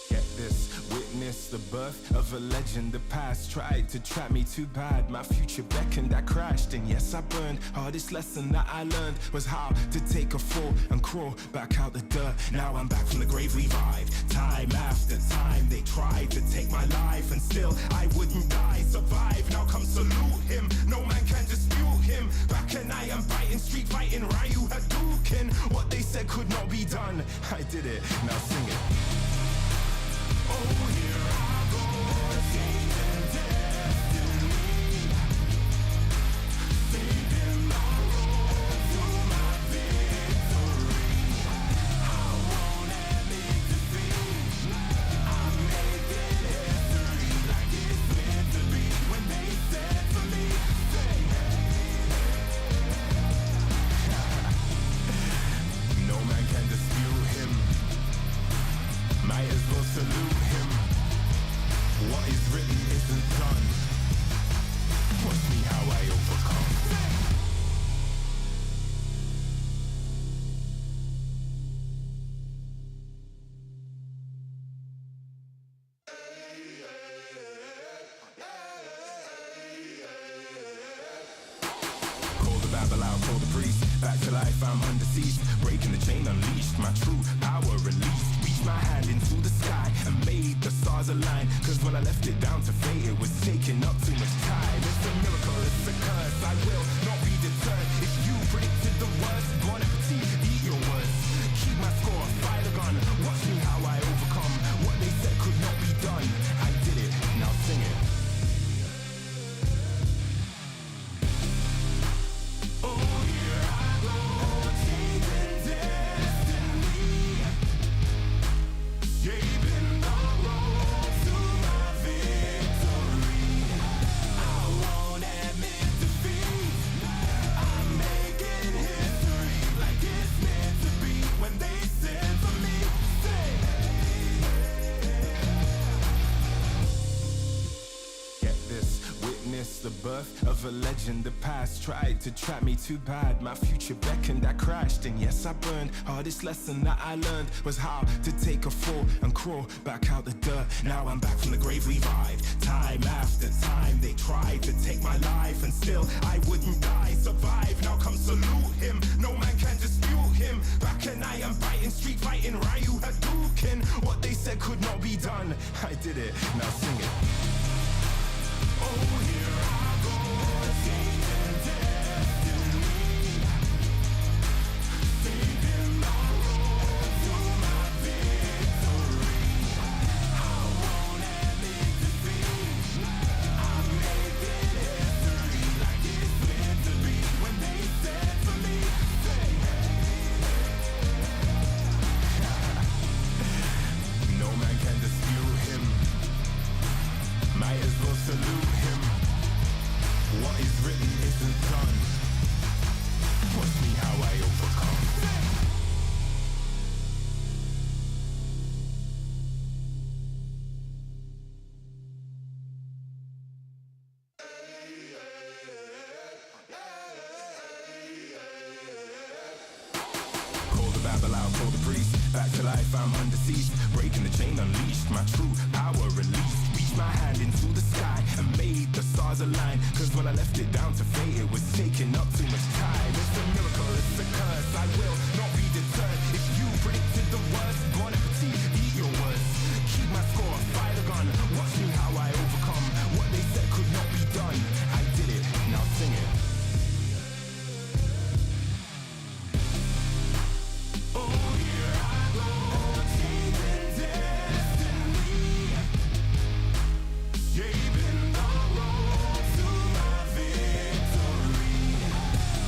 get this, witness the birth of a legend. The past tried to trap me too bad. My future beckoned, I crashed, and yes, I burned. Hardest lesson that I learned was how to take a fall and crawl back out the dirt. Now I'm back from the grave, revived. Time after time, they tried to take my life, and still I wouldn't die, survive. Now come salute him, no man can dispute him. Back and I am biting, street fighting, Ryu Hadouken. What they said could not be done, I did it, now sing it. Oh, here I go, changing destiny, saving the road to my victory. I won't admit defeat, I'm making history like it's meant to be. When they said for me, say no man can dispute him. Might as well salute him. What is written isn't done. Watch me how I overcome. Call the Babel out, call the priest. Back to life, I'm undeceased. Breaking the chain, unleashed. My true power released. Reached my hand into the sky and made the stars align. Cause when I left it down to fate, it was taking up too much time. It's a miracle, it's a curse, I will not be deterred. If you predicted the worst, bon appetit, eat your words. Keep my score, fire the gun, watch me how I overcome. What they said could not be done, I did it, now sing it. the birth of a legend. The past tried to trap me too bad. My future beckoned, I crashed, and yes, I burned. Hardest lesson that I learned was how to take a fall and crawl back out the dirt. Now I'm back from the grave, revived. Time after time, they tried to take my life, and still I wouldn't die. Survive, now come salute him. No man can dispute him. Back and I am biting, street fighting, Ryu Hadouken. What they said could not be done, I did it, now sing it. Oh, here I go, changing destiny, saving the road to my victory. I won't admit defeat. I'm making history like it's meant to be. When they said to me, say hey. No man can dispute him. Might as well salute him. What is written isn't done. Watch me how I overcome. Call the Babel out, call the priest. Back to life, I'm under siege. Breaking the chain, unleashed. My true power released. My hand into the sky and made the stars align. Cause when I left it down to fate, it was taking up too much time. It's a miracle, it's a curse, I will not be deterred. If you predicted the worst, bon appetit, eat your worst. Keep my score, fire the gun. Watch me how I overcome. What they said could not be done, I did it, now sing it. Oh, here I go, changing destiny. Shaping the road to my victory.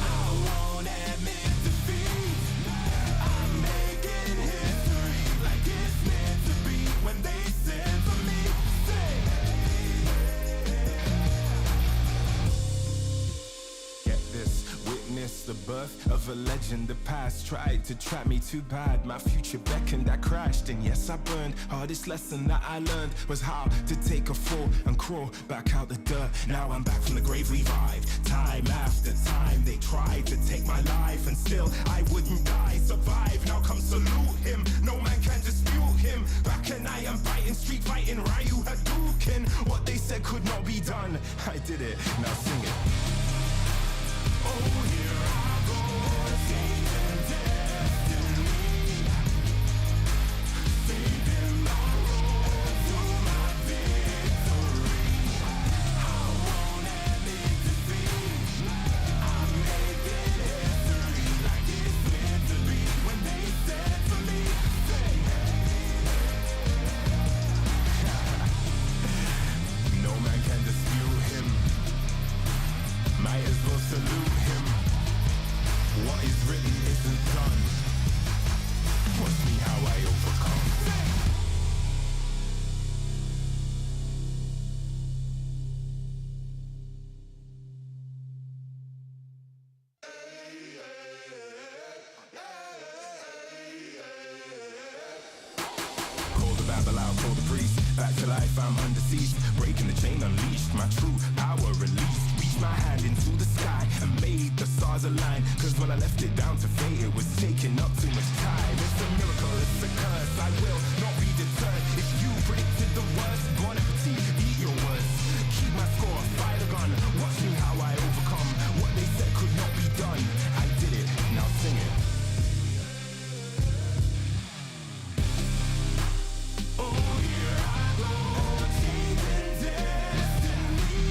I won't admit defeat. I'm making history like it's meant to be. When they said for me, say get this, witness the birth of a legend. The past tried to trap me too bad. My future beckoned, I crashed, and yes, I burned. Hardest lesson that I learned was how to take a fall and crawl back out the dirt. Now I'm back from the grave, revived. Time after time, they tried to take my life, and still I wouldn't die. Survive, now come salute him. No man can dispute him. Back and I am biting, street fighting, Ryu Hadouken. What they said could not be done, I did it, now sing it. Oh, here I go, changing destiny, saving the road to my victory. I won't admit defeat. I'm making history like it's meant to be. When they said for me, say hey. No man can dispute him. Might as well salute him. What is written isn't done. Watch me how I overcome. Call the Babel out, call the priest. Back to life, I'm under siege. Breaking the chain, unleashed. My true power released. My hand into the sky and made the stars align. Cause when I left it down to fate, it was taking up too much time. It's a miracle, it's a curse, I will not be deterred. If you predicted the worst, bon appetit, eat your worst. Keep my score, fire the gun. Watch me how I overcome. What they said could not be done, I did it, now sing it. Oh, here I go, changing destiny.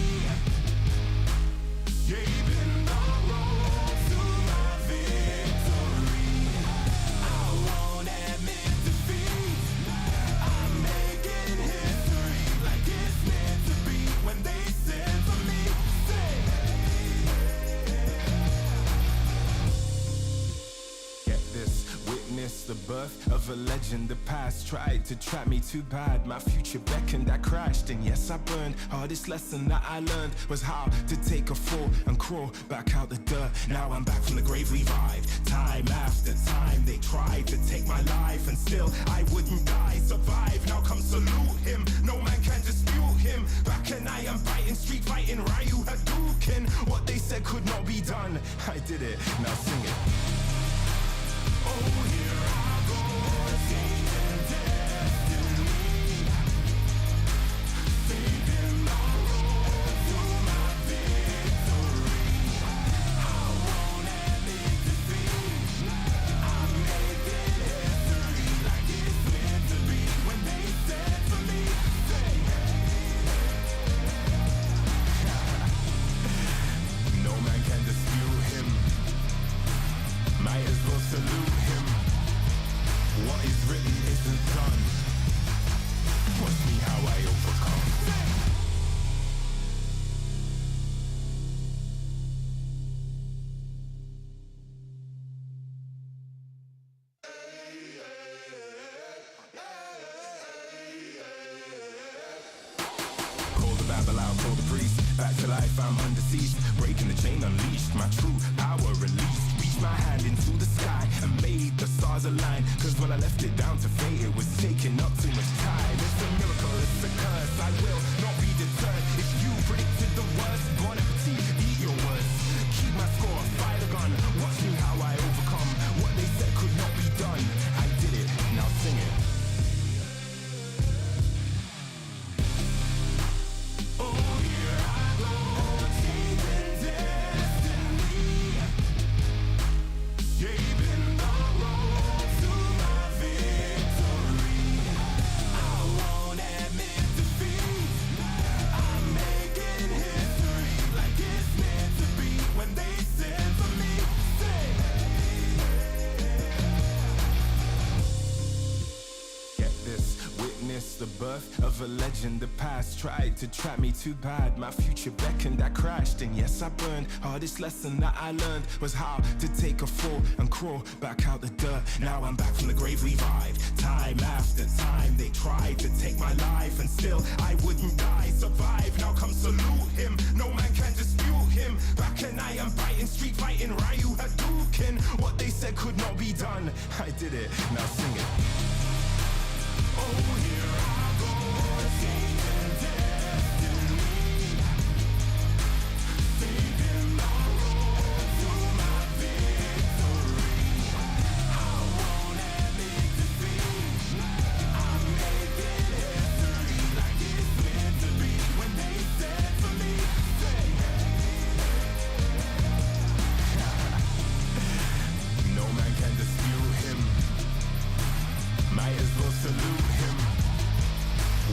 Shaping the road to my victory. I won't admit defeat. I'm making history like it's meant to be. When they said for me, say get this, witness the birth of a legend. The past tried to trap me too bad. My future beckoned, I crashed, and yes, I burned. Hardest lesson that I learned was how to take a fall and crawl back out the dirt. Now I'm back from the grave, revived. Time after time, they tried to take my life, and still I wouldn't die. Survive, now come salute him. No man can dispute him. Back and I am biting, street fighting, Ryu Hadouken. did it, now sing it. Oh, here I go, changing destiny, taking the road to my victory. I won't admit defeat. I'm making history like it's meant to be. When they said for me, say, no man can dispute him. Might as well salute him. What is written isn't done. Watch me how I overcome. Call the Babel out, call the priest. Back to life, I'm under siege. Breaking the chain, unleashed. My true power released. Reached my hand into the sky and made the stars align. Cause when I left it down to fate, it was taking up too much time. It's a miracle, it's a curse. I will not be deterred. If you predicted the worst, bon appetit, eat your words. Keep my score, fire the gun. Watch me how I overcome. What they said could not be done. I did it, now sing it. The birth of a legend, the past tried to trap me too bad. My future beckoned, I crashed, and yes, I burned. Hardest lesson that I learned was how to take a fall and crawl back out the dirt. Now I'm back from the grave, revived. Time after time, they tried to take my life, and still I wouldn't die, survive. Now come salute him, no man can dispute him. Back and I am biting, street fighting, Ryu Hadouken. What they said could not be done, I did it, now sing it. Oh, here I go, changing destiny, taking the road to my victory. I won't admit defeat. I'm making history like it's meant to be. When they said for me, say, no man can dispute him. Might as well salute him.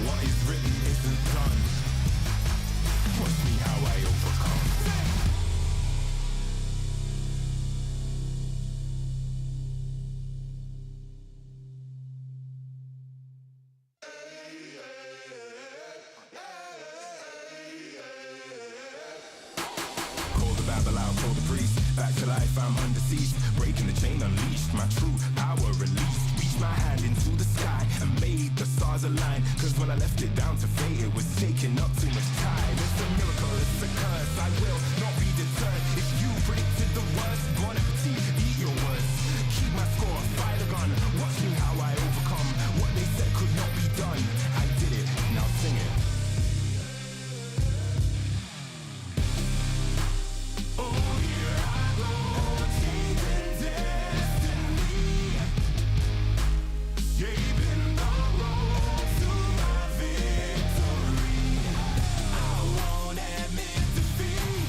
What is written isn't done. Watch me how I overcome. Call the Babel out, call the priest. Back to life, I'm under siege. Breaking the chain, unleashed. My true power released. My hand into the sky and made the stars align. Cause when I left it down to fate, it was taking up too much time. It's a miracle, it's a curse. I will not be deterred. If you predicted the worst, bon appetit, eat your words. Keep my score, fire the gun. Watch me how I overcome. What they said could not be done. I did it, now sing it. Oh, here I go, changing destiny. Shaping the road to my victory. I won't admit defeat.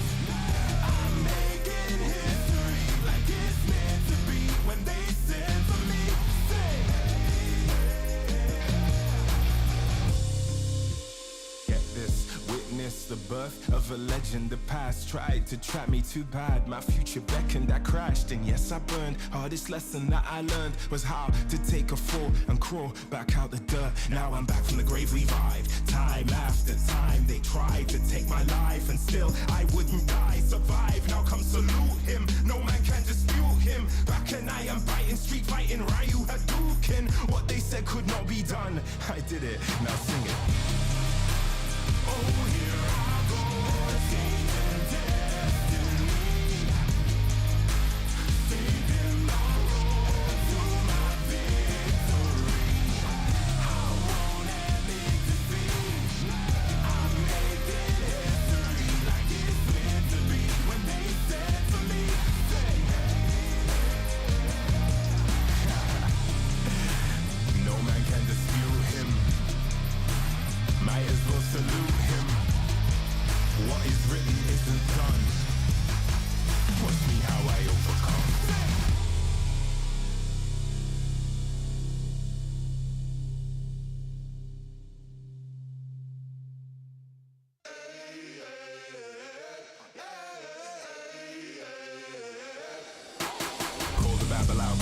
I'm making history like it's meant to be. When they said for me, say, get this, witness the birth of a legend. The past tried to trap me too bad. My future beckoned, I crashed, and yes, I burned. Hardest lesson that I learned was how to take a fall and crawl back out the dirt. Now I'm back from the grave, revived. Time after time, they tried to take my life, and still I wouldn't die, survive. Now come salute him, no man can dispute him. Back and I am biting, street fighting, Ryu Hadouken. What they said could not be done, I did it, now sing it. Oh, here I go, changing destiny, taking the road to my victory. I won't admit defeat. I'm making history like it's meant to be. When they said for me, say, Might as well salute him. What is written isn't done. Watch me how I overcome.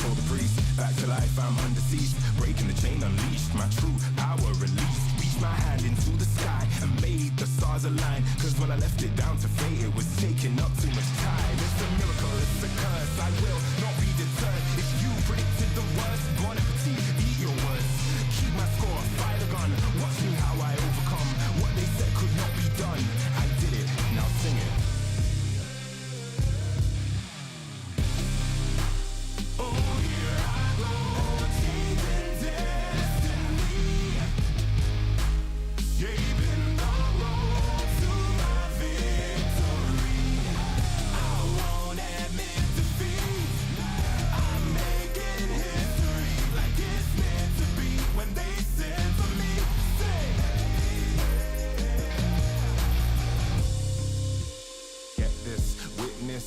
Call the priest, back to life, I'm undeceased. Breaking the chain, unleashed, my true power released. Reached my hand into the sky and made the stars align. Cause when I left it down to fate, it was taking up too much time. It's a miracle, it's a curse, I will not be deterred. If you predicted the worst, bon appetit, eat your words. Keep my score, fire the gun, watch me how I overcome. What they said could not be done, I did it, now sing it.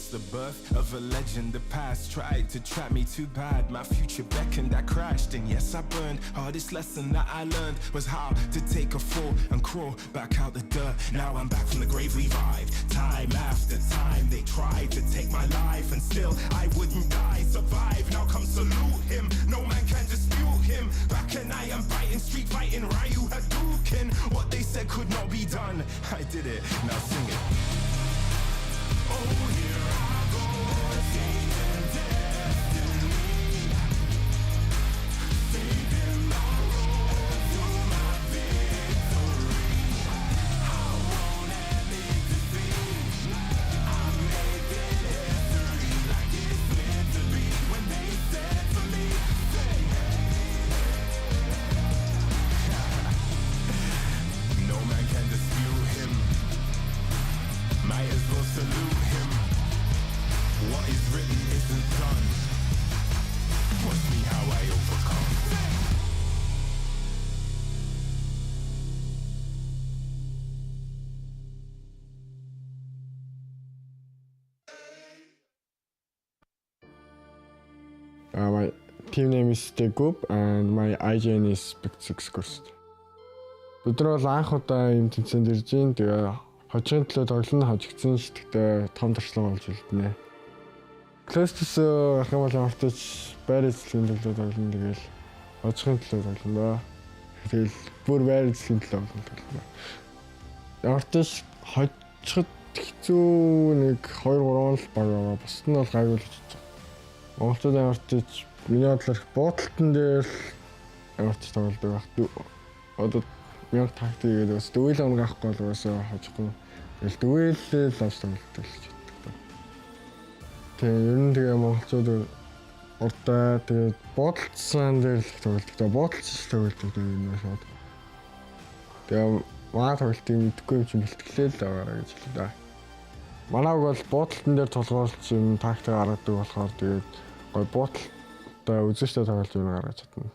The birth of a legend, the past tried to trap me too bad. My future beckoned, I crashed, and yes, I burned. Hardest lesson that I learned was how to take a fall and crawl back out the dirt. Now I'm back from the grave, revived. Time after time, they tried to take my life, and still I wouldn't die. Survive, now come salute him. No man can dispute him. Back and I am biting, street fighting, Ryu Hadouken. What they said could not be done, I did it, now sing it. Oh, here I go, changing destiny, saving the road to my victory. I won't admit defeat. I'm making history like it's meant to be. When they said to me, say hey. No man can dispute him. Might as well salute him. What is written isn't done. Watch me how I overcome. My team name is The Group and my IGN is Exusier. Бид нар бол анх удаа юм тэнцээнд ирж байна. Тэгээ хожигын төлөө тоглоно, хожигдсон ш. Тэгтээ том туршлага болж үлдэнэ. Клэстс ах юм бол амтч байр эзлэгийн төлөө тоглоно. Тэгээл хожигын төлөө тоглоно. Тэгэл бүр байр эзлэгийн төлөө тоглоно. Ямартч хожигд хэцүү нэг 2-3 л баг байгаа. Бусд нь бол гайгүй л гэж байна. Монголчууд ямартч миний бодлоор буудалтан дээр ямарч тоглодог байх. Одоо мянга тактик гэдэг бас дүүл амг авахгүй бол уусаа хожихгүй. Тэгэл дүүлээ л авч тоглодог л гэж боддог. Тэгээ ер нь тэгээ монголчууд урдаа тэгээ буудалтсан дээр л тоглодог. Тэгээ буудалцсан тоглодог юм байна шууд. Тэгээ маа тоглолтыг мэдгүй юм чинь бэлтгэлээ л аваарай гэж хэлээ да. Манайг бол буудалтан дээр тулгуурлаж юм тактик гаргадаг болохоор тэгээд гой буудалтаа үзэжтэй тоглож юм гаргаж чадна.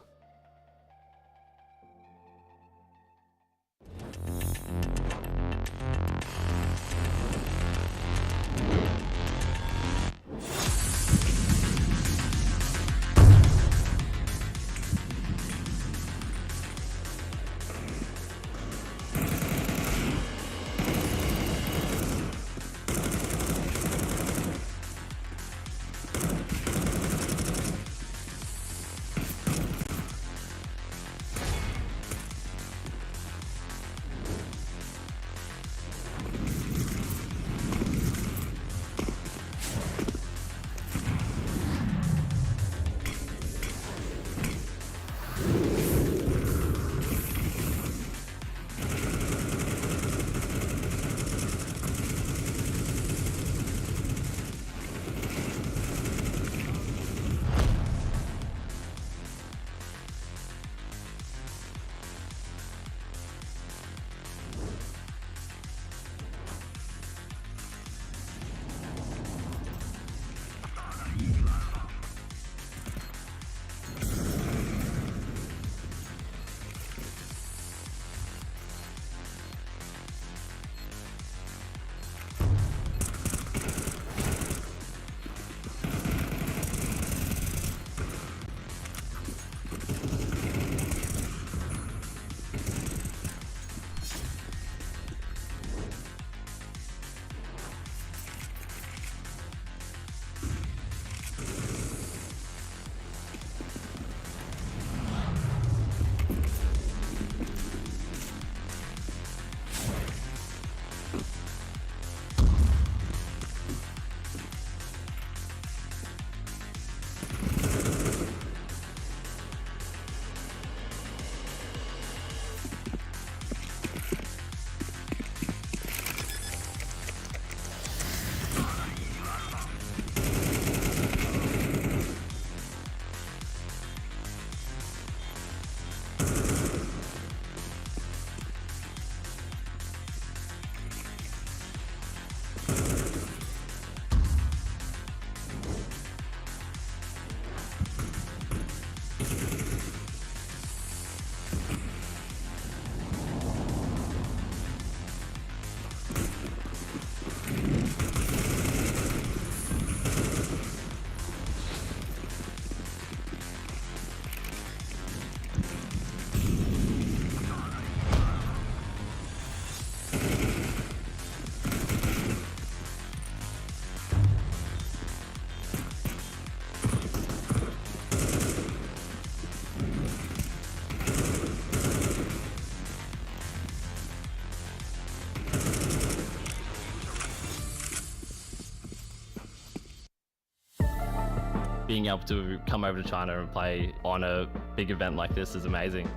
being able to come over to China and play on a big event like this is amazing.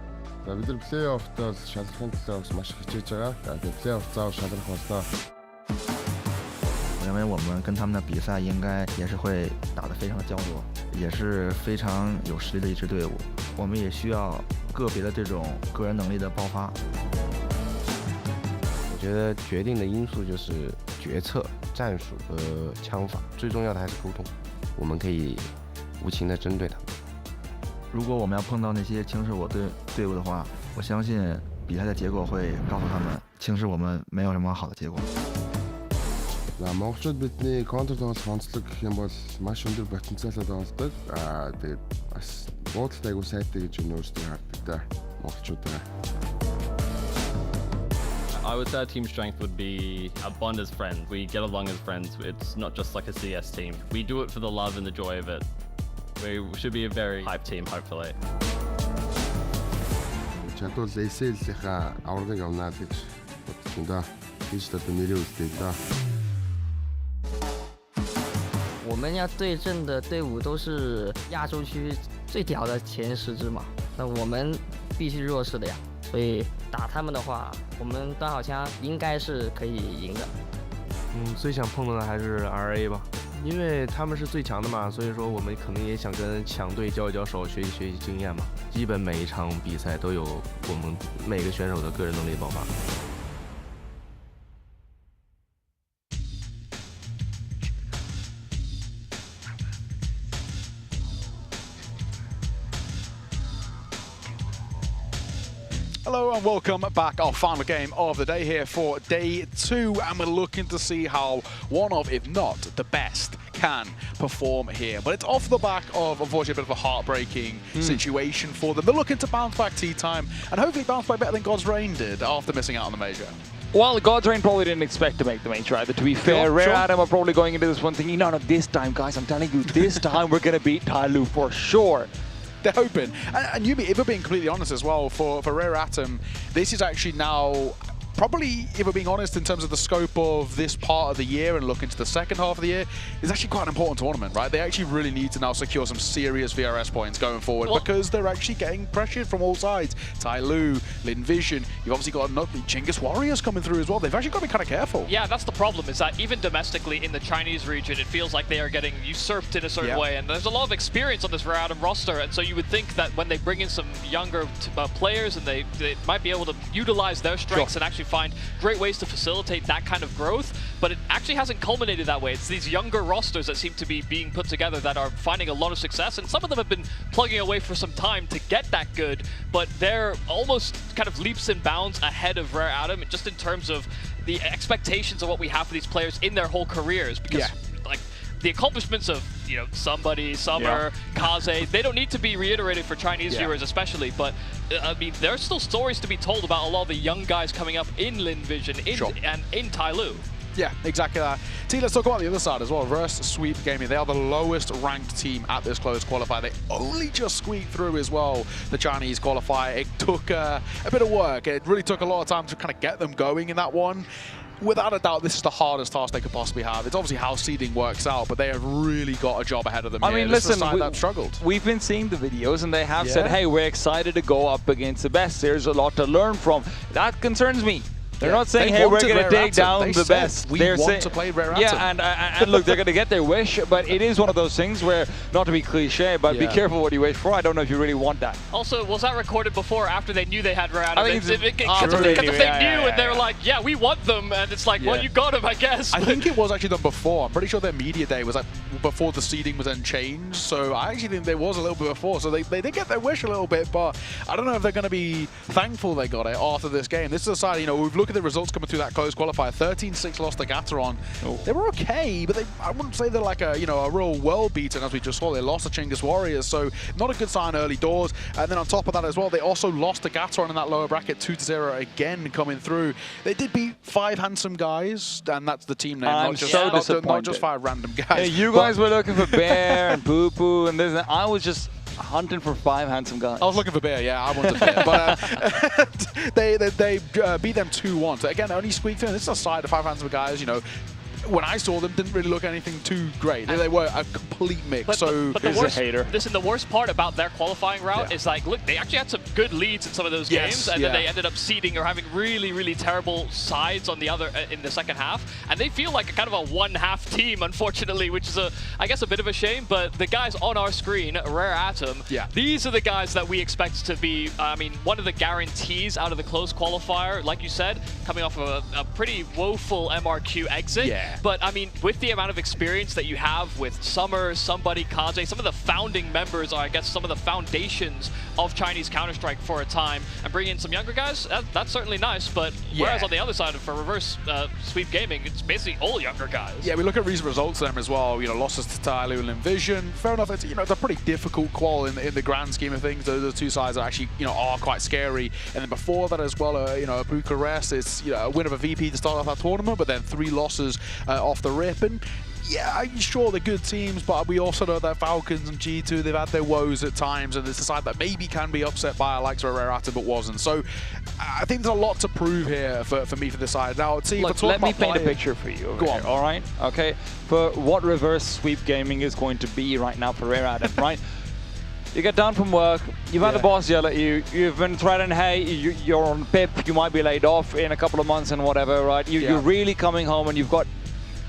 За бид нар плей-оффтоо шалрахын төлөө маш их хичээж байгаа. За плей-офф заавал шалрах боллоо. 我认为我们跟他们的比赛应该也是会打得非常的焦灼，也是非常有实力的一支队伍。我们也需要个别的这种个人能力的爆发。我觉得决定的因素就是决策、战术和枪法，最重要的还是沟通。我们可以无情地针对他们。如果我们要碰到那些轻视我队伍的话，我相信比赛的结果会告诉他们，轻视我们没有什么好的结果。 За монголчууд бидний контр тоглох онцлог гэх юм бол маш өндөр потенциалтай тоглодог. Тэгээд бас буудалтай айгуу сайтай гэж өөрсдөө хардаг да монголчуудаа. I would say our team strength would be a bond as friends. We get along as friends. It's not just like a CS team. We do it for the love and the joy of it. We should be a very hype team, hopefully. Чадвал SL-ийнхаа аврагыг авнаа гэж бодож байна да. Гэж одоо нэрээ үлдээ да. 我们要对阵的队伍都是亚洲区最屌的前10支嘛，那我们必须弱势的呀，所以打他们的话，我们端好枪应该是可以赢的。最想碰到的还是 RA 吧，因为他们是最强的嘛，所以说我们可能也想跟强队交一交手，学习经验嘛。基本每一场比赛都有我们每个选手的个人能力爆发。 Hello and welcome back. Our final game of the day here for day 2, and we're looking to see how one of, if not the best, can perform here. But it's off the back of, unfortunately, a bit of a heartbreaking situation for them. They're looking to bounce back tea time and hopefully bounce back better than God's Reign did after missing out on the major. Well, God's Reign probably didn't expect to make the major either, to be fair. Rare Adam are probably going into this one thinking, no, this time, guys, I'm telling you, this time we're going to beat Tyloo for sure. They're hoping. And Yubi, if we're being completely honest as well, for Rare Atom, this is actually now probably, if we're being honest, in terms of the scope of this part of the year and looking to the second half of the year, is actually quite an important tournament, right? They actually really need to now secure some serious VRS points going forward because they're actually getting pressured from all sides. Tyloo, Lin Vision, you've obviously got Chinggis Warriors coming through as well. They've actually got to be kind of careful. Yeah, that's the problem, is that even domestically in the Chinese region, it feels like they are getting usurped in a certain way, and there's a lot of experience on this Rare Atom roster, and so you would think that when they bring in some younger players and they might be able to utilize their strengths and actually find great ways to facilitate that kind of growth, but it actually hasn't culminated that way. It's these younger rosters that seem to be being put together that are finding a lot of success, and some of them have been plugging away for some time to get that good, but they're almost kind of leaps and bounds ahead of Rare Atom, just in terms of the expectations of what we have for these players in their whole careers, because like the accomplishments of, you know, Somebody, Summer, Kaze, they don't need to be reiterated for Chinese viewers especially, but I mean, there's still stories to be told about a lot of the young guys coming up in Lin Vision and in Tyloo. Yeah, exactly that. T, let's talk about the other side as well. Reverse Sweep Gaming, they are the lowest ranked team at this closed qualifier. They only just squeaked through as well, the Chinese qualifier. It took a bit of work. It really took a lot of time to kind of get them going in that one. Without a doubt, this is the hardest task they could possibly have. It's obviously how seeding works out, but they have really got a job ahead of them. I mean, this listen, is a side that struggled. We've been seeing the videos, and they have said, hey, we're excited to go up against the best. There's a lot to learn from. That concerns me. They're not saying, hey, we're going to take down the best. They're want to play Rare Atom. Yeah, and look, they're going to get their wish, but it is one of those things where, not to be cliche, but be careful what you wish for. I don't know if you really want that. Also, was that recorded before or after they knew they had Rare Atom? I think because they knew, and they were like, yeah, we want them, and it's like, well, you got them, I guess. I think it was actually done before. I'm pretty sure their media day was like before the seeding was then changed, so I actually think there was a little bit before, so they did get their wish a little bit, but I don't know if they're going to be thankful they got it after this game. This is a side, you know, we've looked at the results coming through that close qualifier. 13-6 lost to Gateron. They were okay, but I wouldn't say they're like a, you know, a real world beaten, as we just saw. They lost to Chinggis Warriors, so not a good sign early doors. And then on top of that as well, they also lost to Gateron in that lower bracket, 2-0 again coming through. They did beat 5 handsome guys, and that's the team name, not just 5 random guys. Yeah, you guys were looking for Bear and Poo Poo and this, and I was just hunting for 5 handsome guys. I was looking for Bear, yeah, I wanted Bear. But they beat them 2-1. So again, only squeaked in. This is a side of 5 handsome guys, you know. when I saw them, didn't really look anything too great. They were a complete mix. But the worst part about their qualifying route is like, look, they actually had some good leads in some of those games, and then they ended up seeding or having really, really terrible sides on the other in the second half, and they feel like a kind of a one-half team, unfortunately, which is I guess a bit of a shame. But the guys on our screen, Rare Atom, these are the guys that we expect to be, I mean, one of the guarantees out of the close qualifier, like you said, coming off of a pretty woeful MRQ exit. But I mean, with the amount of experience that you have with Summer, Somebody, Kaze, some of the founding members, or I guess some of the foundations of Chinese Counter-Strike for a time, and bring in some younger guys, that's certainly nice. But whereas on the other side, for Reverse Sweep Gaming, it's basically all younger guys. Yeah, we look at recent results of them as well. You know, losses to Tyloo and Envision. Fair enough, it's, you know, it's a pretty difficult qual in the grand scheme of things. The two sides are actually, you know, are quite scary. And then before that as well, you know, Bucharest, it's, you know, a win of a VP to start off that tournament, but then 3 losses off the rip. And yeah, I'm sure they're good teams, but we also know that Falcons and G2, they've had their woes at times, and it's a side that maybe can be upset by Alex or Rare Atom, but wasn't. So I think there's a lot to prove here for me for this side. Now, see, look, let me paint a picture for you. Go on. All right? Okay. For what Reverse Sweep Gaming is going to be right now for Rare Atom, right? You get done from work, you've had the boss yell at you, you've been threatened, hey, you're on PIP, you might be laid off in a couple of months and whatever, right? You're really coming home and you've got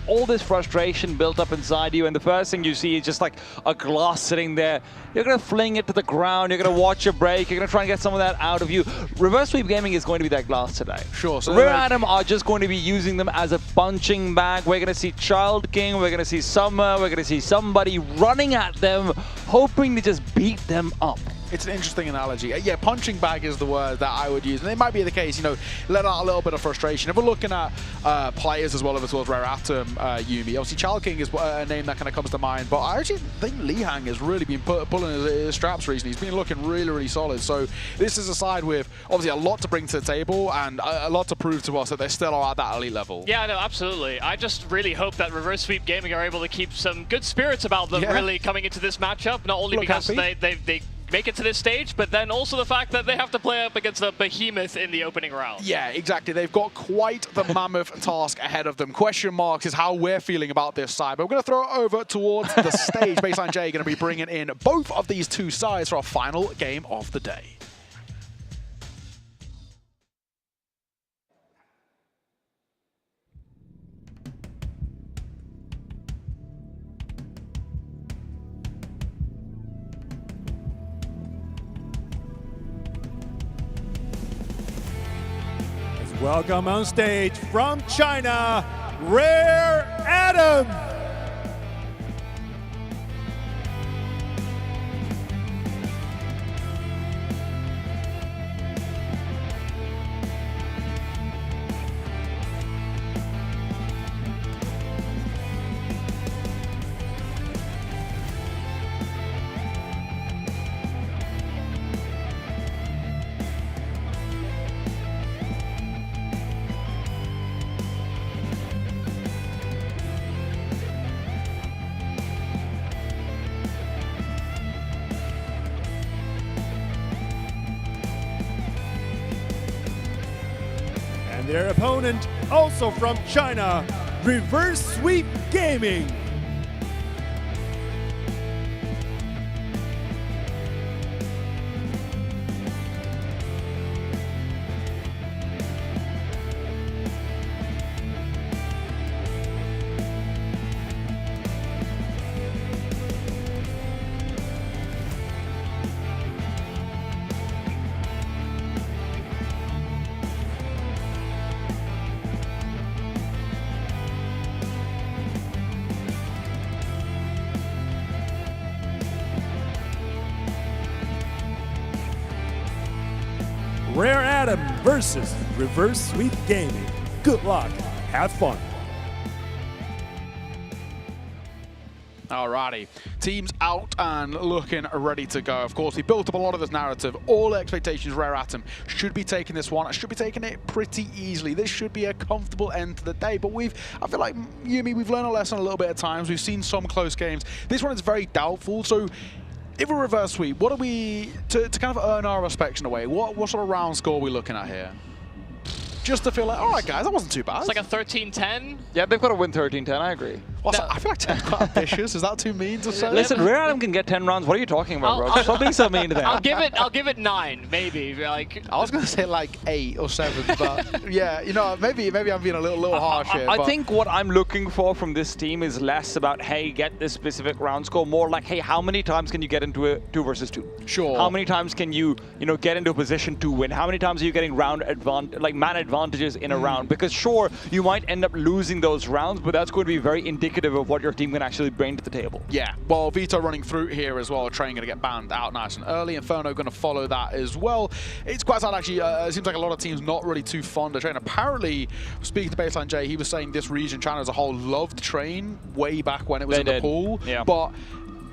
all this frustration built up inside you, and the first thing you see is just like a glass sitting there. You're going to fling it to the ground, you're going to watch a break, you're going to try and get some of that out of you. Reverse Sweep Gaming is going to be that glass today. Sure. So Rare Atom are just going to be using them as a punching bag. We're going to see Child King, we're going to see Summer, we're going to see somebody running at them, hoping to just beat them up. It's an interesting analogy. Yeah, punching bag is the word that I would use. And it might be the case, you know, let out a little bit of frustration. If we're looking at players as well as Rare Atom, Yumi, obviously Child King is a name that kind of comes to mind. But I actually think Lihang has really been pulling his straps recently. He's been looking really, really solid. So this is a side with obviously a lot to bring to the table and a lot to prove to us that they still are at that elite level. Yeah, no, absolutely. I just really hope that Reverse Sweep Gaming are able to keep some good spirits about them really coming into this matchup. Not only because they make it to this stage, but then also the fact that they have to play up against a behemoth in the opening round. Yeah, exactly. They've got quite the mammoth task ahead of them. Question marks is how we're feeling about this side. But we're going to throw it over towards the stage. Baseline J going to be bringing in both of these two sides for our final game of the day. Welcome on stage from China, Rare Atom. Their opponent, also from China, Reverse Sweep Gaming. Rare Atom versus Reverse Sweep Gaming. Good luck. Have fun. Alrighty, teams out and looking ready to go. Of course, we built up a lot of this narrative. All expectations, Rare Atom should be taking this one. Should be taking it pretty easily. This should be a comfortable end to the day. But I feel like, Yumi, we've learned a lesson a little bit at times. We've seen some close games. This one is very doubtful. So if we're reverse sweep, what are we, to kind of earn our respect in a way, what sort of round score are we looking at here? just to feel like, all right, guys, that wasn't too bad. It's like a 13-10. Yeah, they've got to win 13-10, I agree. Well, no. I feel like 10's quite ambitious. Is that too mean to say? Listen, Rare Adam can get 10 rounds. What are you talking about, bro? Stop being so mean to them. I'll give it 9, maybe. Like I was gonna say like 8 or 7, but yeah, you know, maybe I'm being a little harsh here. I think what I'm looking for from this team is less about, hey, get this specific round score, more like, hey, how many times can you get into a 2 versus 2? Sure. How many times can you get into a position to win? How many times are you getting man advantages in a round? Because sure, you might end up losing those rounds, but that's going to be very indicative of what your team can actually bring to the table. Yeah, well, Veto running through here as well. Train going to get banned out nice and early. Inferno going to follow that as well. It's quite sad, actually. It seems like a lot of teams not really too fond of Train. Apparently, speaking to Baseline J, he was saying this region, China as a whole, loved Train way back when it was in the pool. Yeah. But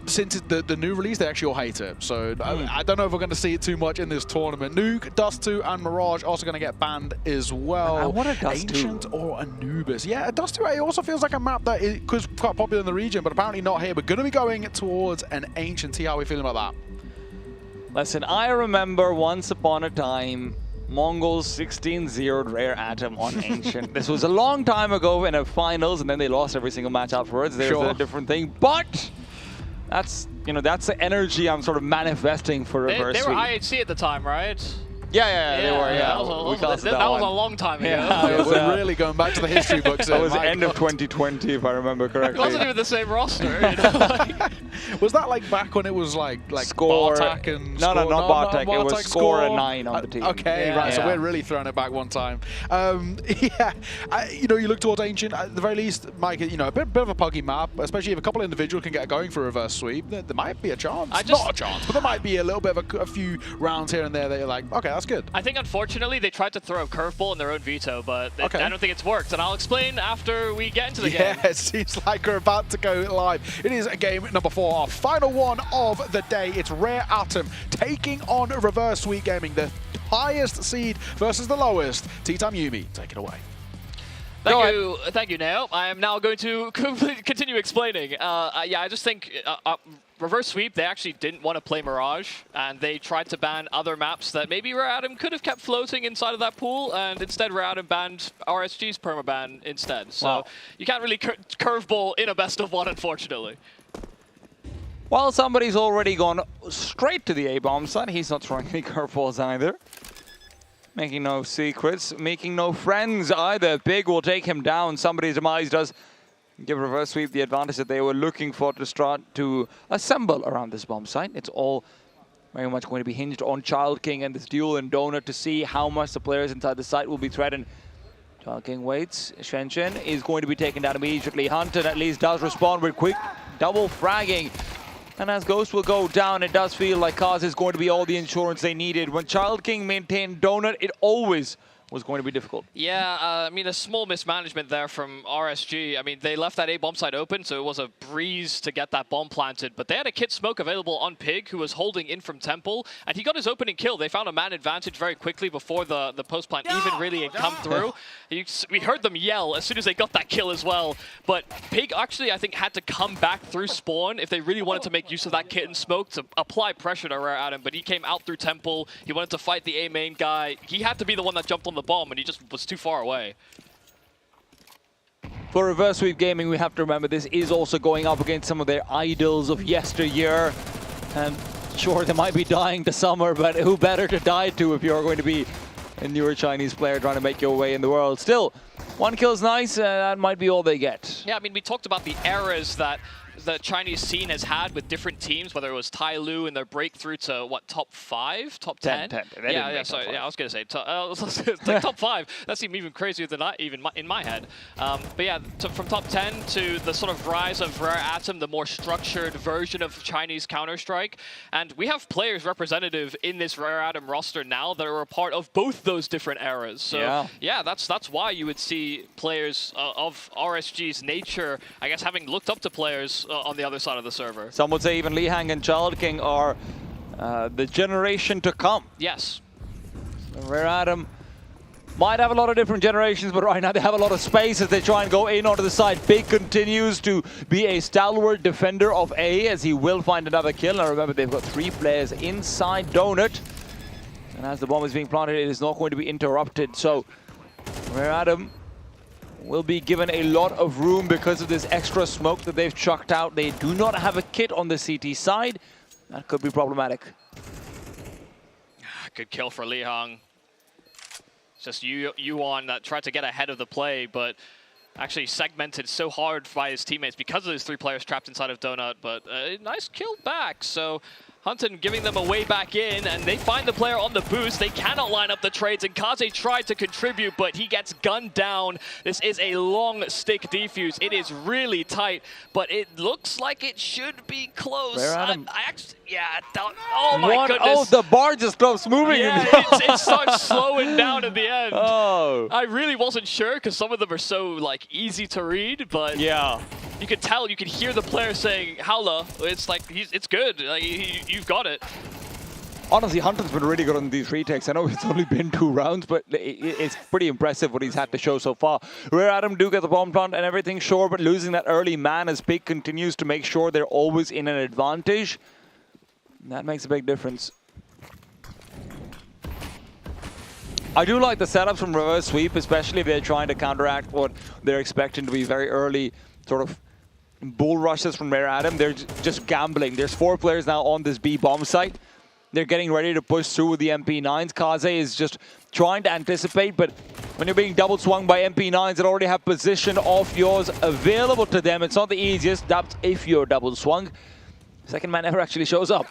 since the new release, they actually all hate it. So I don't know if we're going to see it too much in this tournament. Nuke, Dust2, and Mirage also going to get banned as well. What a Dust2? Ancient or Anubis? Yeah, Dust2 it also feels like a map that is quite popular in the region, but apparently not here. We're going to be going towards an Ancient. T, how are we feeling about that? Listen, I remember once upon a time, Mongols 16-0'd Rare Atom on Ancient. This was a long time ago in a finals, and then they lost every single match afterwards. There's a different thing, but that's the energy I'm sort of manifesting for Reverse They were Sweep. IHC at the time, right? Yeah, they were. Yeah, that was a long time ago. Yeah, we're really going back to the history books. That was the end of 2020, if I remember correctly. It wasn't even the same roster. Was that like back when it was like Score? Bartek and No, Score? not Bartek. It was Bartek, Score and 9 on the team. Okay, right. So we're really throwing it back one time. Yeah, you look towards Ancient. At the very least, Mike, a bit of a puggy map, especially if a couple of individuals can get going for reverse sweep. There might be a chance. Not a chance, but there might be a little bit of a few rounds here and there that you're like, okay, that's good. I think unfortunately they tried to throw a curveball in their own veto, but I don't think it's worked. And I'll explain after we get into the game. Yeah, it seems like we're about to go live. It is game number 4, our final one of the day. It's Rare Atom taking on Reverse Sweep Gaming, the highest seed versus the lowest. T-Time Yumi, take it away. Thank you, Nao. I am now going to continue explaining. Yeah, I just think Reverse Sweep, they actually didn't want to play Mirage, and they tried to ban other maps that maybe Rare Atom could have kept floating inside of that pool, and instead Rare Atom banned RSG's permaban instead. So you can't really curveball in a best of 1, unfortunately. Well, somebody's already gone straight to the A-bomb side. He's not throwing any curveballs either. Making no secrets, making no friends either. Big will take him down. Somebody's demise does give Reverse Sweep the advantage that they were looking for to start to assemble around this bomb site. It's all very much going to be hinged on Child King and this duel and Donut to see how much the players inside the site will be threatened. Child King waits. Shen is going to be taken down immediately. Hunter at least does respond with quick double fragging. And as Ghost will go down, it does feel like Kaz is going to be all the insurance they needed. When Child King maintained Donut, it always was going to be difficult. Yeah, I mean, a small mismanagement there from RSG. I mean, they left that A-bomb site open, so it was a breeze to get that bomb planted. But they had a Kit Smoke available on Pig, who was holding in from Temple, and he got his opening kill. They found a man advantage very quickly before the post-plant even really had come through. We heard them yell as soon as they got that kill as well. But Pig actually, I think, had to come back through spawn if they really wanted to make use of that Kit and Smoke to apply pressure to Rare Atom. But he came out through Temple. He wanted to fight the A-main guy. He had to be the one that jumped on the bomb, and he just was too far away. For Reverse Sweep Gaming, we have to remember this is also going up against some of their idols of yesteryear. And sure, they might be dying to summer, but who better to die to if you're going to be a newer Chinese player trying to make your way in the world. Still, 1 kill's nice, that might be all they get. Yeah, I mean, we talked about the eras that the Chinese scene has had with different teams, whether it was Tai Lu and their breakthrough to, what, top 5? Top 10? 10. Yeah, I was going to say top 5. That seemed even crazier than even in my head. But yeah, from top 10 to the sort of rise of Rare Atom, the more structured version of Chinese Counter-Strike. And we have players representative in this Rare Atom roster now that are a part of both those different eras. So yeah, that's why you would see players of RSG's nature, I guess, having looked up to players on the other side of the server. Some would say even Li Hang and Child King are the generation to come. Yes. Rare Atom might have a lot of different generations, but right now they have a lot of space as they try and go in onto the side. Big continues to be a stalwart defender of A, as he will find another kill. Now remember, they've got 3 players inside Donut. And as the bomb is being planted, it is not going to be interrupted. So Rare Adam will be given a lot of room because of this extra smoke that they've chucked out. They do not have a kit on the CT side. That could be problematic. Good kill for Li Hong. Just Yuan that tried to get ahead of the play, but actually segmented so hard by his teammates because of those 3 players trapped inside of Donut. But a nice kill back. So Hunton giving them a way back in, and they find the player on the boost. They cannot line up the trades, and Kaze tried to contribute, but he gets gunned down. This is a long stick defuse. It is really tight, but it looks like it should be close. I actually, oh my goodness. Oh, the bar just stops moving. Yeah, it starts slowing down at the end. Oh. I really wasn't sure because some of them are so like easy to read, but yeah, you could tell, you could hear the player saying, Howler, it's like, it's good, like, you've got it. Honestly, Hunton's been really good on these retakes. I know it's only been 2 rounds, but it's pretty impressive what he's had to show so far. Rare Adam do get the bomb plant and everything, sure, but losing that early man as Pig continues to make sure they're always in an advantage. That makes a big difference. I do like the setups from reverse sweep, especially if they're trying to counteract what they're expecting to be very early sort of bull rushes from Rare Adam. They're just gambling. There's 4 players now on this B bomb site. They're getting ready to push through with the MP9s. Kaze is just trying to anticipate, but when you're being double swung by MP9s that already have position of yours available to them, it's not the easiest. That's if you're double swung. Second man never actually shows up.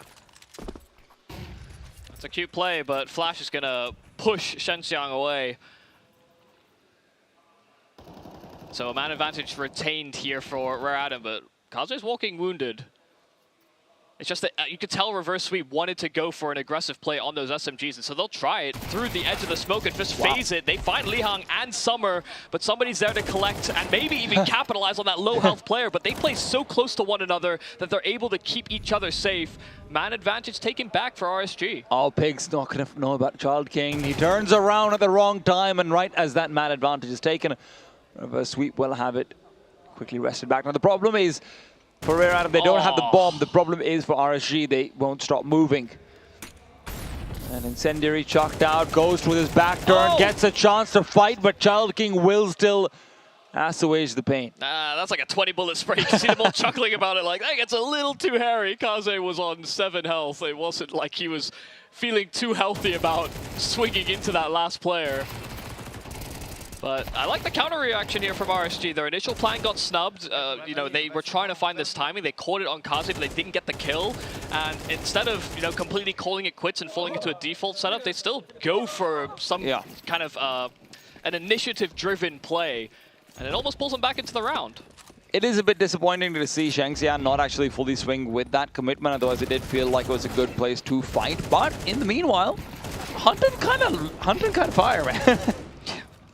It's a cute play, but Flash is going to push Shenxiang away. So a man advantage retained here for Rare Adam, but Kaze is walking wounded. It's just that you could tell reverse sweep wanted to go for an aggressive play on those SMGs, and so they'll try it through the edge of the smoke and just phase it. They find Li Hong and Summer, but somebody's there to collect and maybe even capitalize on that low health player, but they play so close to one another that they're able to keep each other safe. Man advantage taken back for RSG. Oh, Pig's not going to know about Child King. He turns around at the wrong time, and right as that man advantage is taken, reverse sweep will have it quickly wrested back. Now the problem is, for Rare Adam, they don't have the bomb. The problem is for RSG, they won't stop moving. And Incendiary chucked out, goes with his back turn, gets a chance to fight, but Child King will still assuage the pain. That's like a 20 bullet spray. You can see them all chuckling about it like, that gets a little too hairy. Kaze was on 7 health. It wasn't like he was feeling too healthy about swinging into that last player. But I like the counter reaction here from RSG. Their initial plan got snubbed. You know, they were trying to find this timing. They caught it on Kaze, but they didn't get the kill. And instead of, you know, completely calling it quits and falling into a default setup, they still go for some kind of an initiative-driven play. And it almost pulls them back into the round. It is a bit disappointing to see Shenxiang not actually fully swing with that commitment. Otherwise, it did feel like it was a good place to fight. But in the meanwhile, Hunton kind of fire, man.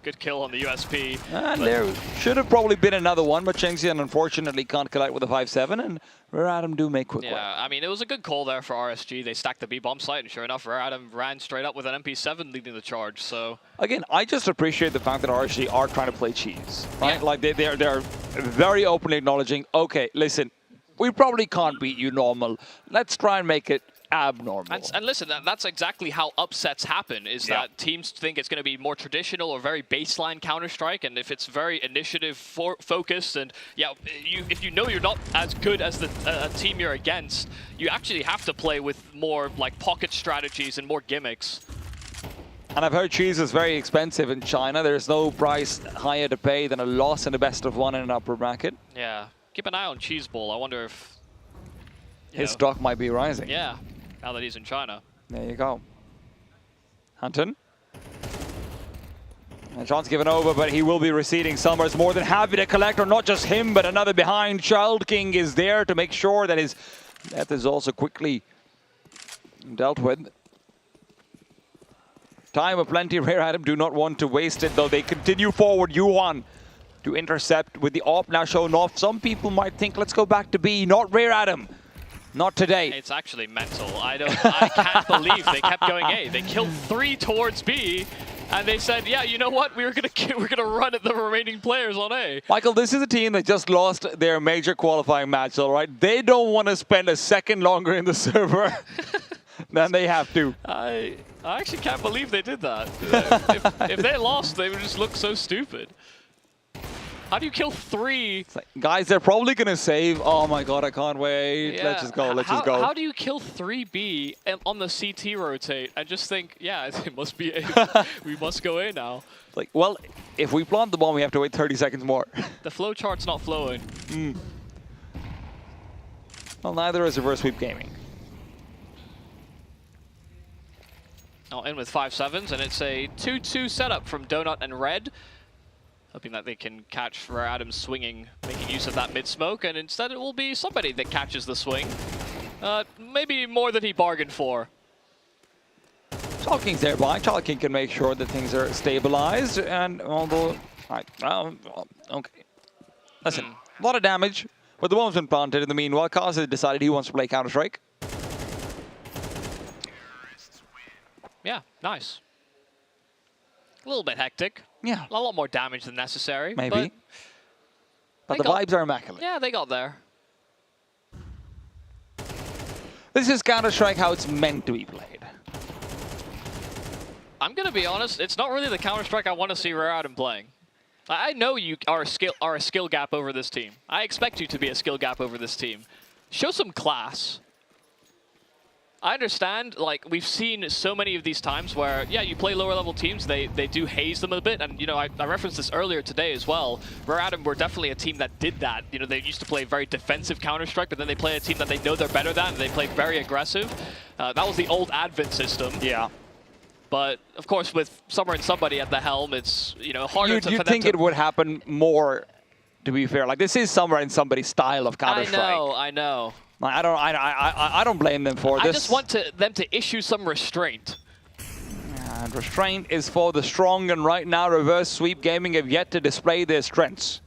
Good kill on the USP. And there should have probably been another one, but Shenxiang unfortunately can't collect with a 5-7, and Rare Adam do make quick work. Yeah, I mean, it was a good call there for RSG. They stacked the B-bomb site, and sure enough, Rare Adam ran straight up with an MP7 leading the charge, so... Again, I just appreciate the fact that RSG are trying to play cheese, right? Yeah. Like, they're very openly acknowledging, okay, listen, we probably can't beat you normal. Let's try and make it abnormal. And listen, that's exactly how upsets happen, is that teams think it's going to be more traditional or very baseline Counter-Strike, and if it's very initiative-focused, and if you know you're not as good as the team you're against, you actually have to play with more like pocket strategies and more gimmicks. And I've heard cheese is very expensive in China. There's no price higher to pay than a loss in a best of one in an upper bracket. Yeah, keep an eye on Cheese Ball. I wonder if his stock might be rising. Yeah. Now that he's in China. There you go. Hunton. And chance given over, but he will be receding. Summer's more than happy to collect, or not just him, but another behind. Child King is there to make sure that his death is also quickly dealt with. Time aplenty. Rare Adam do not want to waste it, though. They continue forward. Yuan to intercept with the AWP now shown off. Some people might think, let's go back to B. Not Rare Adam. Not today. It's actually mental. I can't believe they kept going A. They killed 3 towards B, and they said, yeah, you know what? We're gonna run at the remaining players on A. Michael, this is a team that just lost their major qualifying match, all right? They don't want to spend a second longer in the server. then they have to. I actually can't believe they did that. If they lost, they would just look so stupid. How do you kill 3? Like, guys, they're probably going to save. Oh my god, I can't wait. Yeah. Let's just go, let's just go. How do you kill 3B on the CT rotate and just think, yeah, it must be A. We must go A now. Like, well, if we plant the bomb, we have to wait 30 seconds more. The flow chart's not flowing. Well, neither is Reverse Sweep Gaming. Oh, in with 5-7s, and it's a 2-2 setup from Donut and Red. Hoping that they can catch Rare Adams swinging, making use of that mid-smoke, and instead it will be somebody that catches the swing. Maybe more than he bargained for. Child King's thereby. Child King can make sure that things are stabilized, and although... Right, okay. Listen, a lot of damage, but the bomb's been planted. In the meanwhile, Kaz has decided he wants to play Counter-Strike. Yeah, nice. A little bit hectic. Yeah. A lot more damage than necessary. Maybe. But the vibes are immaculate. Yeah, they got there. This is Counter-Strike how it's meant to be played. I'm going to be honest, it's not really the Counter-Strike I want to see Rare Adam playing. I know you are a skill gap over this team. I expect you to be a skill gap over this team. Show some class. I understand, like, we've seen so many of these times where, yeah, you play lower level teams, they do haze them a bit, and, you know, I referenced this earlier today as well. Rare Adam were definitely a team that did that. You know, they used to play very defensive Counter-Strike, but then they play a team that they know they're better than, and they play very aggressive. That was the old Advent system. Yeah. But, of course, with Summer and Somebody at the helm, it's, you know, harder to... You'd think it would happen more, to be fair. Like, this is Summer and Somebody's style of Counter-Strike. I know. I don't blame them for this. I just want them to issue some restraint. And restraint is for the strong, and right now Reverse Sweep Gaming have yet to display their strengths.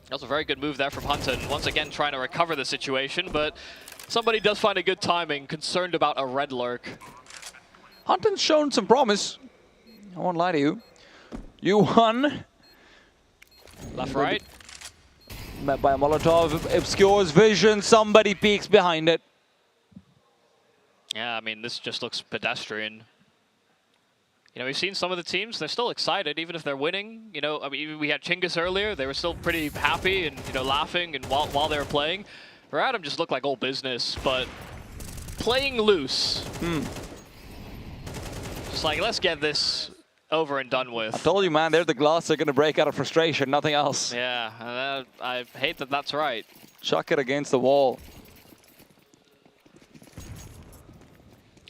That was a very good move there from Hunton. Once again trying to recover the situation, but Somebody does find a good timing, concerned about a red lurk. Hunton's shown some promise. I won't lie to you. You won. Left, right. Met by a Molotov, obscures vision, somebody peeks behind it. Yeah, I mean, this just looks pedestrian. You know, we've seen some of the teams, they're still excited, even if they're winning. You know, I mean, we had Chinggis earlier, they were still pretty happy and, you know, laughing and while they were playing. Rare Adam just looked like old business, but playing loose. Just like, let's get this over and done with. I told you, man, they're the glass. They're going to break out of frustration, nothing else. Yeah, and I hate that that's right. Chuck it against the wall.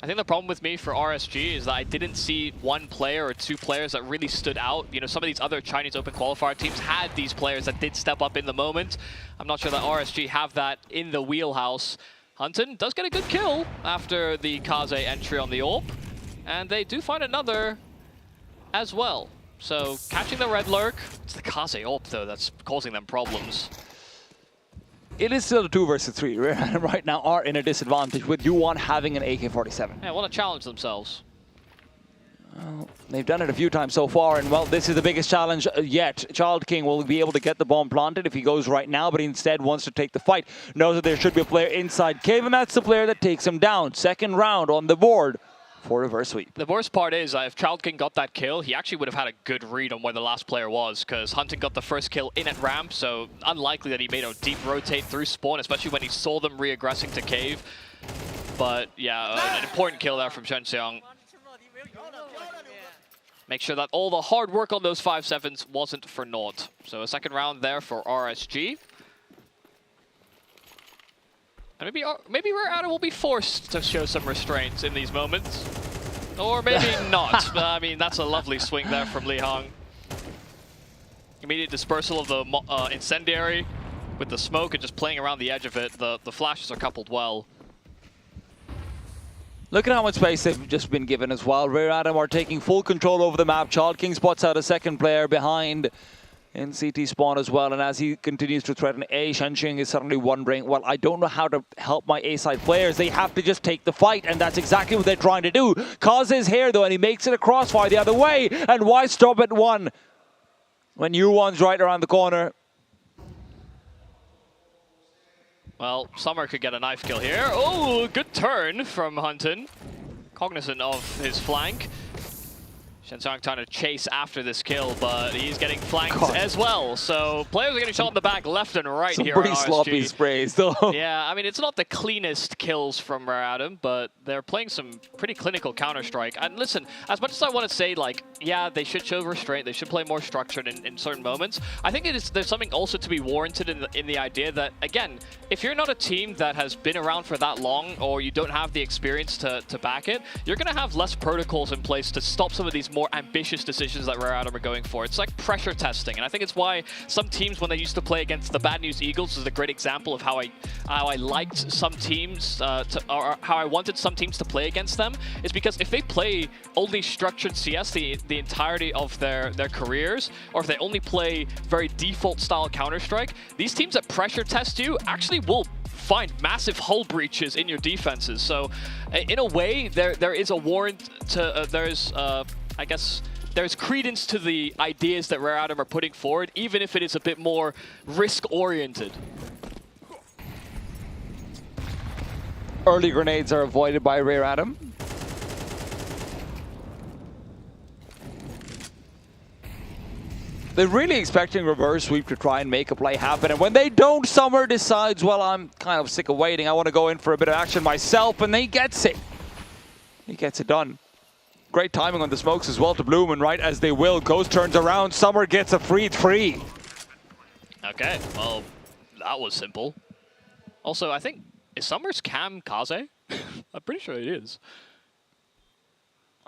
I think the problem with me for RSG is that I didn't see one player or two players that really stood out. You know, some of these other Chinese Open Qualifier teams had these players that did step up in the moment. I'm not sure that RSG have that in the wheelhouse. Hunton does get a good kill after the Kaze entry on the AWP, and they do find another as well. So catching the red lurk, it's the Kaze AWP though that's causing them problems. It is still a 2 versus 3. Right now are in a disadvantage with Yuan having an AK-47. Yeah, want to challenge themselves. Well, they've done it a few times so far, and well, this is the biggest challenge yet. Child King will be able to get the bomb planted if he goes right now, but he instead wants to take the fight. Knows that there should be a player inside cave, and that's the player that takes him down. Second round on the board for Reverse Sweep. The worst part is if Child King got that kill, he actually would have had a good read on where the last player was, because Hunton got the first kill in at ramp, so unlikely that he made a deep rotate through spawn, especially when he saw them re-aggressing to cave. But yeah, an important kill there from Shenxiang. Make sure that all the hard work on those 5-7s wasn't for naught. So a second round there for RSG. And maybe Rare Adam will be forced to show some restraints in these moments. Or maybe not. I mean, that's a lovely swing there from Li Hong. Immediate dispersal of the incendiary with the smoke and just playing around the edge of it. The flashes are coupled well. Look at how much space they've just been given as well. Rare Adam are taking full control over the map. Child King spots out a second player behind in CT spawn as well, and as he continues to threaten A, Shenxing is suddenly wondering, well, I don't know how to help my A-side players. They have to just take the fight, and that's exactly what they're trying to do. Kaz is here, though, and he makes it a crossfire the other way, and why stop at one when Yuan's right around the corner? Well, Summer could get a knife kill here. Oh, good turn from Hunton. Cognizant of his flank. Shensang trying to chase after this kill, but he's getting flanked as well. So players are getting shot in the back left and right Some here pretty on RSG. sloppy sprays, though. Yeah, I mean, it's not the cleanest kills from Rare Adam, but they're playing some pretty clinical Counter-Strike. And listen, as much as I want to say, like, yeah, they should show restraint, they should play more structured in certain moments, I think there's something also to be warranted in the idea that, again, if you're not a team that has been around for that long, or you don't have the experience to back it, you're going to have less protocols in place to stop some of these more ambitious decisions that Rare Adam are going for. It's like pressure testing, and I think it's why some teams, when they used to play against the Bad News Eagles, is a great example of how I liked some teams, or how I wanted some teams to play against them, is because if they play only structured CS the entirety of their careers, or if they only play very default style Counter-Strike, these teams that pressure test you actually will find massive hull breaches in your defenses. So in a way, there is a warrant to, I guess, there's credence to the ideas that Rare Adam are putting forward, even if it is a bit more risk-oriented. Early grenades are avoided by Rare Adam. They're really expecting reverse sweep to try and make a play happen, and when they don't, Summer decides, well, I'm kind of sick of waiting, I want to go in for a bit of action myself, and he gets it. He gets it done. Great timing on the smokes as well to Bloom, and right as they will, Ghost turns around, Summer gets a free 3. Okay, well, that was simple. Also, I think, is Summer's cam Kaze? I'm pretty sure it is.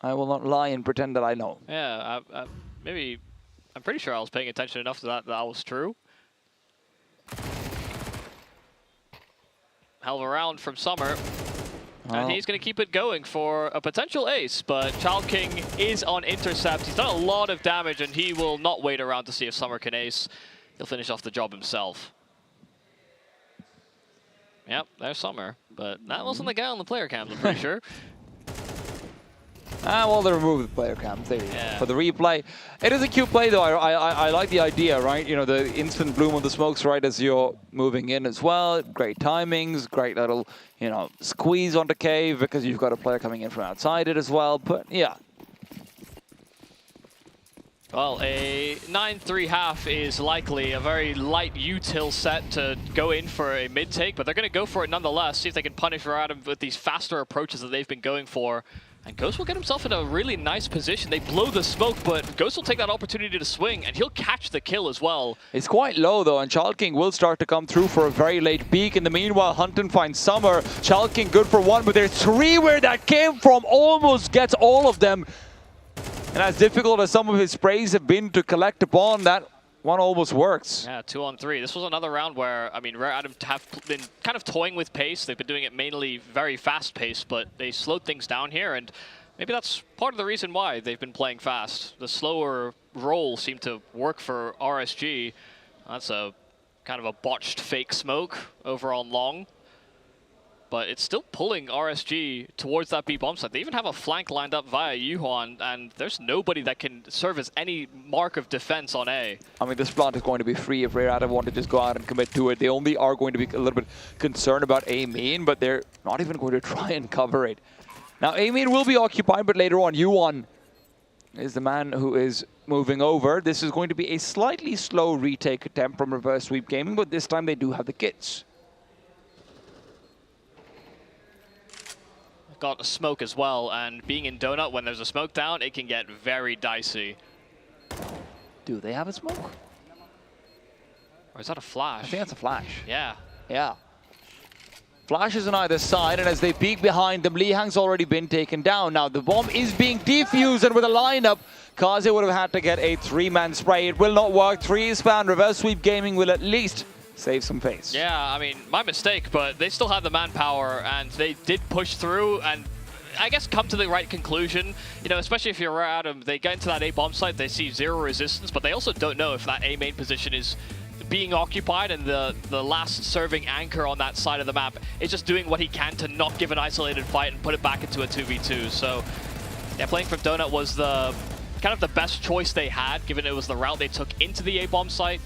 I will not lie and pretend that I know. Yeah, maybe, I'm pretty sure I was paying attention enough to that was true. Hell of a round from Summer. And he's going to keep it going for a potential ace, but Child King is on intercept. He's done a lot of damage, and he will not wait around to see if Summer can ace. He'll finish off the job himself. Yep, there's Summer, but that wasn't the guy on the player cams, I'm pretty sure. Well, they removed the player cams there for the replay. It is a cute play, though. I like the idea, right? You know, the instant bloom of the smokes right as you're moving in as well. Great timings, great little, you know, squeeze onto cave because you've got a player coming in from outside it as well. But yeah. Well, a 9-3 half is likely a very light util set to go in for a mid-take, but they're going to go for it nonetheless, see if they can punish Rare Adam with these faster approaches that they've been going for. And Ghost will get himself in a really nice position. They blow the smoke, but Ghost will take that opportunity to swing, and he'll catch the kill as well. It's quite low, though, and Child King will start to come through for a very late peek. In the meanwhile, Hunton finds Summer. Child King good for 1, but there's 3 where that came from. Almost gets all of them. And as difficult as some of his sprays have been to collect upon, that one almost works. Yeah, 2 on 3. This was another round where, I mean, Rare Adam have been kind of toying with pace. They've been doing it mainly very fast pace, but they slowed things down here, and maybe that's part of the reason why they've been playing fast. The slower roll seemed to work for RSG. That's a kind of a botched fake smoke over on long. But it's still pulling RSG towards that B bomb site. They even have a flank lined up via Yuhuan, and there's nobody that can serve as any mark of defense on A. I mean, this plant is going to be free if Rare Adam want to just go out and commit to it. They only are going to be a little bit concerned about A main, but they're not even going to try and cover it. Now, A main will be occupied, but later on, Yuhuan is the man who is moving over. This is going to be a slightly slow retake attempt from Reverse Sweep Gaming, but this time they do have the kits. Got a smoke as well, and being in Donut, when there's a smoke down, it can get very dicey. Do they have a smoke? Or is that a flash? I think that's a flash. Yeah. Yeah. Flashes on either side, and as they peek behind them, Li Hang's already been taken down. Now the bomb is being defused, and with a lineup, Kaze would have had to get a 3-man spray. It will not work. 3 is found. Reverse Sweep Gaming will at least save some face. Yeah, I mean, my mistake, but they still had the manpower, and they did push through, and I guess come to the right conclusion. You know, especially if you're Rare Adam, they get into that A bomb site, they see 0 resistance, but they also don't know if that A main position is being occupied, and the last serving anchor on that side of the map is just doing what he can to not give an isolated fight and put it back into a 2v2. So yeah, playing from Donut was the kind of the best choice they had, given it was the route they took into the A bomb site.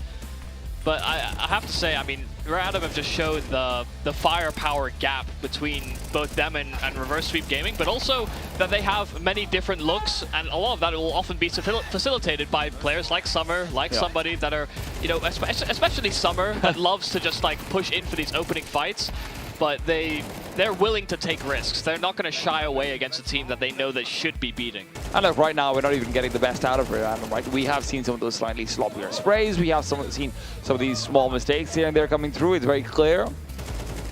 But I have to say, I mean, Random have just showed the firepower gap between both them and Reverse Sweep Gaming, but also that they have many different looks, and a lot of that will often be facilitated by players like Summer, like somebody that are, you know, especially Summer, that loves to just like push in for these opening fights. But they're willing to take risks. They're not going to shy away against a team that they know they should be beating. And look, right now we're not even getting the best out of Random, right? We have seen some of those slightly sloppier sprays. We have seen some of these small mistakes here and there coming through. It's very clear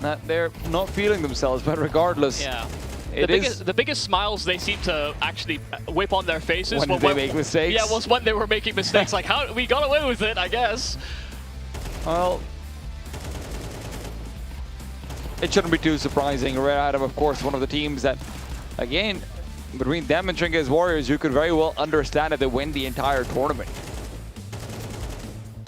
that they're not feeling themselves, but regardless. Yeah. The biggest smiles they seem to actually whip on their faces when they make mistakes. Yeah, was when they were making mistakes. Like, how we got away with it, I guess. Well, it shouldn't be too surprising. Rare Atom, of course, one of the teams that, again, between them and Chingis Warriors, you could very well understand that they win the entire tournament.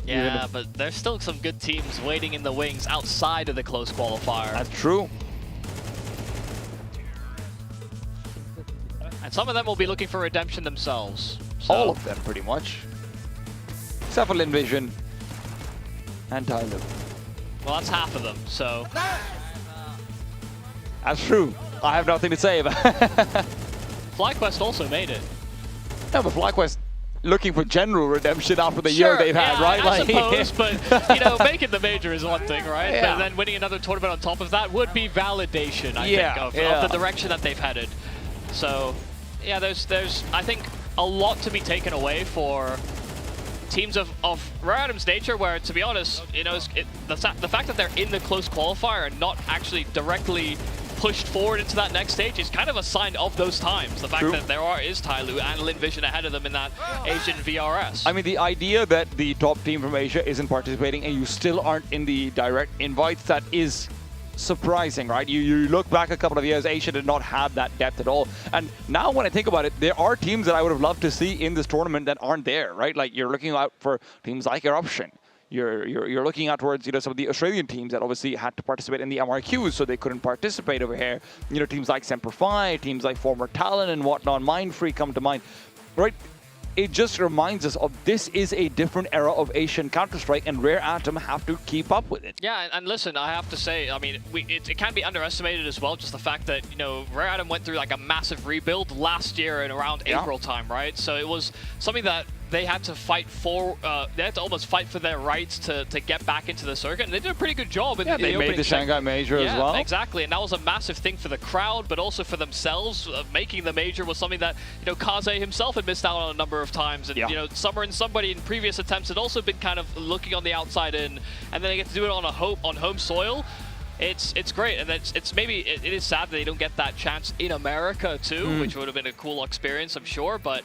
Yeah, but there's still some good teams waiting in the wings outside of the close qualifier. That's true. And some of them will be looking for redemption themselves. So. All of them, pretty much. Except for Linvision and Tyler. Well, that's half of them, so... That's true. I have nothing to say about FlyQuest also made it. No, but FlyQuest looking for general redemption after the year they've had, right? I suppose, but, you know, making the major is one thing, right? Yeah. But then winning another tournament on top of that would be validation, I think, of the direction that they've headed. So, yeah, there's I think, a lot to be taken away for teams of Rare Atom's nature, where, to be honest, you know, the fact that they're in the close qualifier and not actually directly pushed forward into that next stage is kind of a sign of those times. The fact that there is Tyloo and Linvision ahead of them in that Asian VRS. I mean, the idea that the top team from Asia isn't participating and you still aren't in the direct invites, that is surprising, right? You look back a couple of years, Asia did not have that depth at all. And now when I think about it, there are teams that I would have loved to see in this tournament that aren't there, right? Like, you're looking out for teams like Eruption. You're looking out towards, you know, some of the Australian teams that obviously had to participate in the MRQs, so they couldn't participate over here. You know, teams like Semper Fi, teams like former Talon and whatnot, Mindfree come to mind, right? It just reminds us of this is a different era of Asian Counter-Strike, and Rare Atom have to keep up with it. Yeah, and listen, I have to say, I mean, it can't be underestimated as well, just the fact that, you know, Rare Atom went through like a massive rebuild last year in around April time, right? So it was something that they had to fight for, they had to almost fight for their rights to get back into the circuit, and they did a pretty good job in the opening. They made the Shanghai Major as well. Yeah, exactly, and that was a massive thing for the crowd, but also for themselves. Making the major was something that, you know, Kaze himself had missed out on a number of times, and, you know, Summer and somebody in previous attempts had also been kind of looking on the outside in, and then they get to do it on home soil. It's great, and it's maybe it is sad that they don't get that chance in America too, which would have been a cool experience, I'm sure, but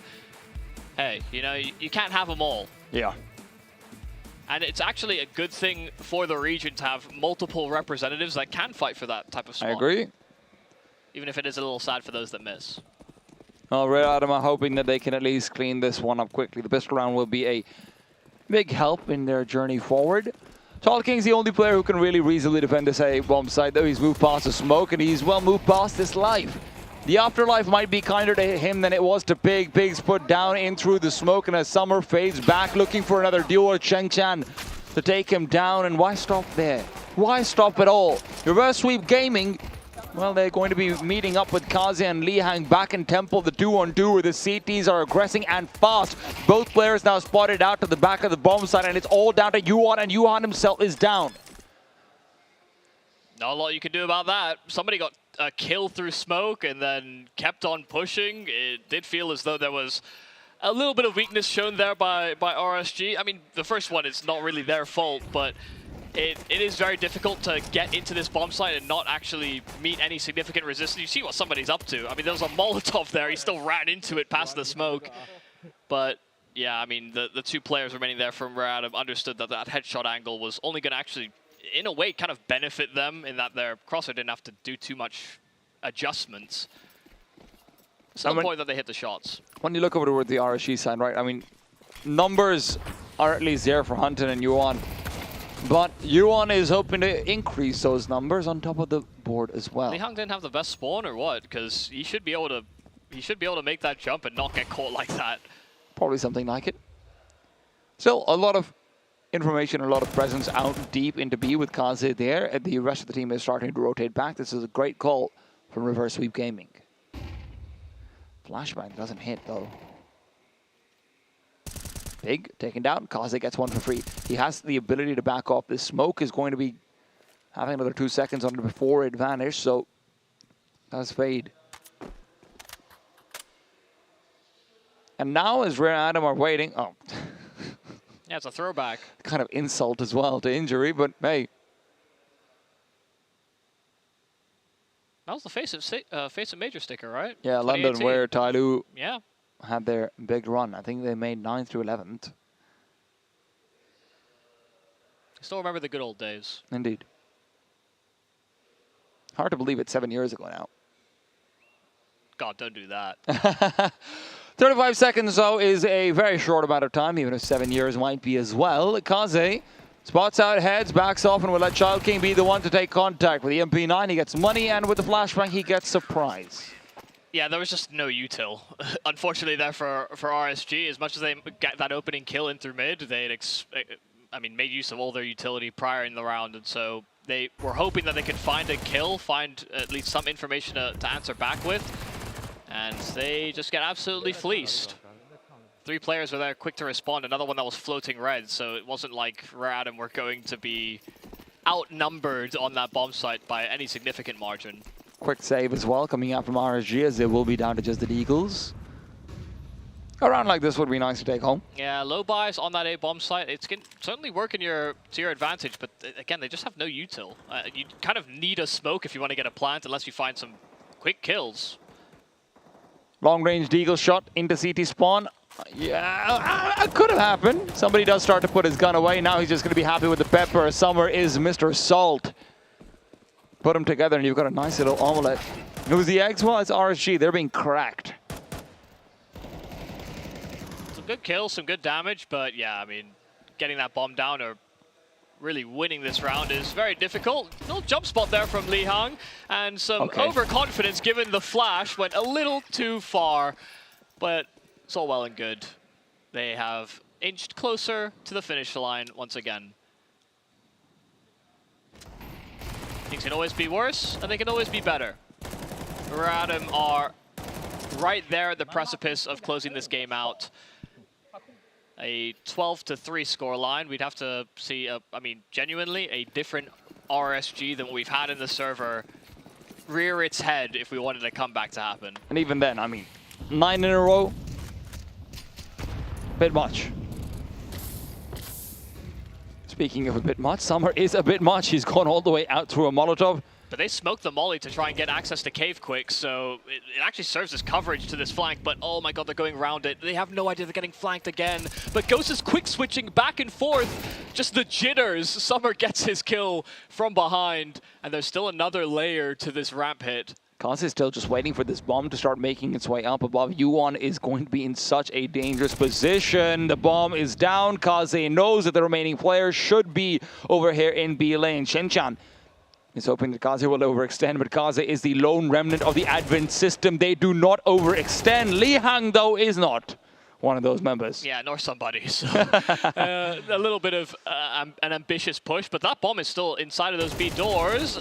hey, you know, you can't have them all. Yeah. And it's actually a good thing for the region to have multiple representatives that can fight for that type of spot. I agree. Even if it is a little sad for those that miss. Well, Rare Atom are hoping that they can at least clean this one up quickly. The pistol round will be a big help in their journey forward. Tall King's the only player who can really reasonably defend this A bomb site, though. He's moved past the smoke, and he's well moved past this life. The afterlife might be kinder to him than it was to Pig. Pig's put down in through the smoke, and as Summer fades back, looking for another duo, Cheng Chan to take him down. And why stop there? Why stop at all? Reverse Sweep Gaming, well, they're going to be meeting up with Kaze and Li Hang back in Temple, the 2-on-2, where the CTs are aggressing and fast. Both players now spotted out to the back of the bomb site, and it's all down to Yuan, and Yuan himself is down. Not a lot you can do about that. Somebody got a kill through smoke and then kept on pushing. It did feel as though there was a little bit of weakness shown there by RSG. I mean, the first one is not really their fault, but it is very difficult to get into this bomb site and not actually meet any significant resistance. You see what somebody's up to. I mean, there was a Molotov there. He still ran into it past the smoke. But yeah, I mean, the two players remaining there from Rare Atom understood that that headshot angle was only going to actually, in a way, kind of benefit them in that their crosshair didn't have to do too much adjustments. It's the point that they hit the shots. When you look over toward the RSG side, right, I mean, numbers are at least there for Hunter and Yuan. But Yuan is hoping to increase those numbers on top of the board as well. Li Hang didn't have the best spawn or what? Because he should be able to make that jump and not get caught like that. Probably something like it. Still, a lot of information, a lot of presence out deep into B with Kaze there. And the rest of the team is starting to rotate back. This is a great call from Reverse Sweep Gaming. Flashbang doesn't hit though. Big taken down. Kaze gets one for free. He has the ability to back off. This smoke is going to be having another 2 seconds on it before it vanished, so does fade. And now as Rare Adam are waiting, oh. Yeah, it's a throwback. Kind of insult as well to injury, but hey. That was the Face It Major sticker, right? Yeah, London where Tyloo yeah. had their big run. I think they made 9th through 11th. I still remember the good old days. Indeed. Hard to believe it's 7 years ago now. God, don't do that. 35 seconds, though, is a very short amount of time, even if 7 years might be as well. Kaze spots out, heads, backs off, and will let Child King be the one to take contact. With the MP9, he gets money, and with the flashbang, he gets surprise. Yeah, there was just no util. Unfortunately, there for RSG, as much as they get that opening kill in through mid, they'd made use of all their utility prior in the round, and so they were hoping that they could find a kill, find at least some information to answer back with. And they just get absolutely fleeced. 3 players were there quick to respond, another one that was floating red, so it wasn't like Rare Adam were going to be outnumbered on that bomb site by any significant margin. Quick save as well coming out from RSG, as they will be down to just the Eagles. A round like this would be nice to take home. Yeah, low buys on that A bomb site, it's can certainly work to your advantage, but again, they just have no util. You kind of need a smoke if you want to get a plant, unless you find some quick kills. Long-range Deagle shot into CT spawn. Yeah, it could have happened. Somebody does start to put his gun away. Now he's just going to be happy with the pepper. Summer is Mr. Salt. Put them together and you've got a nice little omelette. Who's the eggs? Well, it's RSG. They're being cracked. Some good kills, some good damage, but yeah, I mean, getting that bomb down or really winning this round is very difficult. Little jump spot there from Li Hang, and some overconfidence given the flash went a little too far, but it's all well and good. They have inched closer to the finish line once again. Things can always be worse, and they can always be better. Rare Adam are right there at the precipice of closing this game out. A 12-3 scoreline. We'd have to see, genuinely a different RSG than what we've had in the server rear its head if we wanted a comeback to happen. And even then, I mean, 9 in a row, bit much. Speaking of a bit much, Summer is a bit much. He's gone all the way out through a Molotov. But they smoked the molly to try and get access to cave quick, so it actually serves as coverage to this flank, but oh my god, they're going around it. They have no idea they're getting flanked again. But Ghost is quick switching back and forth. Just the jitters. Summer gets his kill from behind, and there's still another layer to this ramp hit. Kaze is still just waiting for this bomb to start making its way up above. Yuan is going to be in such a dangerous position. The bomb is down. Kaze knows that the remaining players should be over here in B lane. Shenchan is hoping that Kaze will overextend, but Kaze is the lone remnant of the Advent system. They do not overextend. Li Hang, though, is not one of those members. Yeah, nor somebody. So, a little bit of an ambitious push, but that bomb is still inside of those B doors.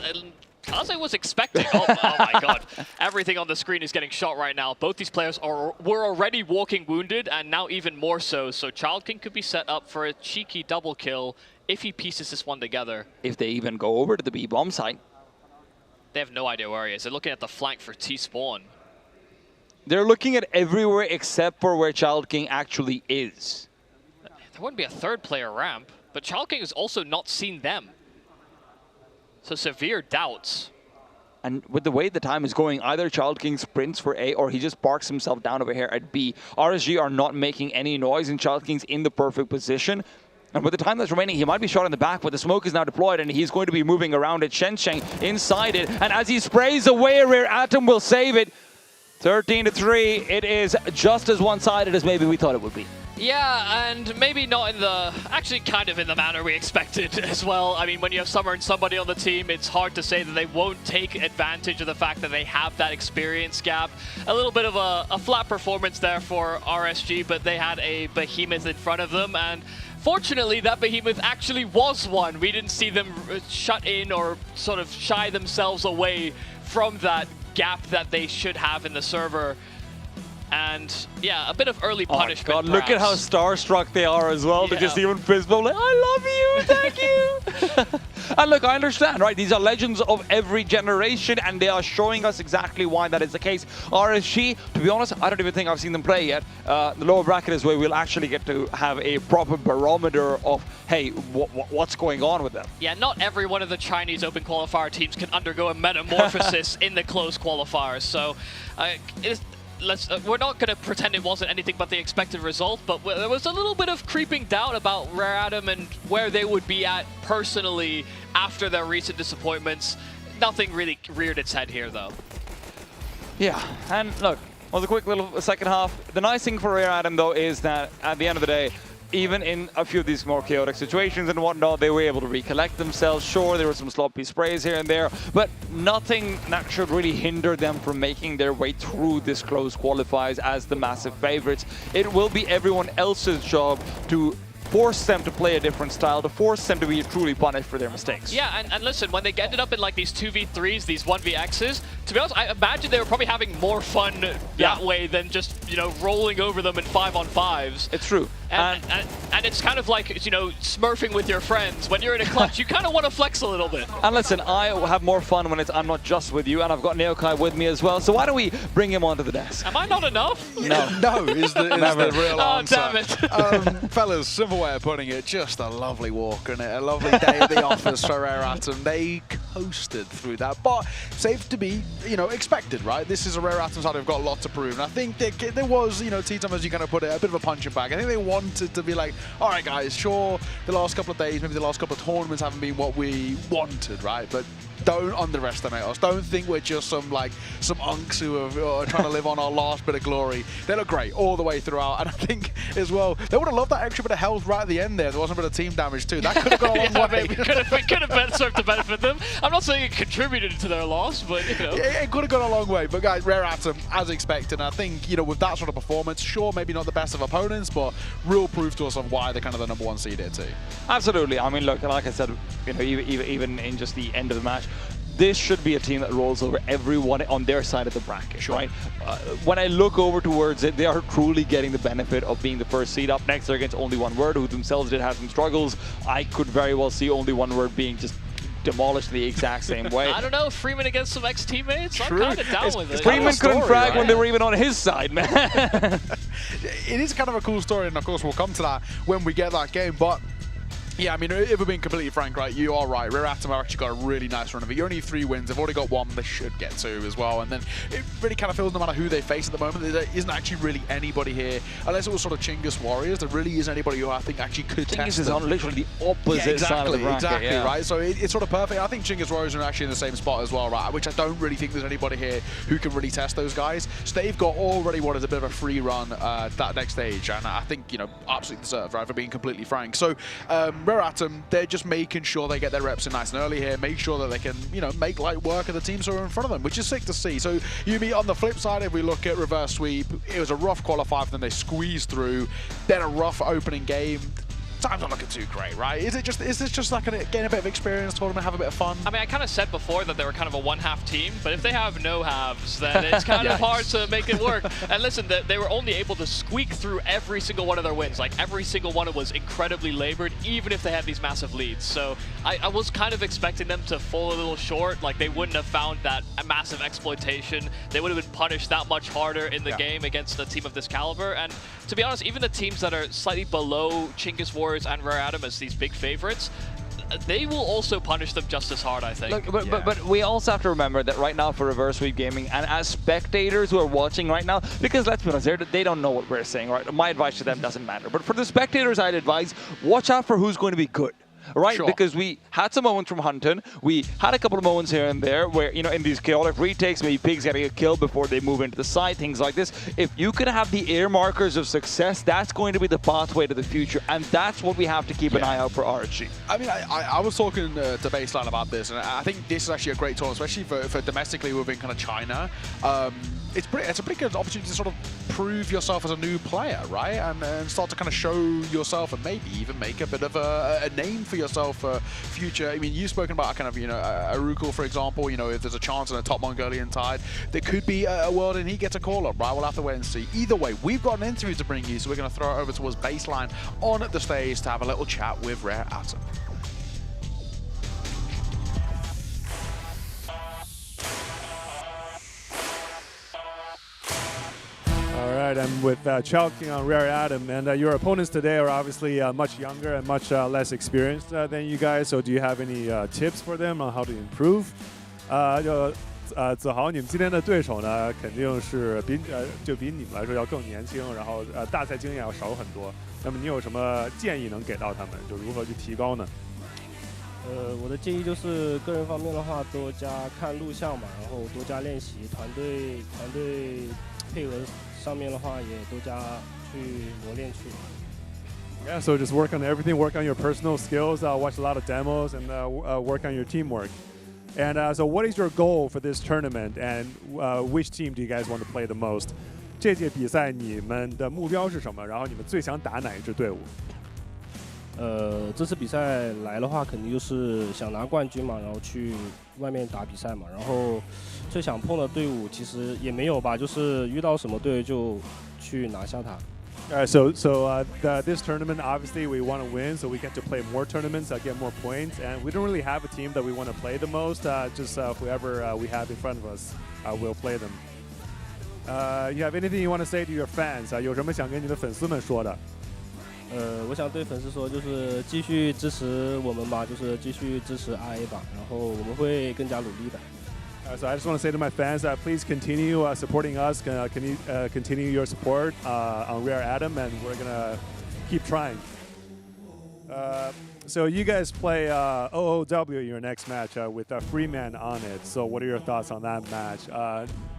Kaze was expecting. Oh my god. Everything on the screen is getting shot right now. Both these players were already walking wounded, and now even more so. So Child King could be set up for a cheeky double kill if he pieces this one together. If they even go over to the B-bomb site. They have no idea where he is. They're looking at the flank for T-spawn. They're looking at everywhere except for where Child King actually is. There wouldn't be a third player ramp, but Child King has also not seen them. So severe doubts. And with the way the time is going, either Child King sprints for A or he just parks himself down over here at B. RSG are not making any noise and Child King's in the perfect position. And with the time that's remaining, he might be shot in the back, but the smoke is now deployed and he's going to be moving around it. Shensheng inside it. And as he sprays away, Rare Atom will save it. 13-3. It is just as one-sided as maybe we thought it would be. Yeah, and maybe not in the, actually kind of in the manner we expected as well. I mean, when you have Summer and somebody on the team, it's hard to say that they won't take advantage of the fact that they have that experience gap. A little bit of a flat performance there for RSG, but they had a behemoth in front of them, and Fortunately, that behemoth actually was one. We didn't see them shut in or sort of shy themselves away from that gap that they should have in the server. And yeah, a bit of early punishment. Oh God, look at how starstruck they are as well. Yeah. To just even fist bump, like, I love you, thank you. And look, I understand, right? These are legends of every generation, and they are showing us exactly why that is the case. RSG, to be honest, I don't even think I've seen them play yet. The lower bracket is where we'll actually get to have a proper barometer of, hey, what's going on with them. Yeah, not every one of the Chinese Open Qualifier teams can undergo a metamorphosis in the closed qualifiers. So we're not going to pretend it wasn't anything but the expected result, but there was a little bit of creeping doubt about Rare Atom and where they would be at personally after their recent disappointments. Nothing really reared its head here, though. Yeah, and look, was a quick little second half. The nice thing for Rare Atom, though, is that at the end of the day, even in a few of these more chaotic situations and whatnot, they were able to recollect themselves. Sure, there were some sloppy sprays here and there, but nothing that should really hinder them from making their way through this close qualifiers as the massive favorites. It will be everyone else's job to force them to play a different style, to force them to be truly punished for their mistakes. Yeah, and listen, when they ended up in like these 2v3s, these 1vx's, to be honest, I imagine they were probably having more fun that way than just, you know, rolling over them in 5-on-5s. It's true. And it's kind of like, you know, smurfing with your friends. When you're in a clutch, you kind of want to flex a little bit. And listen, I have more fun when I'm not just with you, and I've got Neokai with me as well, so why don't we bring him onto the desk? Am I not enough? No. No, is the real answer. Damn it. Fellas, simple way of putting it, just a lovely walk and a lovely day at the office for Rare Atom. They coasted through that, but safe to be, you know, expected, right? This is a Rare Atom side who've got a lot to prove, and I think there was, you know, T-Tom, as you kind of put it, a bit of a punching bag. I think they wanted to be like, all right, guys, sure, the last couple of days, maybe the last couple of tournaments haven't been what we wanted, right? But don't underestimate us. Don't think we're just some unks who are trying to live on our last bit of glory. They look great all the way throughout, and I think as well they would have loved that extra bit of health right at the end there. There wasn't a bit of team damage too. That could have gone a long way. It could have served to benefit them. I'm not saying it contributed to their loss, but you know, it could have gone a long way. But guys, Rare Atom, as expected, and I think, you know, with that sort of performance, sure, maybe not the best of opponents, but real proof to us of why they're kind of the #1 seed here too. Absolutely. I mean, look, like I said, you know, even in just the end of the match, this should be a team that rolls over everyone on their side of the bracket, right? When I look over towards it, they are truly getting the benefit of being the first seed. Up next, they're against Only One Word, who themselves did have some struggles. I could very well see Only One Word being just demolished in the exact same way. I don't know, Freeman against some ex-teammates? I'm kind of down with it. Freeman couldn't frag when they were even on his side, man. It is kind of a cool story, and of course we'll come to that when we get that game, but yeah, I mean, if we're being completely frank, right, you are right. Rare Atom have actually got a really nice run of it. You only need 3 wins. They've already got 1. They should get 2 as well. And then it really kind of feels no matter who they face at the moment, there isn't actually really anybody here, unless it was sort of Chinggis Warriors, there really isn't anybody who I think actually could test them. Chinggis is on literally the opposite side of the bracket. Exactly, right? So it's sort of perfect. I think Chinggis Warriors are actually in the same spot as well, right? Which I don't really think there's anybody here who can really test those guys. So they've got already what is a bit of a free run that next stage. And I think, you know, absolutely deserved, right, for being completely frank. So Rare Atom, they're just making sure they get their reps in nice and early here, make sure that they can, you know, make light work of the teams who are in front of them, which is sick to see. So Yumi, on the flip side, if we look at Reverse Sweep, it was a rough qualifier for them. They squeezed through, then a rough opening game. Time's not looking too great, right? Is this just like getting a bit of experience, tournament, have a bit of fun? I mean, I kind of said before that they were kind of a one-half team, but if they have no halves, then it's kind of hard to make it work. And listen, they were only able to squeak through every single one of their wins. Like, every single one was incredibly labored, even if they had these massive leads. So I was kind of expecting them to fall a little short. Like, they wouldn't have found that massive exploitation. They would have been punished that much harder in the game against a team of this caliber. And to be honest, even the teams that are slightly below Chinggis Warriors and Rare Atom as these big favorites, they will also punish them just as hard, I think. Look, but we also have to remember that right now for Reverse Sweep Gaming, and as spectators who are watching right now, because let's be honest, they don't know what we're saying, right? My advice to them doesn't matter. But for the spectators, I'd advise, watch out for who's going to be good. Right, sure. Because we had some moments from Hunton. We had a couple of moments here and there where, you know, in these chaotic retakes, maybe pigs getting a kill before they move into the side, things like this. If you can have the air markers of success, that's going to be the pathway to the future, and that's what we have to keep an eye out for RSG. I mean, I was talking to Baseline about this, and I think this is actually a great tournament, especially for domestically within kind of China. it's a pretty good opportunity to sort of prove yourself as a new player, right? And start to kind of show yourself and maybe even make a bit of a name for yourself for future. I mean, you've spoken about kind of, you know, Arukul, for example, you know, if there's a chance in a top Mongolian tide, there could be a world and he gets a call up, right? We'll have to wait and see. Either way, we've got an interview to bring you, so we're going to throw it over towards Baseline on the stage to have a little chat with Rare Atom. All right, I'm with Chalking on Rare Atom, and your opponents today are obviously much younger and much less experienced than you guys. So, do you have any tips for them on how to improve? 子豪，你们今天的对手呢，肯定是比你们来说要更年轻，然后大赛经验要少很多。那么你有什么建议能给到他们？就如何去提高呢？我的建议就是个人方面的话，多加看录像嘛，然后多加练习，团队配合上面的话也多加去磨练去。Yeah, so just work on everything, work on your personal skills, watch a lot of demos, and work on your teamwork. And so what is your goal for this tournament, and which team do you guys want to play the most? 这届比赛你们的目标是什么？然后你们最想打哪一支队伍？这次比赛来的话，肯定就是想拿冠军嘛，然后去外面打比赛嘛。然后最想碰的队伍其实也没有吧，就是遇到什么队就去拿下它。So this tournament, obviously, we want to win, so we get to play more tournaments, get more points, and we don't really have a team that we want to play the most. Just whoever we have in front of us, we'll play them. You have anything you want to say to your fans? 有什么想跟你的粉丝们说的？我想对粉丝说，就是继续支持我们吧，就是继续支持 RA 吧，然后我们会更加努力的。So I just want to say to my fans, please continue supporting us. Continue your support on Rare Atom, and we're gonna keep trying. So you guys play OOW in your next match with Freeman on it. So what are your thoughts on that match?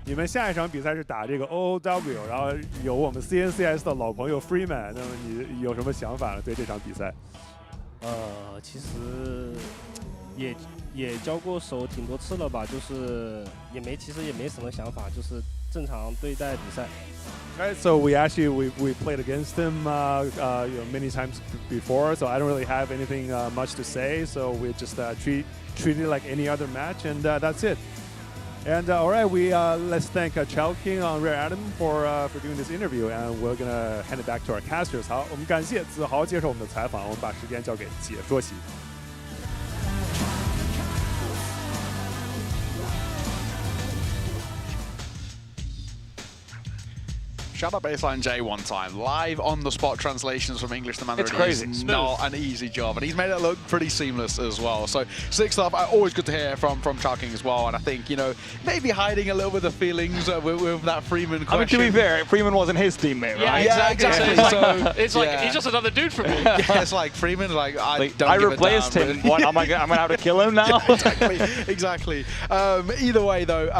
你们下一场比赛是打这个 OOW， 然后有我们 CNCS 的老朋友 Freeman， 那么你有什么想法呢？对这场比赛？其实也交过手挺多次了吧，就是其实也没什么想法，就是正常对待比赛。Right, so we played against him many times before, so I don't really have anything much to say. So we just treat it like any other match, and that's it. And all right, let's thank Chalking on Rare Atom for doing this interview, and we're gonna hand it back to our casters. 好，我们感谢子豪接受我们的采访，我们把时间交给解说席。Shout out Baseline J one time. Live on the spot translations from English to Mandarin. It's crazy. It's not an easy job, and he's made it look pretty seamless as well. So, sick stuff. Always good to hear from Chalking as well. And I think, you know, maybe hiding a little bit of feelings with that Freeman question. I mean, to be fair, Freeman wasn't his teammate, right? Yeah, exactly. So, it's like he's just another dude for me. Yeah, it's like Freeman, like I replaced him. Really. What, I'm gonna have to kill him now? Yeah, exactly. Either way, though,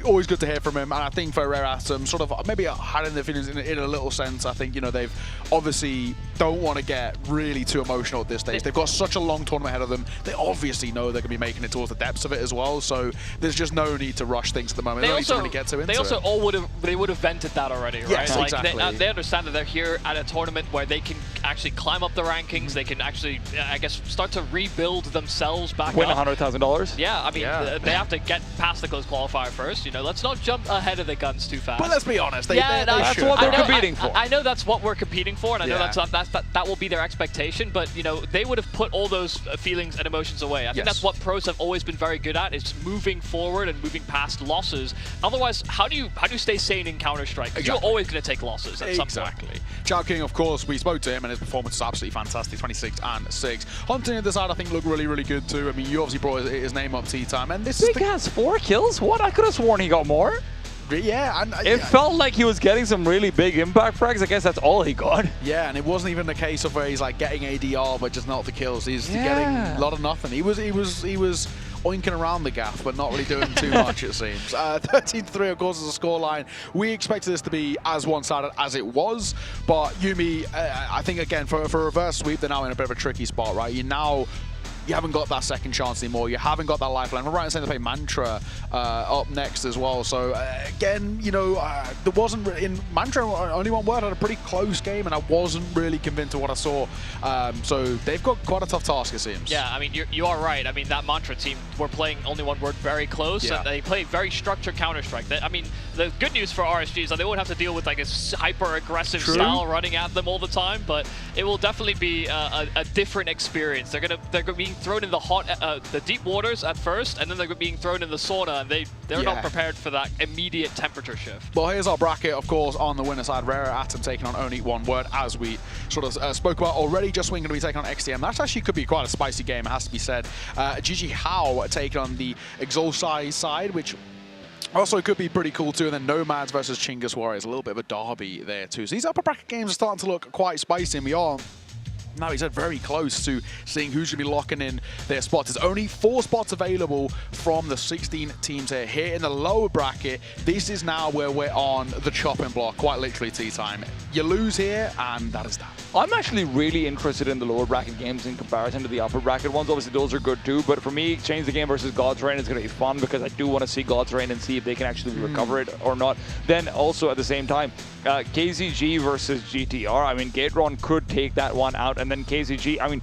always good to hear from him. And I think for Rare Atom, sort of maybe hiding their feelings in a little sense. I think, you know, they've obviously don't want to get really too emotional at this stage. They've got such a long tournament ahead of them. They obviously know they're going to be making it towards the depths of it as well. So there's just no need to rush things at the moment. They also really get to they also all would have vented that already, right? Yes, like exactly. They understand that they're here at a tournament where they can actually climb up the rankings. They can actually, I guess, start to rebuild themselves back Win up. $100,000. Yeah, I mean, they have to get past the close qualifier first. You know, let's not jump ahead of the guns too fast. But let's be honest, that's what they're competing for. I know that's what we're competing for, and I know that will be their expectation. But you know, they would have put all those feelings and emotions away. I think that's what pros have always been very good at, is moving forward and moving past losses. Otherwise, how do you stay sane in Counter-Strike? Because you're always going to take losses at some point. Chalking, of course, we spoke to him, and his performance is absolutely fantastic. 26 and 6. Hunting at the side, I think, looked really, really good too. I mean, you obviously brought his name up tea time, and this Big has 4 kills. What? I could have sworn he got more. Yeah, and it felt like he was getting some really big impact frags. I guess that's all he got. Yeah, and it wasn't even a case of where he's like getting ADR but just not the kills. He's getting a lot of nothing. He was oinking around the gaff, but not really doing too much, it seems. 13-3, of course, is the scoreline. We expected this to be as one-sided as it was, but Yumi, I think, again, for a reverse sweep, they're now in a bit of a tricky spot, right? you haven't got that second chance anymore. You haven't got that lifeline. We're right in saying they play Mantra up next as well. So again, you know, there wasn't in Mantra only one word, had a pretty close game, and I wasn't really convinced of what I saw. So they've got quite a tough task, it seems. Yeah, I mean, you are right. I mean, that Mantra team were playing only one word very close, and they play very structured Counter-Strike. I mean, the good news for RSG is that they won't have to deal with like a hyper-aggressive style running at them all the time, but it will definitely be a different experience. They're being thrown in the the deep waters at first, and then they're being thrown in the sauna, and they're not prepared for that immediate temperature shift. Well, here's our bracket, of course, on the winner side. Rare Atom taking on only one word, as we sort of spoke about already. Just Wing going to be taking on XTM. That actually could be quite a spicy game, it has to be said. GG How taking on the Exusier side, which also could be pretty cool too. And then Nomads versus Chingus Warriors, a little bit of a derby there too. So these upper bracket games are starting to look quite spicy, and we are, now he said, very close to seeing who's going to be locking in their spots. There's only 4 spots available from the 16 teams here. Here in the lower bracket, this is now where we're on the chopping block, quite literally tea time. You lose here, and that is that. I'm actually really interested in the lower bracket games in comparison to the upper bracket ones. Obviously, those are good too, but for me, Change the Game versus God's Reign is going to be fun because I do want to see God's Reign and see if they can actually recover it or not. Then also at the same time, KZG versus GTR. I mean, Gateron could take that one out, and then KZG, I mean,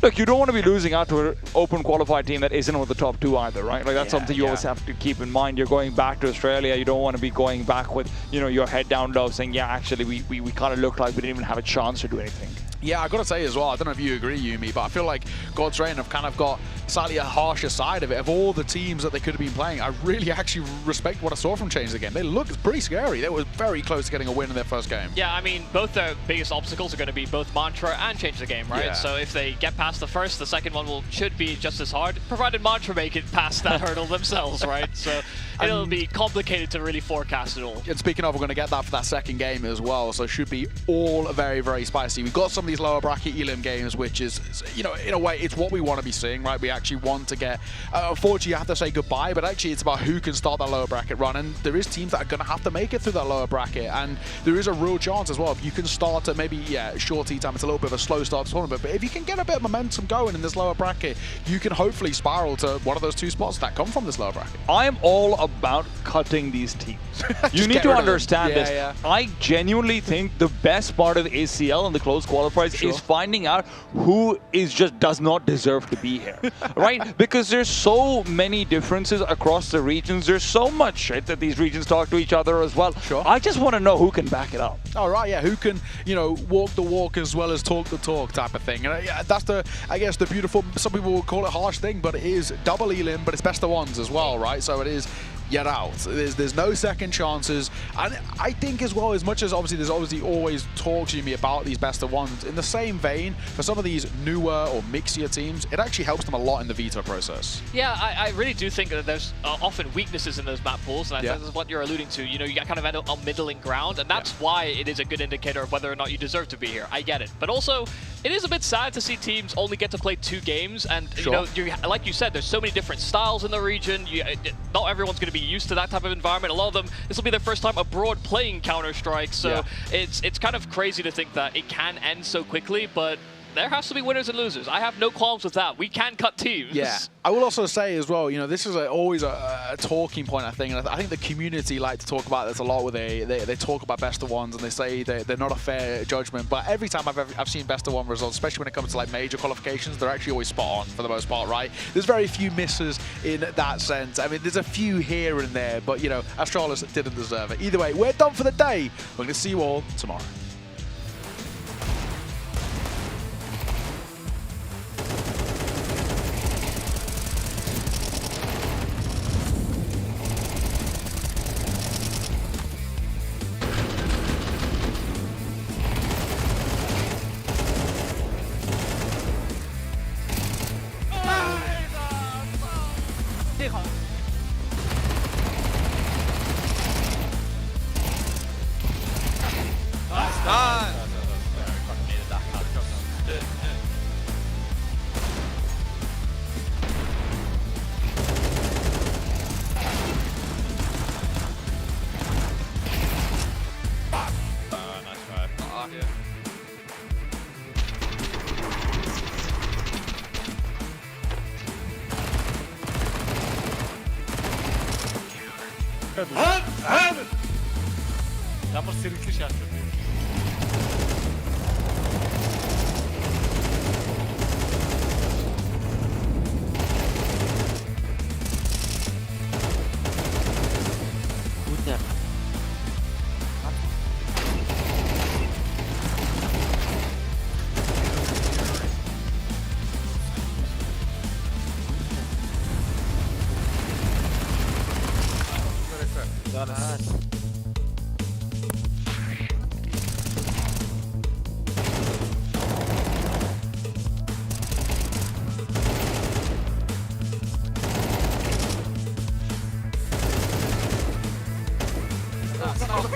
look, you don't want to be losing out to an open qualified team that isn't with the top 2 either, right? Like, that's something you always have to keep in mind. You're going back to Australia. You don't want to be going back with, you know, your head down low saying, yeah, actually, we kind of looked like we didn't even have a chance to do anything. Yeah, I got to say as well, I don't know if you agree, Yumi, but I feel like God's Reign have kind of got slightly a harsher side of it. Of all the teams that they could have been playing, I really actually respect what I saw from Change the Game. They looked pretty scary. They were very close to getting a win in their first game. Yeah, I mean, both their biggest obstacles are going to be both Mantra and Change the Game, right? Yeah. So if they get past the first, the second one should be just as hard, provided Mantra make it past that hurdle themselves, right? So it'll be complicated to really forecast it all. And speaking of, we're going to get that for that second game as well, so it should be all very, very spicy. We've got some of these lower bracket Elim games, which is, you know, in a way, it's what we want to be seeing, right? We actually want to get, unfortunately, you have to say goodbye, but actually it's about who can start that lower bracket run, and there is teams that are going to have to make it through that lower bracket, and there is a real chance as well. If you can start at maybe, short tea time, it's a little bit of a slow start tournament, but if you can get a bit of momentum going in this lower bracket, you can hopefully spiral to one of those 2 spots that come from this lower bracket. I am all about cutting these teams. You need to understand this. Yeah. I genuinely think the best part of the ACL and the closed qualifiers is finding out who does not deserve to be here, right? Because there's so many differences across the regions. There's so much shit that these regions talk to each other as well. I just want to know who can back it up. All right, yeah, who can, you know, walk the walk as well as talk the talk type of thing. And that's the, I guess, the beautiful, some people will call it harsh thing, but it is double Elim, but it's best of ones as well, right? So it is yet out. There's no second chances, and I think as well, as much as obviously there's always talk to me about these best of ones, in the same vein, for some of these newer or mixier teams, it actually helps them a lot in the veto process. Yeah, I really do think that there's often weaknesses in those map pools, and I think this is what you're alluding to. You know, you kind of end up on middling ground, and that's why it is a good indicator of whether or not you deserve to be here. I get it. But also, it is a bit sad to see teams only get to play 2 games, and you know, like you said, there's so many different styles in the region. Not everyone's going to be used to that type of environment. A lot of them, this will be their first time abroad playing Counter-Strike, so it's kind of crazy to think that it can end so quickly, but there has to be winners and losers. I have no qualms with that. We can cut teams. Yeah. I will also say as well, you know, this is always a talking point, I think, and I think the community like to talk about this a lot, where they talk about best of ones and they say they're not a fair judgment, but every time I've seen best of one results, especially when it comes to like major qualifications, they're actually always spot on for the most part, right? There's very few misses in that sense. I mean, there's a few here and there, but you know, Astralis didn't deserve it. Either way, we're done for the day. We're going to see you all tomorrow. 咱们实力去下去。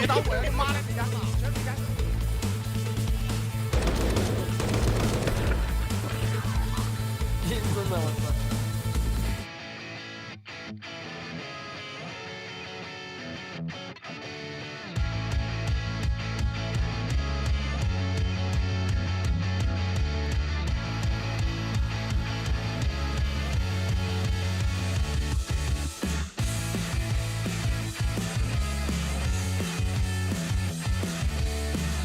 别打我呀！你妈的，别干了，全别干。真的，我操！